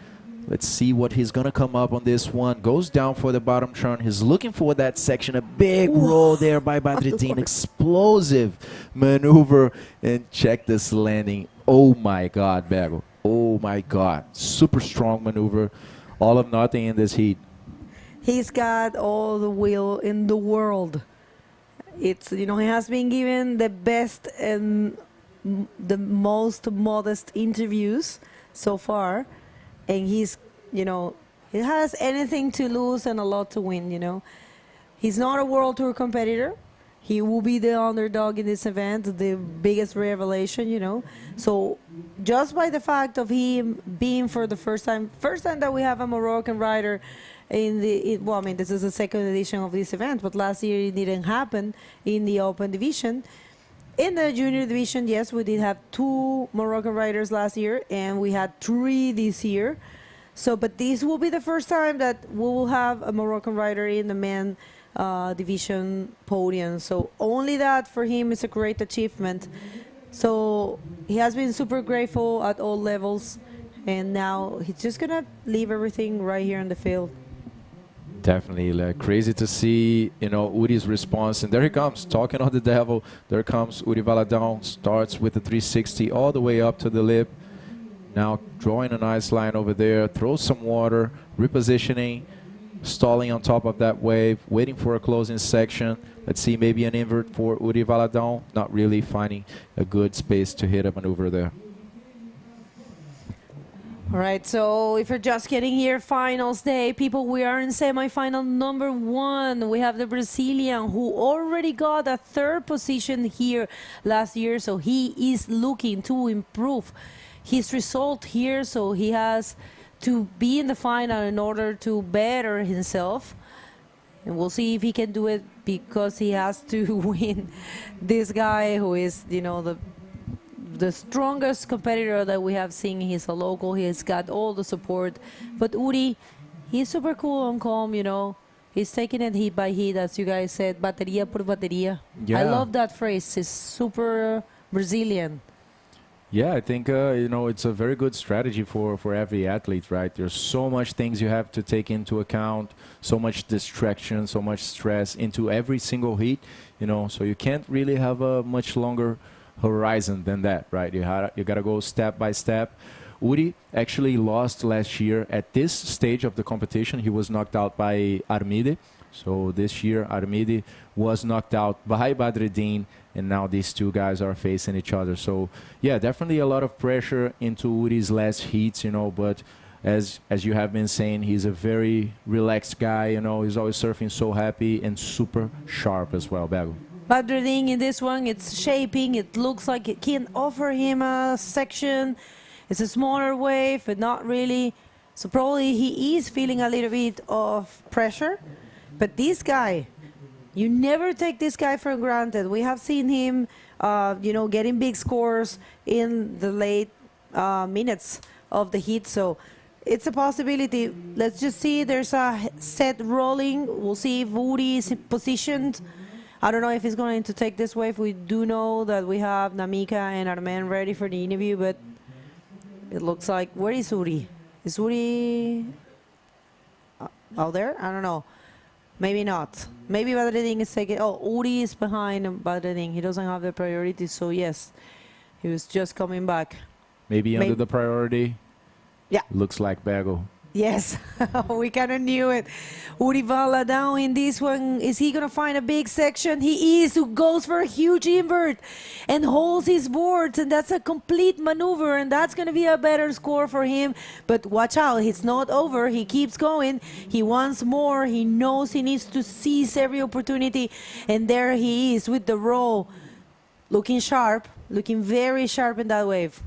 Let's see what he's gonna come up on this one. Goes down for the bottom turn. He's looking for that section. A big roll there by Badreddin. Explosive maneuver. And check this landing. Oh my God, Bego. Oh my God. Super strong maneuver. All of nothing in this heat. He's got all the will in the world. It's, you know, he has been given the best and the most modest interviews so far. And he's, you know, he has anything to lose and a lot to win, you know. He's not a World Tour competitor, He will be the underdog in this event, the biggest revelation, you know. So just by the fact of him being for the first time that we have a Moroccan rider in the, well, I mean, this is the second edition of this event, but last year it didn't happen in the open division. In the junior division, yes, we did have 2 Moroccan riders last year, and we had 3 this year. So, but this will be the first time that we will have a Moroccan rider in the men division podium. So only that for him is a great achievement. So he has been super grateful at all levels, and now he's just gonna leave everything right here in the field. Definitely, like, crazy to see, you know, Uri's response. And there he comes, talking on the devil. There comes Uri Valadão, starts with the 360 all the way up to the lip. Now drawing a nice line over there, throws some water, repositioning, stalling on top of that wave, waiting for a closing section. Let's see, maybe an invert for Uri Valadão. Not really finding a good space to hit a maneuver there. All right, so if you're just getting here, finals day, people, we are in semifinal number 1. We have the Brazilian who already got a 3rd position here last year, so he is looking to improve his result here, so he has to be in the final in order to better himself. And we'll see if he can do it, because he has to win this guy who is, you know, the strongest competitor that we have seen. He's a local. He's got all the support. But Uri, he's super cool and calm, you know. He's taking it hit by hit, as you guys said, batería por batería. Yeah. I love that phrase. It's super Brazilian. Yeah, I think, you know, it's a very good strategy for every athlete, right? There's so much things you have to take into account, so much distraction, so much stress into every single heat, you know, so you can't really have a much longer horizon than that, right? You got to go step by step. Uri actually lost last year at this stage of the competition. He was knocked out by Armide. So this year, Armide was knocked out by Badreddin, and now these 2 guys are facing each other. So yeah, definitely a lot of pressure into Uri's last heats, you know, but as you have been saying, he's a very relaxed guy, you know, he's always surfing so happy and super sharp as well, Bego. Badreddin in this one, it's shaping. It looks like it can offer him a section. It's a smaller wave, but not really. So probably he is feeling a little bit of pressure. But this guy, you never take this guy for granted. We have seen him, you know, getting big scores in the late minutes of the heat. So it's a possibility. Let's just see. There's a set rolling. We'll see if Uri is positioned. I don't know if he's going to take this wave. We do know that we have Namika and Armen ready for the interview, but it looks like, where is Uri? Is Uri out there? I don't know. Maybe not. Maybe Badreddin is taking, oh, Uri is behind Badreddin. He doesn't have the priority, so yes, he was just coming back. Maybe under the priority. Yeah. Looks like Bego. Yes, we kind of knew it. Uri Valadão in this one, is he going to find a big section? He is, who goes for a huge invert and holds his boards, and that's a complete maneuver, and that's going to be a better score for him. But watch out, it's not over. He keeps going. He wants more. He knows he needs to seize every opportunity, and there he is with the roll, looking sharp, looking very sharp in that wave.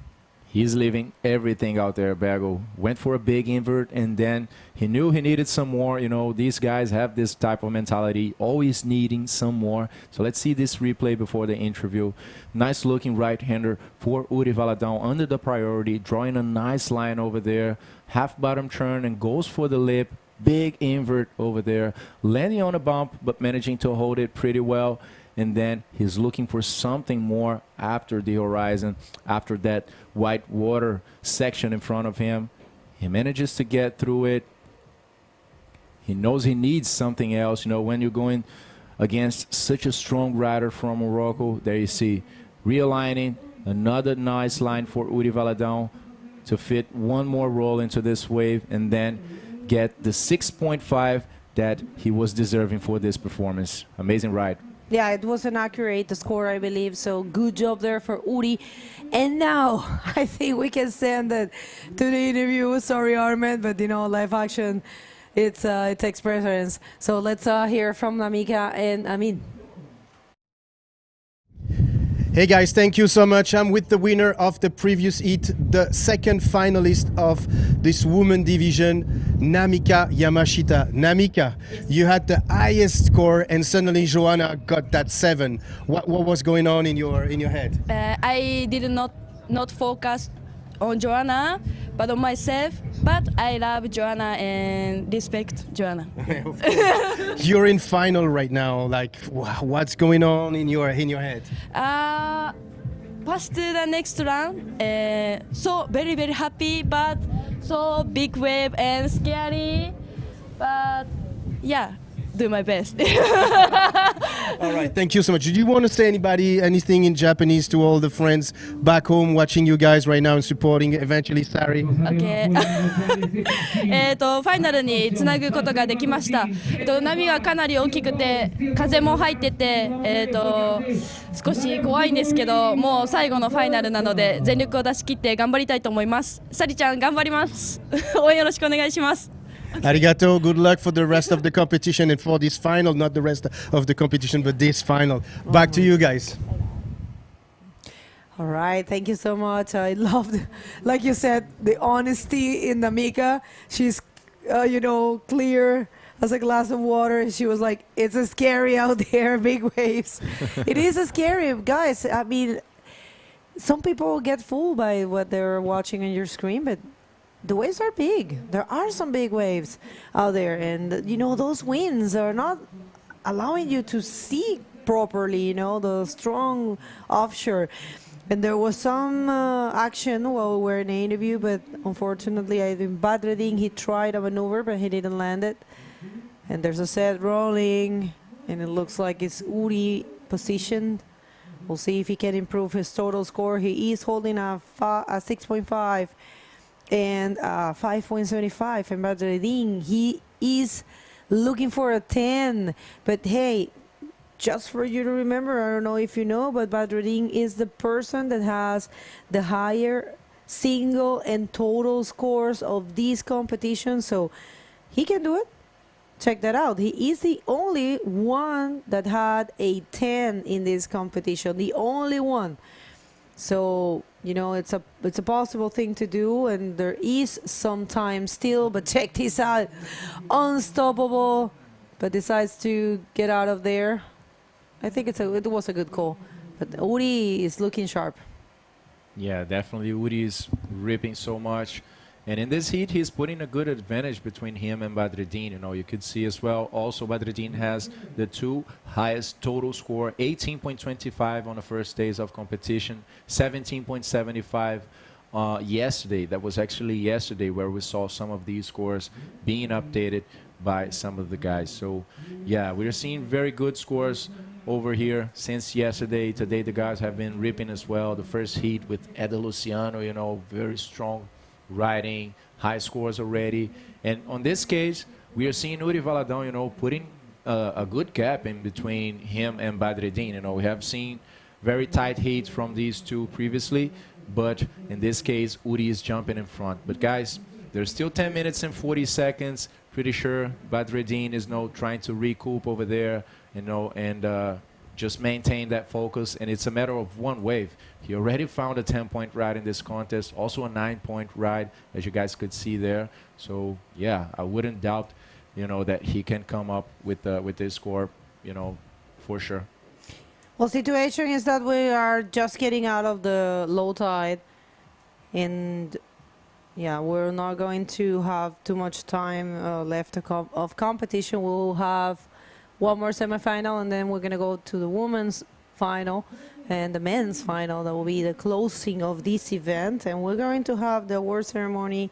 He's leaving everything out there, Bego. Went for a big invert, and then he knew he needed some more. You know, these guys have this type of mentality, always needing some more. So let's see this replay before the interview. Nice looking right-hander for Uri Valadão under the priority, drawing a nice line over there. Half bottom turn and goes for the lip. Big invert over there. Landing on a bump, but managing to hold it pretty well. And then he's looking for something more after the horizon, after that white water section in front of him. He manages to get through it. He knows he needs something else. You know, when you're going against such a strong rider from Morocco, there you see realigning, another nice line for Uri Valadão to fit one more roll into this wave and then get the 6.5 that he was deserving for this performance. Amazing ride. Yeah, it was an accurate score, I believe. So good job there for Uri. And now I think we can send it to the interview. Sorry, Armen, but you know, live action, it takes precedence. So let's hear from Namika and Amin. Hey guys, thank you so much. I'm with the winner of the previous heat, the second finalist of this women division, Namika Yamashita. Namika, you had the highest score and suddenly Joanna got that 7. What was going on in your head? I did not focus on Joanna, but on myself. But I love Joanna and respect Joanna. You're in final right now. Like, what's going on in your head? Pass to the next round. So very happy, but so big wave and scary. But yeah, do my best. All right, thank you so much. Do you want to say anything in Japanese to all the friends back home watching you guys right now and supporting eventually Sari? Okay. ファイナルにつなぐことができました。波はかなり大きくて風も入ってて、少し怖いんですけど、もう最後のファイナルなので全力を出し切って頑張りたいと思います。サリちゃん頑張ります。応援よろしくお願いします。Arigato, good luck for the rest of the competition and for this final, not the rest of the competition, but this final. Back to you guys. All right, thank you so much. I loved, like you said, the honesty in Namika. She's, clear as a glass of water. She was like, it's a scary out there, big waves. It is a scary, guys. I mean, some people get fooled by what they're watching on your screen, but the waves are big. There are some big waves out there, and those winds are not allowing you to see properly, the strong offshore. And there was some action while we were in the interview, but unfortunately, I think Badreddin, he tried a maneuver, but he didn't land it. And there's a set rolling, and it looks like it's Uri positioned. We'll see if he can improve his total score. He is holding a 6.5. And 5.75, and Badreddin, he is looking for a 10. But hey, just for you to remember, I don't know if you know, but Badreddin is the person that has the higher single and total scores of these competitions, so he can do it. Check that out. He is the only one that had a 10 in this competition, the only one. So, it's a possible thing to do, and there is some time still, but check this out. Unstoppable, but decides to get out of there. I think it was a good call, but Uri is looking sharp. Yeah, definitely. Uri is ripping so much. And in this heat, he's putting a good advantage between him and Badreddin. You could see as well. Also, Badreddin has the 2 highest total score, 18.25 on the first days of competition, 17.75 yesterday. That was actually yesterday where we saw some of these scores being updated by some of the guys. So, yeah, we're seeing very good scores over here since yesterday. Today, the guys have been ripping as well. The first heat with Eda Luciano, very strong riding, high scores already. And on this case, we are seeing Uri Valadão, putting a good gap in between him and Badreddin. We have seen very tight heats from these two previously, but in this case, Uri is jumping in front. But guys, there's still 10 minutes and 40 seconds. Pretty sure Badreddin is trying to recoup over there, and just maintain that focus. And it's a matter of one wave. He already found a 10-point ride in this contest, also a 9-point ride, as you guys could see there. So yeah, I wouldn't doubt, that he can come up with this score, for sure. Well, situation is that we are just getting out of the low tide, and yeah, we're not going to have too much time left of competition. We'll have one more semifinal, and then we're going to go to the women's final and the men's final. That will be the closing of this event, and we're going to have the award ceremony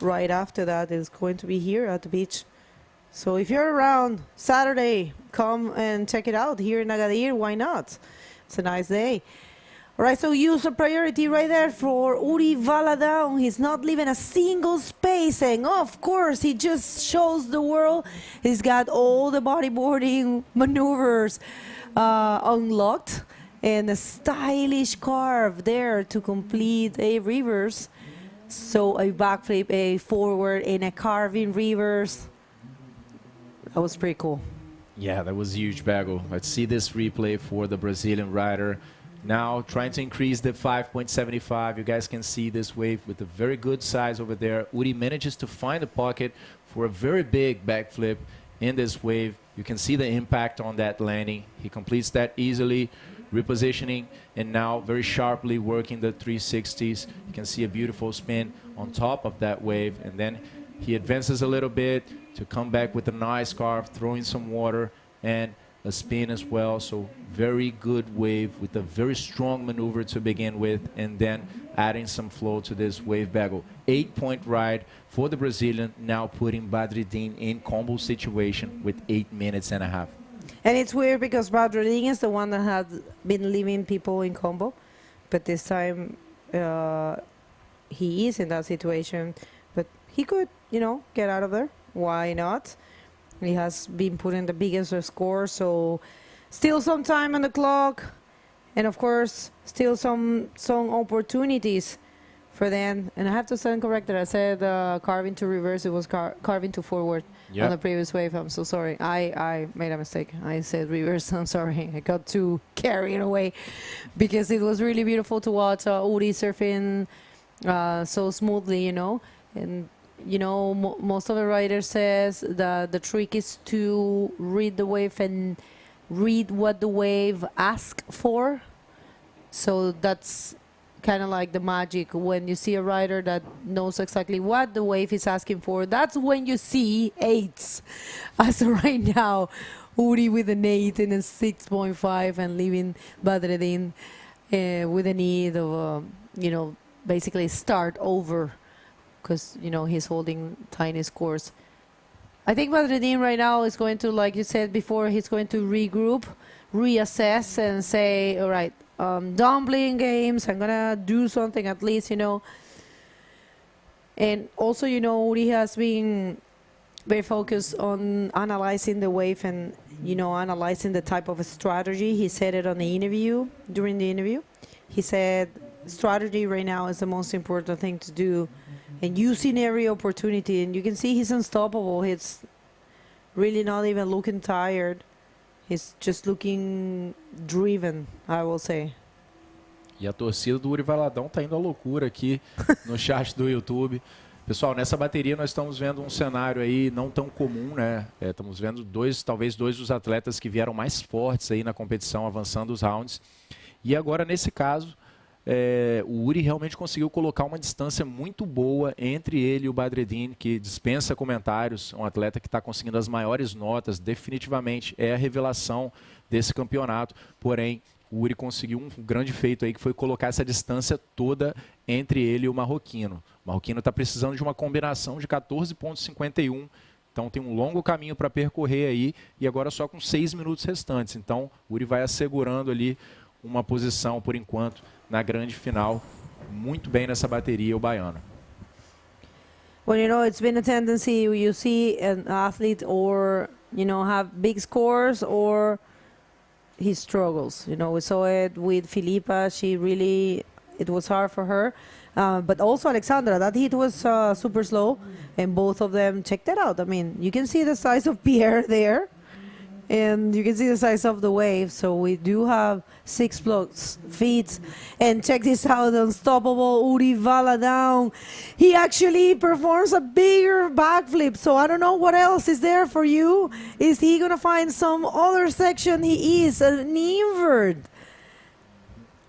right after that. It's going to be here at the beach. So if you're around Saturday, come and check it out here in Agadir. Why not? It's a nice day. All right, so user priority right there for Uri Valadão. He's not leaving a single space, and of course, he just shows the world he's got all the bodyboarding maneuvers unlocked, and a stylish carve there to complete a reverse. So a backflip, a forward, and a carving reverse. That was pretty cool. Yeah, that was huge, Bago. Let's see this replay for the Brazilian rider. Now trying to increase the 5.75. You guys can see this wave with a very good size over there. Uri manages to find a pocket for a very big backflip in this wave. You can see the impact on that landing. He completes that easily, repositioning, and now very sharply working the 360s. You can see a beautiful spin on top of that wave, and then he advances a little bit to come back with a nice carve, throwing some water, and a spin as well. So very good wave with a very strong maneuver to begin with, and then adding some flow to this wave bagel. 8-point ride for the Brazilian, now putting Badreddine in combo situation with 8 minutes and a half. And it's weird because Badreddine is the one that had been leaving people in combo, but this time he is in that situation. But he could, you know, get out of there. Why not? He has been putting the biggest score, so still some time on the clock, and of course still some opportunities for them. And I have to stand corrected. I said carving to reverse. It was carving to forward on the previous wave. I'm so sorry. I made a mistake. I said reverse. I'm sorry. I got too carried away because it was really beautiful to watch Uri surfing so smoothly, you know. And you know, most of the riders says that the trick is to read the wave and read what the wave asks for. So that's kind of like the magic. When you see a rider that knows exactly what the wave is asking for, that's when you see eights. As of right now, Uri with an 8 and a 6.5, and leaving Badreddine with a need of, you know, basically start over, because, you know, he's holding tiny scores. I think Badreddine right now is going to, like you said before, he's going to regroup, reassess, and say, all right, done playing games, I'm going to do something at least, you know. And also, you know, Uri has been very focused on analyzing the wave and, you know, analyzing the type of a strategy. He said it on the interview, during the interview. He said strategy right now is the most important thing to do, and using every opportunity. And you can see he's unstoppable. He's really not even looking tired. He's just looking driven, I will say. E a torcida do Uri Valadão tá indo à loucura aqui no chat do YouTube. Pessoal, nessa bateria nós estamos vendo um cenário aí não tão comum, né? Estamos vendo talvez dois dos atletas que vieram mais fortes aí na competição, avançando os rounds. E agora, nesse caso, o Uri realmente conseguiu colocar uma distância muito boa entre ele e o Badreddine, que dispensa comentários, um atleta que está conseguindo as maiores notas, definitivamente é a revelação desse campeonato. Porém, o Uri conseguiu um grande feito aí, que foi colocar essa distância toda entre ele e o marroquino. O marroquino está precisando de uma combinação de 14,51, então tem um longo caminho para percorrer aí, e agora só com 6 minutos restantes. Então, o Uri vai assegurando ali uma posição, por enquanto, na grande final. Muito bem nessa bateria o baiano. Well, you know, it's been a tendency, you see an athlete or, you know, have big scores or he struggles. You know, we saw it with Filipa. She really, it was hard for her. But also Alexandra, that hit was super slow, and both of them, check that out. I mean, you can see the size of Pierre there, and you can see the size of the wave. So we do have 6 feet. And check this out, unstoppable Uri Valadão. He actually performs a bigger backflip. So I don't know what else is there for you. Is he going to find some other section? He is an invert.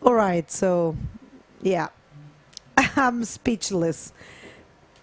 All right, so yeah, I'm speechless.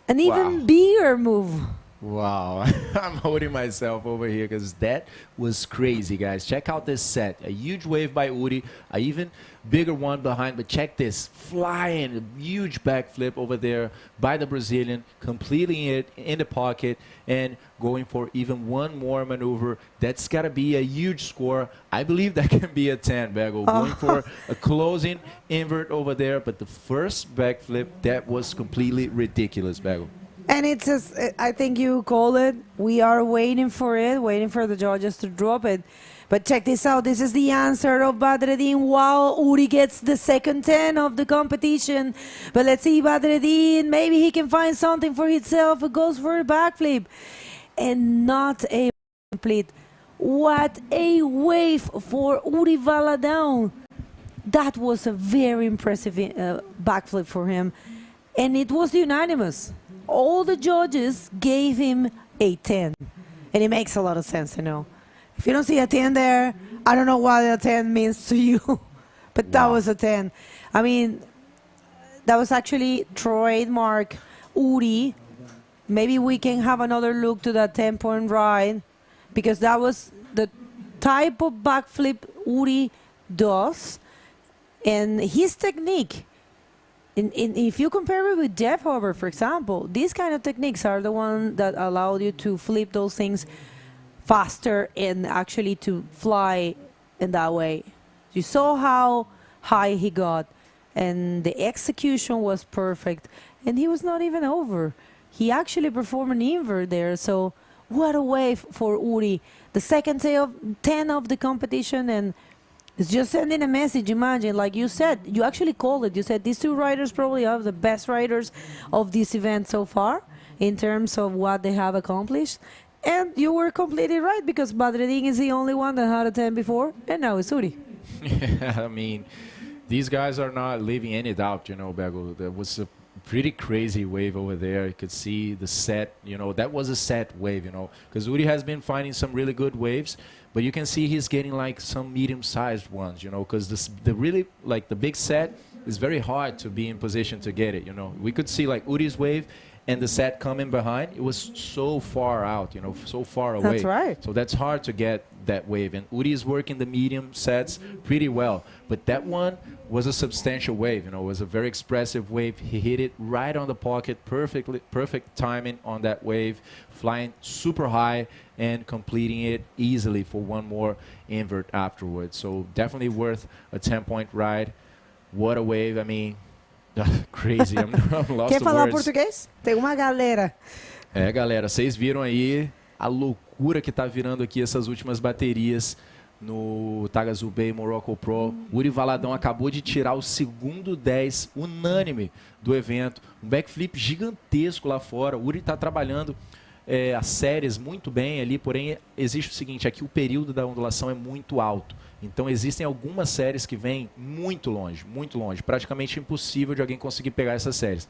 An even bigger move. Wow, I'm holding myself over here because that was crazy, guys. Check out this set. A huge wave by Uri, a even bigger one behind, but check this. Flying, a huge backflip over there by the Brazilian, completing it in the pocket and going for even one more maneuver. That's got to be a huge score. I believe that can be a 10, Bagel. Going for a closing invert over there, but the first backflip, that was completely ridiculous, Bagel. And it's just, I think you call it. We are waiting for it, waiting for the judges to drop it. But check this out. This is the answer of Badreddine while Uri gets the second 10 of the competition. But let's see Badreddine. Maybe he can find something for himself. It goes for a backflip. And not a complete. What a wave for Uri Valadão. that was a very impressive backflip for him. And it was unanimous. All the judges gave him a 10. And it makes a lot of sense, you know. If you don't see a 10 there, I don't know what a 10 means to you. But that was a 10. I mean, that was actually trademark Uri. Maybe we can have another look to that 10-point ride, because that was the type of backflip Uri does. And his technique, if you compare it with Jeff Hover, for example, these kind of techniques are the ones that allow you to flip those things faster and actually to fly in that way. You saw how high he got, and the execution was perfect, and he was not even over. He actually performed an invert there, so what a wave for Uri. The second 10 of the competition, and it's just sending a message. Imagine, like you said, you actually called it. You said these two riders probably are the best riders of this event so far in terms of what they have accomplished. And you were completely right, because Badreddin is the only one that had a 10 before, and now it's Uri. I mean, these guys are not leaving any doubt, you know, Bego. There was a pretty crazy wave over there. You could see the set, you know, that was a set wave, you know, because Uri has been finding some really good waves, but you can see he's getting like some medium-sized ones, you know, because the really, like the big set is very hard to be in position to get it, you know. We could see like Uri's wave and the set coming behind, it was so far out, you know, so far away. That's right. So that's hard to get that wave. And Uri is working the medium sets pretty well. But that one was a substantial wave, you know, it was a very expressive wave. He hit it right on the pocket, perfect timing on that wave, flying super high and completing it easily for one more invert afterwards. So definitely worth a 10-point ride. What a wave. I mean, crazy. I'm lost Quer for falar words. português? Tem uma galera. É, galera, vocês viram aí a loucura que tá virando aqui essas últimas baterias no Taghazout Morocco Pro. Uri Valadão acabou de tirar o segundo 10 unânime do evento. Um backflip gigantesco lá fora. O Uri tá trabalhando as séries muito bem ali, porém existe o seguinte, aqui o período da ondulação é muito alto. Então existem algumas séries que vêm muito longe, praticamente impossível de alguém conseguir pegar essas séries.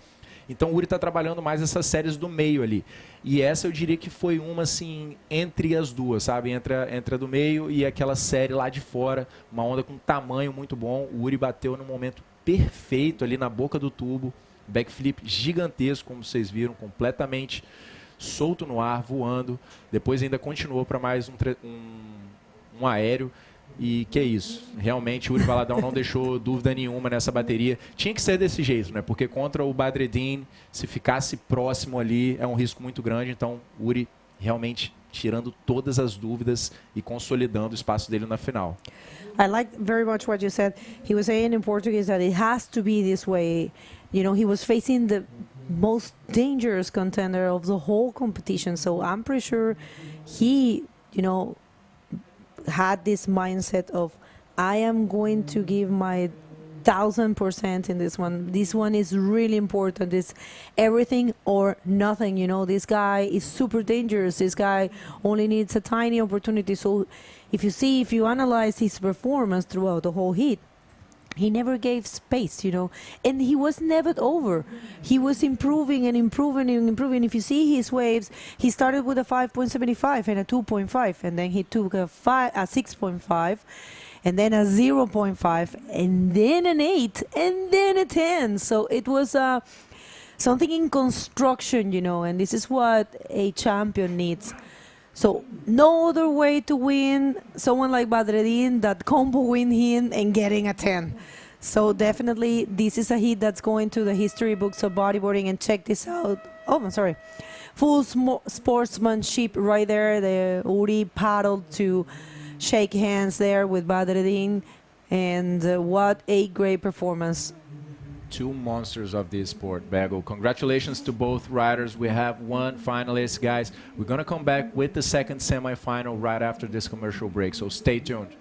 Então o Uri está trabalhando mais essas séries do meio ali. E essa eu diria que foi uma assim, entre as duas, sabe? Entre a do meio e aquela série lá de fora, uma onda com tamanho muito bom. O Uri bateu no momento perfeito ali na boca do tubo, backflip gigantesco, como vocês viram, completamente solto no ar, voando. Depois ainda continuou para mais um aéreo. E que é isso, realmente o Uri Valadão não deixou dúvida nenhuma nessa bateria. Tinha que ser desse jeito, né? Porque contra o Badreddin, se ficasse próximo ali, é um risco muito grande. Então o Uri realmente tirando todas as dúvidas e consolidando o espaço dele na final. I like very much what you said. He was saying in Portuguese that it has to be this way. You know, he was facing the most dangerous contender of the whole competition. So I'm pretty sure he, you know, had this mindset of, I am going to give my 1000% in this one. This one is really important. It's everything or nothing. You know, this guy is super dangerous. This guy only needs a tiny opportunity. So if you analyze his performance throughout the whole heat, he never gave space, you know, and he was never over. He was improving and improving and improving. If you see his waves, he started with a 5.75 and a 2.5, and then he took a 6.5, and then a 0.5, and then an 8, and then a 10. So it was something in construction, you know, and this is what a champion needs. So no other way to win someone like Badreddin that combo win him and getting a 10. So definitely this is a hit that's going to the history books of bodyboarding. And check this out. Oh, I'm sorry. Full sportsmanship right there. The Uri paddled to shake hands there with Badreddin. And what a great performance. Two monsters of this sport, Bego. Congratulations to both riders. We have one finalist, guys. We're going to come back with the second semifinal right after this commercial break, so stay tuned.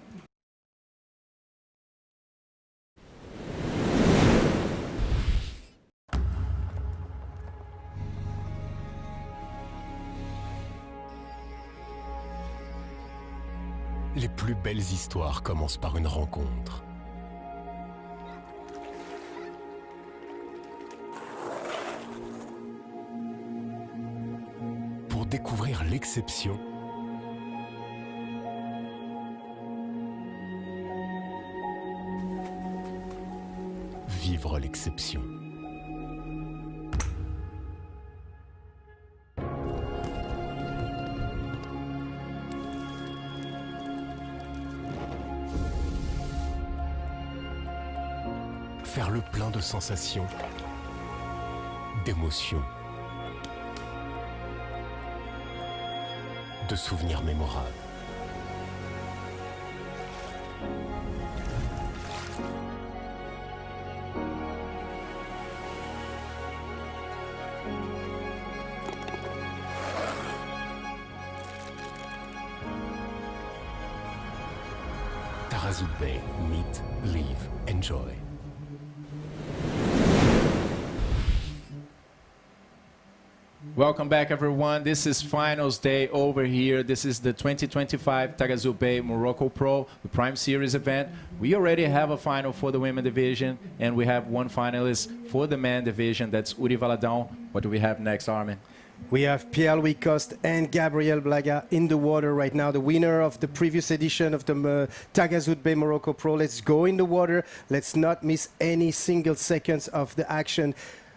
Les plus belles histoires commencent par une rencontre. Découvrir l'exception. Vivre l'exception. Faire le plein de sensations, d'émotions, de souvenirs mémorables. Taghazout Bay, meet, live, enjoy. Welcome back, everyone. This is finals day over here. This is the 2025 Taghazout Bay Morocco Pro, the Prime Series event. We already have a final for the women division, and we have one finalist for the men division. That's Uri Valadão. What do we have next, Armin? We have Pierre-Louis Coste and Gabriel Braga in the water right now, the winner of the previous edition of the Taghazout Bay Morocco Pro. Let's go in the water. Let's not miss any single seconds of the action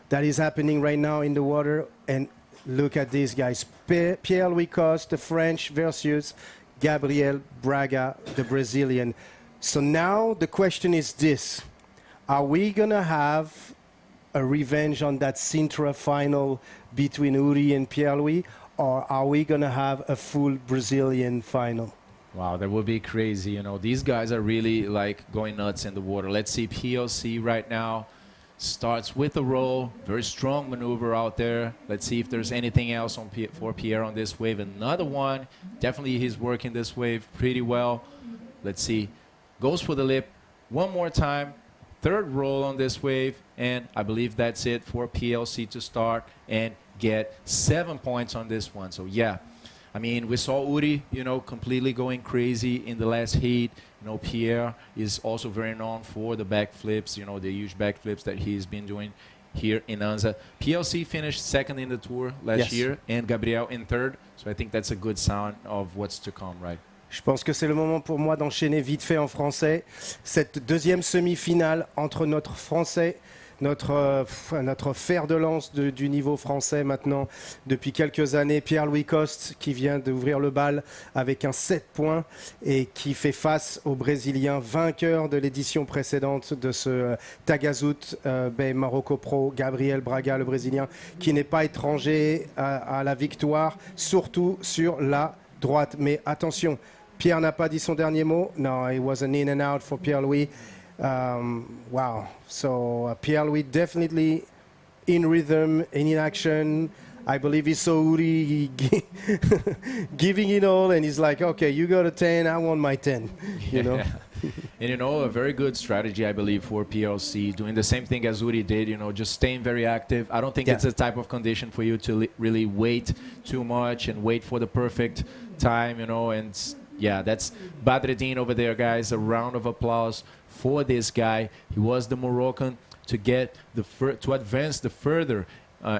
that is happening right now in the water. And look at these guys. Pierre-Louis Coste, the French, versus Gabriel Braga, the Brazilian. So now the question is this. Are we going to have a revenge on that Sintra final between Uri and Pierre-Louis, or are we going to have a full Brazilian final? Wow, that would be crazy. You know, these guys are really like going nuts in the water. Let's see PLC right now. Starts with a roll, very strong maneuver out there. Let's see if there's anything else on for Pierre on this wave. Another one, definitely he's working this wave pretty well. Let's see, goes for the lip one more time. Third roll on this wave, and I believe that's it for PLC to start and get 7 points on this one. So yeah, I mean, we saw Uri, you know, completely going crazy in the last heat. You know, Pierre is also very known for the backflips, you know, the huge backflips that he's been doing here in Anza. PLC finished second in the tour last year, and Gabriel in third. So I think that's a good sign of what's to come, right? Je pense que c'est le moment pour moi d'enchaîner vite fait en français. Cette deuxième semi-finale entre notre français, notre fer de lance du niveau français maintenant depuis quelques années, Pierre-Louis Coste, qui vient d'ouvrir le bal avec un 7 points et qui fait face au Brésilien vainqueur de l'édition précédente de ce Taghazout Bay Morocco Pro, Gabriel Braga, le Brésilien, qui n'est pas étranger à la victoire, surtout sur la droite. Mais attention, Pierre n'a pas dit son dernier mot. No, it was an in and out for Pierre-Louis. Wow. So Pierre-Louis definitely in rhythm and in action. I believe he saw Uri giving it all, and he's like, okay, you got a 10, I want my 10. You know? And, you know, a very good strategy, I believe, for PLC, doing the same thing as Uri did, you know, just staying very active. I don't think it's a type of condition for you to really wait too much and wait for the perfect time, you know, and yeah, that's Badreddine over there, guys. A round of applause for this guy. He was the Moroccan to get to advance the further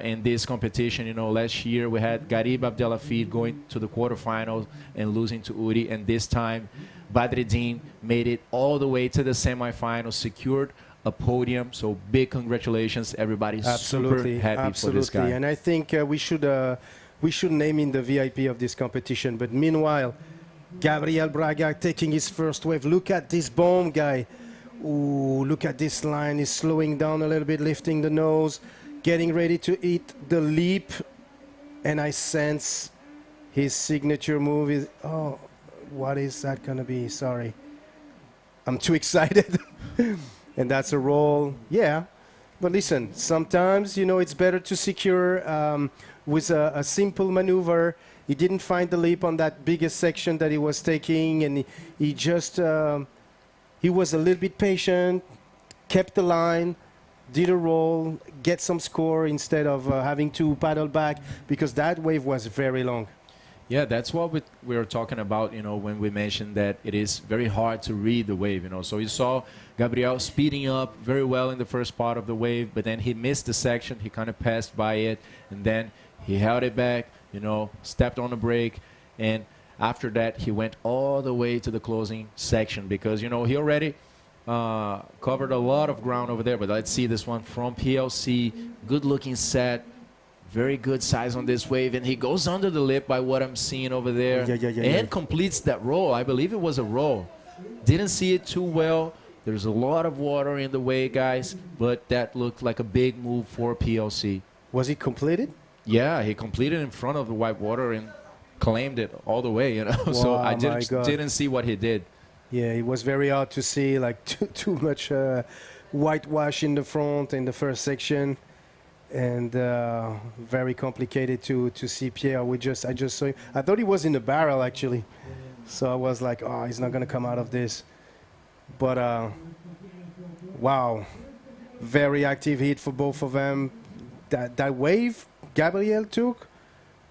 in this competition. You know, last year we had Garib Abdelhafid going to the quarterfinals and losing to Uri, and this time Badreddine made it all the way to the semifinals, secured a podium. So big congratulations, everybody's super happy for this guy. And I think we should name him the VIP of this competition. But meanwhile, Gabriel Braga taking his first wave. Look at this bomb guy. Ooh, look at this line. He's slowing down a little bit, lifting the nose, getting ready to hit the leap. And I sense his signature move is, oh, what is that going to be? Sorry. I'm too excited. And that's a roll. Yeah. But listen, sometimes, you know, it's better to secure with a simple maneuver. He didn't find the leap on that biggest section that he was taking, and he just, he was a little bit patient, kept the line, did a roll, get some score instead of having to paddle back, because that wave was very long. Yeah, that's what we were talking about, you know, when we mentioned that it is very hard to read the wave, you know. So you saw Gabriel speeding up very well in the first part of the wave, but then he missed the section. He kind of passed by it, and then he held it back, you know, stepped on the brake, and after that, he went all the way to the closing section because, you know, he already covered a lot of ground over there. But let's see this one from PLC. Good-looking set. Very good size on this wave. And he goes under the lip by what I'm seeing over there. And completes that roll. I believe it was a roll. Didn't see it too well. There's a lot of water in the way, guys. But that looked like a big move for PLC. Was he completed? Yeah, he completed in front of the white water and claimed it all the way, you know. Wow, so I didn't see what he did. Yeah, it was very hard to see, like too much whitewash in the front in the first section, and very complicated to see Pierre. I just saw him. I thought he was in the barrel actually, so I was like, oh, he's not gonna come out of this. But wow, very active hit for both of them. That wave Gabriel took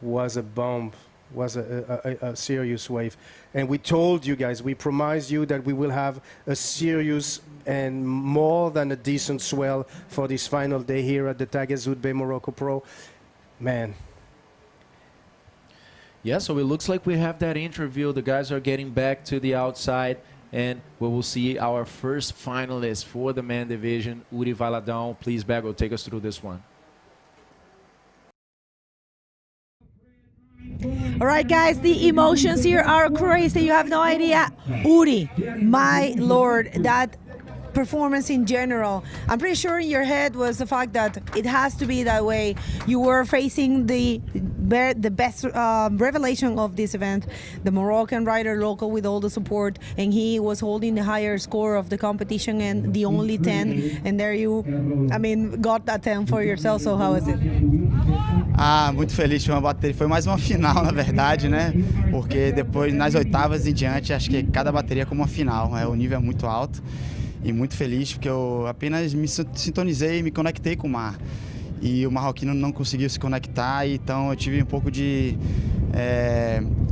was a bomb. Was a serious wave, and we told you guys, we promised you that we will have a serious and more than a decent swell for this final day here at the Taghazout Bay Morocco Pro. Man. Yeah, so it looks like we have that interview. The guys are getting back to the outside, and we will see our first finalist for the man division, Uri Valadão. Please, Bago, take us through this one. All right, guys, the emotions here are crazy. You have no idea. Uri, my lord, that performance in general. I'm pretty sure in your head was the fact that it has to be that way. You were facing the best revelation of this event, the Moroccan rider local with all the support, and he was holding the higher score of the competition and the only 10. And there you, I mean, got that 10 for yourself. So how is it? Ah, muito feliz, foi uma bateria, foi mais uma final na verdade, né? Porque depois nas oitavas em diante, acho que cada bateria é como uma final, o nível é muito alto e muito feliz porque eu apenas me sintonizei, me conectei com o mar e o marroquino não conseguiu se conectar, então eu tive um pouco de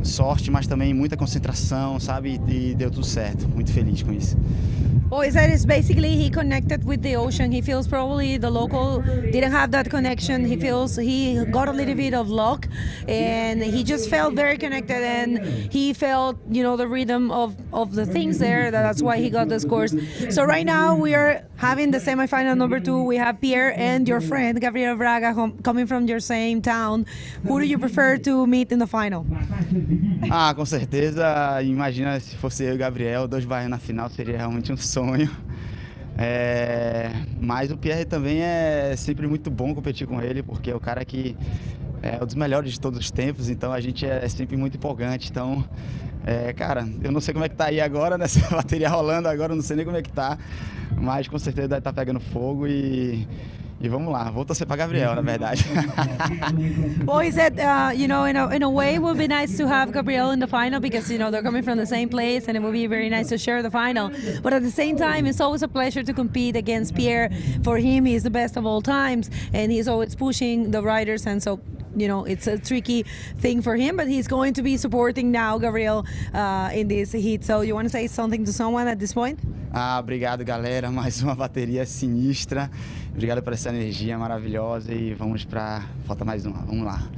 sorte, mas também muita concentração, sabe? E deu tudo certo, muito feliz com isso. Well, he said it's basically he connected with the ocean. He feels probably the local didn't have that connection. He feels he got a little bit of luck, and he just felt very connected, and he felt, you know, the rhythm of the things there. That's why he got the scores. So right now we are having the semifinal number 2. We have Pierre and your friend Gabriel Braga coming from your same town. Who do you prefer to meet in the final? Ah, com certeza. Imagina se fosse eu e o Gabriel, 2 baianos na final, seria realmente um sonho. Mas o Pierre também é sempre muito bom competir com ele, porque é o cara que é um dos melhores de todos os tempos, então a gente é sempre muito empolgante. Então, cara, eu não sei como é que tá aí agora, nessa bateria rolando agora, eu não sei nem como é que tá, mas com certeza deve estar pegando fogo e vamos lá, vou torcer para Gabriel, na verdade. Well, he said, you know, in a way, it would be nice to have Gabriel in the final because, you know, they're coming from the same place and it would be very nice to share the final. But at the same time, it's always a pleasure to compete against Pierre. For him, he's the best of all times and he's always pushing the riders, and so, you know, it's a tricky thing for him, but he's going to be supporting now Gabriel in this heat. So you want to say something to someone at this point? Ah, obrigado, galera. Mais uma bateria sinistra. Obrigado por essa energia maravilhosa e vamos para... Falta mais uma. Vamos lá.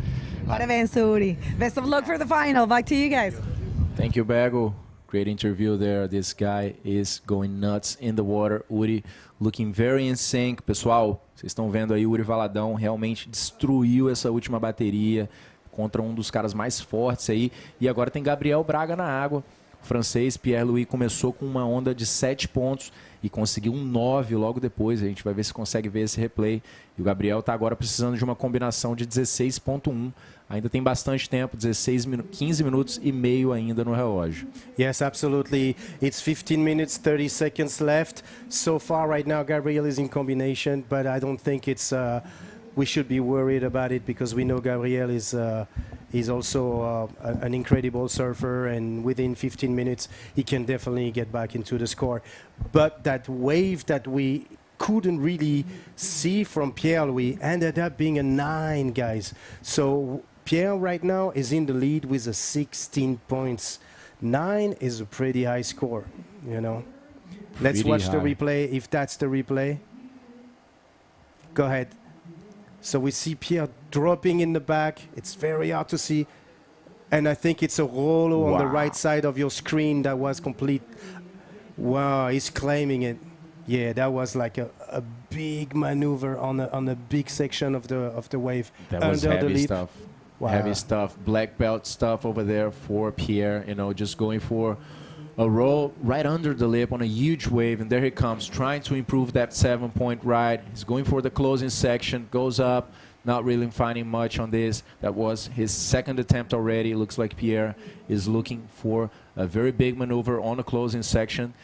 Parabéns, Uri. Best of luck for the final. Back to you guys. Thank you, Bago. Great interview there. This guy is going nuts in the water. Uri looking very in sync. Pessoal, vocês estão vendo aí, o Uri Valadão realmente destruiu essa última bateria contra um dos caras mais fortes aí. E agora tem Gabriel Braga na água. O francês Pierre-Louis começou com uma onda de 7 pontos e conseguiu um 9 logo depois. A gente vai ver se consegue ver esse replay. E o Gabriel está agora precisando de uma combinação de 16.1. Ainda tem bastante tempo, 15 minutos e meio ainda no relógio. Yes, absolutely. It's 15 minutes, 30 seconds left. So far right now, Gabriel is in combination, but I don't think it's... we should be worried about it because we know Gabriel is also an incredible surfer, and within 15 minutes he can definitely get back into the score. But that wave that we couldn't really see from Pierre-Louis ended up being a 9, guys. So Pierre right now is in the lead with a 16 points. 9 is a pretty high score, you know. Let's watch the replay, if that's the replay. Go ahead. So we see Pierre dropping in the back. It's very hard to see. And I think it's a rollo on the right side of your screen that was complete. Wow, he's claiming it. Yeah, that was like a big maneuver on a big section of the wave. That was heavy stuff. Wow. Heavy stuff, black belt stuff over there for Pierre, you know, just going for a roll right under the lip on a huge wave, and there he comes, trying to improve that 7-point ride. He's going for the closing section, goes up, not really finding much on this. That was his second attempt already. It looks like Pierre is looking for a very big maneuver on the closing section.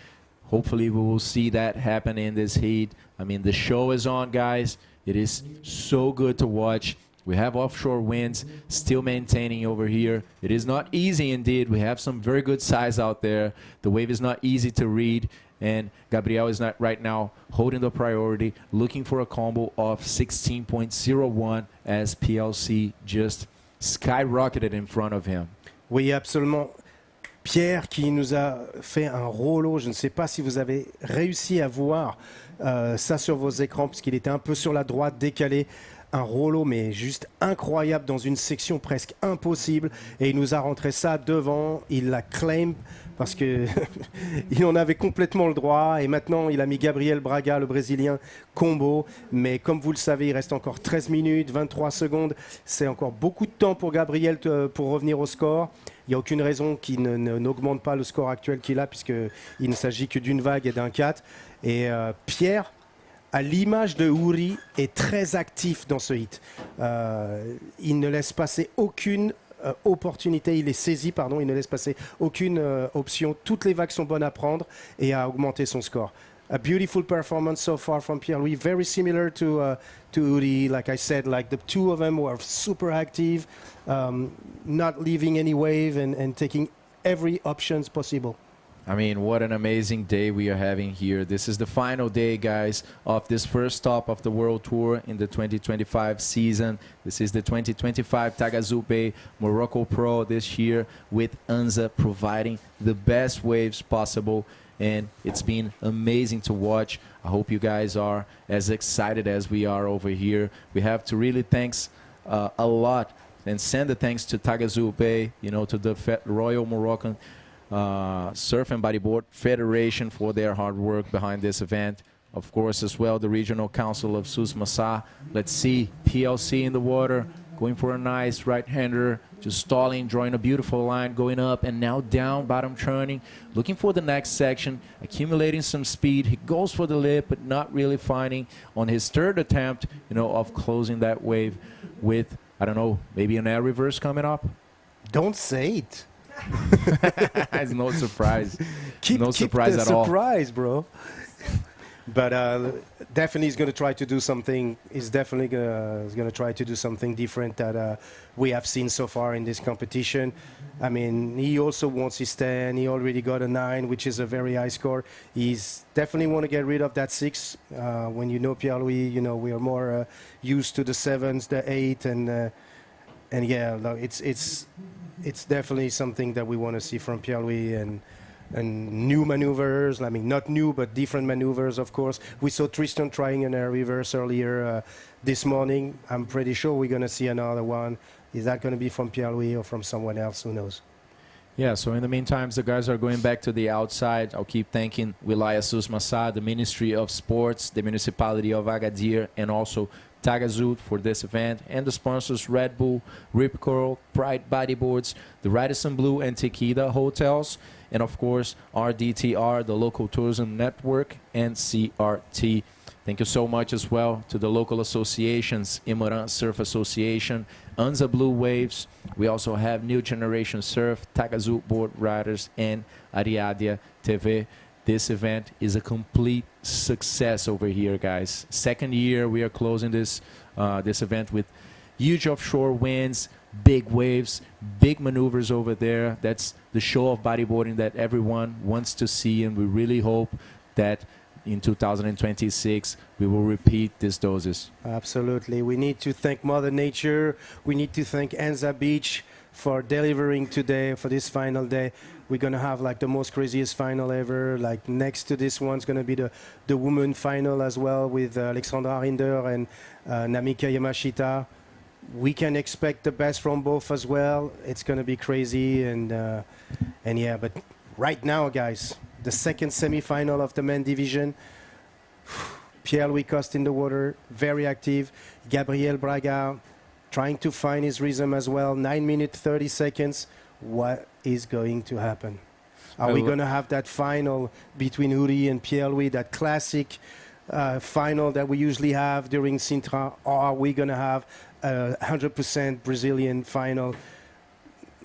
Hopefully we will see that happen in this heat. I mean, the show is on, guys. It is so good to watch. We have offshore winds still maintaining over here. It is not easy indeed. We have some very good size out there. The wave is not easy to read. And Gabriel is not right now holding the priority, looking for a combo of 16.01 as PLC just skyrocketed in front of him. Oui, absolument. Pierre qui nous a fait un rollo. Je ne sais pas si vous avez réussi à voir ça sur vos écrans, puisqu'il était un peu sur la droite, décalé. Un rollo, mais juste incroyable dans une section presque impossible. Et il nous a rentré ça devant. Il la claim parce que il en avait complètement le droit. Et maintenant, il a mis Gabriel Braga, le Brésilien, combo. Mais comme vous le savez, il reste encore 13 minutes, 23 secondes. C'est encore beaucoup de temps pour Gabriel pour revenir au score. Il n'y a aucune raison qu'il n'augmente pas le score actuel qu'il a, puisqu'il ne s'agit que d'une vague et d'un 4. Et Pierre, à l'image de Uri, est très actif dans ce hit. Il ne laisse passer aucune opportunité, il est saisi, pardon, il ne laisse passer aucune option. Toutes les vagues sont bonnes à prendre et à augmenter son score. A beautiful performance so far from Pierre-Louis, very similar to Uri. Like I said, like the two of them were super active, not leaving any wave and taking every options possible. I mean, what an amazing day we are having here. This is the final day, guys, of this first stop of the World Tour in the 2025 season. This is the 2025 Taghazout Morocco Pro this year, with Anza providing the best waves possible. And it's been amazing to watch. I hope you guys are as excited as we are over here. We have to really thanks a lot and send the thanks to Taghazout, you know, to the Royal Moroccan Surf and Bodyboard Federation for their hard work behind this event. Of course, as well, the Regional Council of Sus Massa. Let's see PLC in the water, going for a nice right-hander, just stalling, drawing a beautiful line, going up and now down, bottom turning, looking for the next section, accumulating some speed. He goes for the lip, but not really finding on his third attempt, you know, of closing that wave with, I don't know, maybe an air reverse coming up. Don't say it. It's no surprise. Keep at all. Surprise, bro. But definitely he's going to try to do something. He's definitely going to try to do something different that we have seen so far in this competition. I mean, he also wants his 10. He already got a 9, which is a very high score. He's definitely want to get rid of that 6. When you know Pierre-Louis, you know, we are more used to the 7s, the 8, and yeah, it's definitely something that we want to see from Pierre-Louis and new maneuvers. I mean, not new, but different maneuvers, of course. We saw Tristan trying an air reverse earlier this morning. I'm pretty sure we're going to see another one. Is that going to be from Pierre-Louis or from someone else? Who knows? Yeah, so in the meantime, the guys are going back to the outside. I'll keep thanking Wilaya Sus Massa, the Ministry of Sports, the Municipality of Agadir, and also Taghazout for this event, and the sponsors Red Bull, Rip Curl, Pride Bodyboards, the Radisson Blue and Tequila Hotels, and of course RDTR, the local tourism network, and CRT. Thank you so much as well to the local associations, Imoran Surf Association, Anza Blue Waves. We also have New Generation Surf, Taghazout Board Riders, and Ariadia TV. This event is a complete success over here, guys. Second year we are closing this event with huge offshore winds, big waves, big maneuvers over there. That's the show of bodyboarding that everyone wants to see, and we really hope that in 2026 we will repeat these doses. Absolutely. We need to thank Mother Nature. We need to thank Anza Beach for delivering today for this final day. We're gonna have like the most craziest final ever. Like next to this one's gonna be the women final as well with Alexandra Rinder and Namika Yamashita. We can expect the best from both as well. It's gonna be crazy and yeah. But right now, guys, the second semi-final of the men division. Pierre-Louis Coste in the water, very active. Gabriel Braga trying to find his rhythm as well. 9 minutes 30 seconds. What is going to happen? Are we going to have that final between Uri and Pierre-Louis, that classic final that we usually have during Sintra, or are we going to have a 100% Brazilian final?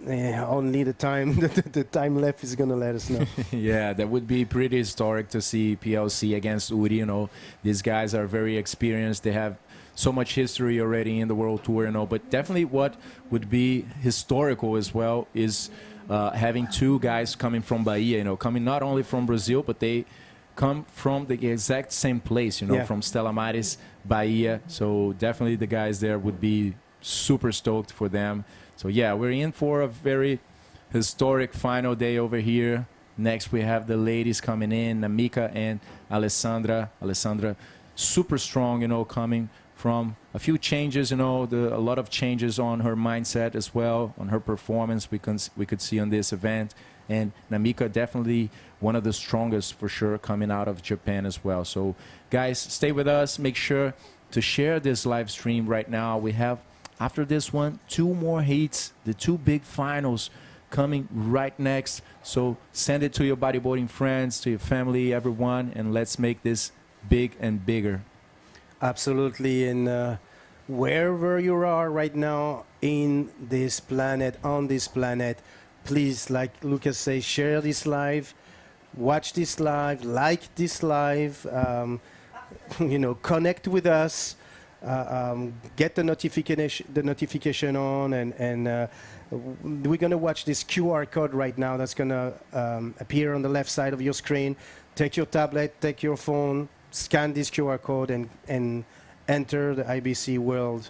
Only the time the time left is going to let us know. Yeah, that would be pretty historic to see PLC against Uri. You know, these guys are very experienced. They have so much history already in the World Tour, you know. But definitely what would be historical as well is having two guys coming from Bahia, you know, coming not only from Brazil, but they come from the exact same place, you know, from Stella Maris, Bahia. So definitely the guys there would be super stoked for them. So yeah, we're in for a very historic final day over here. Next we have the ladies coming in, Namika and Alessandra. Alessandra, super strong, you know, coming from a few changes, you know, a lot of changes on her mindset as well, on her performance we could see on this event. And Namika definitely one of the strongest for sure coming out of Japan as well. So guys, stay with us. Make sure to share this live stream right now. We have, after this one, 2 more heats, the 2 big finals coming right next. So send it to your bodyboarding friends, to your family, everyone, and let's make this big and bigger. Absolutely. And wherever you are right now in this planet, on this planet, please, like Lucas says, share this live, watch this live, like this live, you know, connect with us. Get the notification on, and we're going to watch this QR code right now that's going to appear on the left side of your screen. Take your tablet, take your phone, scan this QR code and enter the IBC world,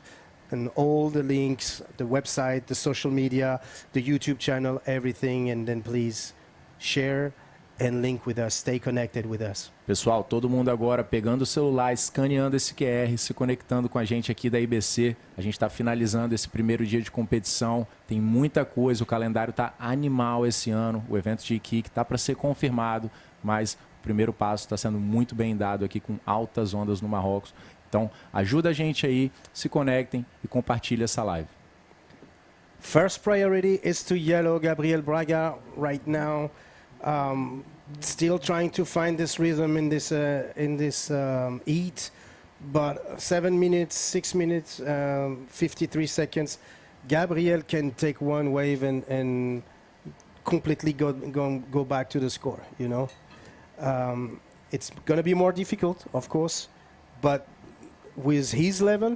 and all the links, the website, the social media, the YouTube channel, everything, and then please share and link with us, stay connected with us. Pessoal, todo mundo agora pegando o celular, escaneando esse QR, se conectando com a gente aqui da IBC. A gente está finalizando esse primeiro dia de competição. Tem muita coisa, o calendário está animal esse ano. O evento de kick está para ser confirmado, mas o primeiro passo está sendo muito bem dado aqui com altas ondas no Marrocos. Então, ajuda a gente aí, se conectem e compartilhem essa live. First priority is to yellow Gabriel Braga right now. Still trying to find this rhythm in this heat, but 7 minutes, 6 minutes, 53 seconds. Gabriel can take one wave and completely go back to the score. You know, it's gonna be more difficult, of course, but with his level,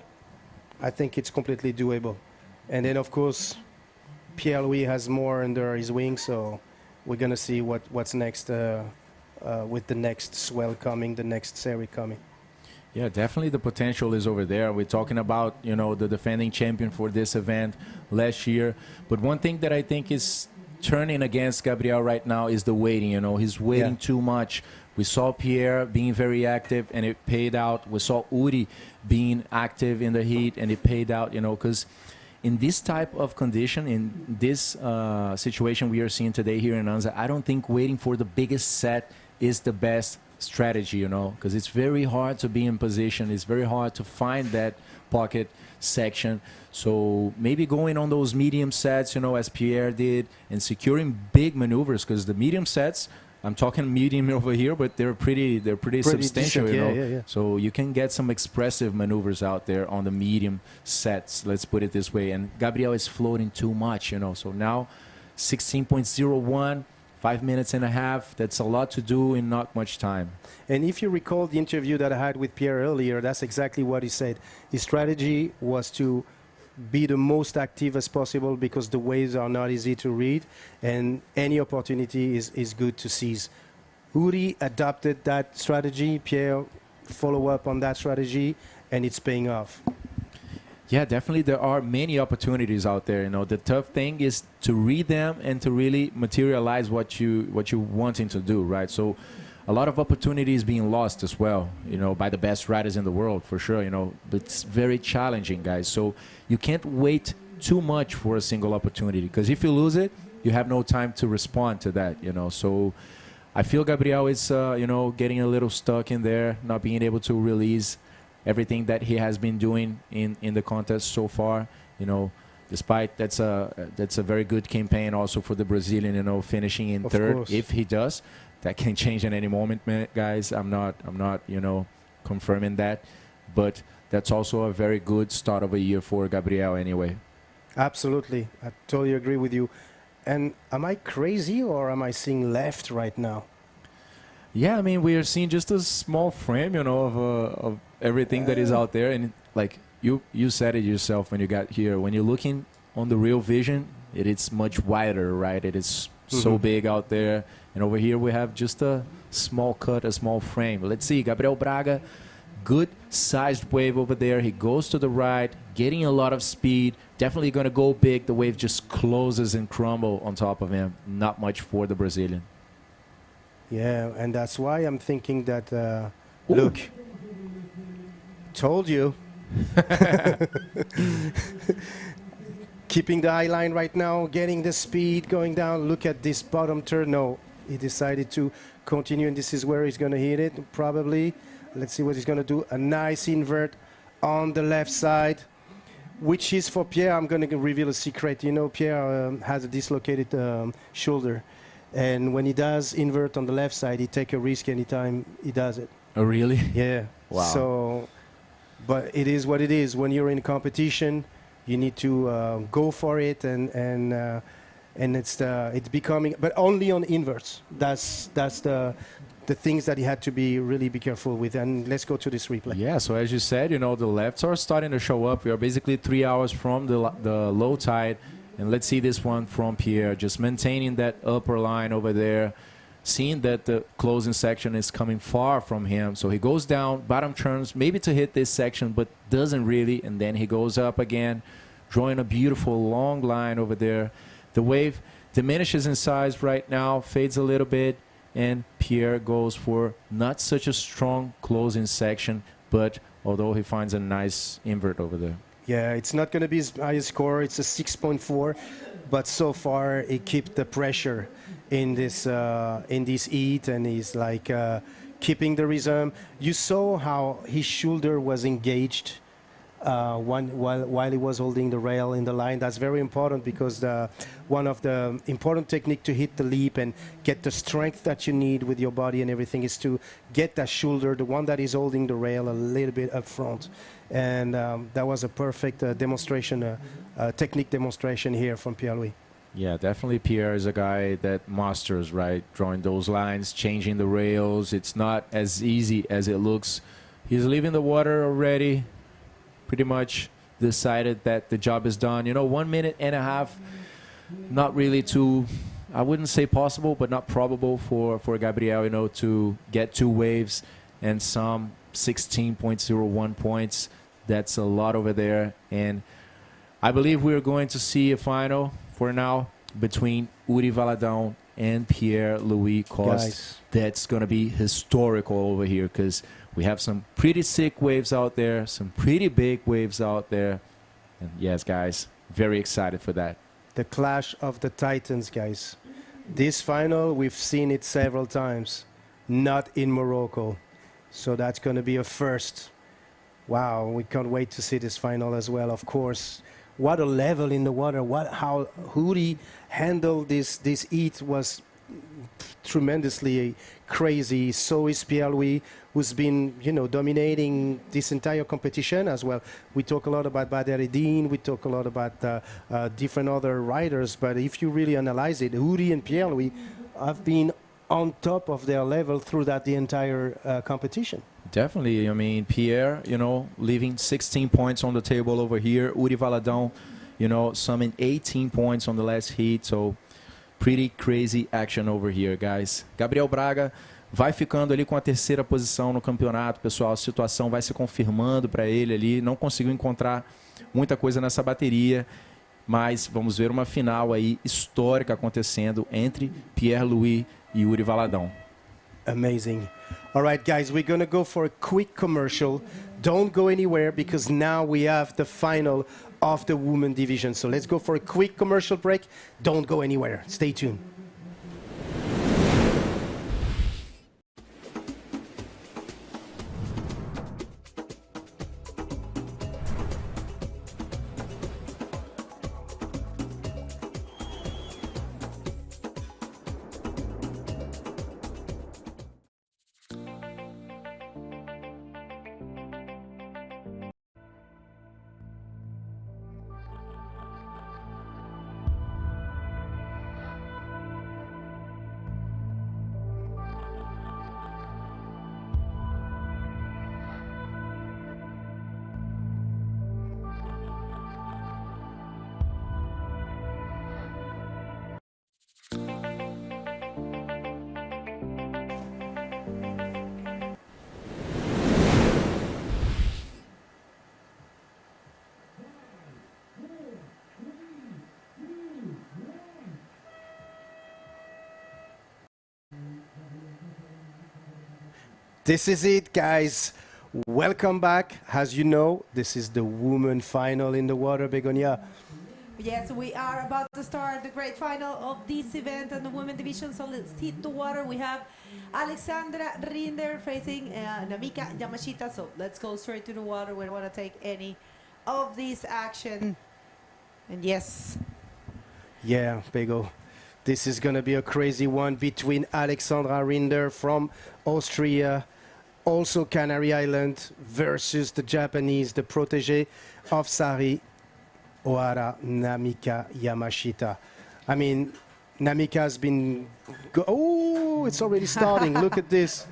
I think it's completely doable. And then, of course, Pierre-Louis has more under his wing, so we're going to see what's next with the next swell coming, the next series coming. Yeah, definitely the potential is over there. We're talking about, you know, the defending champion for this event last year. But one thing that I think is turning against Gabriel right now is the waiting. You know, he's waiting too much. We saw Pierre being very active, and it paid out. We saw Uri being active in the heat, and it paid out, you know, because in this type of condition, in this situation we are seeing today here in Anza, I don't think waiting for the biggest set is the best strategy, you know, because it's very hard to be in position. It's very hard to find that pocket section. So maybe going on those medium sets, you know, as Pierre did, and securing big maneuvers, because the medium sets, I'm talking medium over here, but they're pretty substantial, decent, you know. yeah. So you can get some expressive maneuvers out there on the medium sets, let's put it this way. And Gabriel is floating too much, you know. So now 16.01, 5 minutes and a half. That's a lot to do in not much time. And if you recall the interview that I had with Pierre earlier, that's exactly what he said. His strategy was to be the most active as possible because the waves are not easy to read, and any opportunity is good to seize. Uri adopted that strategy. Pierre follow up on that strategy, and it's paying off. Yeah, definitely there are many opportunities out there. The tough thing is to read them and to really materialize what you're wanting to do, right? So a lot of opportunities being lost as well, by the best riders in the world, for sure, but it's very challenging, guys. So you can't wait too much for a single opportunity, because if you lose it, you have no time to respond to that, So I feel Gabriel is, getting a little stuck in there, not being able to release everything that he has been doing in the contest so far, despite that's a very good campaign also for the Brazilian, finishing in third. Course. If he does, that can change at any moment, man, guys. I'm not confirming that, but that's also a very good start of a year for Gabriel anyway. Absolutely, I totally agree with you. And am I crazy or am I seeing left right now? Yeah, I mean, we are seeing just a small frame, of everything that is out there. And like you said it yourself when you got here, when you're looking on the real vision, it is much wider, right? It is so big out there. And over here we have just a small cut, a small frame. Let's see, Gabriel Braga, good sized wave over there. He goes to the right, getting a lot of speed. Definitely going to go big. The wave just closes and crumble on top of him. Not much for the Brazilian. Yeah, and that's why I'm thinking that, look, told you. Keeping the high line right now, getting the speed, going down. Look at this bottom turn. No, he decided to continue, and this is where he's going to hit it, probably. Let's see what he's going to do. A nice invert on the left side, which is for Pierre. I'm going to reveal a secret. Pierre has a dislocated shoulder. And when he does invert on the left side, he takes a risk anytime he does it. Oh, really? Yeah. Wow. So, but it is what it is. When you're in competition, you need to go for it, and it's becoming, but only on inverts. That's the things that he had to really be careful with. And let's go to this replay. Yeah, so as you said, the lefts are starting to show up. We are basically 3 hours from the low tide. And let's see this one from Pierre, just maintaining that upper line over there, seeing that the closing section is coming far from him. So he goes down, bottom turns, maybe to hit this section, but doesn't really. And then he goes up again, drawing a beautiful long line over there. The wave diminishes in size right now, fades a little bit, and Pierre goes for not such a strong closing section, but although he finds a nice invert over there. Yeah, it's not going to be his highest score. It's a 6.4, but so far he kept the pressure in this heat, and he's like keeping the rhythm. You saw how his shoulder was engaged while he was holding the rail in the line. That's very important, because one of the important technique to hit the leap and get the strength that you need with your body and everything is to get that shoulder, the one that is holding the rail, a little bit up front. And that was a perfect demonstration, technique demonstration here from Pierre-Louis. Yeah, definitely Pierre is a guy that masters, right? Drawing those lines, changing the rails. It's not as easy as it looks. He's leaving the water already. Pretty much decided that the job is done. 1 minute and a half, not really too, I wouldn't say possible, but not probable for Gabriel, to get 2 waves and some 16.01 points. That's a lot over there. And I believe we're going to see a final for now between Uri Valadão and Pierre-Louis Coste. Guys. That's going to be historical over here, because we have some pretty sick waves out there, some pretty big waves out there. And yes, guys, very excited for that. The clash of the titans, guys. This final, we've seen it several times, not in Morocco. So that's going to be a first. Wow, we can't wait to see this final as well, of course. What a level in the water. How Uri handled this heat was tremendously crazy. So is Pierre-Louis, who's been, dominating this entire competition as well. We talk a lot about Bodyboarding, we talk a lot about different other riders, but if you really analyze it, Uri and Pierre-Louis have been on top of their level throughout the entire competition. Definitely. I mean, Pierre, leaving 16 points on the table over here. Uri Valadão, summing 18 points on the last heat. So pretty crazy action over here, guys. Gabriel Braga vai ficando ali com a 3ª posição no campeonato, pessoal. A situação vai se confirmando para ele ali. Não conseguiu encontrar muita coisa nessa bateria, mas vamos ver uma final aí histórica acontecendo entre Pierre-Louis e Yuri Valadão. Amazing. All right, guys, we're going to go for a quick commercial. Don't go anywhere because now we have the final of the women division. So let's go for a quick commercial break. Don't go anywhere. Stay tuned. This is it, guys. Welcome back. As you know, this is the women final in the water, Begonia. Yes, we are about to start the great final of this event in the women division. So let's hit the water. We have Alexandra Rinder facing Namika Yamashita. So let's go straight to the water. We don't want to take any of this action. And yes. Yeah, Bego. This is going to be a crazy one between Alexandra Rinder from Austria, also Canary Island, versus the Japanese, the protégé of Sari Ohara, Namika Yamashita. I mean, Namika has been... Oh, it's already starting. Look at this.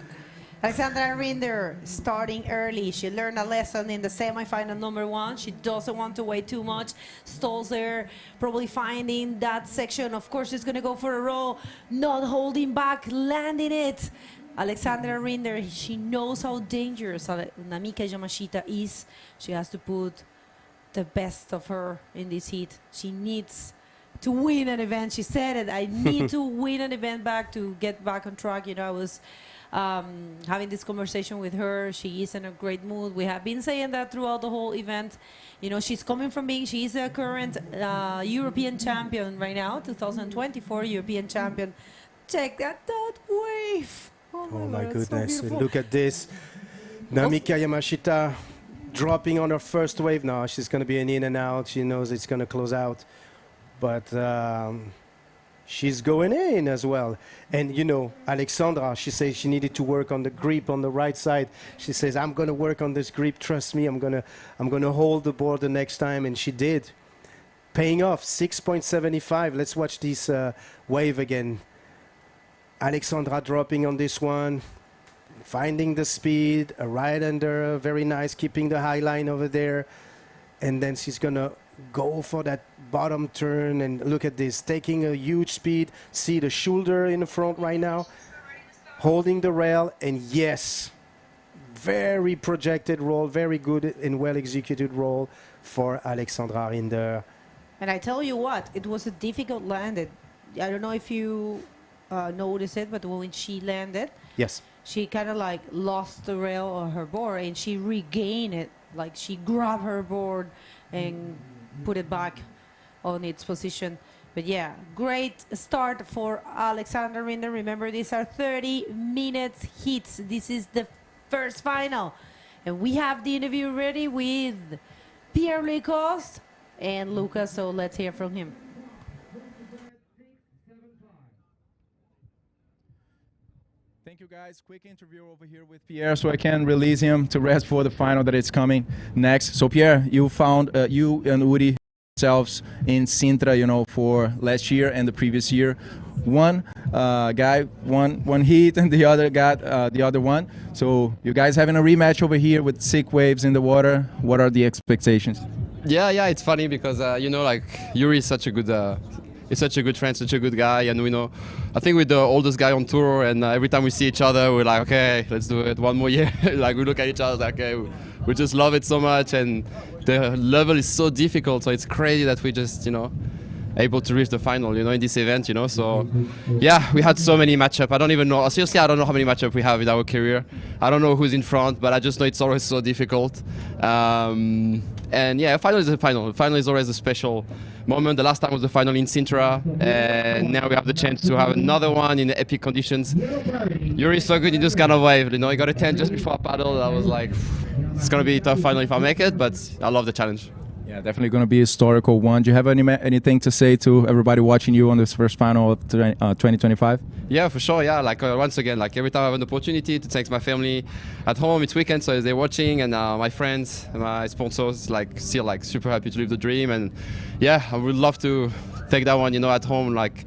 Alexandra Rinder starting early. She learned a lesson in the semifinal #1. She doesn't want to wait too much. Stalls there, probably finding that section. Of course, she's going to go for a roll, not holding back, landing it. Alexandra Rinder, she knows how dangerous Namika Yamashita is. She has to put the best of her in this heat. She needs to win an event. She said it, I need to win an event back to get back on track. You know, I was having this conversation with her. She is in a great mood. We have been saying that throughout the whole event. You know, she's coming from being, she's a current European champion right now, 2024 European champion. Check that wave. Oh my God, goodness, so and look at this. Namika Yamashita dropping on her first wave. Now she's going to be an in and out. She knows it's going to close out. But she's going in as well. And you know, Alexandra, she says she needed to work on the grip on the right side. She says, I'm going to work on this grip. Trust me, I'm going to hold the board the next time. And she did. Paying off, 6.75. Let's watch this wave again. Alexandra dropping on this one, finding the speed, a right under, very nice, keeping the high line over there. And then she's going to go for that bottom turn, and look at this, taking a huge speed. See the shoulder in the front right now, holding the rail, and yes, very projected roll, very good and well executed roll for Alexandra Rinder. And I tell you what, it was a difficult landed. I don't know if you noticed it, but when she landed, yes, she kind of like lost the rail on her board, and she regained it. Like she grabbed her board and put it back on its position. But yeah, great start for Alexandra Rinder. Remember, these are 30 minutes hits. This is the first final. And we have the interview ready with Pierre Lecoste and Lucas, so let's hear from him. Thank you, guys. Quick interview over here with Pierre so I can release him to rest for the final that is coming next. So Pierre, you found you and Uri yourselves in Sintra, you know, for last year and the previous year. One guy won one heat and the other got the other one. So you guys having a rematch over here with 6 waves in the water. What are the expectations? Yeah, it's funny because you know, like Yuri is such a good he's such a good friend, such a good guy, and we know, I think we're the oldest guy on tour, and every time we see each other, we're like, okay, let's do it one more year. Like we look at each other, like, okay, we just love it so much, and the level is so difficult. So it's crazy that we just, you know, able to reach the final, you know, in this event, you know. So yeah, we had so many matchups. I don't even know, seriously, I don't know how many matchups we have in our career. I don't know who's in front, but I just know it's always so difficult. And yeah, final is a final. Final is always a special moment. The last time was the final in Sintra, and now we have the chance to have another one in epic conditions. Yuri is so good in this kind of wave, you know. He got a 10 just before I paddled. I was like, it's gonna be a tough final if I make it, but I love the challenge. Yeah, definitely going to be a historical one. Do you have anything to say to everybody watching you on this first final of 2025? Yeah, for sure. Yeah, like once again, like every time I have an opportunity to thank my family at home, it's weekend, so they're watching, and my friends, my sponsors, like still like super happy to live the dream. And yeah, I would love to take that one, you know, at home. Like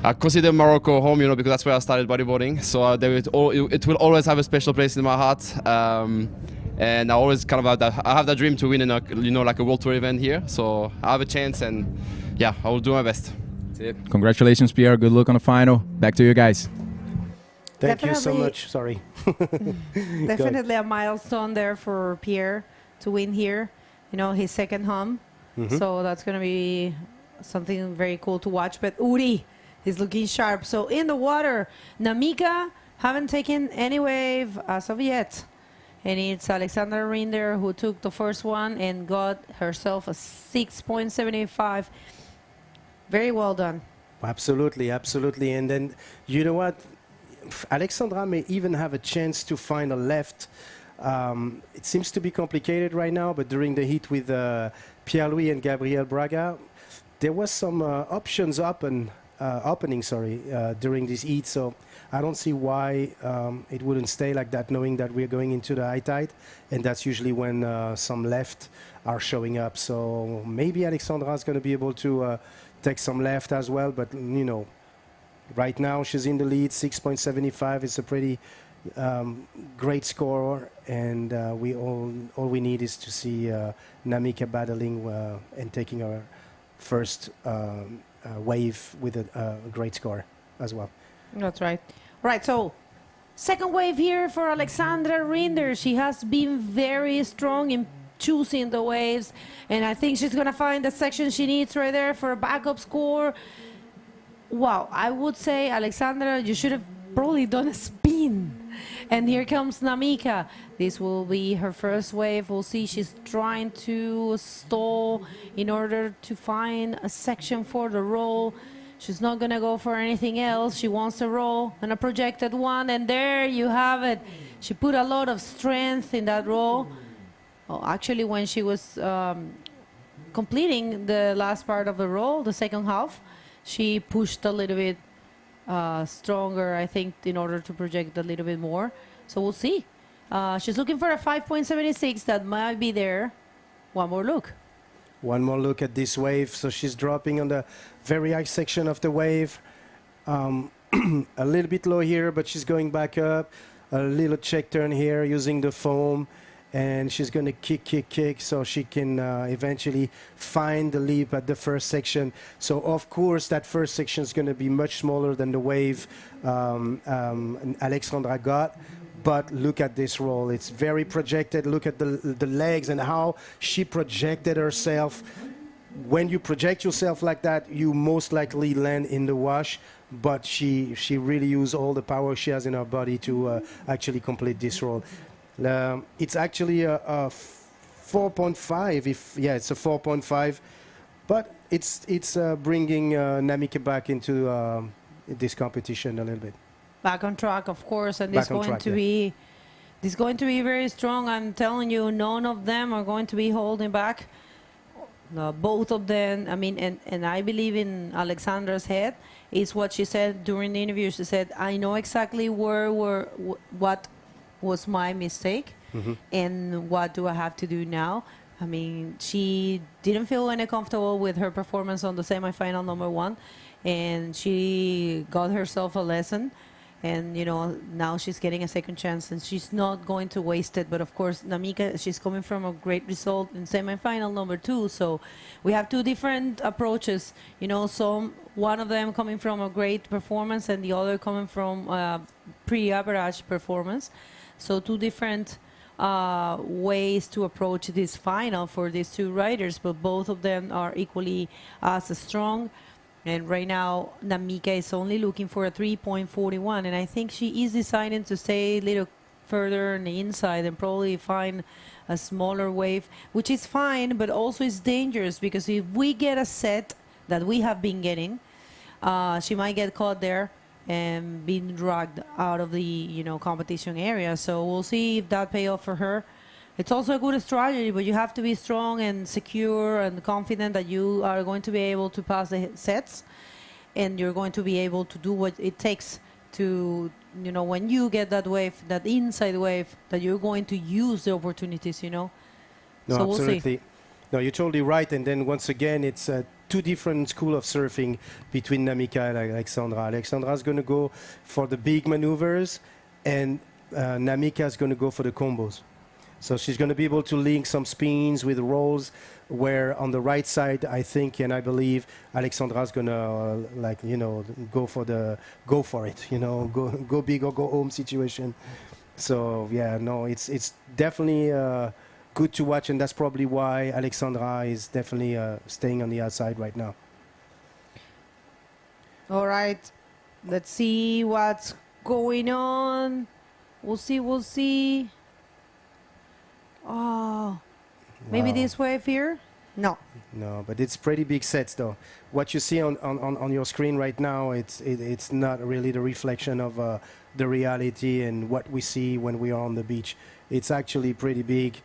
I consider Morocco home, you know, because that's where I started bodyboarding. So it will always have a special place in my heart. And I always kind of have that dream to win in a, you know, like a World Tour event here. So I have a chance, and yeah, I will do my best. That's it. Congratulations, Pierre. Good luck on the final. Back to you guys. Thank you so much. Sorry. Definitely a milestone there for Pierre to win here. You know, his second home. So that's going to be something very cool to watch. But Uri is looking sharp. So in the water, Namika haven't taken any wave as of yet. And it's Alexandra Rinder who took the first one and got herself a 6.75. Very well done. Absolutely, absolutely. And then, you know what? Alexandra may even have a chance to find a left. It seems to be complicated right now, but during the heat with Pierre-Louis and Gabriel Braga, there was some options opening during this heat. So I don't see why it wouldn't stay like that, knowing that we're going into the high tide, and that's usually when some left are showing up. So maybe Alexandra is going to be able to take some left as well, but you know, right now she's in the lead, 6.75. It's a pretty great score, and all we need is to see Namika battling and taking her first wave with a great score as well. That's right. Right, so second wave here for Alexandra Rinder. She has been very strong in choosing the waves, and I think she's going to find the section she needs right there for a backup score. Wow, I would say, Alexandra, you should have probably done a spin. And here comes Namika. This will be her first wave. We'll see. She's trying to stall in order to find a section for the roll. She's not going to go for anything else. She wants a roll and a projected one. And there you have it. She put a lot of strength in that roll. Oh, actually, when she was completing the last part of the roll, the second half, she pushed a little bit stronger, I think, in order to project a little bit more. So we'll see. She's looking for a 5.76 that might be there. One more look. One more look at this wave. So she's dropping on the very high section of the wave. A little bit low here, but she's going back up. A little check turn here using the foam. And she's going to kick, so she can eventually find the leap at the first section. So, of course, that first section is going to be much smaller than the wave Alexandra got. But look at this roll. It's very projected. Look at the legs and how she projected herself. When you project yourself like that, you most likely land in the wash. But she really used all the power she has in her body to actually complete this roll. It's actually a 4.5. It's a 4.5, but it's bringing Namika back into this competition a little bit. Back on track, of course, and this is going to be very strong. I'm telling you, none of them are going to be holding back. Both of them. I mean, and I believe in Alexandra's head. Is what she said during the interview. She said, "I know exactly what was my mistake, and what do I have to do now?" I mean, she didn't feel any comfortable with her performance on the semifinal number 1, and she got herself a lesson. And, you know, now she's getting a second chance, and she's not going to waste it. But, of course, Namika, she's coming from a great result in semifinal number 2. So we have two different approaches, you know, one of them coming from a great performance and the other coming from a pre-average performance. So two different ways to approach this final for these two riders, but both of them are equally as strong. And right now, Namika is only looking for a 3.41, and I think she is deciding to stay a little further on the inside and probably find a smaller wave, which is fine, but also is dangerous, because if we get a set that we have been getting, she might get caught there and being dragged out of the competition area. So we'll see if that pay off for her. It's also a good strategy, but you have to be strong and secure and confident that you are going to be able to pass the sets, and you're going to be able to do what it takes to, when you get that wave, that inside wave, that you're going to use the opportunities, No, so absolutely. We'll see. No, you're totally right. And then once again, it's two different schools of surfing between Namika and Alexandra. Alexandra's going to go for the big maneuvers, and Namika's going to go for the combos. So she's going to be able to link some spins with rolls, where on the right side, I think and I believe Alexandra's going to go for it, go big or go home situation. So yeah, no, it's definitely good to watch, and that's probably why Alexandra is definitely staying on the outside right now. All right, let's see what's going on. We'll see. Oh, maybe Wow. this wave here? No. No, but it's pretty big sets though. What you see on your screen right now, it's not really the reflection of the reality and what we see when we are on the beach. It's actually pretty big.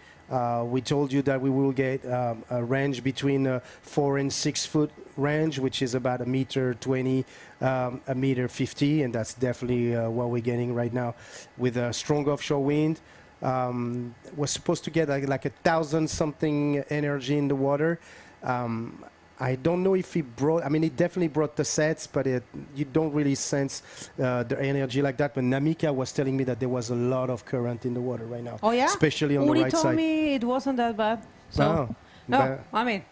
We told you that we will get a range between 4 and 6 foot range, which is about 1.20 m, 1.50 m, and that's definitely what we're getting right now with a strong offshore wind. We're supposed to get like 1,000 something energy in the water. I don't know if it brought, it definitely brought the sets, but you don't really sense the energy like that. But Namika was telling me that there was a lot of current in the water right now. Oh yeah? Especially on Uri the right told side. me it wasn't that bad. So, no,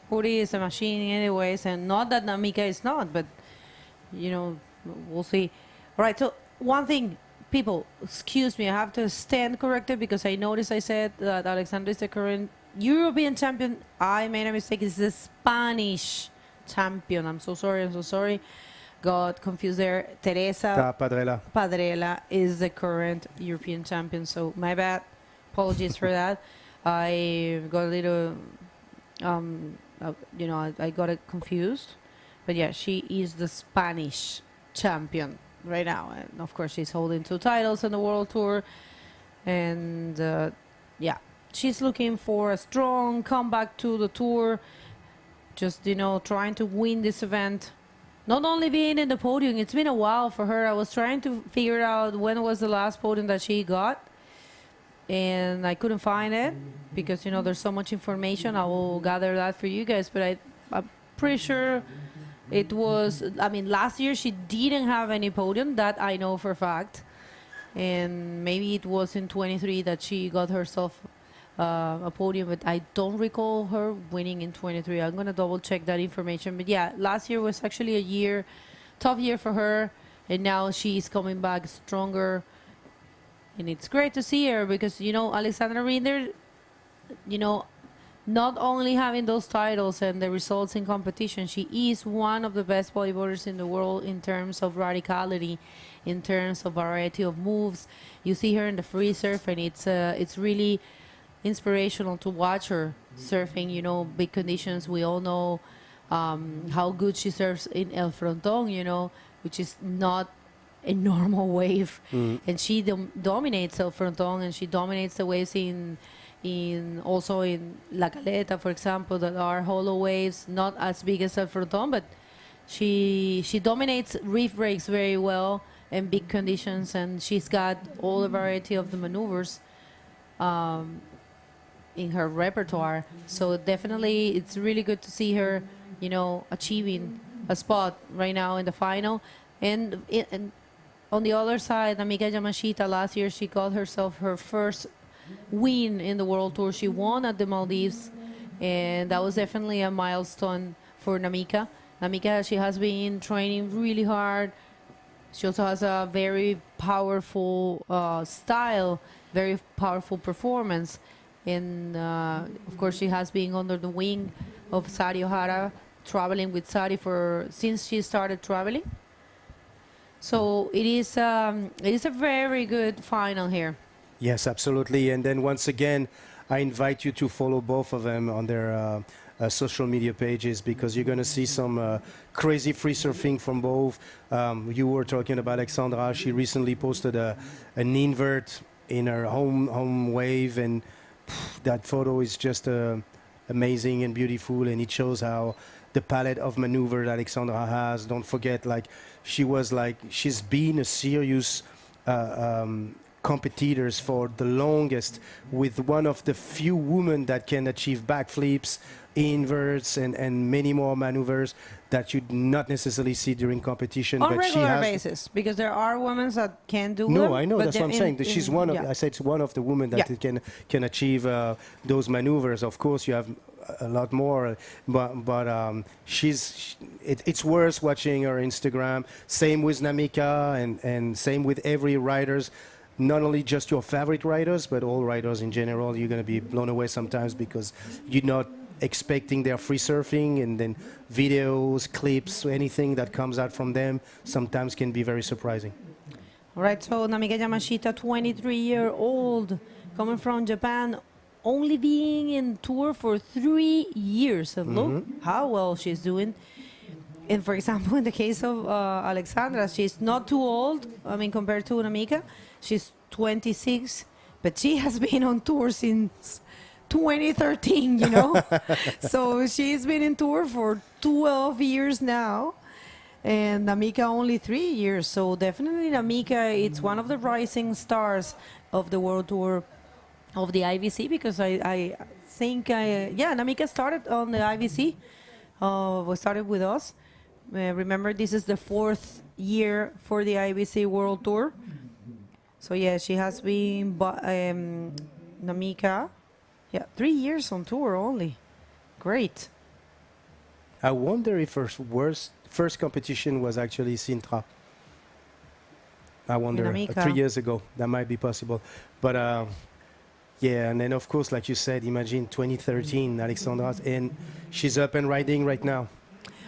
Uri is a machine anyways, and not that Namika is not, but, we'll see. All right, so one thing, people, excuse me, I have to stand corrected because I noticed I said that Alexandra is the current European champion. I made a mistake. It's the Spanish champion. I'm so sorry. Got confused there. Teresa Padrella is the current European champion. So my bad. Apologies for that. I got a little, I got it confused. But yeah, she is the Spanish champion right now. And of course, she's holding 2 titles on the World Tour. And yeah. She's looking for a strong comeback to the tour, just, trying to win this event. Not only being in the podium, it's been a while for her. I was trying to figure out when was the last podium that she got, and I couldn't find it because, there's so much information. I will gather that for you guys, but I'm pretty sure it was, last year she didn't have any podium, that I know for a fact. And maybe it was in 23 that she got herself a podium, but I don't recall her winning in 23. I'm going to double check that information. But yeah, last year was actually a tough year for her, and now she's coming back stronger. And it's great to see her because, Alexandra Rinder, not only having those titles and the results in competition, she is one of the best bodyboarders in the world in terms of radicality, in terms of variety of moves. You see her in the free surf, and it's really inspirational to watch her surfing, big conditions. We all know how good she surfs in El Frontón, which is not a normal wave. And she dominates El Frontón, and she dominates the waves also in La Caleta, for example, that are hollow waves, not as big as El Frontón, but she dominates reef breaks very well in big conditions, and she's got all the variety of the maneuvers in her repertoire. So definitely it's really good to see her, achieving a spot right now in the final. And on the other side, Namika Yamashita, last year she got herself her first win in the World Tour. She won at the Maldives, and that was definitely a milestone for Namika. Namika, she has been training really hard, She also has a very powerful style, very powerful performance. And of course, she has been under the wing of Sari Ohara, traveling with Sari since she started traveling. So it is a very good final here. Yes, absolutely. And then once again, I invite you to follow both of them on their social media pages, because you're going to see some crazy free surfing from both. You were talking about Alexandra. She recently posted an invert in her home wave, and that photo is just amazing and beautiful, and it shows how the palette of maneuver that Alexandra has. Don't forget, she's been a serious competitors for the longest, with one of the few women that can achieve backflips, inverts, and many more maneuvers that you'd not necessarily see during competition. On but regular she has basis, because there are women that can do them. No, I know, but that's what I'm saying. That she's one of, yeah. I said, one of the women that can achieve those maneuvers. Of course, you have a lot more, but it's worth watching her Instagram. Same with Namika, and same with every riders. Not only just your favorite riders, but all riders in general. You're going to be blown away sometimes, because you're not expecting their free surfing, and then videos, clips, anything that comes out from them sometimes can be very surprising. All right, so Namika Yamashita, 23-year-old, coming from Japan, only being in tour for 3 years. And look how well she's doing. And for example, in the case of Alexandra, she's not too old. I mean, compared to Namika, she's 26, but she has been on tour since 2013, you know? So she's been in tour for 12 years now, and Namika only 3 years. So definitely Namika, it's one of the rising stars of the World Tour of the IBC, because I think, Namika started on the IBC, started with us. Remember, this is the 4th year for the IBC World Tour. So yeah, she has been, Namika, 3 years on tour only. Great. I wonder if her first competition was actually Sintra. I wonder, 3 years ago, that might be possible. But yeah, and then of course, like you said, imagine 2013, Alexandra, and she's up and riding right now.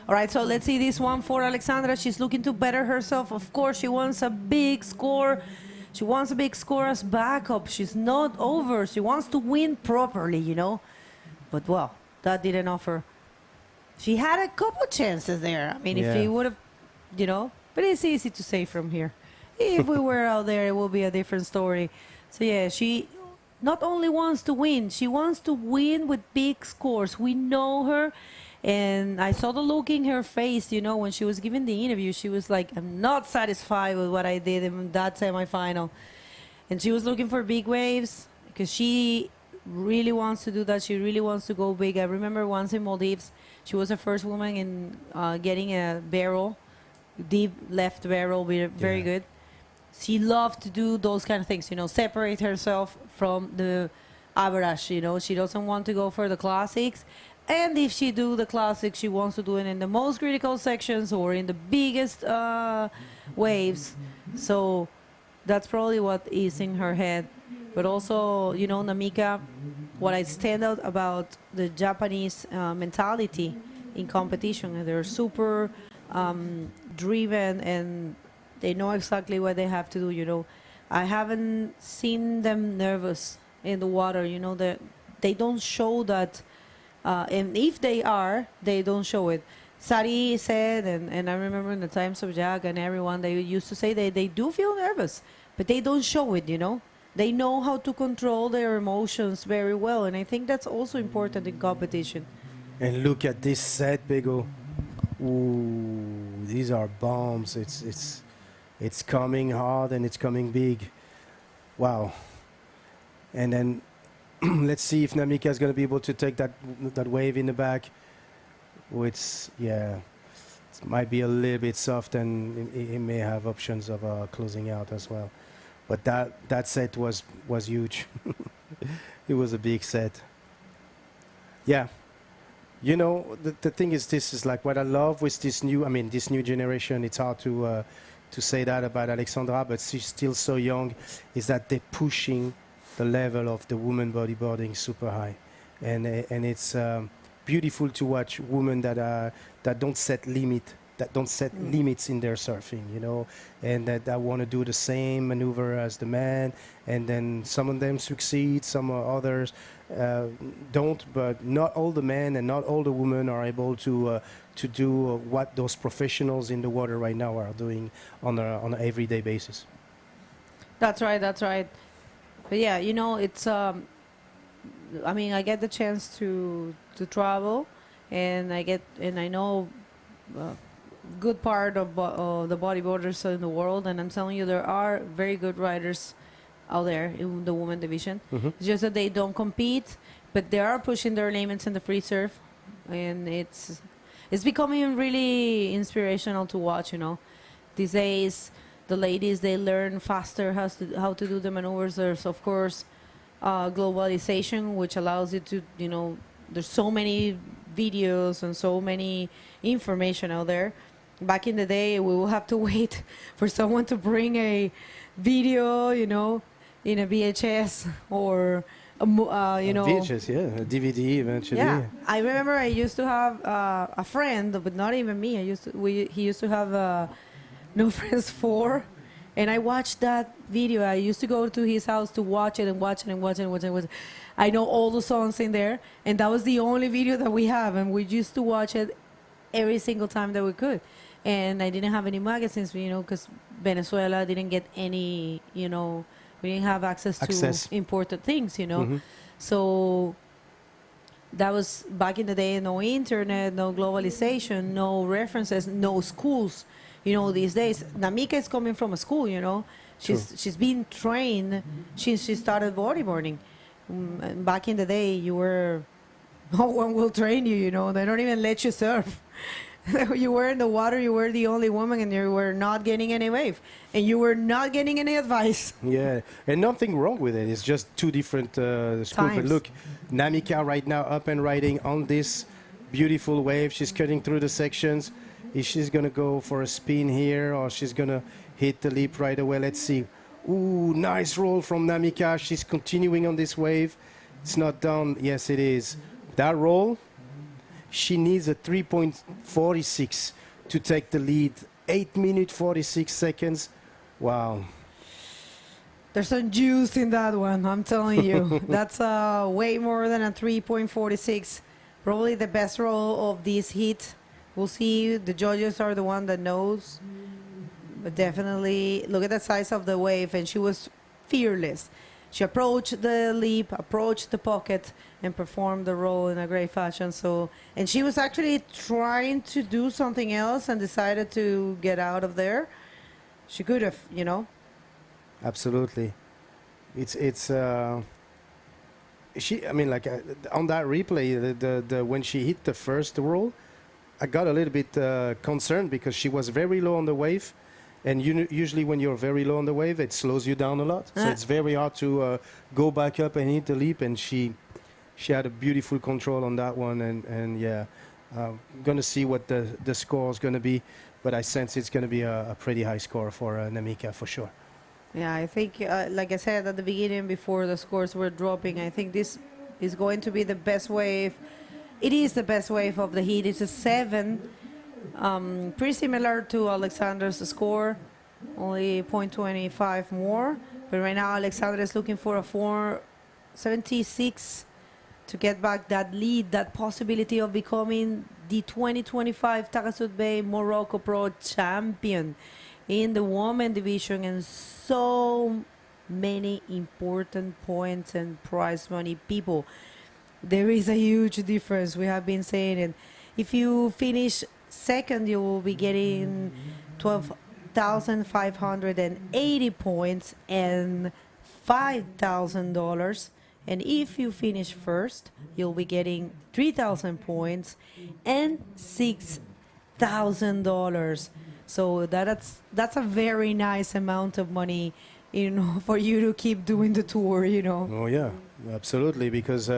All right, so let's see this one for Alexandra. She's looking to better herself. Of course, she wants a big score. She wants a big score as backup. She's not over. She wants to win properly, you know. But, well, that didn't offer. She had a couple chances there. I mean, if he would have, you know. But it's easy to say from here. If we were out there, it would be a different story. So, yeah, she not only wants to win, she wants to win with big scores. We know her. And I saw the look in her face, you know, when she was giving the interview. She was like, I'm not satisfied with what I did in that semifinal. And she was looking for big waves, because she really wants to do that. She really wants to go big. I remember once in Maldives, she was the first woman in getting a barrel, deep left barrel, very good. She loved to do those kind of things, you know, separate herself from the average, you know. She doesn't want to go for the classics. And if she do the classics, she wants to do it in the most critical sections or in the biggest waves. So that's probably what is in her head. But also, you know, Namika, what I stand out about the Japanese mentality in competition, they're super driven, and they know exactly what they have to do, you know. I haven't seen them nervous in the water, you know, that they don't show that. And if they are, they don't show it. Sari said, and I remember in the times of Jack and everyone, they used to say they do feel nervous, but they don't show it, you know. They know how to control their emotions very well, and I think that's also important in competition. And look at this set, Bego. Ooh, these are bombs. It's coming hard and it's coming big. Wow. And then let's see if Namika is going to be able to take that wave in the back. Which, yeah, it might be a little bit soft, and it may have options of closing out as well. But that set was huge. It was a big set. Yeah. You know, the thing is, this is like what I love with this new generation. It's hard to to say that about Alexandra, but she's still so young, is that they're pushing the level of the women bodyboarding super high. And it's beautiful to watch women that don't set limits in their surfing, you know, and that want to do the same maneuver as the man, and then some of them succeed, some others don't, but not all the men and not all the women are able to do what those professionals in the water right now are doing on an everyday basis. That's right, that's right. But yeah, you know, it's I mean, I get the chance to travel, and I know good part of the bodyboarders in the world, and I'm telling you, there are very good riders out there in the women division. It's just that they don't compete, but they are pushing their limits in the free surf, and it's becoming really inspirational to watch. You know, these days the ladies, they learn faster how to do the maneuvers. There's of course globalization, which allows you to, you know, there's so many videos and so many information out there. Back in the day, we will have to wait for someone to bring a video, you know, in a VHS or you know, VHS, yeah, a DVD eventually. Yeah, I remember I used to have a friend, but not even me. He used to have No Friends 4, and I watched that video. I used to go to his house to watch it and watch it and watch it and watch it. I know all the songs in there, and that was the only video that we have, and we used to watch it every single time that we could. And I didn't have any magazines, you know, because Venezuela didn't get any, you know, we didn't have access to imported things, you know. So that was back in the day. No internet, no globalization, no references, no schools. You know, these days, Namika is coming from a school, you know. She's been trained since she started bodyboarding. Back in the day, no one will train you, you know. They don't even let you surf. You were in the water, you were the only woman, and you were not getting any wave. And you were not getting any advice. Yeah, and nothing wrong with it. It's just two different schools. But look, Namika right now up and riding on this beautiful wave. She's cutting through the sections. Is she's going to go for a spin here, or she's going to hit the leap right away? Let's see. Ooh, nice roll from Namika. She's continuing on this wave. It's not done. Yes, it is. That roll, she needs a 3.46 to take the lead. 8 minutes, 46 seconds. Wow. There's some juice in that one, I'm telling you. That's way more than a 3.46. Probably the best roll of this heat. We'll see. The judges are the one that knows. But definitely, look at the size of the wave, and she was fearless. She approached the leap, approached the pocket, and performed the roll in a great fashion. So, and she was actually trying to do something else and decided to get out of there. She could have, you know. Absolutely. She, I mean, like on that replay, the when she hit the first roll, I got a little bit concerned because she was very low on the wave. And usually when you're very low on the wave, it slows you down a lot. So it's very hard to go back up and hit the leap. And she had a beautiful control on that one. And yeah, going to see what the score is going to be. But I sense it's going to be a pretty high score for Namika for sure. Yeah, I think, like I said at the beginning before the scores were dropping, I think this is going to be the best wave. It is the best wave of the heat. It's a 7. Pretty similar to Alexander's score, only 0.25 more. But right now, Alexander is looking for a 4.76 to get back that lead, that possibility of becoming the 2025 Taghazout Bay Morocco Pro champion in the women division, and so many important points and prize money. People, there is a huge difference. We have been saying it. If you finish second, you will be getting 12,580 points and $5,000. And if you finish first, you'll be getting 3,000 points and $6,000. So that's a very nice amount of money, you know, for you to keep doing the tour, you know. Oh yeah, absolutely, because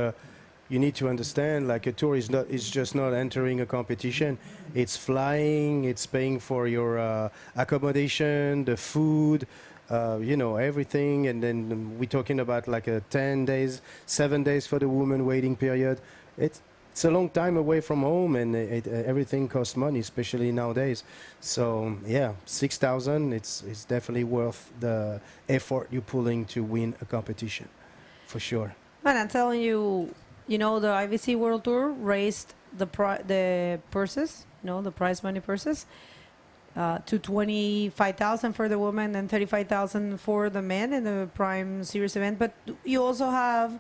you need to understand, like, a tour is just not entering a competition. It's flying, it's paying for your accommodation, the food, you know, everything. And then we're talking about like a 10 days, 7 days for the woman waiting period. It's a long time away from home, and everything costs money, especially nowadays. So yeah, 6,000, it's definitely worth the effort you're pulling to win a competition, for sure. And I'm telling you, you know, the IBC World Tour raised the purses, you know, the prize money purses, to 25,000 for the women and 35,000 for the men in the Prime Series event. But you also have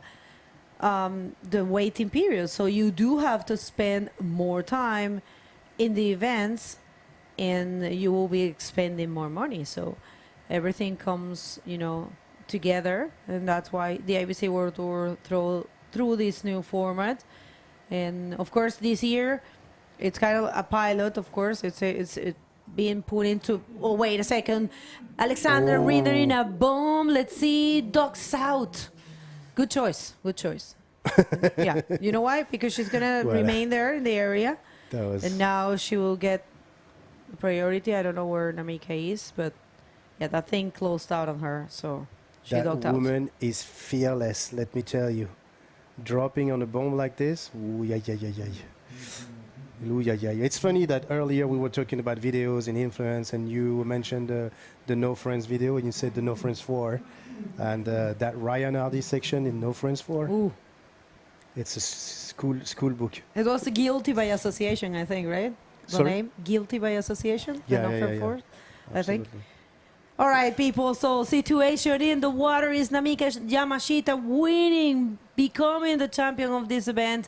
the waiting period, so you do have to spend more time in the events, and you will be expending more money. So everything comes, you know, together, and that's why the IBC World Tour through this new format. And of course, this year it's kind of a pilot. Of course, it's being put into. Oh, wait a second, Alexander Rinder in a bomb. Let's see, Taghazout. Good choice. Good choice. Yeah, you know why? Because she's gonna remain there in the area, and now she will get priority. I don't know where Namika is, but yeah, that thing closed out on her, so she docked out. That woman is fearless. Let me tell you, dropping on a bomb like this. Ooh, yeah. Ooh, yeah. It's funny that earlier we were talking about videos and influence, and you mentioned the No Friends video, and you said the No Friends 4. And that Ryan Hardy section in No Friends 4, ooh, it's a school book. It was Guilty by Association, I think, right? The name? Guilty by Association? Yeah. I think. All right, people, so situation in the water is Namika Yamashita winning, becoming the champion of this event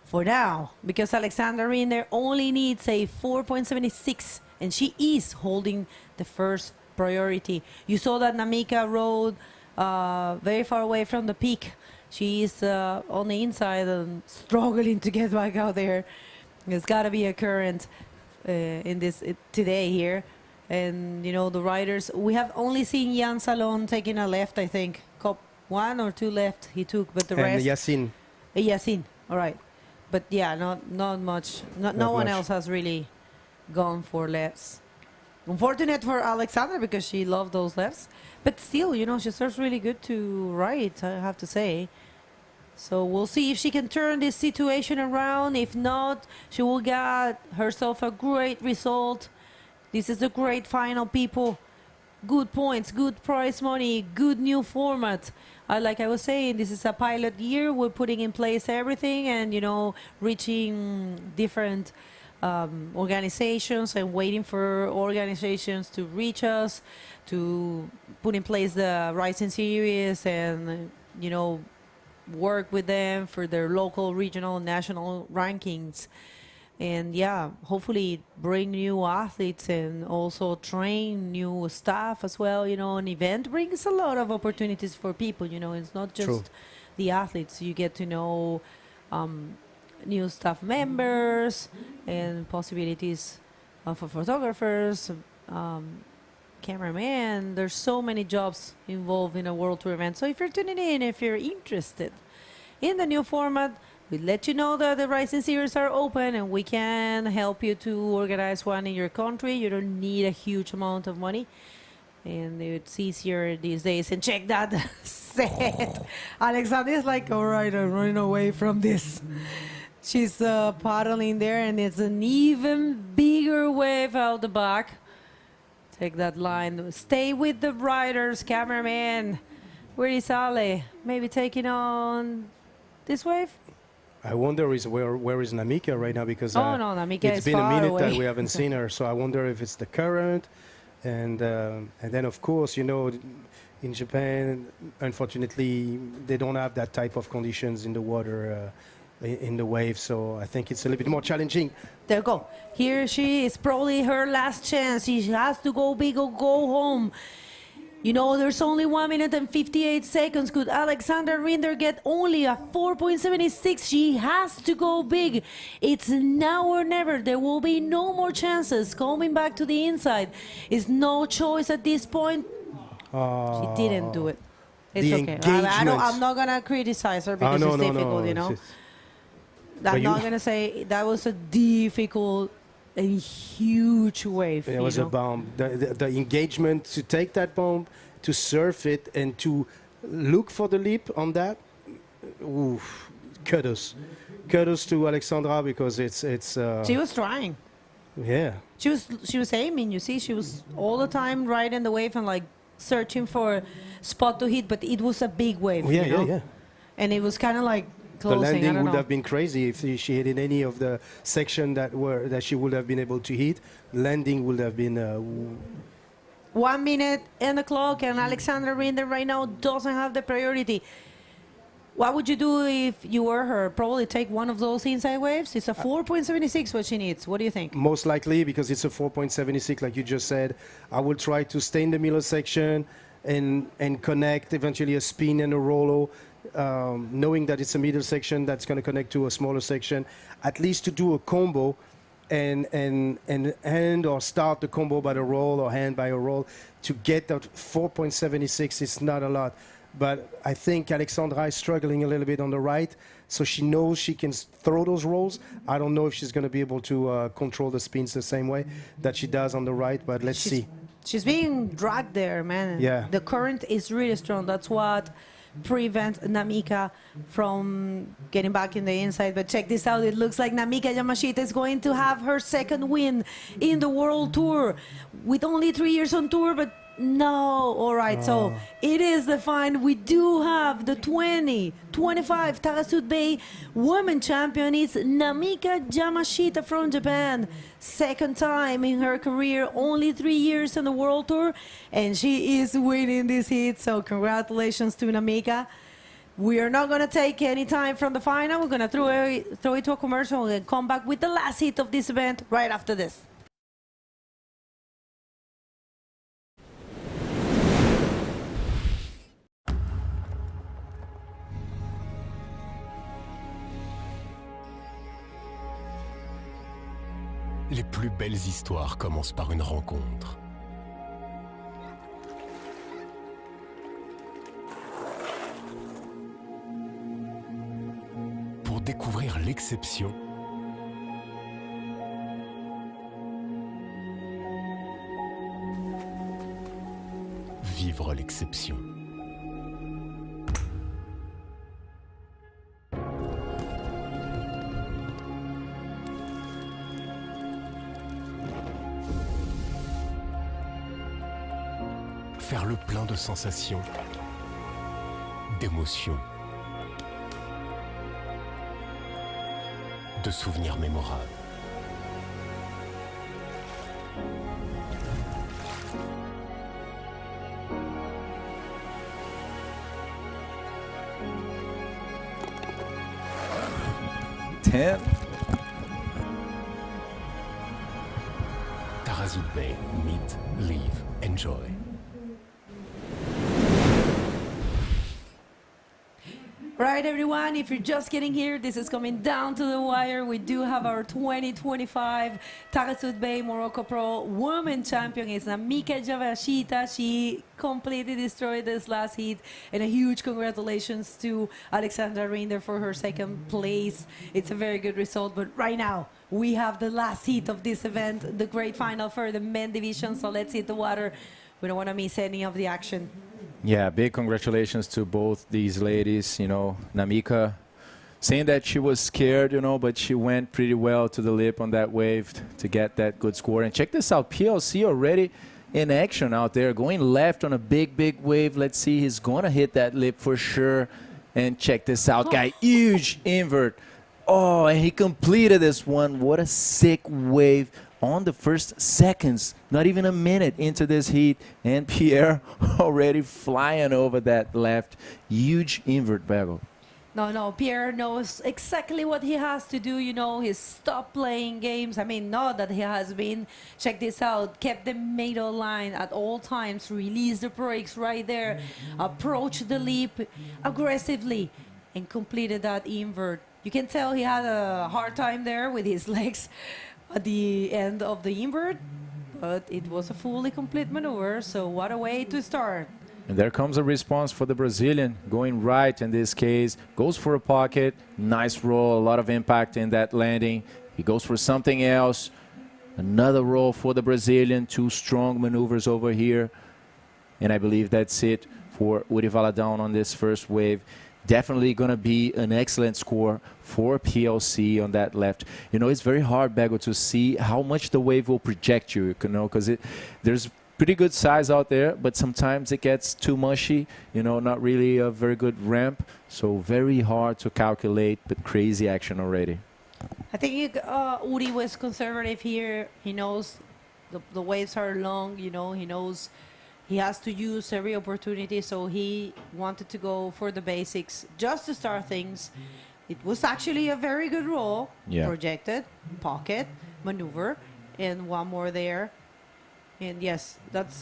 for now, because Alexander Rinder only needs a 4.76, and she is holding the first priority. You saw that Namika rode very far away from the peak. She is on the inside and struggling to get back out there. There's got to be a current in this today here. And, you know, the riders, we have only seen Jan Salon taking a left, I think. One or two left he took, but the rest... Yassin, all right. But, yeah, not much. No one else has really gone for lefts. Unfortunate for Alexander, because she loved those lefts. But still, you know, she serves really good to right, I have to say. So we'll see if she can turn this situation around. If not, she will get herself a great result. This is a great final, people. Good points, good prize money, good new format. Like I was saying, this is a pilot year. We're putting in place everything and, you know, reaching different organizations and waiting for organizations to reach us, to put in place the Rising Series and, you know, work with them for their local, regional, national rankings. And yeah, hopefully bring new athletes and also train new staff as well. You know, an event brings a lot of opportunities for people. You know, it's not just the athletes. You get to know new staff members and possibilities for photographers, cameraman. There's so many jobs involved in a World Tour event. So if you're tuning in, if you're interested in the new format, we let you know that the Rising Series are open and we can help you to organize one in your country. You don't need a huge amount of money. And it's easier these days. And check that set. Alexander is like, all right, I'm running away from this. She's paddling there, and it's an even bigger wave out the back. Take that line. Stay with the riders, cameraman. Where is Ale? Maybe taking on this wave? I wonder where is Namika right now, because no, Namika it's is been a far minute away. that we haven't seen her. So I wonder if it's the current, and then of course, you know, in Japan, unfortunately, they don't have that type of conditions in the water, in the wave. So I think it's a little bit more challenging. There you go. Here she is, probably her last chance. She has to go big or go home. You know, there's only 1 minute and 58 seconds. Could Alexander Rinder get only a 4.76? She has to go big. It's now or never. There will be no more chances. Coming back to the inside is no choice at this point. She didn't do it. It's okay. I'm not going to criticize her because it's difficult, you know. I'm not going to say that was a difficult a huge wave. It was a bomb. The engagement to take that bomb, to surf it, and to look for the leap on that. Oof, kudos to Alexandra, because it's. She was trying. Yeah. She was aiming. You see, she was all the time riding the wave and like searching for a spot to hit, but it was a big wave. Yeah, you know? yeah. And it was kind of like closing. The landing I don't would know. have been crazy if she hit in any of the section that she would have been able to hit. Landing would have been. 1 minute in the clock, and Alexandra Rinder right now doesn't have the priority. What would you do if you were her? Probably take one of those inside waves. It's a 4.76 what she needs. What do you think? Most likely, because it's a 4.76, like you just said. I will try to stay in the middle section and connect eventually a spin and a rollo, knowing that it's a middle section that's going to connect to a smaller section. At least to do a combo and end or start the combo by the roll or hand by a roll. To get that 4.76 is not a lot. But I think Alexandra is struggling a little bit on the right, so she knows she can throw those rolls. I don't know if she's going to be able to control the spins the same way that she does on the right, but let's see. She's being dragged there, man. Yeah. The current is really strong. That's what prevents Namika from getting back in the inside. But check this out. It looks like Namika Yamashita is going to have her second win in the World Tour with only 3 years on tour, but no. All right, so it is defined. We do have the 2025 Taghazout Bay Women Champion. It's Namika Yamashita from Japan. Second time in her career, only 3 years on the World Tour, and she is winning this heat. So congratulations to Namika. We are not going to take any time from the final. We're going to throw it to a commercial and come back with the last heat of this event right after this. Les plus belles histoires commencent par une rencontre. Pour découvrir l'exception, vivre l'exception. Faire le plein de sensations, d'émotions, de souvenirs mémorables. Taghazout Bay, meet, leave, enjoy. Right, everyone, if you're just getting here, this is coming down to the wire. We do have our 2025 Taghazout Bay Morocco Pro Women Champion. It's Namika Yamashita. She completely destroyed this last heat. And a huge congratulations to Alexandra Rinder for her second place. It's a very good result. But right now, we have the last heat of this event, the great final for the men division. So let's hit the water. We don't want to miss any of the action. Yeah, big congratulations to both these ladies. You know, Namika saying that she was scared, you know, but she went pretty well to the lip on that wave to get that good score. And check this out, PLC already in action out there, going left on a big, big wave. Let's see, he's going to hit that lip for sure. And check this out, guy, huge invert. Oh, and he completed this one. What a sick wave on the first seconds, not even a minute into this heat, and Pierre already flying over that left. Huge invert, Bago. No, Pierre knows exactly what he has to do. You know, he's stopped playing games. I mean, not that he has been. Check this out. Kept the middle line at all times. Release the brakes right there. Approach the leap aggressively and completed that invert. You can tell he had a hard time there with his legs at the end of the invert, but it was a fully complete maneuver, so what a way to start. And there comes a response for the Brazilian, going right in this case, goes for a pocket, nice roll, a lot of impact in that landing. He goes for something else, Another roll for the Brazilian. 2 strong maneuvers over here. And I believe that's it for Uri Valadão on this first wave. Definitely going to be an excellent score for PLC on that left. You know, it's very hard, Bego, to see how much the wave will project you, you know, because there's pretty good size out there, but sometimes it gets too mushy, you know, not really a very good ramp. So very hard to calculate, but crazy action already. I think Uri was conservative here. He knows the waves are long, you know, he knows he has to use every opportunity, so he wanted to go for the basics just to start things. It was actually a very good roll. Yeah. Projected, pocket, maneuver, and one more there. And yes,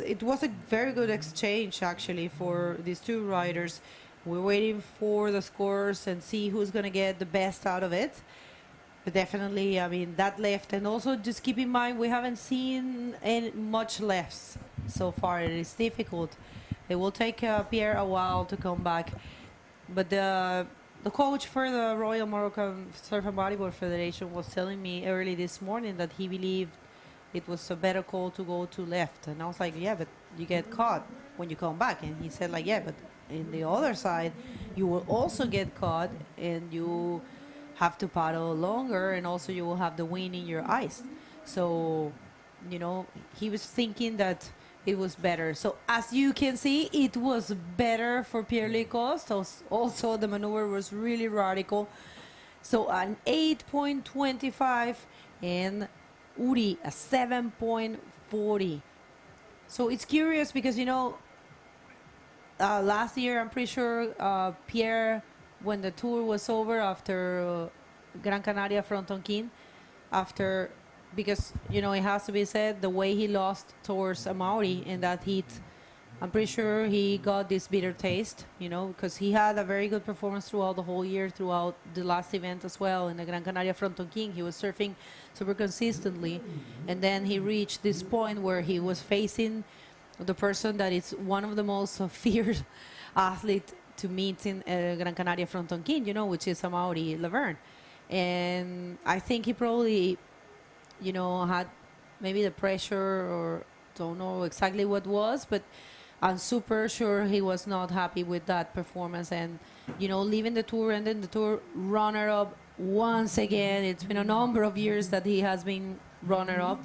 it was a very good exchange actually for these two riders. We're waiting for the scores and see who's going to get the best out of it. But definitely, I mean, that left. And also just keep in mind, we haven't seen much lefts so far. It is difficult. It will take Pierre a while to come back. But the coach for the Royal Moroccan Surfing Bodyboard Federation was telling me early this morning that he believed it was a better call to go to left. And I was like, yeah, but you get caught when you come back. And he said, like, yeah, but in the other side, you will also get caught and you have to paddle longer, and also you will have the wind in your eyes. So, you know, he was thinking that it was better. So as you can see, it was better for Pierre Lecoste. Also, the maneuver was really radical. So an 8.25 and Uri a 7.40. So it's curious because, you know, last year, I'm pretty sure Pierre, when the tour was over after Gran Canaria Frontonquín, because, you know, it has to be said, the way he lost towards Amaury in that heat, I'm pretty sure he got this bitter taste, you know, because he had a very good performance throughout the whole year, throughout the last event as well. In the Gran Canaria Frontonquín, he was surfing super consistently. And then he reached this point where he was facing the person that is one of the most fierce athletes to meet in Gran Canaria Frontonquín, you know, which is Amaury Laverne. And I think he probably, you know, had maybe the pressure, or don't know exactly what was, but I'm super sure he was not happy with that performance. And, you know, leaving the tour, and then the tour runner-up once again. It's been a number of years that he has been runner-up.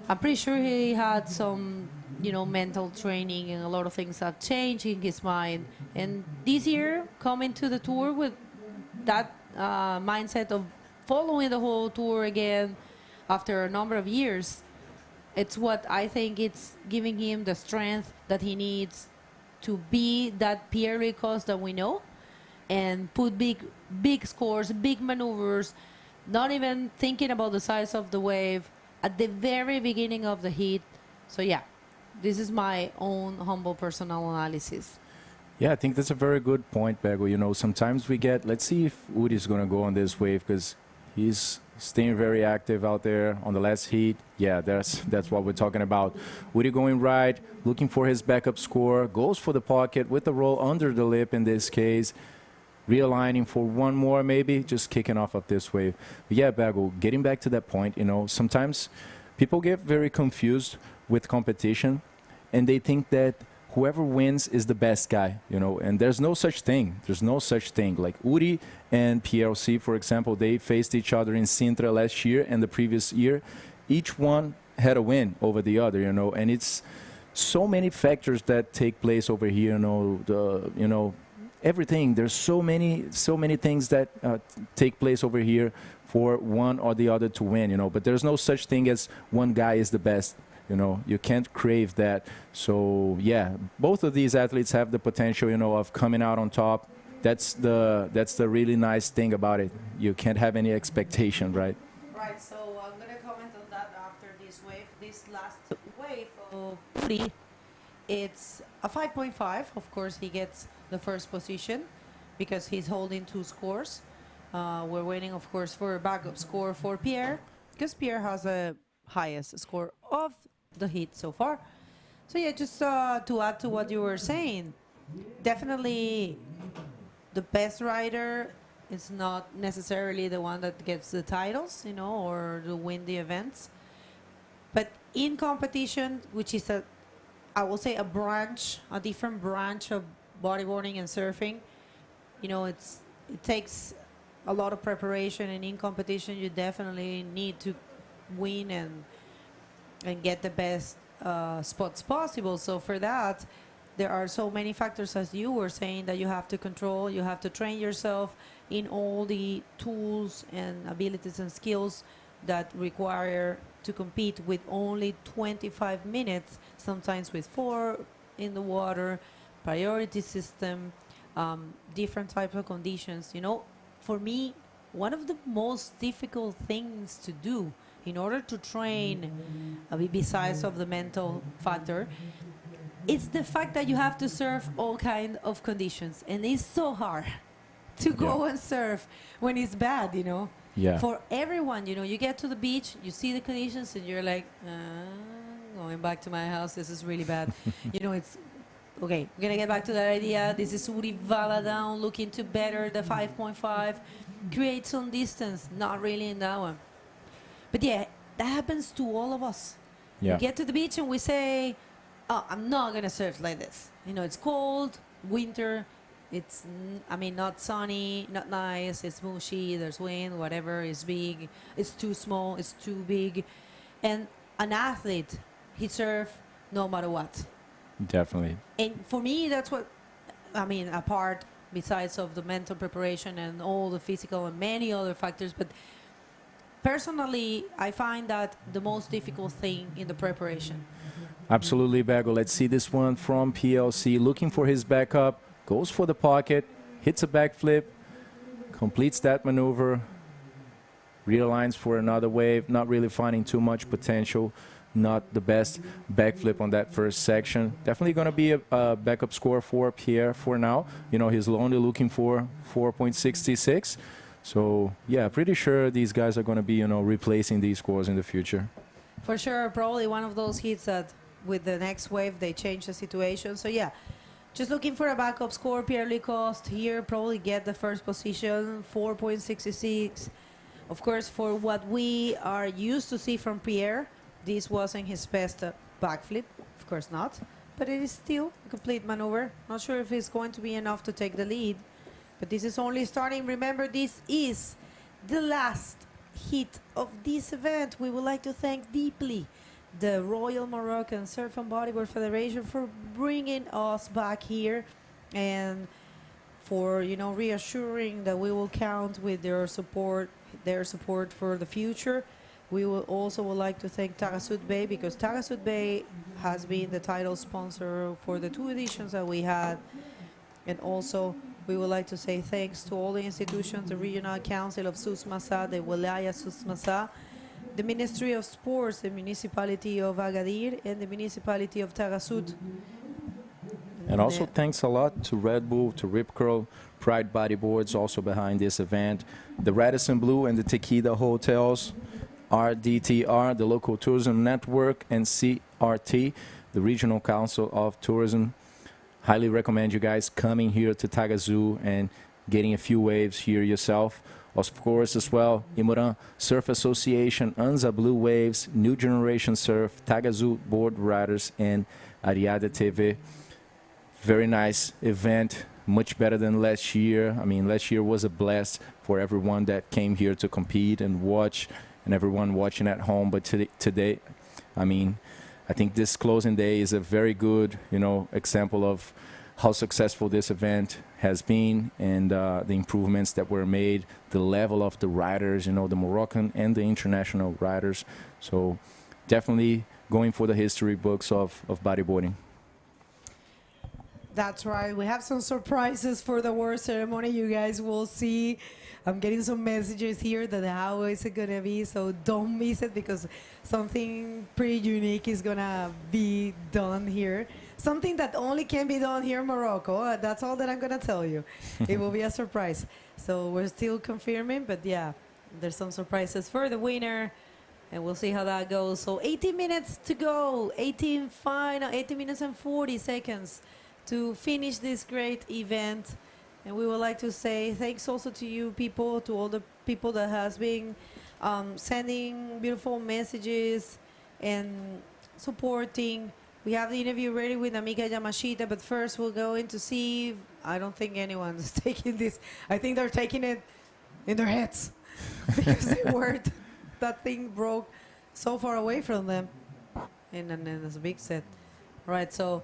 I'm pretty sure he had some, you know, mental training, and a lot of things have changed in his mind. And this year, coming to the tour with that mindset of following the whole tour again after a number of years, it's what I think it's giving him the strength that he needs to be that Pierre Lecoste that we know, and put big scores, big maneuvers, not even thinking about the size of the wave at the very beginning of the heat. So yeah, this is my own humble personal analysis. Yeah, I think that's a very good point, Bego. You know, sometimes we get, let's see if Uri is going to go on this wave, because he's staying very active out there on the last heat. Yeah, that's what we're talking about. Uri going right, looking for his backup score, goes for the pocket with the roll under the lip in this case, realigning for one more maybe, just kicking off of this wave. But yeah, Bego, getting back to that point, you know, sometimes people get very confused with competition, and they think that whoever wins is the best guy, you know, and there's no such thing. There's no such thing. Like Uri and PLC, for example, they faced each other in Sintra last year and the previous year. Each one had a win over the other, you know, and it's so many factors that take place over here, you know, everything. There's so many things that take place over here for one or the other to win, you know, but there's no such thing as one guy is the best. You know, you can't crave that. So yeah, both of these athletes have the potential, you know, of coming out on top. That's the really nice thing about it. You can't have any expectation, right? Right. So I'm gonna comment on that after this wave. This last wave of Uri, it's a 5.5. Of course, he gets the first position because he's holding 2 scores. We're waiting, of course, for a backup score for Pierre, because Pierre has a highest score of the heat so far. So yeah, just to add to what you were saying, definitely the best rider is not necessarily the one that gets the titles, you know, or to win the events. in competition, which is I will say a different branch of bodyboarding and surfing. You know, it takes a lot of preparation, and in competition, you definitely need to win and get the best spots possible. So for that, there are so many factors, as you were saying, that you have to control. You have to train yourself in all the tools and abilities and skills that require to compete with only 25 minutes, sometimes with 4 in the water, priority system, different types of conditions. You know, for me, one of the most difficult things to do in order to train, besides of the mental factor, it's the fact that you have to surf all kind of conditions, and it's so hard to go and surf when it's bad, you know. Yeah. For everyone, you know, you get to the beach, you see the conditions, and you're like, going back to my house, this is really bad. You know, it's, okay, we're going to get back to that idea. This is Uri Vala down, looking to better the 5.5, create some distance, not really in that one. But yeah, that happens to all of us. Yeah. We get to the beach and we say, oh, I'm not going to surf like this. You know, it's cold, winter, it's, I mean, not sunny, not nice, it's mushy, there's wind, whatever, it's big, it's too small, it's too big. And an athlete, he surf no matter what. Definitely. And for me, that's what, I mean, apart, besides of the mental preparation and all the physical and many other factors, but personally, I find that the most difficult thing in the preparation. Absolutely, Bago. Let's see this one from PLC. Looking for his backup, goes for the pocket, hits a backflip, completes that maneuver, realigns for another wave, not really finding too much potential, not the best backflip on that first section. Definitely going to be a backup score for Pierre for now. You know, he's only looking for 4.66. So, yeah, pretty sure these guys are going to be, you know, replacing these scores in the future. For sure, probably one of those hits that with the next wave, they change the situation. So, yeah, just looking for a backup score. Pierre Licoste here probably get the first position, 4.66. Of course, for what we are used to see from Pierre, this wasn't his best backflip. Of course not. But it is still a complete maneuver. Not sure if it's going to be enough to take the lead. But this is only starting. Remember, this is the last hit of this event. We would like to thank deeply the Royal Moroccan Surfing Bodyboard Federation for bringing us back here and for, you know, reassuring that we will count with their support for the future. We will also would like to thank Taghazout Bay, because Taghazout Bay has been the title sponsor for the 2 editions that we had. And also, we would like to say thanks to all the institutions, the Regional Council of Sus Massa, the Wilaya Sus Massa, the Ministry of Sports, the Municipality of Agadir, and the Municipality of Taghazout. And also thanks a lot to Red Bull, to Rip Curl, Pride Bodyboards, also behind this event, the Radisson Blue and the Tequila Hotels, RDTR, the Local Tourism Network, and CRT, the Regional Council of Tourism. Highly recommend you guys coming here to Taghazout and getting a few waves here yourself. Of course, as well, Imoran Surf Association, Anza Blue Waves, New Generation Surf, Taghazout Board Riders, and Ariada TV. Very nice event, much better than last year. I mean, last year was a blast for everyone that came here to compete and watch, and everyone watching at home. But today, I mean, I think this closing day is a very good, you know, example of how successful this event has been and the improvements that were made, the level of the riders, you know, the Moroccan and the international riders. So definitely going for the history books of bodyboarding. That's right. We have some surprises for the award ceremony. You guys will see. I'm getting some messages here that how is it going to be, so don't miss it, because something pretty unique is going to be done here. Something that only can be done here in Morocco. That's all that I'm going to tell you. It will be a surprise. So we're still confirming, but yeah, there's some surprises for the winner, and we'll see how that goes. So 18 minutes to go, 18 minutes and 40 seconds to finish this great event. And we would like to say thanks also to you people, to all the people that has been sending beautiful messages and supporting. We have the interview ready with Namika Yamashita, but first we'll go in to see. I don't think anyone's taking this. I think they're taking it in their heads because they weren't. That thing broke so far away from them. And then it's a big set. Right, so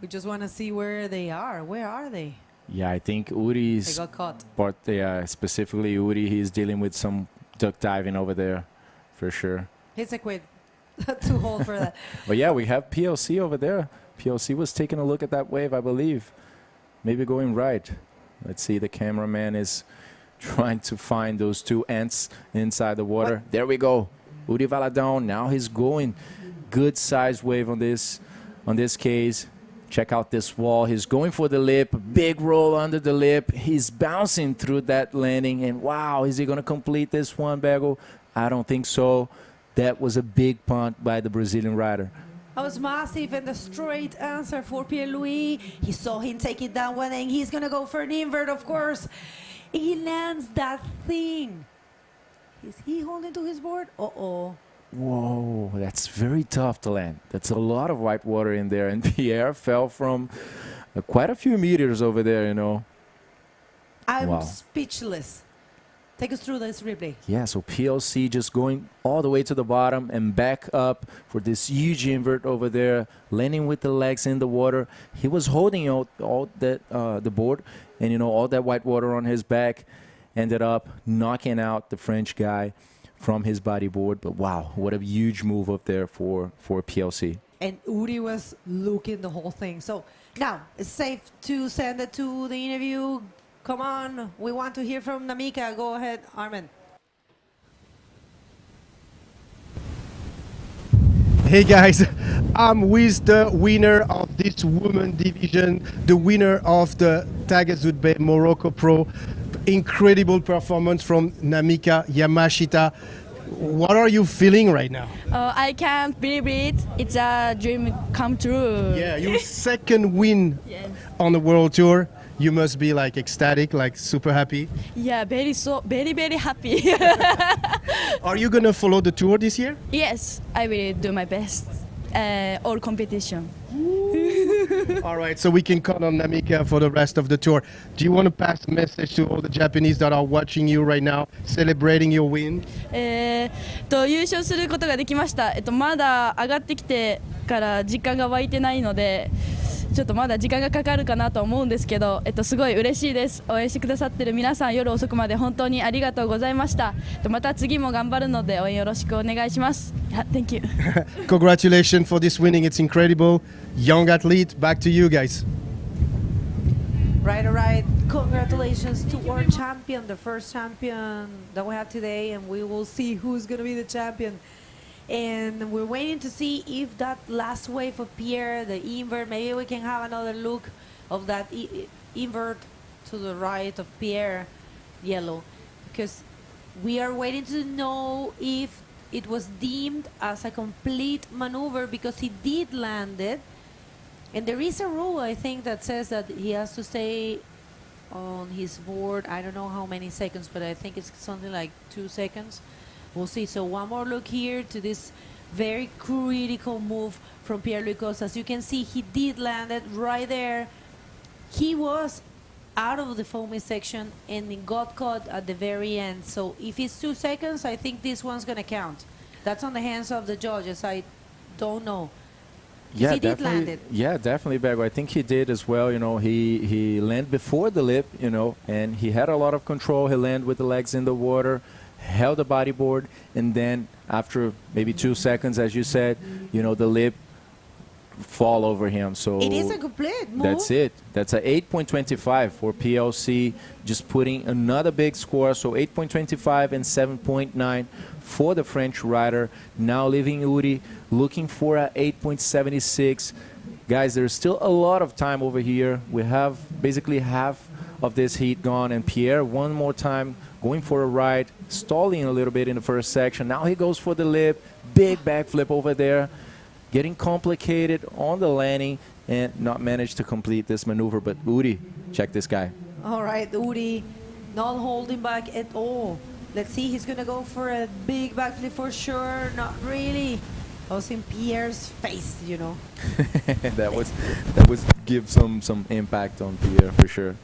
we just want to see where they are. Where are they? Yeah, I think Uri's They got caught. part, specifically Uri, he's dealing with some duck diving over there, for sure. It's a quid. Too hold for that. But yeah, we have PLC over there. PLC was taking a look at that wave, I believe. Maybe going right. Let's see, the cameraman is trying to find those two ants inside the water. What? There we go. Uri Valadão, now he's going. Good sized wave on this case. Check out this wall. He's going for the lip. Big roll under the lip. He's bouncing through that landing. And wow, is he going to complete this one, Bego? I don't think so. That was a big punt by the Brazilian rider. That was massive and the straight answer for Pierre-Louis. He saw him take it down one and he's going to go for an invert, of course. He lands that thing. Is he holding to his board? Uh-oh. Whoa, that's very tough to land. That's a lot of white water in there. And Pierre fell from quite a few meters over there, you know. I'm speechless. Take us through this replay. Yeah, so PLC just going all the way to the bottom and back up for this huge invert over there, landing with the legs in the water. He was holding out all that the board, and you know, all that white water on his back. Ended up knocking out the French guy from his bodyboard. But wow, what a huge move up there for PLC. And Uri was looking the whole thing. So now it's safe to send it to the interview. Come on, we want to hear from Namika. Go ahead, Armin. Hey guys, I'm with the winner of this women division, the winner of the Taghazout Morocco Pro. Incredible performance from Namika Yamashita. What are you feeling right now? I can't believe it. It's a dream come true. Yeah, your second win on the World Tour. You must be like ecstatic, like super happy. Yeah, very happy. Are you gonna follow the tour this year? Yes, I will do my best. All competition. All right, so we can count on Namika for the rest of the tour. Do you want to pass a message to all the Japanese that are watching you right now, celebrating your win? 優勝することができました。まだ上がってきてから時間が湧いてないので、ちょっとまだ時間がかかるかなと思うんですけど、すごい嬉しいです。応援してくださってる皆さん、夜遅くまで本当にありがとうございました。また次も頑張るので応援よろしくお願いします。Thank you. Congratulations for this winning. It's incredible. Young athlete. Back to you guys. Right, all right. Congratulations to our champion, the first champion that we have today, and we will see who's going to be the champion. And we're waiting to see if that last wave of Pierre, the invert, maybe we can have another look of that invert to the right of Pierre, yellow, because we are waiting to know if it was deemed as a complete maneuver because he did land it. And there is a rule, I think, that says that he has to stay on his board. I don't know how many seconds, but I think it's something like 2 seconds. We'll see. So one more look here to this very critical move from Pierre-Louis Costa. As you can see, he did land it right there. He was out of the foamy section and he got caught at the very end. So if it's 2 seconds, I think this one's going to count. That's on the hands of the judges. I don't know. Yeah, he did land it. Yeah, definitely, Bego. I think he did as well. You know, he landed before the lip, you know, and he had a lot of control. He landed with the legs in the water, held the bodyboard, and then after maybe 2 seconds, as you said, you know, the lip fall over him. So it is a complete move. That's it. That's a 8.25 for PLC, just putting another big score. So 8.25 and 7.9 for the French rider. Now leaving Uri looking for a 8.76. Guys, there's still a lot of time over here. We have basically half of this heat gone, and Pierre one more time going for a ride, stalling a little bit in the first section. Now he goes for the lip, big backflip over there, getting complicated on the landing and not managed to complete this maneuver. But Uri, check this guy. All right, Uri, not holding back at all. Let's see, he's going to go for a big backflip for sure. Not really. I was in Pierre's face, you know. that was give some impact on Pierre for sure.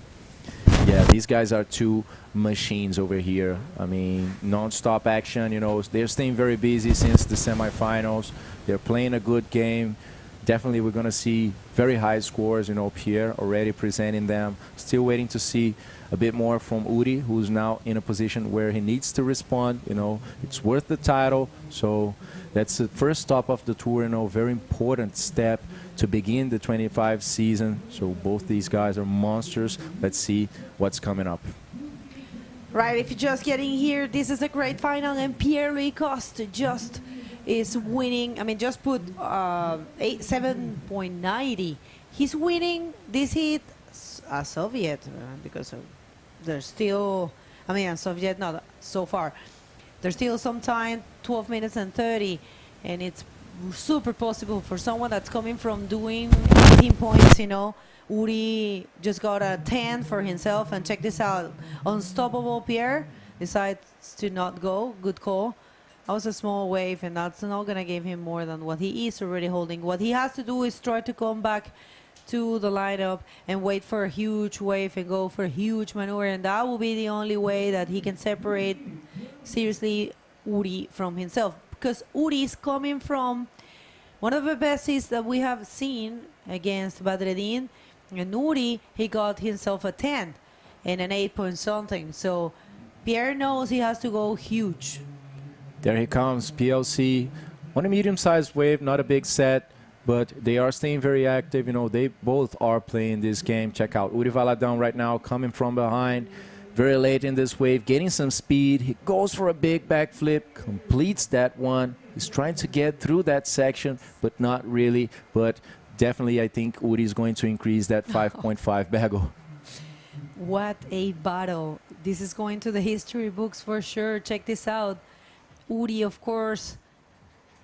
Yeah, these guys are two machines over here. I mean, non-stop action, you know. They're staying very busy since the semifinals. They're playing a good game. Definitely we're going to see very high scores, you know. Pierre already presenting them. Still waiting to see a bit more from Uri, who's now in a position where he needs to respond, you know. It's worth the title. So that's the first stop of the tour, you know, very important step to begin the 25 season. So both these guys are monsters. Let's see what's coming up. Right, if you're just getting here, this is a great final, and Pierre-Louis Coste just is winning. I mean, just put 7.90. He's winning this heat a Soviet because there's still, I mean, a Soviet not so far. There's still some time, 12 minutes and 30, and it's super possible for someone that's coming from doing 18 points, you know. Uri just got a 10 for himself, and check this out. Unstoppable Pierre decides to not go. Good call. That was a small wave, and that's not going to give him more than what he is already holding. What he has to do is try to come back to the lineup and wait for a huge wave and go for a huge maneuver, and that will be the only way that he can separate seriously Uri from himself, because Uri is coming from one of the best hits that we have seen against Badreddin, and Uri, he got himself a 10 and an 8 point something. So Pierre knows he has to go huge. There he comes, PLC, on a medium-sized wave, not a big set, but they are staying very active. You know, they both are playing this game. Check out Uri Valadão right now, coming from behind, very late in this wave, getting some speed. He goes for a big backflip, completes that one. He's trying to get through that section, but not really. But definitely, I think Uri is going to increase that 5.5 bagel. What a battle. This is going to the history books for sure. Check this out. Uri, of course,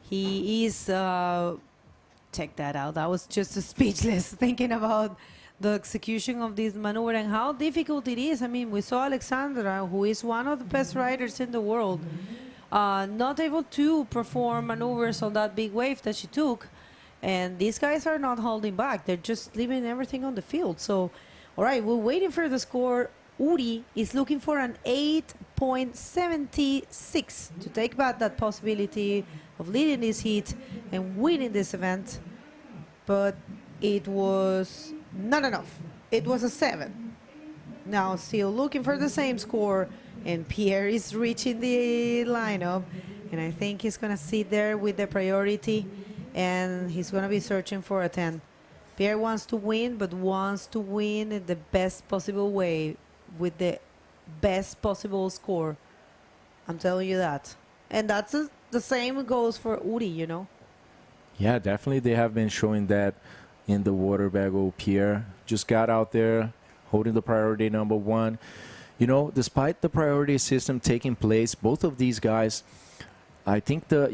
he is, check that out. I was just speechless thinking about the execution of this maneuver and how difficult it is. I mean, we saw Alexandra, who is one of the best riders in the world, not able to perform maneuvers on that big wave that she took. And these guys are not holding back. They're just leaving everything on the field. So, all right, we're waiting for the score. Uri is looking for an 8.76 to take back that possibility of leading this heat and winning this event. But it was not enough. It was a 7. Now still looking for the same score, and Pierre is reaching the lineup, and I think he's going to sit there with the priority, and he's going to be searching for a 10. Pierre wants to win, but wants to win in the best possible way, with the best possible score. I'm telling you that. And that's the same goes for Uri, you know. Yeah, definitely they have been showing that in the water bagel. Pierre just got out there holding the priority number 1. You know, despite the priority system taking place, both of these guys, I think the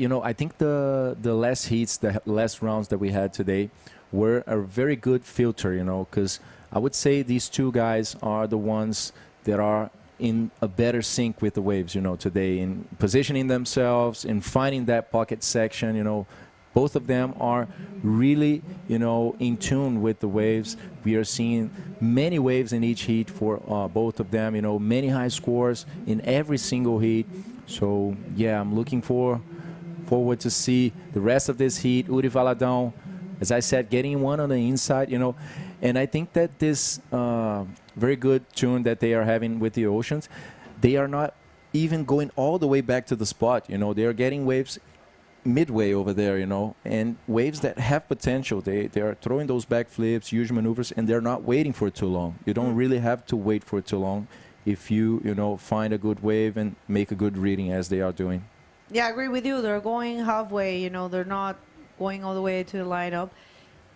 less heats, the less rounds that we had today were a very good filter, you know, because I would say these two guys are the ones that are in a better sync with the waves, you know, today, in positioning themselves, in finding that pocket section, you know. Both of them are really, you know, in tune with the waves. We are seeing many waves in each heat for both of them, you know, many high scores in every single heat. So, yeah, I'm looking forward to see the rest of this heat. Uri Valadão, as I said, getting one on the inside, you know. And I think that this very good tune that they are having with the Oceans, they are not even going all the way back to the spot, you know. They are getting waves midway over there, you know, and waves that have potential. They are throwing those back flips, huge maneuvers, and they're not waiting for too long. You don't really have to wait for too long if you know, find a good wave and make a good reading as they are doing. Yeah, I agree with you. They're going halfway, you know, they're not going all the way to the lineup,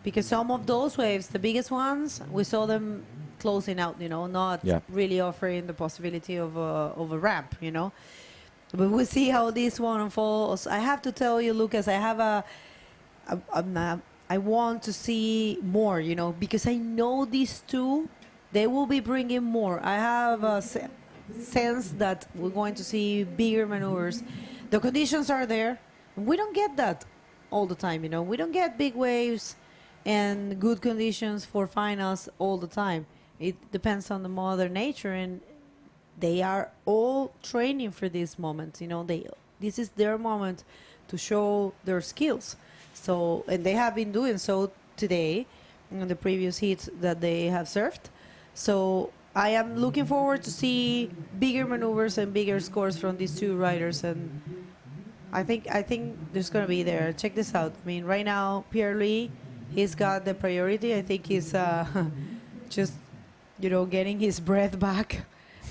because some of those waves, the biggest ones, we saw them closing out, you know, not really offering the possibility of a ramp, you know. But we'll see how this one unfolds. I have to tell you, Lucas, I have I want to see more, you know, because I know these two, they will be bringing more. I have a sense that we're going to see bigger maneuvers. The conditions are there. We don't get that all the time. You know, we don't get big waves and good conditions for finals all the time. It depends on the mother nature, and they are all training for this moment. You know, this is their moment to show their skills. So, and they have been doing so today in the previous heats that they have surfed. So I am looking forward to see bigger maneuvers and bigger scores from these two riders, and I think there's gonna be there. Check this out. I mean, right now Pierre Louis, he's got the priority. I think he's just, you know, getting his breath back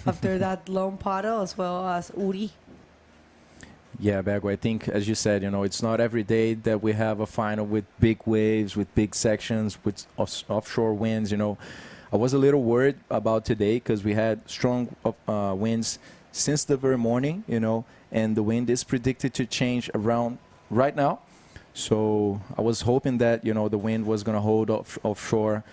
after that long paddle, as well as Uri. Yeah, Bago, I think, as you said, you know, it's not every day that we have a final with big waves, with big sections, with offshore winds, you know. I was a little worried about today because we had strong winds since the very morning, you know, and the wind is predicted to change around right now. So I was hoping that, you know, the wind was going to hold offshore,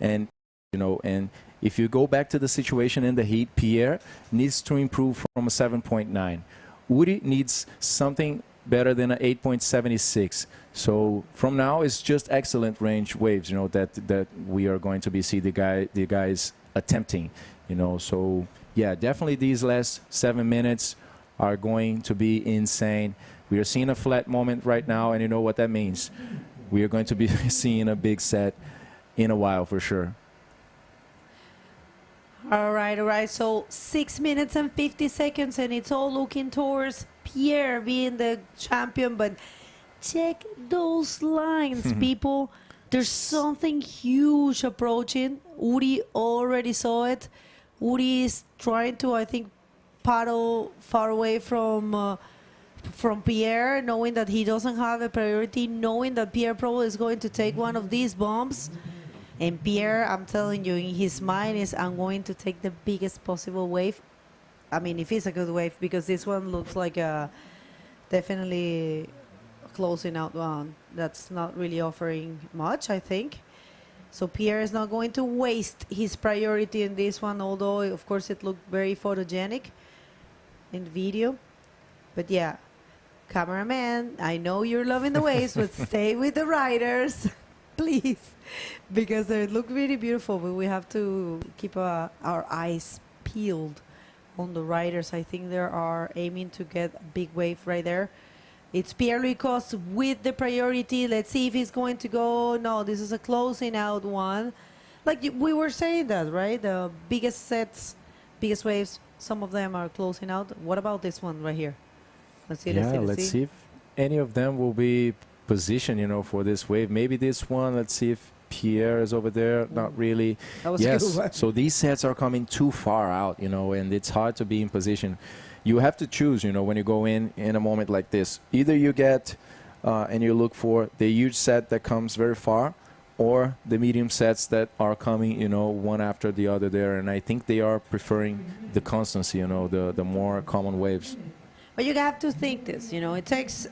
and, you know, and if you go back to the situation in the heat, Pierre needs to improve from a 7.9. Uri needs something better than an 8.76. So from now, it's just excellent range waves, you know, that we are going to be see the guys attempting, you know. So yeah, definitely these last 7 minutes are going to be insane. We are seeing a flat moment right now, and you know what that means. We are going to be seeing a big set in a while for sure. All right. So 6 minutes and 50 seconds, and it's all looking towards Pierre being the champion. But check those lines, people. There's something huge approaching. Uri already saw it. Uri is trying to, I think, paddle far away from Pierre, knowing that he doesn't have a priority, knowing that Pierre probably is going to take one of these bombs. And Pierre, I'm telling you, in his mind is, I'm going to take the biggest possible wave. I mean, if it's a good wave, because this one looks like a definitely closing out one. That's not really offering much, I think. So Pierre is not going to waste his priority in this one, although, of course, it looked very photogenic in video. But yeah, cameraman, I know you're loving the waves, but stay with the riders, please, because they look really beautiful, but we have to keep our eyes peeled on the riders. I think they are aiming to get a big wave right there. It's Pierre-Louis Coste with the priority. Let's see if he's going to go. No, this is a closing out one. Like we were saying that, right? The biggest sets, biggest waves, some of them are closing out. What about this one right here? Let's see. Yeah, let's see if any of them will be positioned, you know, for this wave. Maybe this one. Let's see if Pierre is over there. Not really. Yes. So these sets are coming too far out, you know, and it's hard to be in position. You have to choose, you know, when you go in a moment like this. Either you get and you look for the huge set that comes very far, or the medium sets that are coming, you know, one after the other there. And I think they are preferring the constancy, you know, the more common waves. But you have to think this, you know, it takes,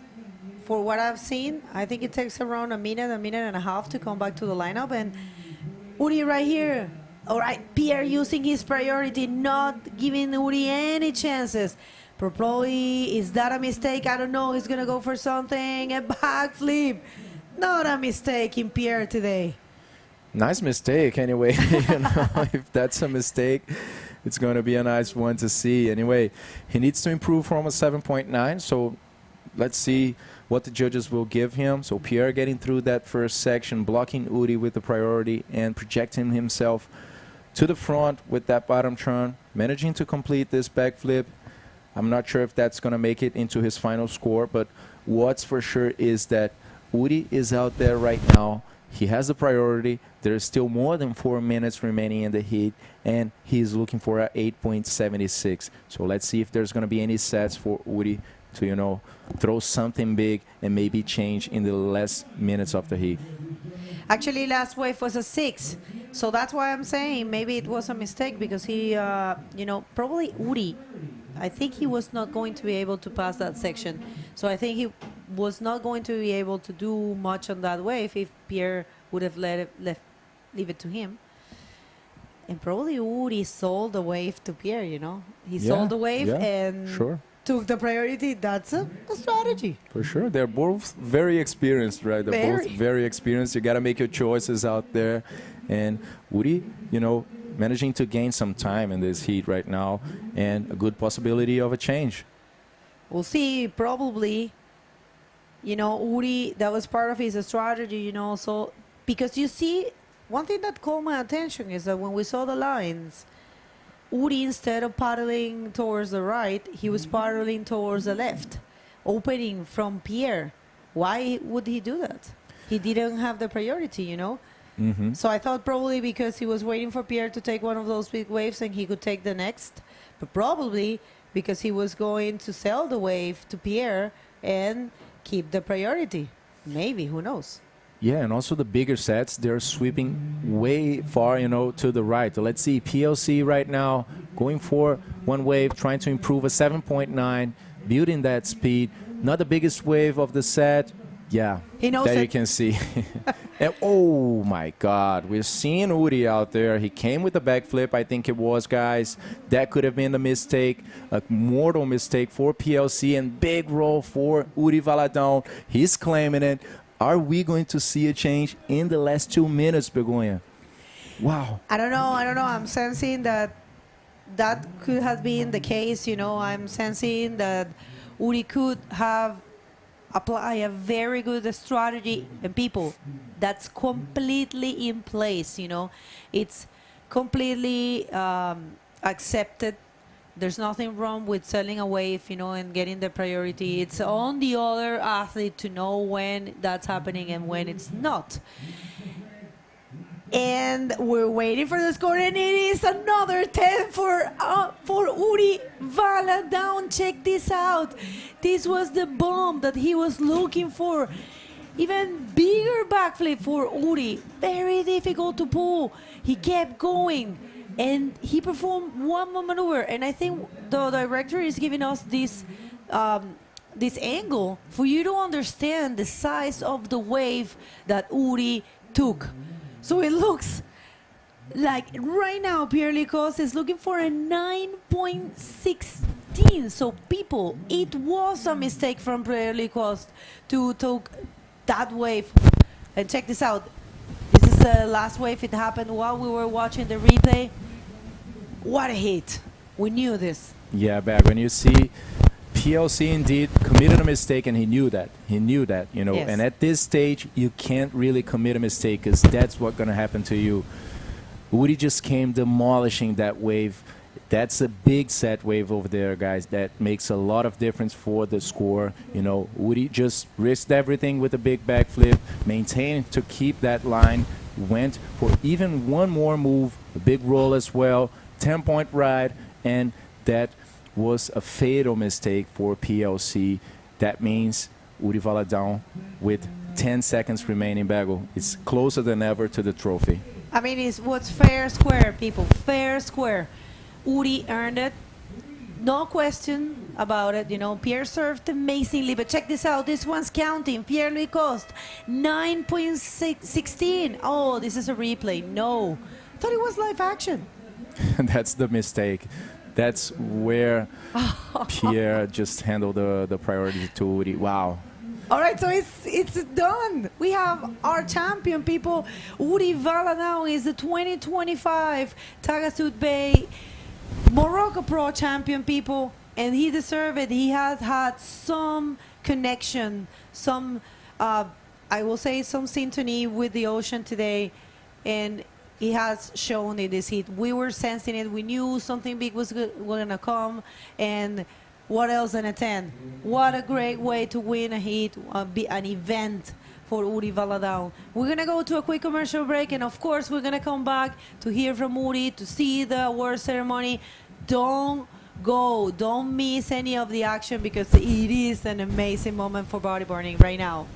for what I've seen, I think it takes around a minute and a half to come back to the lineup. And Uri right here. All right, Pierre using his priority, not giving Uri any chances. Probably, is that a mistake? I don't know. He's going to go for something. A backflip. Not a mistake in Pierre today. Nice mistake, anyway. You know, if that's a mistake, it's going to be a nice one to see. Anyway, he needs to improve from a 7.9. So let's see what the judges will give him. So Pierre getting through that first section, blocking Uri with the priority and projecting himself to the front with that bottom turn, managing to complete this backflip. I'm not sure if that's going to make it into his final score, but what's for sure is that Uri is out there right now. He has the priority. There's still more than 4 minutes remaining in the heat, and he's looking for an 8.76. So let's see if there's going to be any sets for Uri to, you know, throw something big and maybe change in the last minutes of the heat. Actually, last wave was a 6. So that's why I'm saying maybe it was a mistake, because he, you know, probably Uri, I think he was not going to be able to pass that section. So I think he was not going to be able to do much on that wave if Pierre would have leave it to him. And probably Uri sold the wave to Pierre, you know. He sold the wave, and sure. took the priority. That's a strategy. For sure. They're both very experienced, right? They're both very experienced. You got to make your choices out there. And Uri, managing to gain some time in this heat right now and a good possibility of a change. We'll see. Probably, Uri, that was part of his strategy, so because you see, one thing that caught my attention is that when we saw the lines, Uri, instead of paddling towards the right, he was paddling towards the left, opening from Pierre. Why would he do that? He didn't have the priority, Mm-hmm. So I thought probably because he was waiting for Pierre to take one of those big waves and he could take the next, but probably because he was going to sell the wave to Pierre and keep the priority. Maybe, who knows? Yeah, and also the bigger sets, they're sweeping way far, to the right. So let's see, PLC right now going for one wave, trying to improve a 7.9, building that speed. Not the biggest wave of the set. Yeah, that you can see. And, oh my God, we're seeing Uri out there. He came with a backflip, I think it was, guys. That could have been a mistake, a mortal mistake for PLC, and big roll for Uri Valadão. He's claiming it. Are we going to see a change in the last 2 minutes, Begoña? Wow. I don't know. I'm sensing that could have been the case. I'm sensing that Uri could have apply a very good strategy, and people, that's completely in place. It's completely accepted. There's nothing wrong with selling a wave, and getting the priority. It's on the other athlete to know when that's happening and when it's not. And we're waiting for the score, and it is another 10 for Uri Valadão. Check this out. This was the bomb that he was looking for. Even bigger backflip for Uri. Very difficult to pull. He kept going, and he performed one more maneuver. And I think the director is giving us this this angle for you to understand the size of the wave that Uri took. So it looks like right now Pierre Licoste is looking for a 9.16. So people, it was a mistake from Pierre Licoste to take that wave. And check this out. This is the last wave. It happened while we were watching the replay. What a hit. We knew this. Yeah, back when you see PLC indeed committed a mistake, and he knew that. Yes. And at this stage, you can't really commit a mistake, because that's what's going to happen to you. Uri just came demolishing that wave. That's a big set wave over there, guys. That makes a lot of difference for the score. Uri just risked everything with a big backflip, maintained to keep that line, went for even one more move, a big roll as well, 10-point ride, and that was a fatal mistake for PLC. That means Uri Valadão, with 10 seconds remaining, Bego, is closer than ever to the trophy. I mean, it's what's fair square, people. Fair square. Uri earned it. No question about it. Pierre served amazingly, but check this out. This one's counting. Pierre Licoste, 9.16. Oh, this is a replay. No. I thought it was live action. That's the mistake. That's where Pierre just handled the priority to Uri. Wow. All right, so it's done. We have our champion, people. Uri Valadão is the 2025 Taghazout Bay Morocco Pro champion, people, and he deserved it. He has had some connection, some, I will say, some synchrony with the ocean today, and he has shown in this heat. We were sensing it. We knew something big was going to come, and what else than a 10? What a great way to win a heat, an event for Uri Valadão. We're going to go to a quick commercial break, and of course, we're going to come back to hear from Uri, to see the award ceremony. Don't go. Don't miss any of the action, because it is an amazing moment for bodyboarding right now.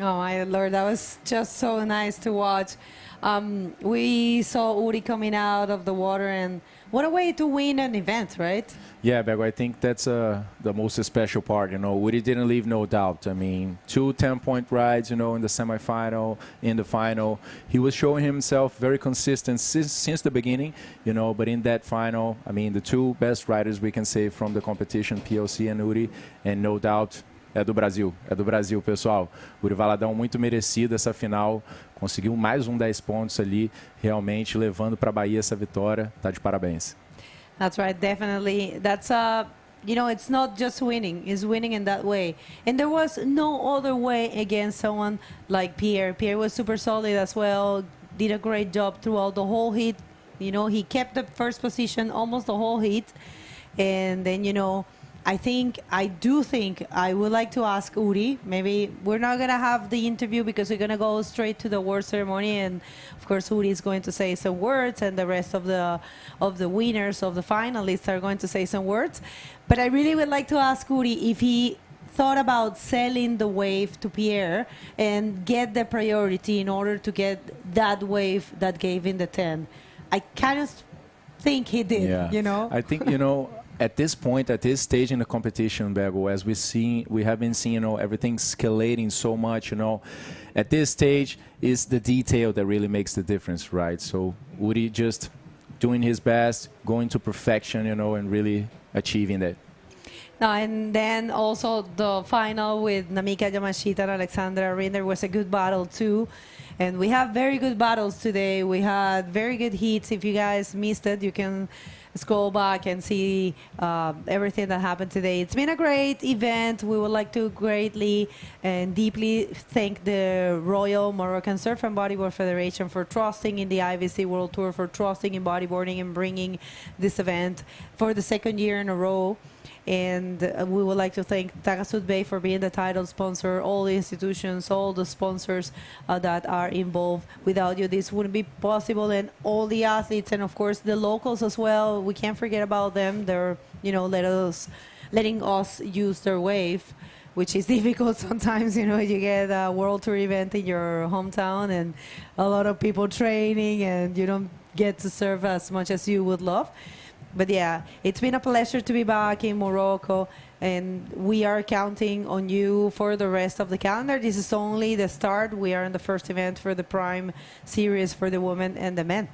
Oh my Lord, that was just so nice to watch. We saw Uri coming out of the water, and what a way to win an event, right? Yeah, Bego, I think that's the most special part. Uri didn't leave no doubt. I mean, 2 10-point rides, in the semifinal, in the final. He was showing himself very consistent since the beginning, but in that final, I mean, the 2 best riders we can say from the competition, PLC and Uri, and no doubt, é do Brasil, pessoal. Uri Valadão muito merecido essa final, conseguiu mais 10 pontos ali, realmente levando para a Bahia essa vitória, tá de parabéns. That's right, definitely. That's it's not just winning, it's winning in that way. And there was no other way against someone like Pierre. Pierre was super solid as well, did a great job throughout the whole heat. He kept the first position almost the whole heat. And then, I do think I would like to ask Uri. Maybe we're not going to have the interview because we're going to go straight to the award ceremony. And, of course, Uri is going to say some words, and the rest of the winners, of the finalists are going to say some words. But I really would like to ask Uri if he thought about selling the wave to Pierre and get the priority in order to get that wave that gave him the 10. I kind of think he did, Yeah. I think, at this point, at this stage in the competition, Bego, as we have been seeing, everything escalating so much, at this stage is the detail that really makes the difference, right? So Uri just doing his best, going to perfection, and really achieving that. And then also the final with Namika Yamashita and Alexandra Rinder was a good battle too. And we have very good battles today. We had very good heats. If you guys missed it, you can scroll back and see everything that happened today. It's been a great event. We would like to greatly and deeply thank the Royal Moroccan Surf and Bodyboard Federation for trusting in the IBC World Tour, for trusting in bodyboarding and bringing this event for the 2nd year in a row. And we would like to thank Taghazout Bay for being the title sponsor, all the institutions, all the sponsors that are involved. Without you, this wouldn't be possible, and all the athletes, and of course the locals as well. We can't forget about them. They're, letting us use their wave, which is difficult sometimes. You get a World Tour event in your hometown and a lot of people training, and you don't get to surf as much as you would love. But yeah, it's been a pleasure to be back in Morocco, and we are counting on you for the rest of the calendar. This is only the start. We are in the first event for the Prime Series for the women and the men.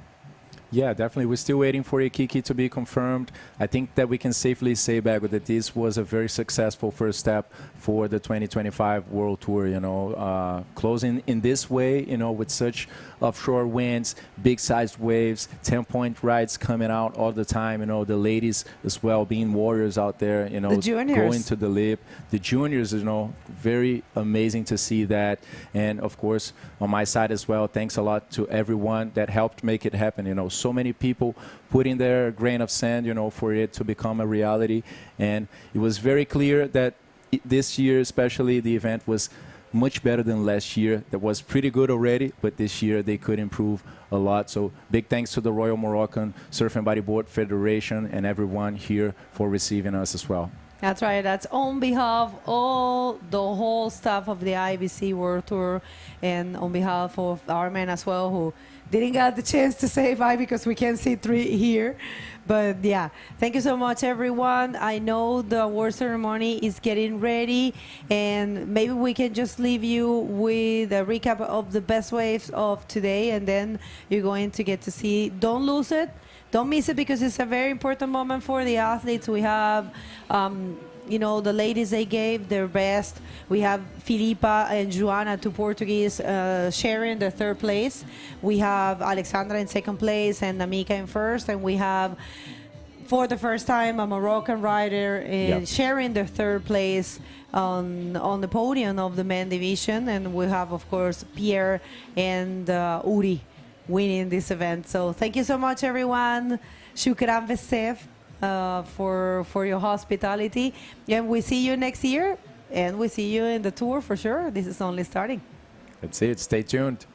Yeah, definitely. We're still waiting for Ikiki to be confirmed. I think that we can safely say, Bago, that this was a very successful first step for the 2025 World Tour, closing in this way, with such offshore winds, big-sized waves, 10-point rides coming out all the time, the ladies as well being warriors out there, the juniors going to the lip. The juniors, very amazing to see that. And, of course, on my side as well, thanks a lot to everyone that helped make it happen, so many people putting their grain of sand, for it to become a reality. And it was very clear that this year, especially, the event was much better than last year. That was pretty good already, but this year they could improve a lot. So big thanks to the Royal Moroccan Surf and Bodyboard Federation and everyone here for receiving us as well. That's right. That's on behalf of the whole staff of the IBC World Tour, and on behalf of our men as well, who didn't get the chance to say bye because we can't see 3 here. But yeah, thank you so much, everyone. I know the award ceremony is getting ready, and maybe we can just leave you with a recap of the best waves of today, and then you're going to get to see. Don't lose it. Don't miss it, because it's a very important moment for the athletes. We have the ladies, they gave their best. We have Filipa and Joana, 2 Portuguese, sharing the 3rd place. We have Alexandra in 2nd place and Namika in 1st. And we have, for the first time, a Moroccan rider sharing the 3rd place on the podium of the men division. And we have, of course, Pierre and Uri winning this event. So thank you so much, everyone. Shukran Vesef. For your hospitality, and we see you next year, and we see you in the tour for sure. This is only starting. That's it. Stay tuned.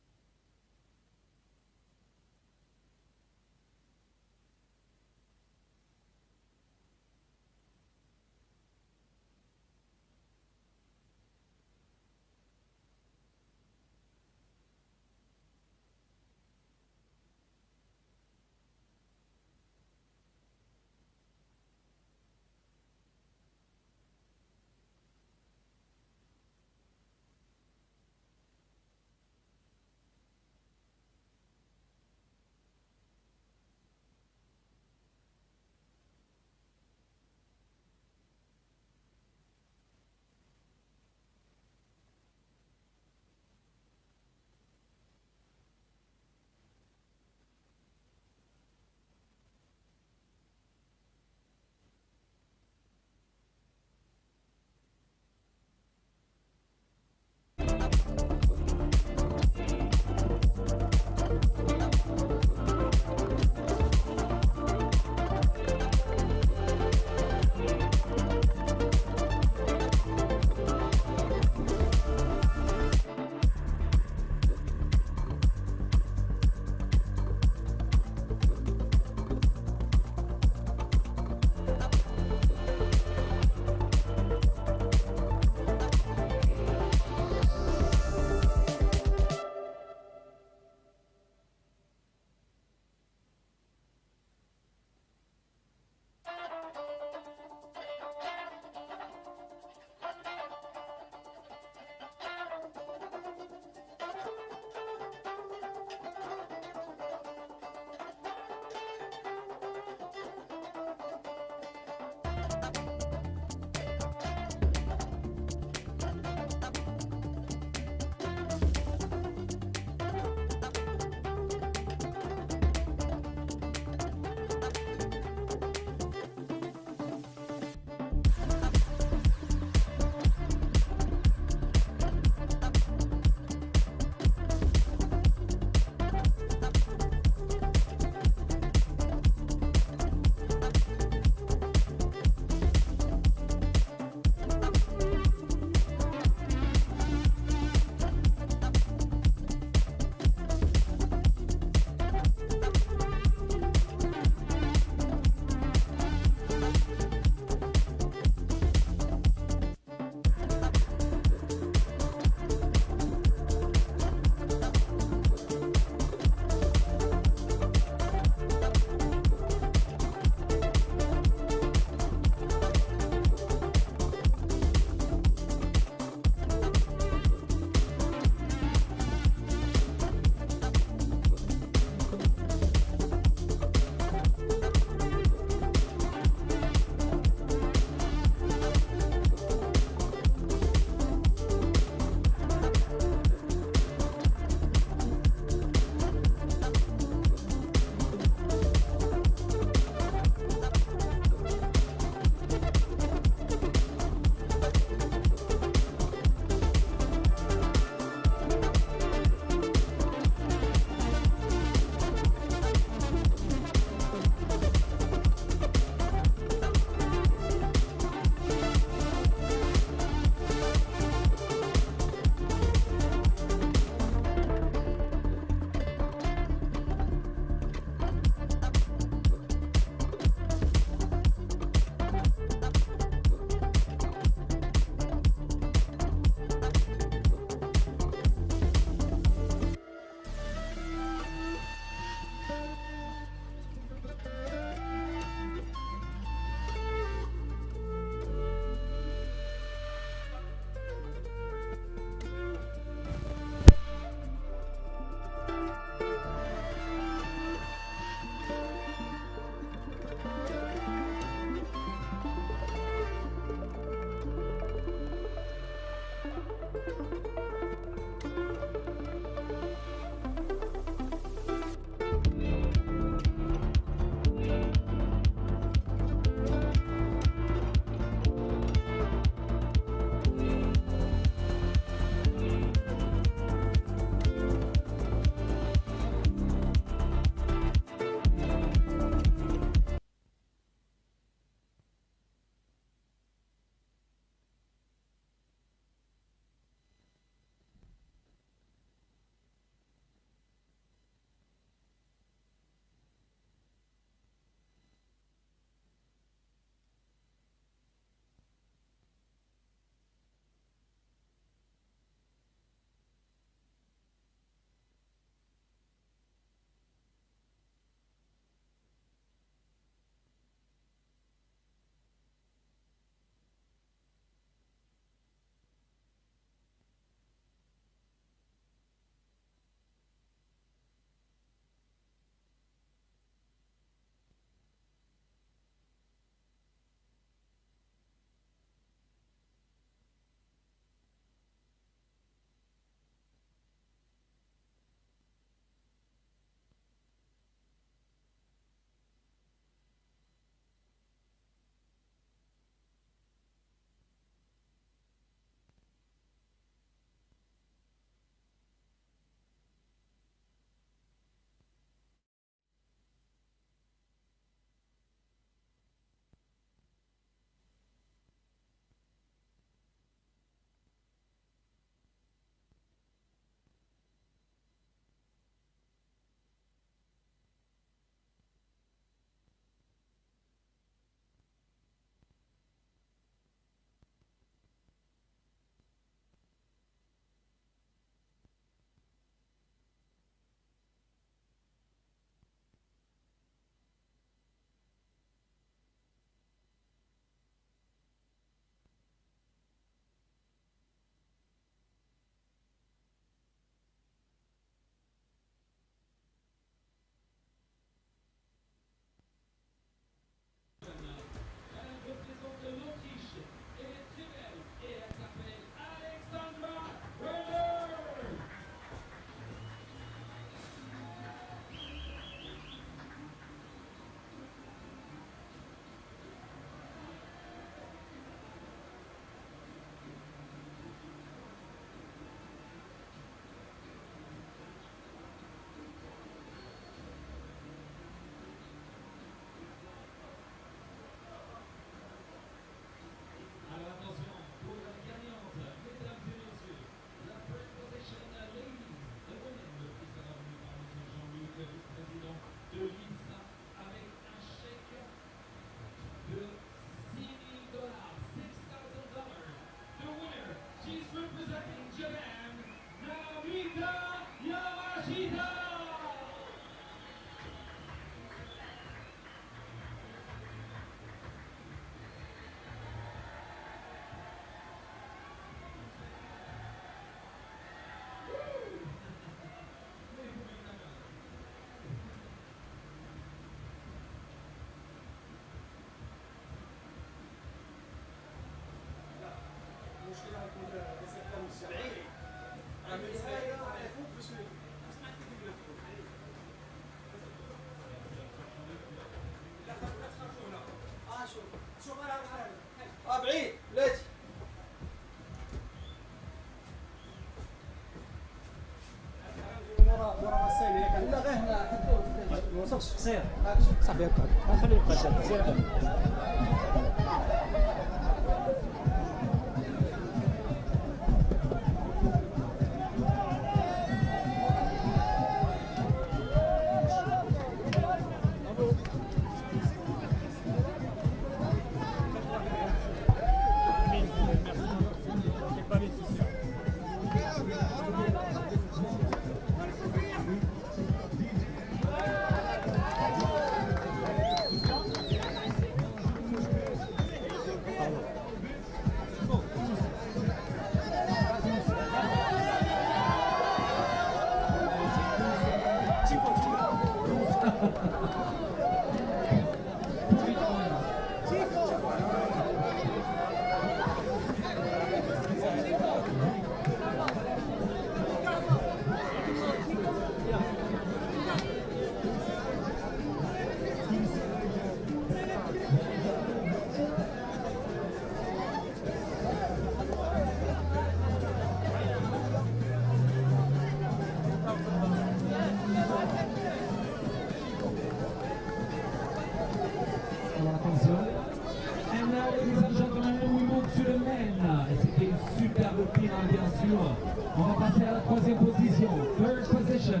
On va passer à la troisième position, third position,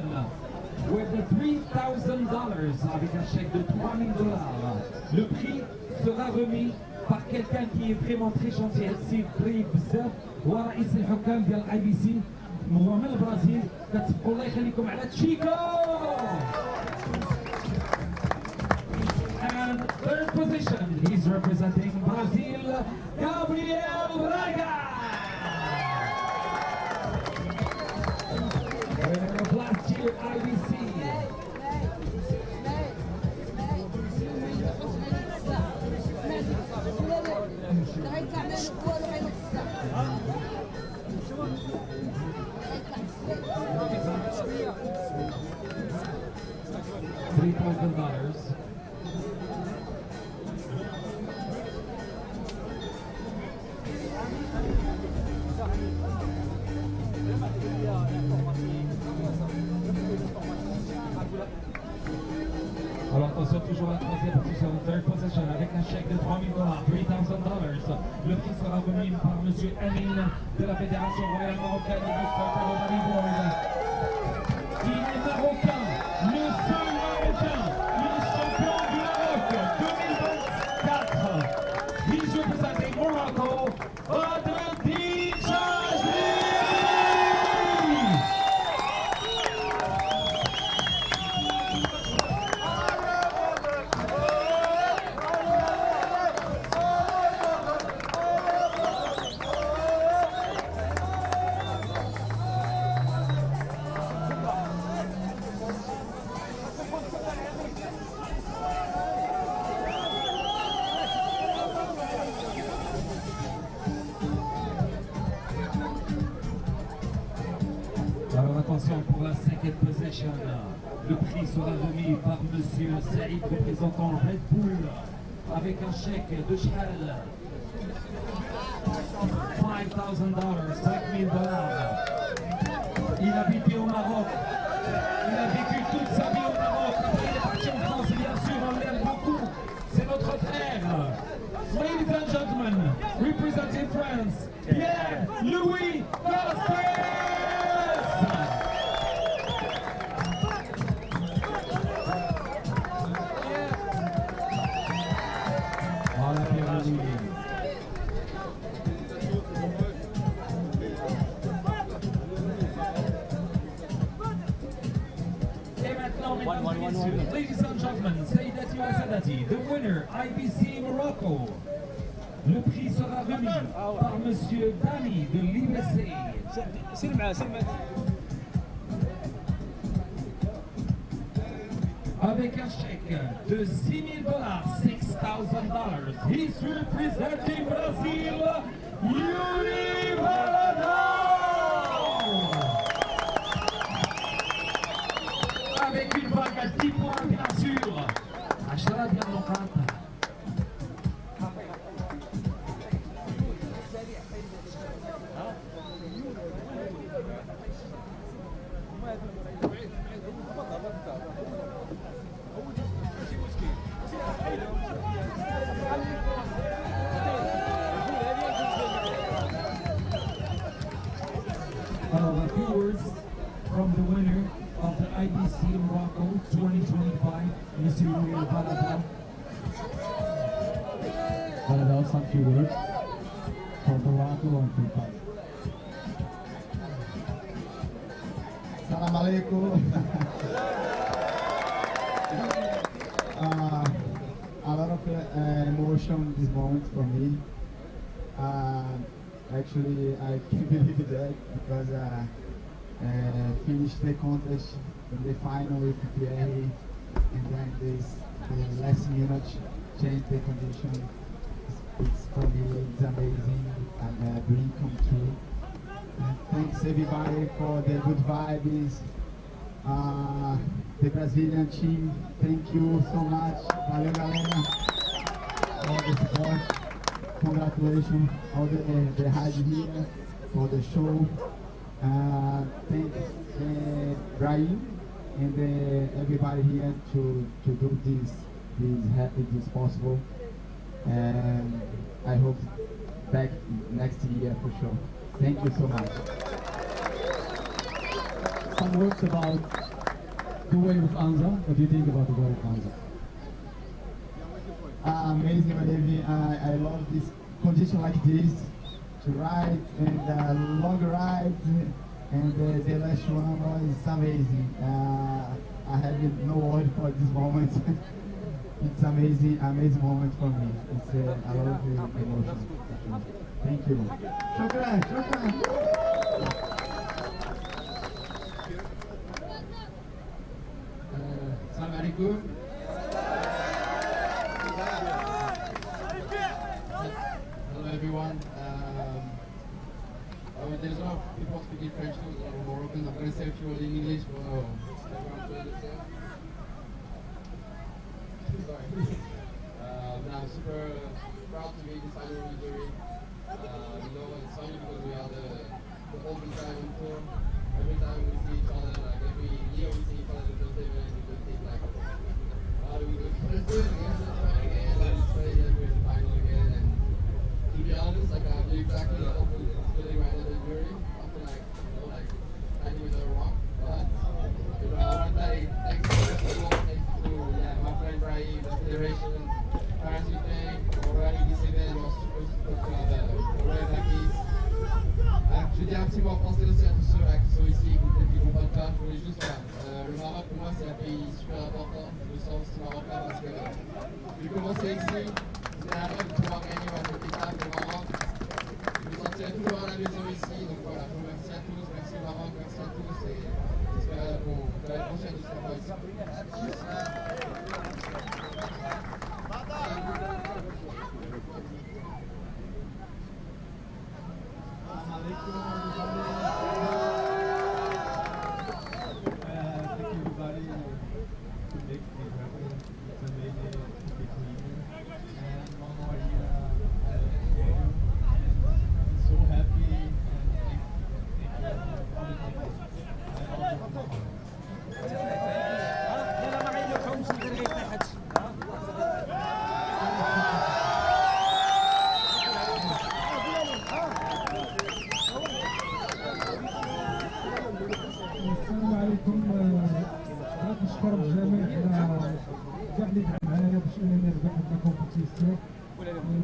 with the $3,000 avec un chèque de $3,000. Le prix sera remis par quelqu'un qui est vraiment très gentil. هادشي قريب بزاف هو رئيس الحكام ديال IBC هو من البرازيل. كتبقوا الله يخليكم على تشيكو. And third position, he's representing Brazil, Gabriel Braga. Winner of last year IBC. $3,000. Alors attention, toujours à la troisième position, third position, avec un chèque de $3,000, $3,000. Le prix sera remis par M. Amin de la Fédération Royal Moroccan Surfing Federation. Il est marocain, le seul marocain, le champion du Maroc 2024. He's representing Morocco, Alors attention pour la second position, le prix sera remis par Monsieur Saïd, représentant Red Bull, avec un chèque de Shell. $5,000, $5,000. Il a vécu au Maroc, il a vécu toute sa vie au Maroc, après il est parti en France, bien sûr, on l'aime beaucoup, c'est notre frère. Ladies and gentlemen, representing France, Pierre-Louis Costes. Ladies and gentlemen, Saïdati wa Sadati, the winner, IBC Morocco. Le prix sera remis par Monsieur Dani de l'IBC. Avec un chèque de $6,000, $6,000. He's representing Brazil, Yuri Vaz. Alors, a few words from the winner of the IBC Morocco 2025, Mr. Royal Moroccan. Some few words for Morocco and FIFA. Salam alaikum. A lot of emotion this moment for me. Actually, I can't believe that because finished the contest in the final with Pierre, and then the last minute changed the condition. It's for me, it's amazing and a dream come true. And thanks everybody for the good vibes. The Brazilian team, thank you so much. Valeu, galera. All the support. Congratulations, all the hard here for the show. Thanks Brian and everybody here to do this possible. And I hope back next year for sure. Thank you so much. Some words about the wave of Anza. What do you think about the wave of Anza? Amazing, Olivia. I love this condition like this to ride and long ride, and the last one was amazing. I have no word for this moment. It's amazing moment for me. It's a lot of emotion. Thank you. Shukran, shukran. Assalamu alaikum. Hello everyone. There's a lot of people speaking French too, a lot of Moroccans. I'm going to say a few words in English for everyone to understand. Sorry. I'm super proud to be the final victory. It's funny because we are the whole time on tour. Every time we see each other, like every year we see each other at the first event, we just think like, how do we do it? Let's do it again, let's try it again, let's play it, we're in the final again. And to be honest, like I believe exactly what I'm feeling right now in the jury. After like hanging with a rock. But I want to say thanks to everyone, thanks to my friend Brahim, the federation, parents you think, already this event was supposed to already like this. Je dis un petit mot en français aussi à tous ceux qui sont ici, qui ne comprennent pas. Je voulais juste le Maroc pour moi c'est un pays super important. Je me sens aussi marocain parce que j'ai commencé ici, c'était un rêve de pouvoir gagner ma petite étape au Maroc. Je me sentirais toujours à la maison ici, donc voilà, merci à tous, merci au Maroc, merci à tous et j'espère que l'année prochaine je serai pas ici.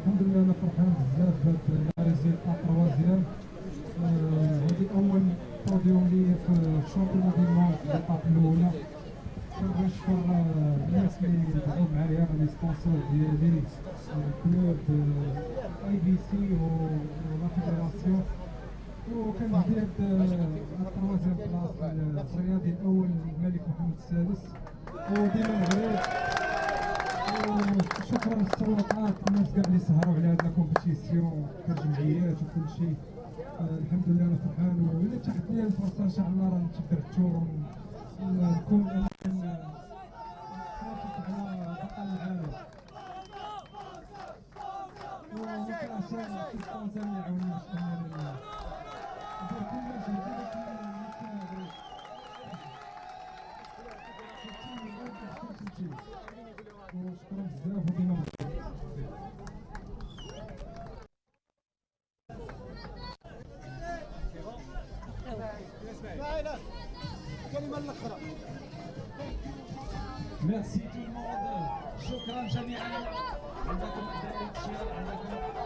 الحمد لله انا فرحان بزاف بهاد الريزلت تروازيام. هادي اول بوديوم لي في الشامبيون دي موند الإيطاب الاولى. كنبغي نشكر الناس اللي دعاو معايا، لي سبونسور ديالي، الكلوب اي بي سي ولا فيدراسيون، وكنهدي هاد التروازيام بلاص الرياضي الاول الملك محمد السادس وديما المغرب. شكرا للسلطات، الناس كاع اللي سهروا على هاد الكومبيتيسيون كالجمعيات وكل شيء. الحمد لله انا فرحان، والا تحت لي الفرصه ان شاء الله راه نتشدر التور ونكون ننافس على بطل العالم. وكرهشان في التنظيم يعاوني باش ندير كل مجهود وشكرا بزاف وديما بخير. merci tout le monde. شكرا جميعا. عندكم الدليل عندكم